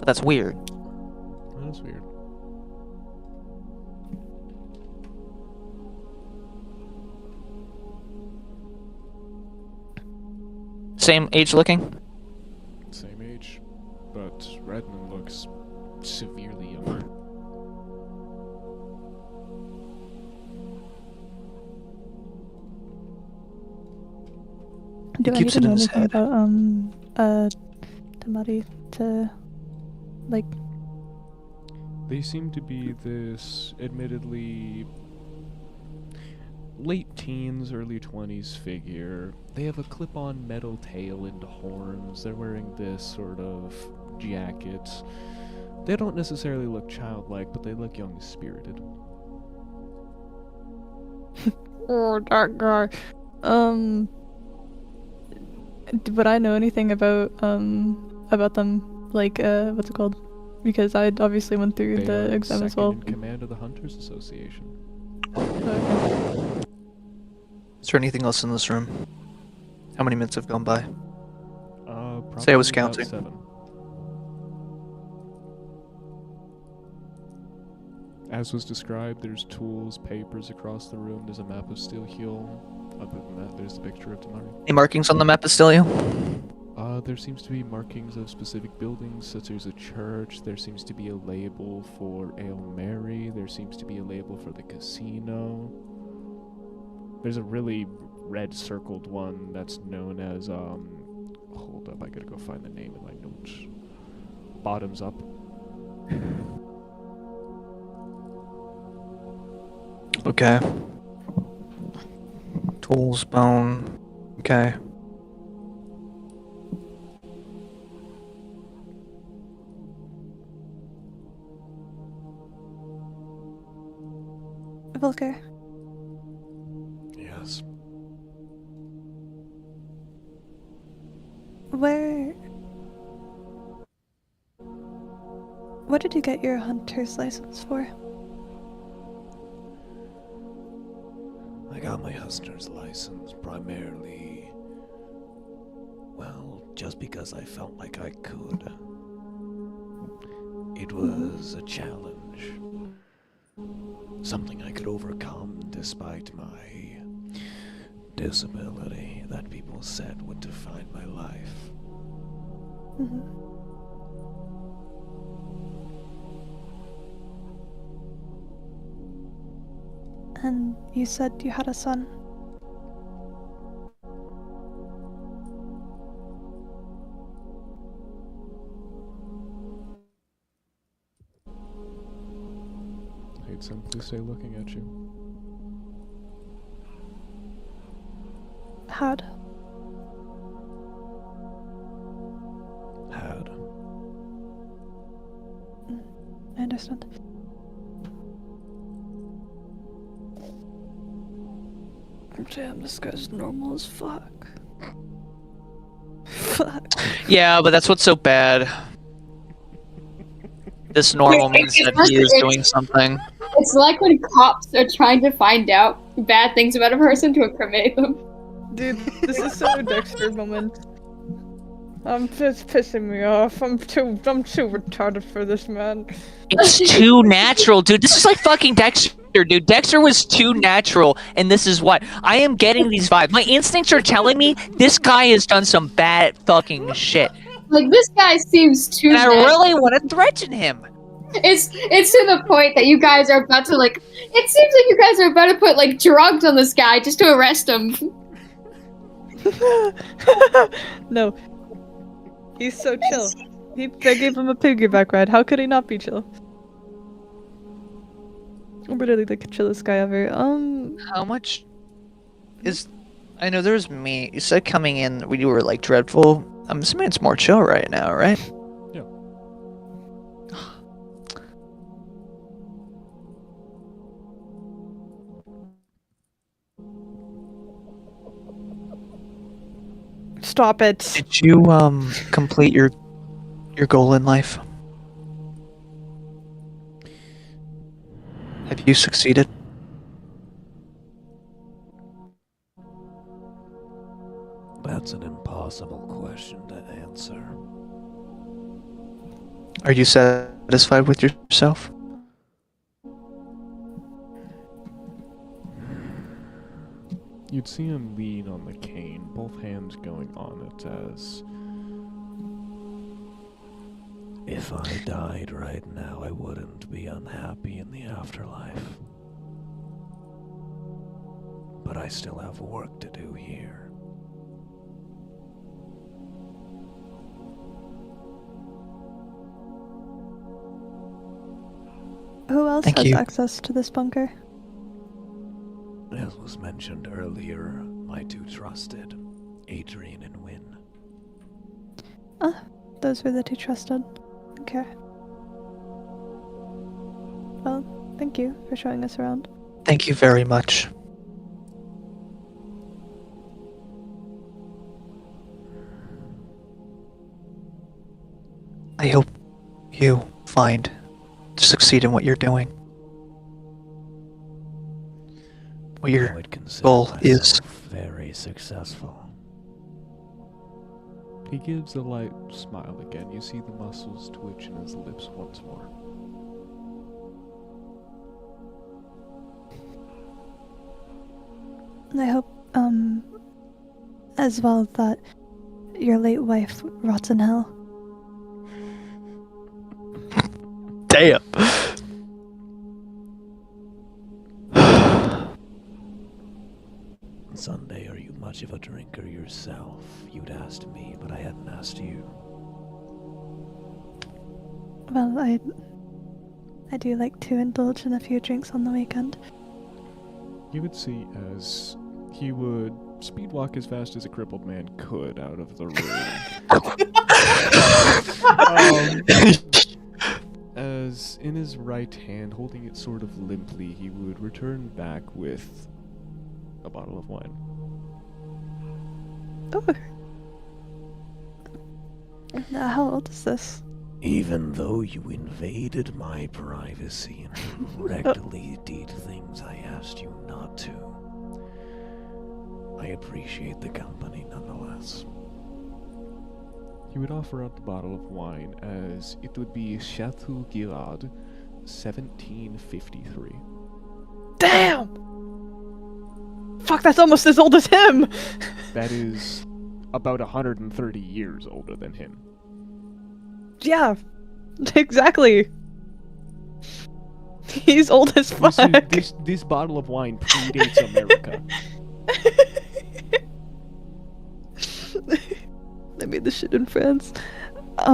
that's weird. That's weird. Same age looking? Same age, but Redmond looks severely younger. Do I need keeps to it in know his anything head. about Tamari to like? They seem to be this admittedly late teens, early 20s figure. They have a clip-on metal tail and horns. They're wearing this sort of jacket. They don't necessarily look childlike, but they look young-spirited. Oh, that guy. Would I know anything about them? Like, what's it called? Because I obviously went through They the are exam as well. second in command of the Hunters Association. Okay. Is there anything else in this room? How many minutes have gone by? Probably Say I was about counting. 7. As was described, there's tools, papers across the room. There's a map of Stillheoul. Other than that, there's the picture of Tamari. Any markings on the map of Stillheoul? There seems to be markings of specific buildings, such as a church. There seems to be a label for Ale Mary. There seems to be a label for the casino. There's a really red circled one that's known as, hold up, I gotta go find the name in my notes. Bottoms Up. Okay. Tools, bone. Okay. Volker, Yes. what did you get your hunter's license for? I got my hunter's license primarily, well, just because I felt like I could. It was a challenge. Something I could overcome despite my disability that people said would define my life. Mm-hmm. And you said you had a son. I'd simply say looking at you. Had. Had. I understand. Damn, this guy's normal as fuck. Fuck. Yeah, but that's what's so bad. This normal means that he is doing something. It's like when cops are trying to find out bad things about a person to incriminate them. Dude, this is so a Dexter moment. It's pissing me off. I'm too retarded for this, man. It's too natural, dude. This is like fucking Dexter, dude. Dexter was too natural, and this is what I am getting these vibes. My instincts are telling me this guy has done some bad fucking shit, Like, this guy seems too and I natural. really want to threaten him. It's to the point that you guys are about to, like, it seems like you guys are about to put, like, drugs on this guy just to arrest him. No. He's so chill. I gave him a piggyback ride. How could he not be chill? Literally the chillest guy ever. How much is... I know there's me. You said coming in when you were, like, dreadful. I'm assuming it's more chill right now, right? Yeah. Stop it. Did you, complete your goal in life? Have you succeeded? That's an impossible question to answer. Are you satisfied with yourself? You'd see him lean on the cane, both hands going on it as... If I died right now, I wouldn't be unhappy in the afterlife. But I still have work to do here. Who else Thank has you. access to this bunker? As was mentioned earlier, my two trusted, Adrian and Wynne. Those were the two trusted. Okay. Well, thank you for showing us around. Thank you very much. I hope you succeed in what you're doing. What I your would consider goal myself is. very successful. He gives a light smile again. You see the muscles twitch in his lips once more. And I hope, as well, that your late wife rots in hell. Damn. Sunday, are you much of a drinker yourself? You'd asked me, but I hadn't asked you. Well, I do like to indulge in a few drinks on the weekend. You would see as he would speedwalk as fast as a crippled man could out of the room. As in his right hand, holding it sort of limply, he would return back with a bottle of wine. Oh. How old is this? Even though you invaded my privacy and directly did things I asked you not to, I appreciate the company nonetheless. He would offer out the bottle of wine as it would be Chateau Girard, 1753. Damn! Fuck, that's almost as old as him! That is about 130 years older than him. Yeah, exactly. He's old as fuck. This bottle of wine predates America. They made this shit in France.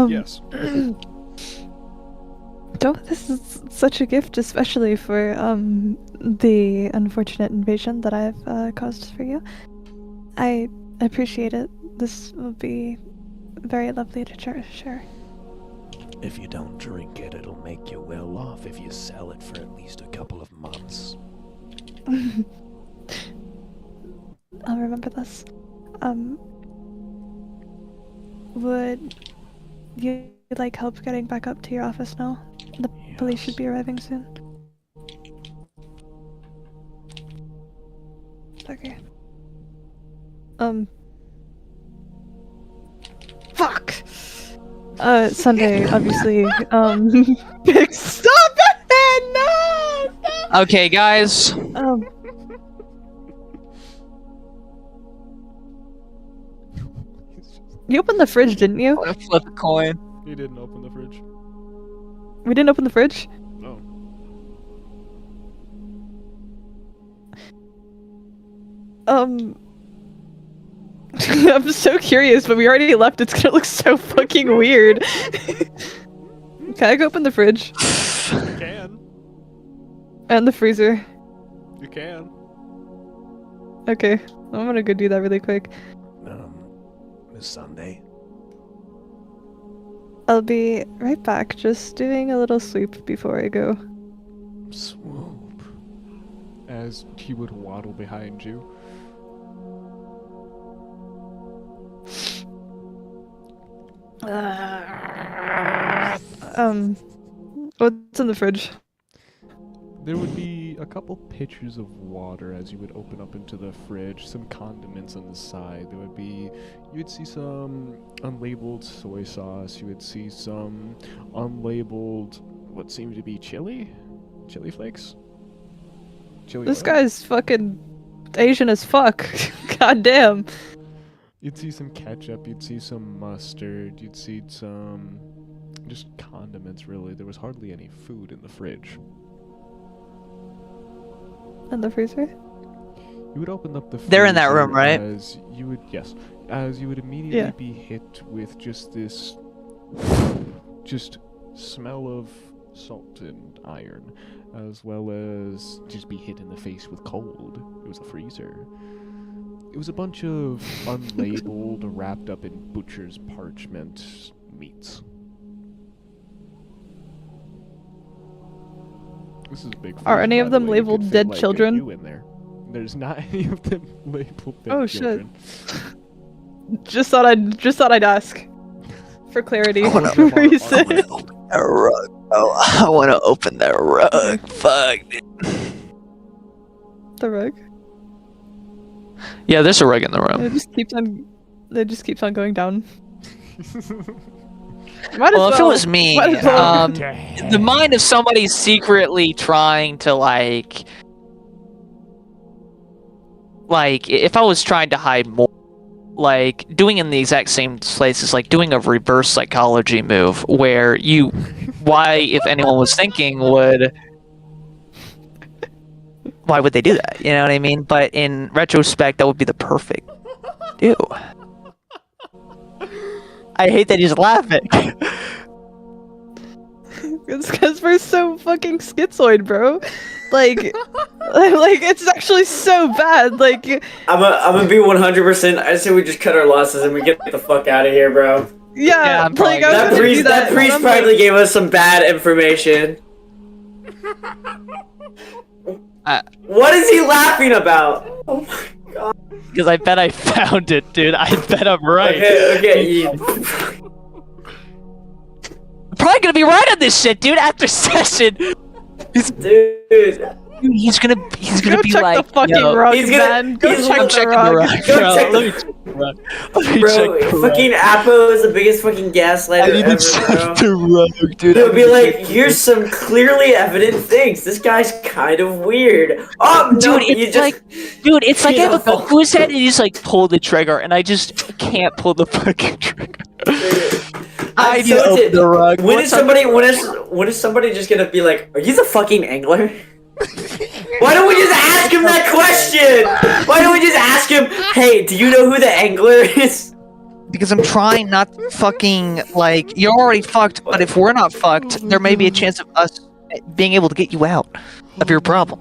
Yes. This is such a gift, especially for the unfortunate invasion that I've caused for you. I appreciate it. This will be very lovely to share. If you don't drink it, it'll make you well off if you sell it for at least a couple of months. I'll remember this. Would you like help getting back up to your office now? The police should be arriving soon. Okay. Fuck! Sunday, obviously, Stop it! No! Okay, guys. You opened the fridge, didn't you? I'm gonna flip a coin. He didn't open the fridge. We didn't open the fridge? No. I'm so curious, but we already left. It's gonna look so fucking weird. Can I go open the fridge? You can. And the freezer? You can. Okay, I'm gonna go do that really quick. Miss Sunday. I'll be right back, just doing a little sweep before I go. Swoop. As he would waddle behind you. What's in the fridge? There would be a couple pitchers of water as you would open up into the fridge, some condiments on the side. There would be, you would see some unlabeled soy sauce, you would see some unlabeled, what seemed to be chili flakes? Chili This oil? guy's fucking Asian as fuck. God damn. You'd see some ketchup, you'd see some mustard, you'd see some just condiments really. There was hardly any food in the fridge. And the freezer? You would open up the They're in that room, freezer right? As you would, yes, as you would immediately Yeah. be hit with just this, just smell of salt and iron, as well as just be hit in the face with cold. It was a freezer. It was a bunch of unlabeled, wrapped up in butcher's parchment meats. This is a big. Are freezer, any by of the them way. You labeled could fit, dead like, a children? you in there. There's not any of them labeled dead Oh, children. Just thought I'd ask. For clarity. I wanna- Reason. A rug. Oh, I want to open that rug. Fuck. The rug? Yeah, there's a rug in the room. It just keeps on going down. Might as Well, if it was me, Might as well. the mind of somebody secretly trying to like if I was trying to hide more, like doing in the exact same place is like doing a reverse psychology move where you, why, if anyone was thinking, why would they do that? You know what I mean? But in retrospect, that would be the perfect do. I hate that he's laughing. It's because we're so fucking schizoid, bro. Like it's actually so bad. Like, I'm gonna be 100%. I say we just cut our losses and we get the fuck out of here, bro. yeah, I'm probably like I was That gonna priest, do that priest but I'm like- probably gave us some bad information. What is he laughing about? Oh my god. Because I bet I found it, dude. I bet I'm right. Okay. Probably gonna be right on this shit, dude. After session, Dude. he's gonna Go be check like, the fucking yo, rug, he's gonna- man. Go he's- check I'm the checking rug. the rug, Go bro. check Let me check the rug. Let me Bro, check the rug. fucking Apo is the biggest fucking gaslighter I need to ever, check bro. the rug, dude. He'll be like, here's some clearly evident things. This guy's kind of weird. Oh, no, Dude, you it's just... like, it's like I have a No. gun to his head and you just like pull the trigger, and I just can't pull the fucking trigger. I I'm need to so open the rug. When is somebody just gonna be like, are you the fucking angler? Why don't we just ask him that question? Why don't we just ask him, hey, do you know who the angler is? Because I'm trying not to fucking, like, you're already fucked, but if we're not fucked, there may be a chance of us being able to get you out of your problem.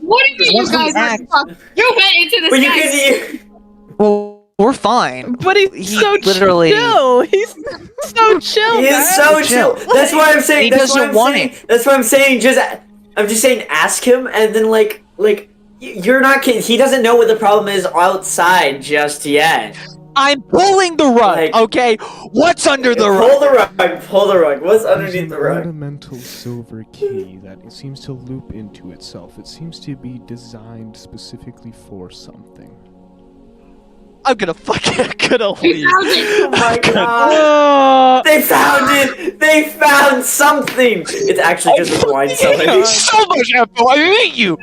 What do you mean you Once we guys are act- fucked? You went into this But you guy's... can... Well, we're fine. But he's He so literally- chill. He's so chill. He man. is so chill. That's why I'm saying. He That's why doesn't I'm want saying. it. That's why I'm saying. I'm just saying. Ask him, and then like you're not kidding. He doesn't know what the problem is outside just yet. I'm pulling the rug, Like- okay? What's under the Pull rug? the rug. Pull the rug. What's There's underneath an the rug? ornamental silver key that it seems to loop into itself. It seems to be designed specifically for something. I'm gonna leave. Oh my god! They found it. They found something. It's actually just a wine cellar. So much info. I hate you,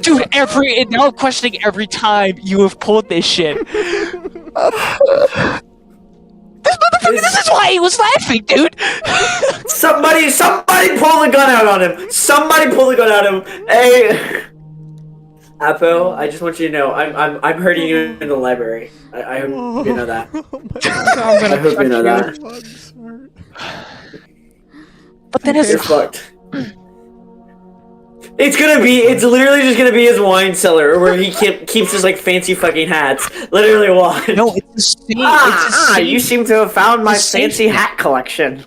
dude. And now I'm questioning every time you have pulled this shit. This is why he was laughing, dude. Somebody pull the gun out on him. Somebody pull the gun out on him. Hey. Apo, I just want you to know I'm hurting you in the library. I hope you know that. I'm gonna I hope you know that. Bugs hurt. But then You're his fucked. It's literally just gonna be his wine cellar where he keeps his like fancy fucking hats. Literally watch. no, it's a safe. You seem to have found my it's a safe fancy room. hat collection.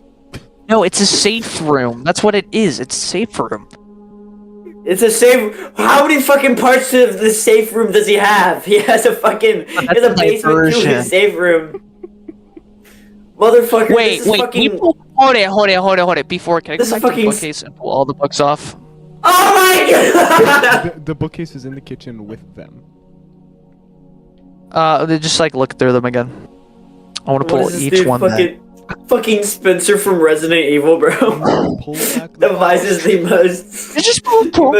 No, it's a safe room. That's what it is. It's a safe room. It's a safe. How many fucking parts of the safe room does he have? He has a fucking. He has a basement to his safe room. Motherfucker. Wait, fucking... hold it. Before, can I go back to the bookcase and pull all the books off? Oh my god! The bookcase is in the kitchen with them. They just like look through them again. I want to pull each dude, one. Fucking Spencer from Resident Evil, bro. Pull back the Device is the most. Just pull.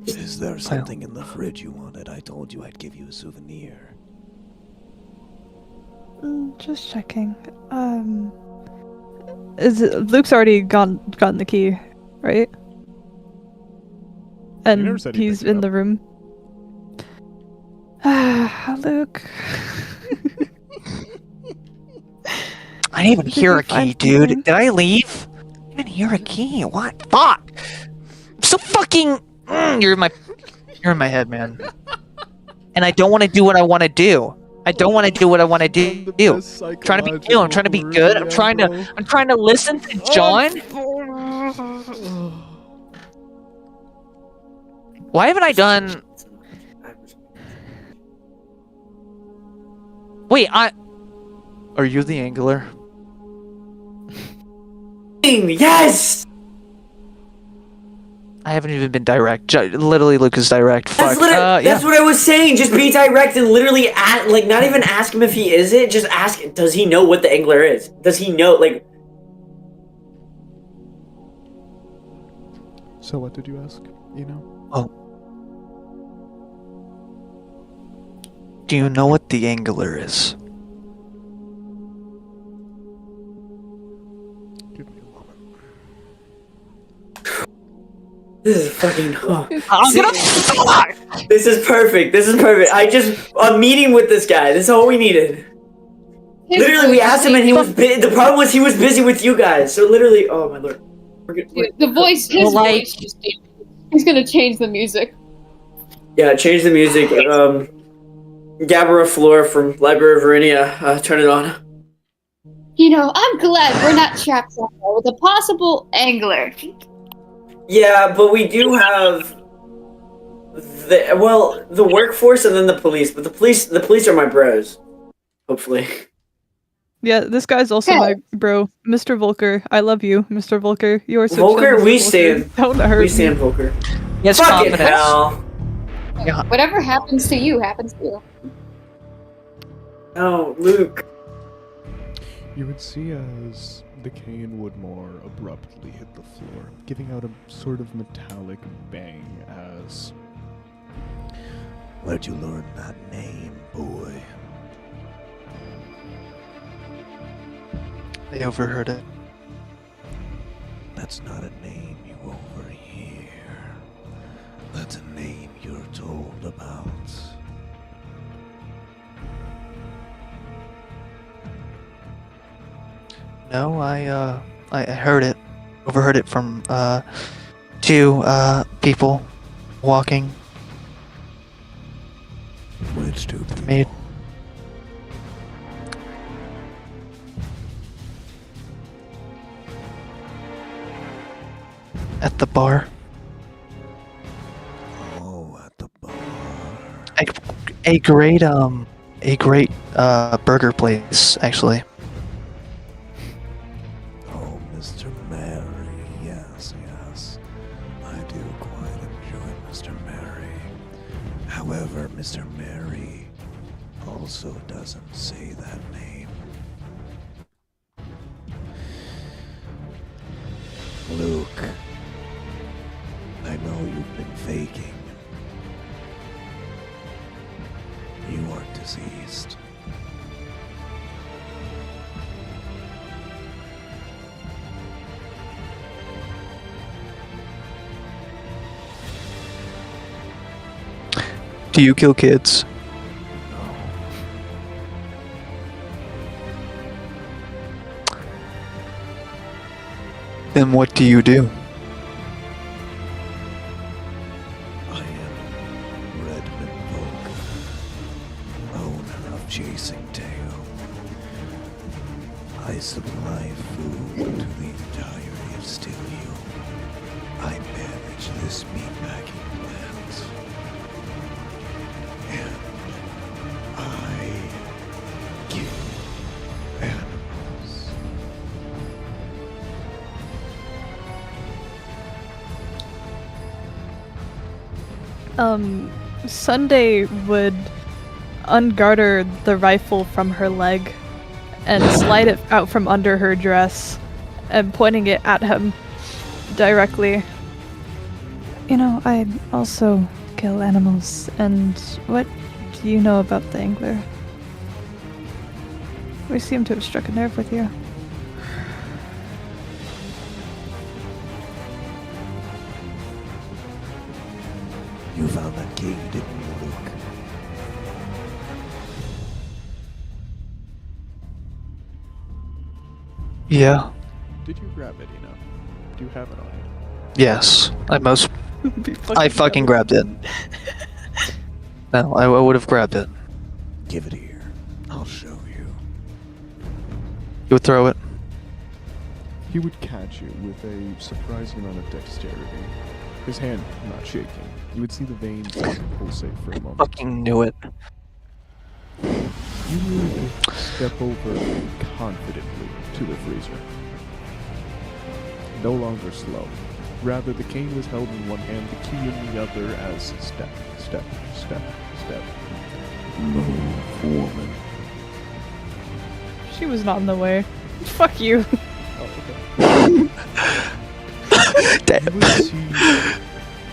Is there something in the fridge you wanted? I told you I'd give you a souvenir. Just checking. Luke's already gotten the key, right? never And said he he's picked it in up. the room. Luke. I didn't even Did hear you a key, find dude. something? Did I leave? I didn't even hear a key. What? Fuck. I'm so fucking. You're in my head, man. And I don't want to do what I want to do. I'm trying to be chill. I'm trying to be good. I'm trying to listen to John. Why haven't I done? Wait, are you the angler? Yes! I haven't even been direct. Literally, Luke is direct. Fuck. That's what I was saying. Just be direct and literally not even ask him if he is it. Just ask, does he know what the angler is? Does he know, like... So what did you ask? You know? Oh. Do you know what the angler is? Give me a moment. This is fucking... Oh. I'm gonna. This is perfect. A meeting with this guy. This is all we needed. Literally, we asked him and he was the problem was he was busy with you guys. So literally, oh my lord. The voice, his voice just changed. He's gonna change the music. Yeah, change the music. Gabra Floor from Library of Verinia, turn it on. You know, I'm glad we're not trapped somewhere with a possible angler. Yeah, but we do have the workforce and then the police. But the police are my bros. Hopefully. Yeah, this guy's also my bro, Mr. Volker. I love you, Mr. Volker. You are so Volker, chill, we Mr. stand. Don't hurt We me. stand Volker. Yes, Fucking confidence. hell. Yeah. Whatever happens to you, happens to you. Oh, Luke. You would see as the cane would more abruptly hit the floor, giving out a sort of metallic bang as... Where'd you learn that name, boy? They overheard it. That's not a name you overhear. That's a name you're told about. No, I heard it. Overheard it from two people walking. Which two people? Me. At the bar. Oh, at the bar. A great burger place, actually. Oh, Mr. Mary. Yes. I do quite enjoy Mr. Mary. However, Mr. Mary also doesn't say that name. Luke, I know you've been faking. You aren't deceased. Do you kill kids? No. Then what do you do? I am Redmond Volker, owner of Chasing Tail. I supply food to the entirety of Stillheoul. I manage this meatpacking plant. And I kill animals. Sunday would ungarter the rifle from her leg and slide it out from under her dress and pointing it at him directly. You know, I also kill animals, and what do you know about the Angler? We seem to have struck a nerve with you. You found that key, didn't you, Luke? Yeah. Did you grab it, you know? Do you have it on you? Yes. I fucking grabbed it. No, I would have grabbed it. Give it here. I'll show you. You would throw it? He would catch you with a surprising amount of dexterity. His hand not shaking. You would see the veins pulsate for a moment. Fucking knew it. You would step over confidently to the freezer. No longer slow. Rather, the cane was held in one hand, the key in the other as step, step, step, step. Move, woman. She was not in the way. Fuck you. Oh, okay. Damn. You would see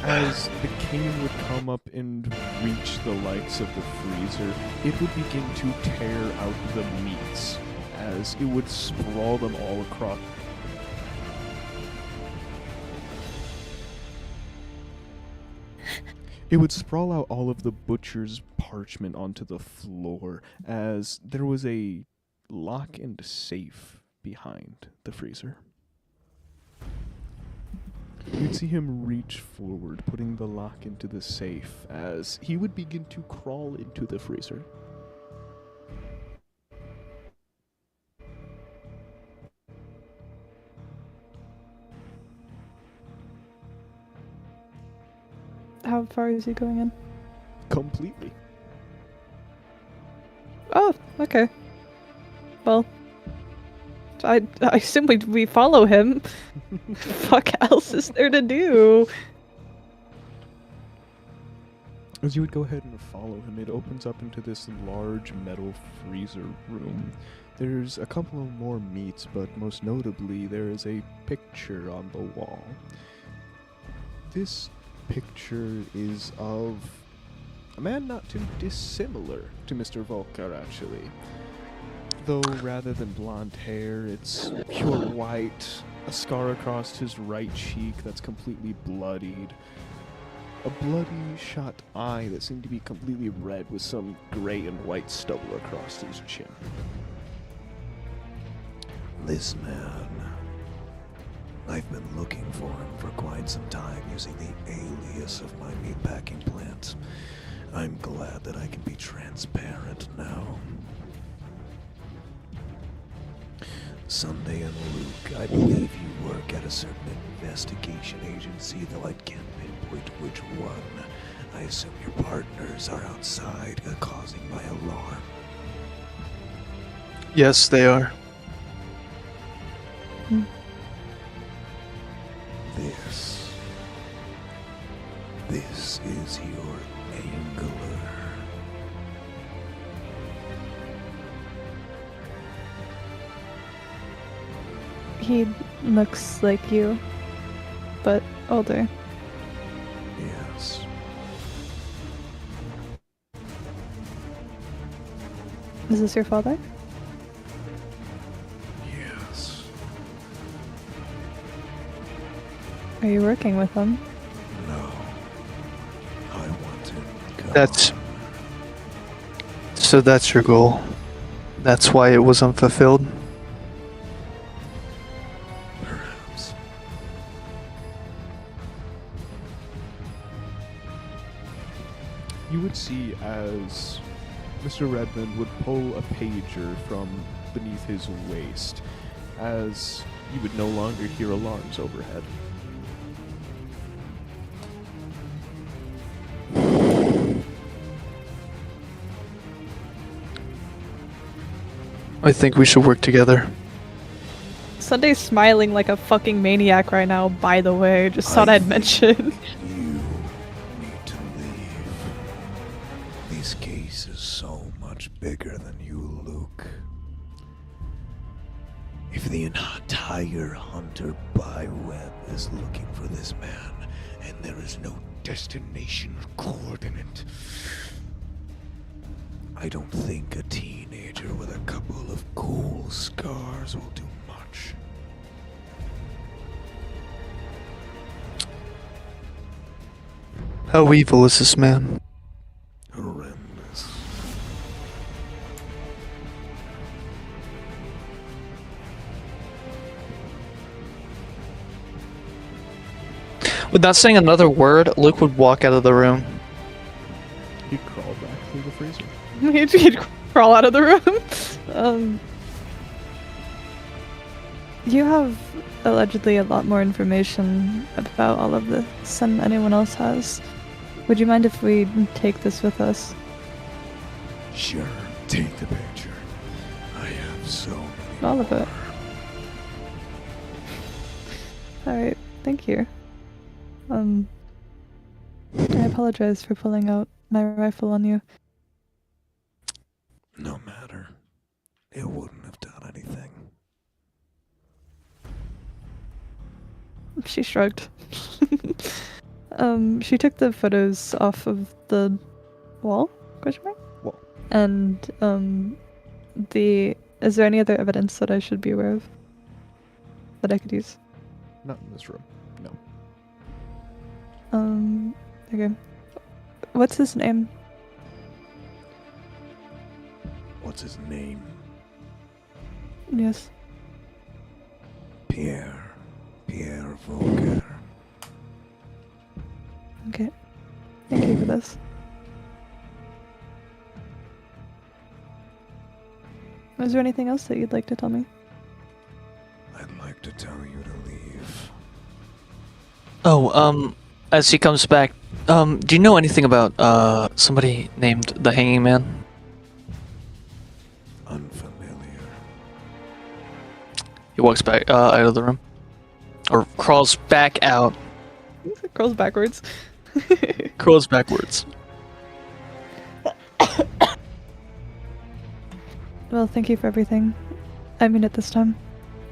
as the cane would come up and reach the likes of the freezer, it would begin to tear out the meats as it would sprawl them all across. It would sprawl out all of the butcher's parchment onto the floor as there was a lock and safe behind the freezer. You'd see him reach forward, putting the lock into the safe as he would begin to crawl into the freezer. How far is he going in? Completely. Oh, okay. Well, I assume we follow him. Fuck else is there to do? As you would go ahead and follow him, it opens up into this large metal freezer room. There's a couple of more meats, but most notably, there is a picture on the wall. This picture is of a man not too dissimilar to Mr. Volker, actually. Though rather than blonde hair, it's pure white, a scar across his right cheek that's completely bloodied, a bloody shot eye that seemed to be completely red with some gray and white stubble across his chin. This man. I've been looking for him for quite some time using the alias of my meatpacking plant. I'm glad that I can be transparent now. Sunday and Luke, I believe you work at a certain investigation agency, though I can't pinpoint which one. I assume your partners are outside, causing my alarm. Yes, they are. This is your angler. He looks like you, but older. Yes. Is this your father? Yes. Are you working with him? No. I want to. So that's your goal. That's why it was unfulfilled. Perhaps. You would see as Mr. Redmond would pull a pager from beneath his waist, as you would no longer hear alarms overhead. I think we should work together. Sunday's smiling like a fucking maniac right now, by the way. Just thought I'd mention. You need to leave. This case is so much bigger than you, Luke. If the entire Hunter Byweb is looking for this man, and there is no destination or coordinate, I don't think a teenager with a couple of cool scars will do much. How evil is this man? Horrendous. Without saying another word, Luke would walk out of the room. He'd crawl back through the freezer. He'd crawl out of the room. You have allegedly a lot more information about all of this than anyone else has. Would you mind if we take this with us? Sure, take the picture. I have so many. All of it. Alright, thank you. I apologize for pulling out my rifle on you. No matter. It wouldn't have done anything. She shrugged. She took the photos off of the wall? Question mark? Wall. And, is there any other evidence that I should be aware of? That I could use? Not in this room. No. Okay. What's his name? What's his name? Yes. Pierre. Pierre Volker. Okay. Thank you for this. Is there anything else that you'd like to tell me? I'd like to tell you to leave. Oh, as he comes back, do you know anything about, somebody named the Hanging Man? Unfamiliar. He walks back, out of the room. Or crawls back out. Crawls backwards. Crawls backwards. Well, thank you for everything. I mean it this time.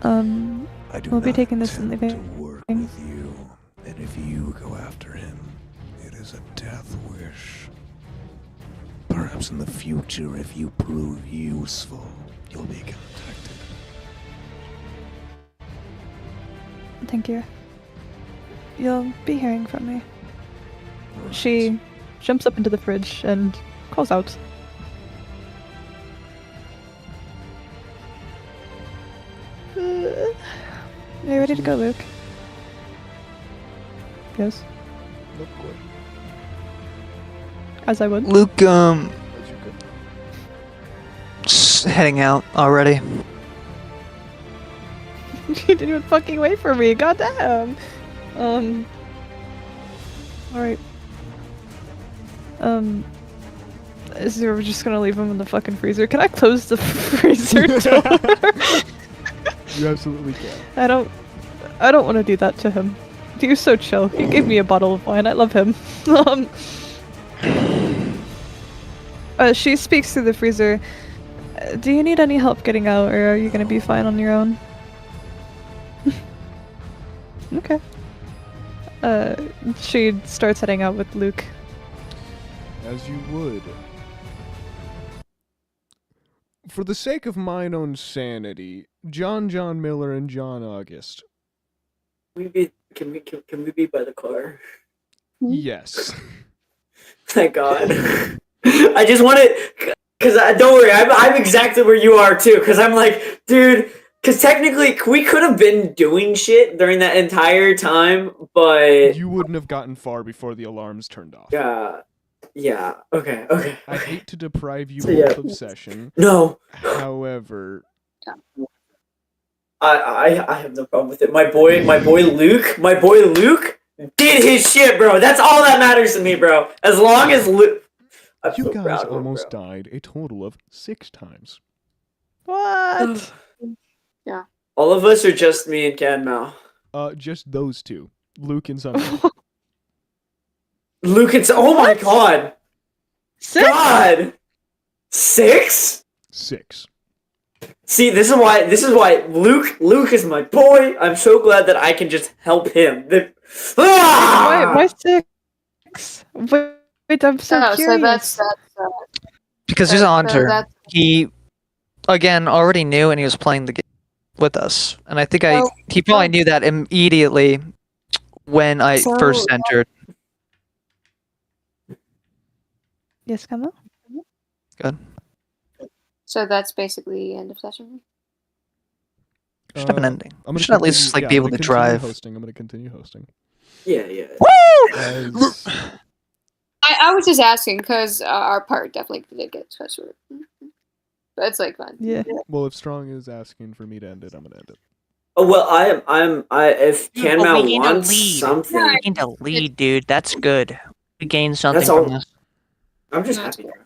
I do We'll be not taking this in the intend to work thing. with you, and if you go after him, it is a death wish. Perhaps in the future, if you prove useful, you'll be contacted. Thank you. You'll be hearing from me. Right. She jumps up into the fridge and crawls out. Are you ready to go, Luke? Yes. Nope, quite. As I would. Luke, As you could. heading out already. You didn't even fucking wait for me, goddamn! Alright. Is we're just gonna leave him in the fucking freezer? Can I close the freezer door? You absolutely can. I don't want to do that to him. He was so chill. He gave me a bottle of wine. I love him. She speaks through the freezer. Do you need any help getting out, or are you gonna be fine on your own? Okay. She starts heading out with Luke. As you would. For the sake of mine own sanity, John Miller and John August. Can we be by the car? Yes. Thank God. I just want to, because don't worry, I'm exactly where you are too. Because I'm like, dude, because technically we could have been doing shit during that entire time, but You wouldn't have gotten far before the alarms turned off. yeah, okay. I hate to deprive you So, yeah. both of session. No, However, I have no problem with it. My boy Luke did his shit, bro. That's all that matters to me, bro. As long as Luke. I'm you so guys proud of him, almost bro. died a total of 6 times. What? All of us are just me and Ken now. Just those two, Luke and Sunday. Luke, it's oh my god, 6? God, 6? 6. See, this is why Luke is my boy. I'm so glad that I can just help him. Why 6? Wait, I'm so Oh, curious. so that's Because he's a hunter. that's- He, again, already knew and he was playing the game with us. And I think So- he probably knew that immediately when I So- first entered. Yes, Kama? Good. So that's basically end of session. Should have an ending. I'm gonna Should at least continue- like be I'm able gonna to continue drive. Hosting. I'm going to continue hosting. Yeah. As I was just asking because our part definitely did get special. But it's like fun. Yeah. well, if Strong is asking for me to end it, I'm going to end it. Oh well, if We Canmal need to wants lead. something, We need to lead, dude. That's good. We gained something That's all- from this. I'm just That's happy. cool.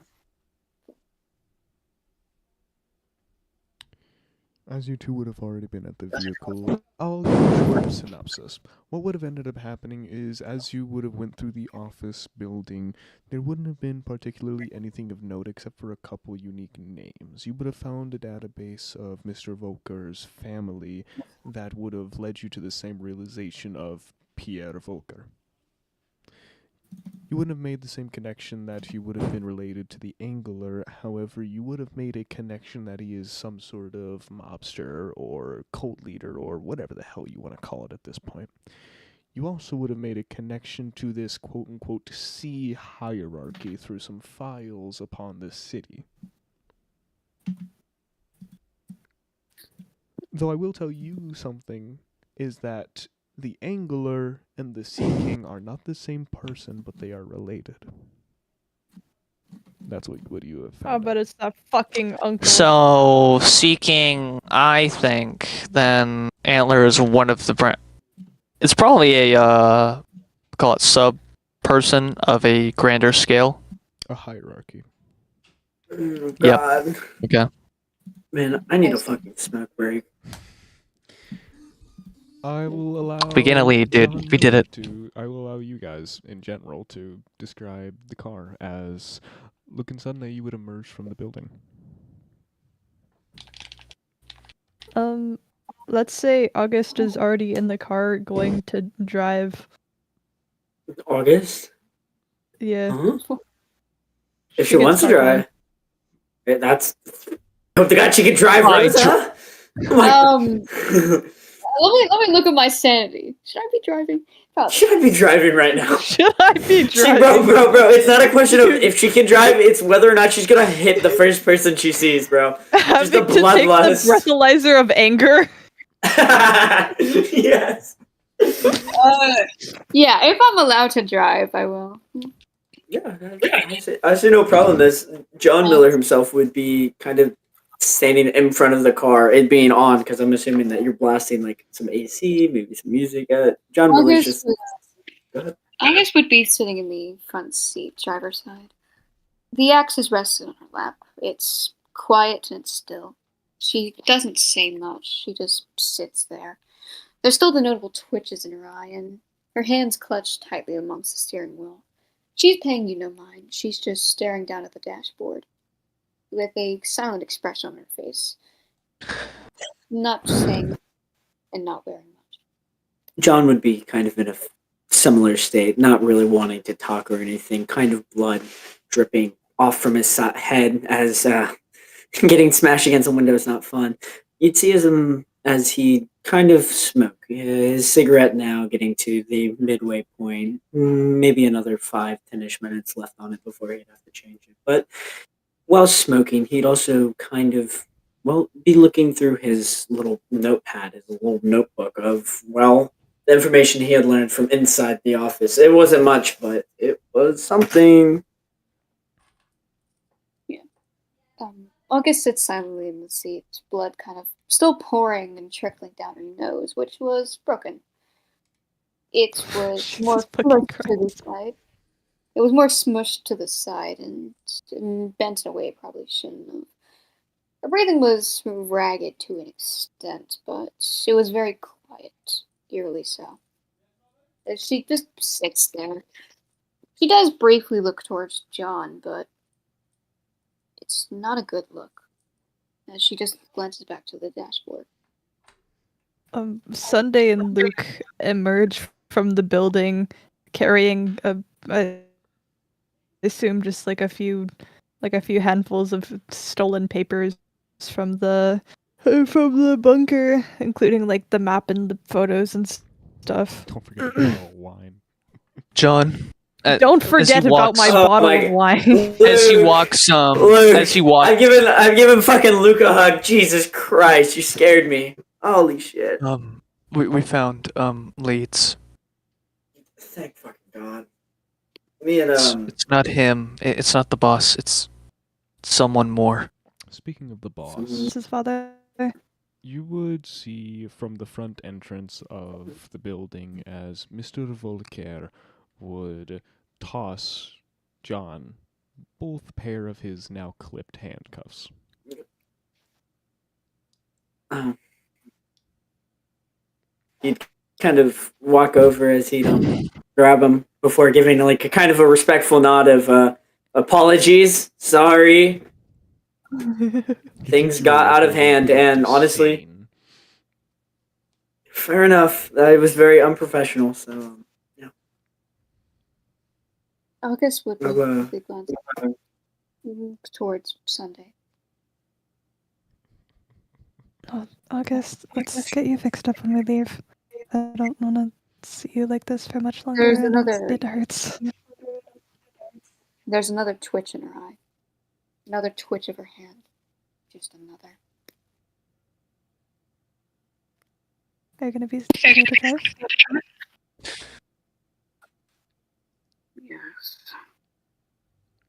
As you two would have already been at the vehicle, I'll give a short synopsis. What would have ended up happening is, as you would have went through the office building, there wouldn't have been particularly anything of note except for a couple unique names. You would have found a database of Mr. Volker's family that would have led you to the same realization of Pierre Volker. You wouldn't have made the same connection that you would have been related to the Angler, however, you would have made a connection that he is some sort of mobster or cult leader or whatever the hell you want to call it at this point. You also would have made a connection to this quote-unquote C hierarchy through some files upon this city. Though I will tell you something, is that the Angler and the Sea King are not the same person, but they are related. That's what you have found. I bet it's that fucking uncle. So, seeking, I think, then Antler is one of the it's probably a call it sub person of a grander scale. A hierarchy. Oh, Yep. God. Okay. Man, I need a fucking smoke break. I will allow. We gain a lead, dude. John We did it. I will allow you guys in general to describe the car as Luke and Sunday. You would emerge from the building. Let's say August is already in the car going to drive. August? Yeah. Huh? If she gets wants to car drive. That's. Hope to God she can drive I Rosa. Let me look at my sanity. Should I be driving? Probably. Should I be driving right now? Should I be See, driving? bro, it's not a question of if she can drive, it's whether or not she's gonna hit the first person she sees, bro. Having the to take the bloodlust. breathalyzer of anger. Yes. Yeah, if I'm allowed to drive, I will. Yeah, I see no problem. This John Miller himself would be kind of standing in front of the car, it being on, because I'm assuming that you're blasting like some AC, maybe some music. John Miller's just. August would be sitting in the front seat, driver's side. The axe is rested on her lap. It's quiet and it's still. She doesn't say much. She just sits there. There's still the notable twitches in her eye, and her hands clutched tightly amongst the steering wheel. She's paying you no mind. She's just staring down at the dashboard with a silent expression on her face. Not saying and not wearing much. John would be kind of in a similar state, not really wanting to talk or anything, kind of blood dripping off from his head as getting smashed against the window is not fun. You'd see him as he kind of smoke. His cigarette now getting to the midway point. Maybe another 5-10ish minutes left on it before he'd have to change it. But while smoking, he'd also kind of, be looking through his little notepad, his little notebook of, the information he had learned from inside the office. It wasn't much, but it was something. August sits silently in the seat, blood kind of still pouring and trickling down her nose, which was broken. It was more smushed to the side. It was more smushed to the side and bent in a way it probably shouldn't have. Her breathing was ragged to an extent, but it was very quiet, eerily so. As she just sits there. She does briefly look towards John, but it's not a good look, as she just glances back to the dashboard. Sunday and Luke emerge from the building carrying I assume just like a few handfuls of stolen papers from the bunker, including like the map and the photos and stuff. Don't forget the bottle of wine. John. Don't forget about my bottle of wine. As he walks, I'm giving fucking Luke a hug. Jesus Christ, you scared me. Holy shit. We found leads. Thank fucking God. Me and It's not him. It's not the boss. It's someone more. Speaking of the boss, This is his father. you would see from the front entrance of the building as Mr. Volker would toss John both pair of his now clipped handcuffs. He'd kind of walk over as he'd grab him before giving like a kind of a respectful nod of apologies, sorry. Things got out of hand, and honestly, fair enough. It was very unprofessional, so yeah. August would briefly glance towards Sunday. August, let's get you fixed up when we leave. I don't want to see you like this for much longer. There's and another. It hurts. There's another twitch in her eye. Another twitch of her hand. Just another. Are you gonna be able to drive? Yes.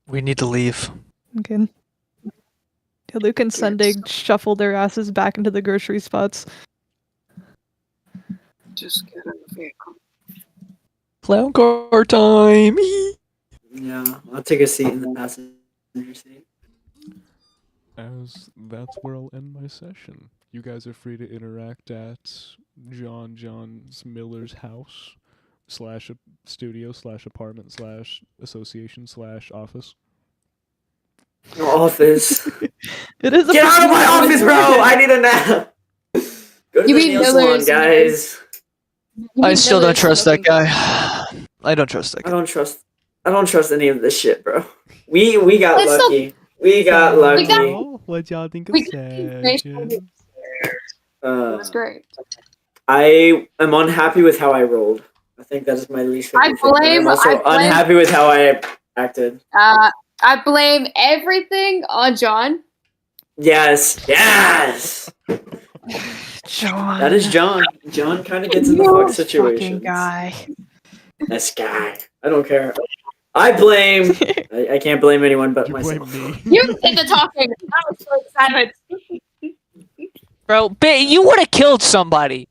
We need to leave. Okay. Yeah, Luke and Sunday shuffle their asses back into the grocery spots. Just get in the vehicle. Clown car time. Yeah, I'll take a seat in the passenger seat. As that's where I'll end my session. You guys are free to interact at John Miller's house / studio / apartment / association / office. Office. It is. Get out of my office, bro! I need a nap. Go to You the mean nail salon, Miller's- guys. I still don't trust that guy. I don't trust that I guy. don't trust any of this shit, bro. We got Let's not- lucky. We got lucky. What y'all think of We- session? It was great. I am unhappy with how I rolled. I think that is my least favorite thing. But I'm also I blame- unhappy with how I acted. I blame everything on John. Yes. John. That is John. John kind of gets in the You fuck situation. fucking guy. This guy. I don't care. I blame. I can't blame anyone but You myself. blame me. You did the talking. I was so excited. Bro, you would have killed somebody.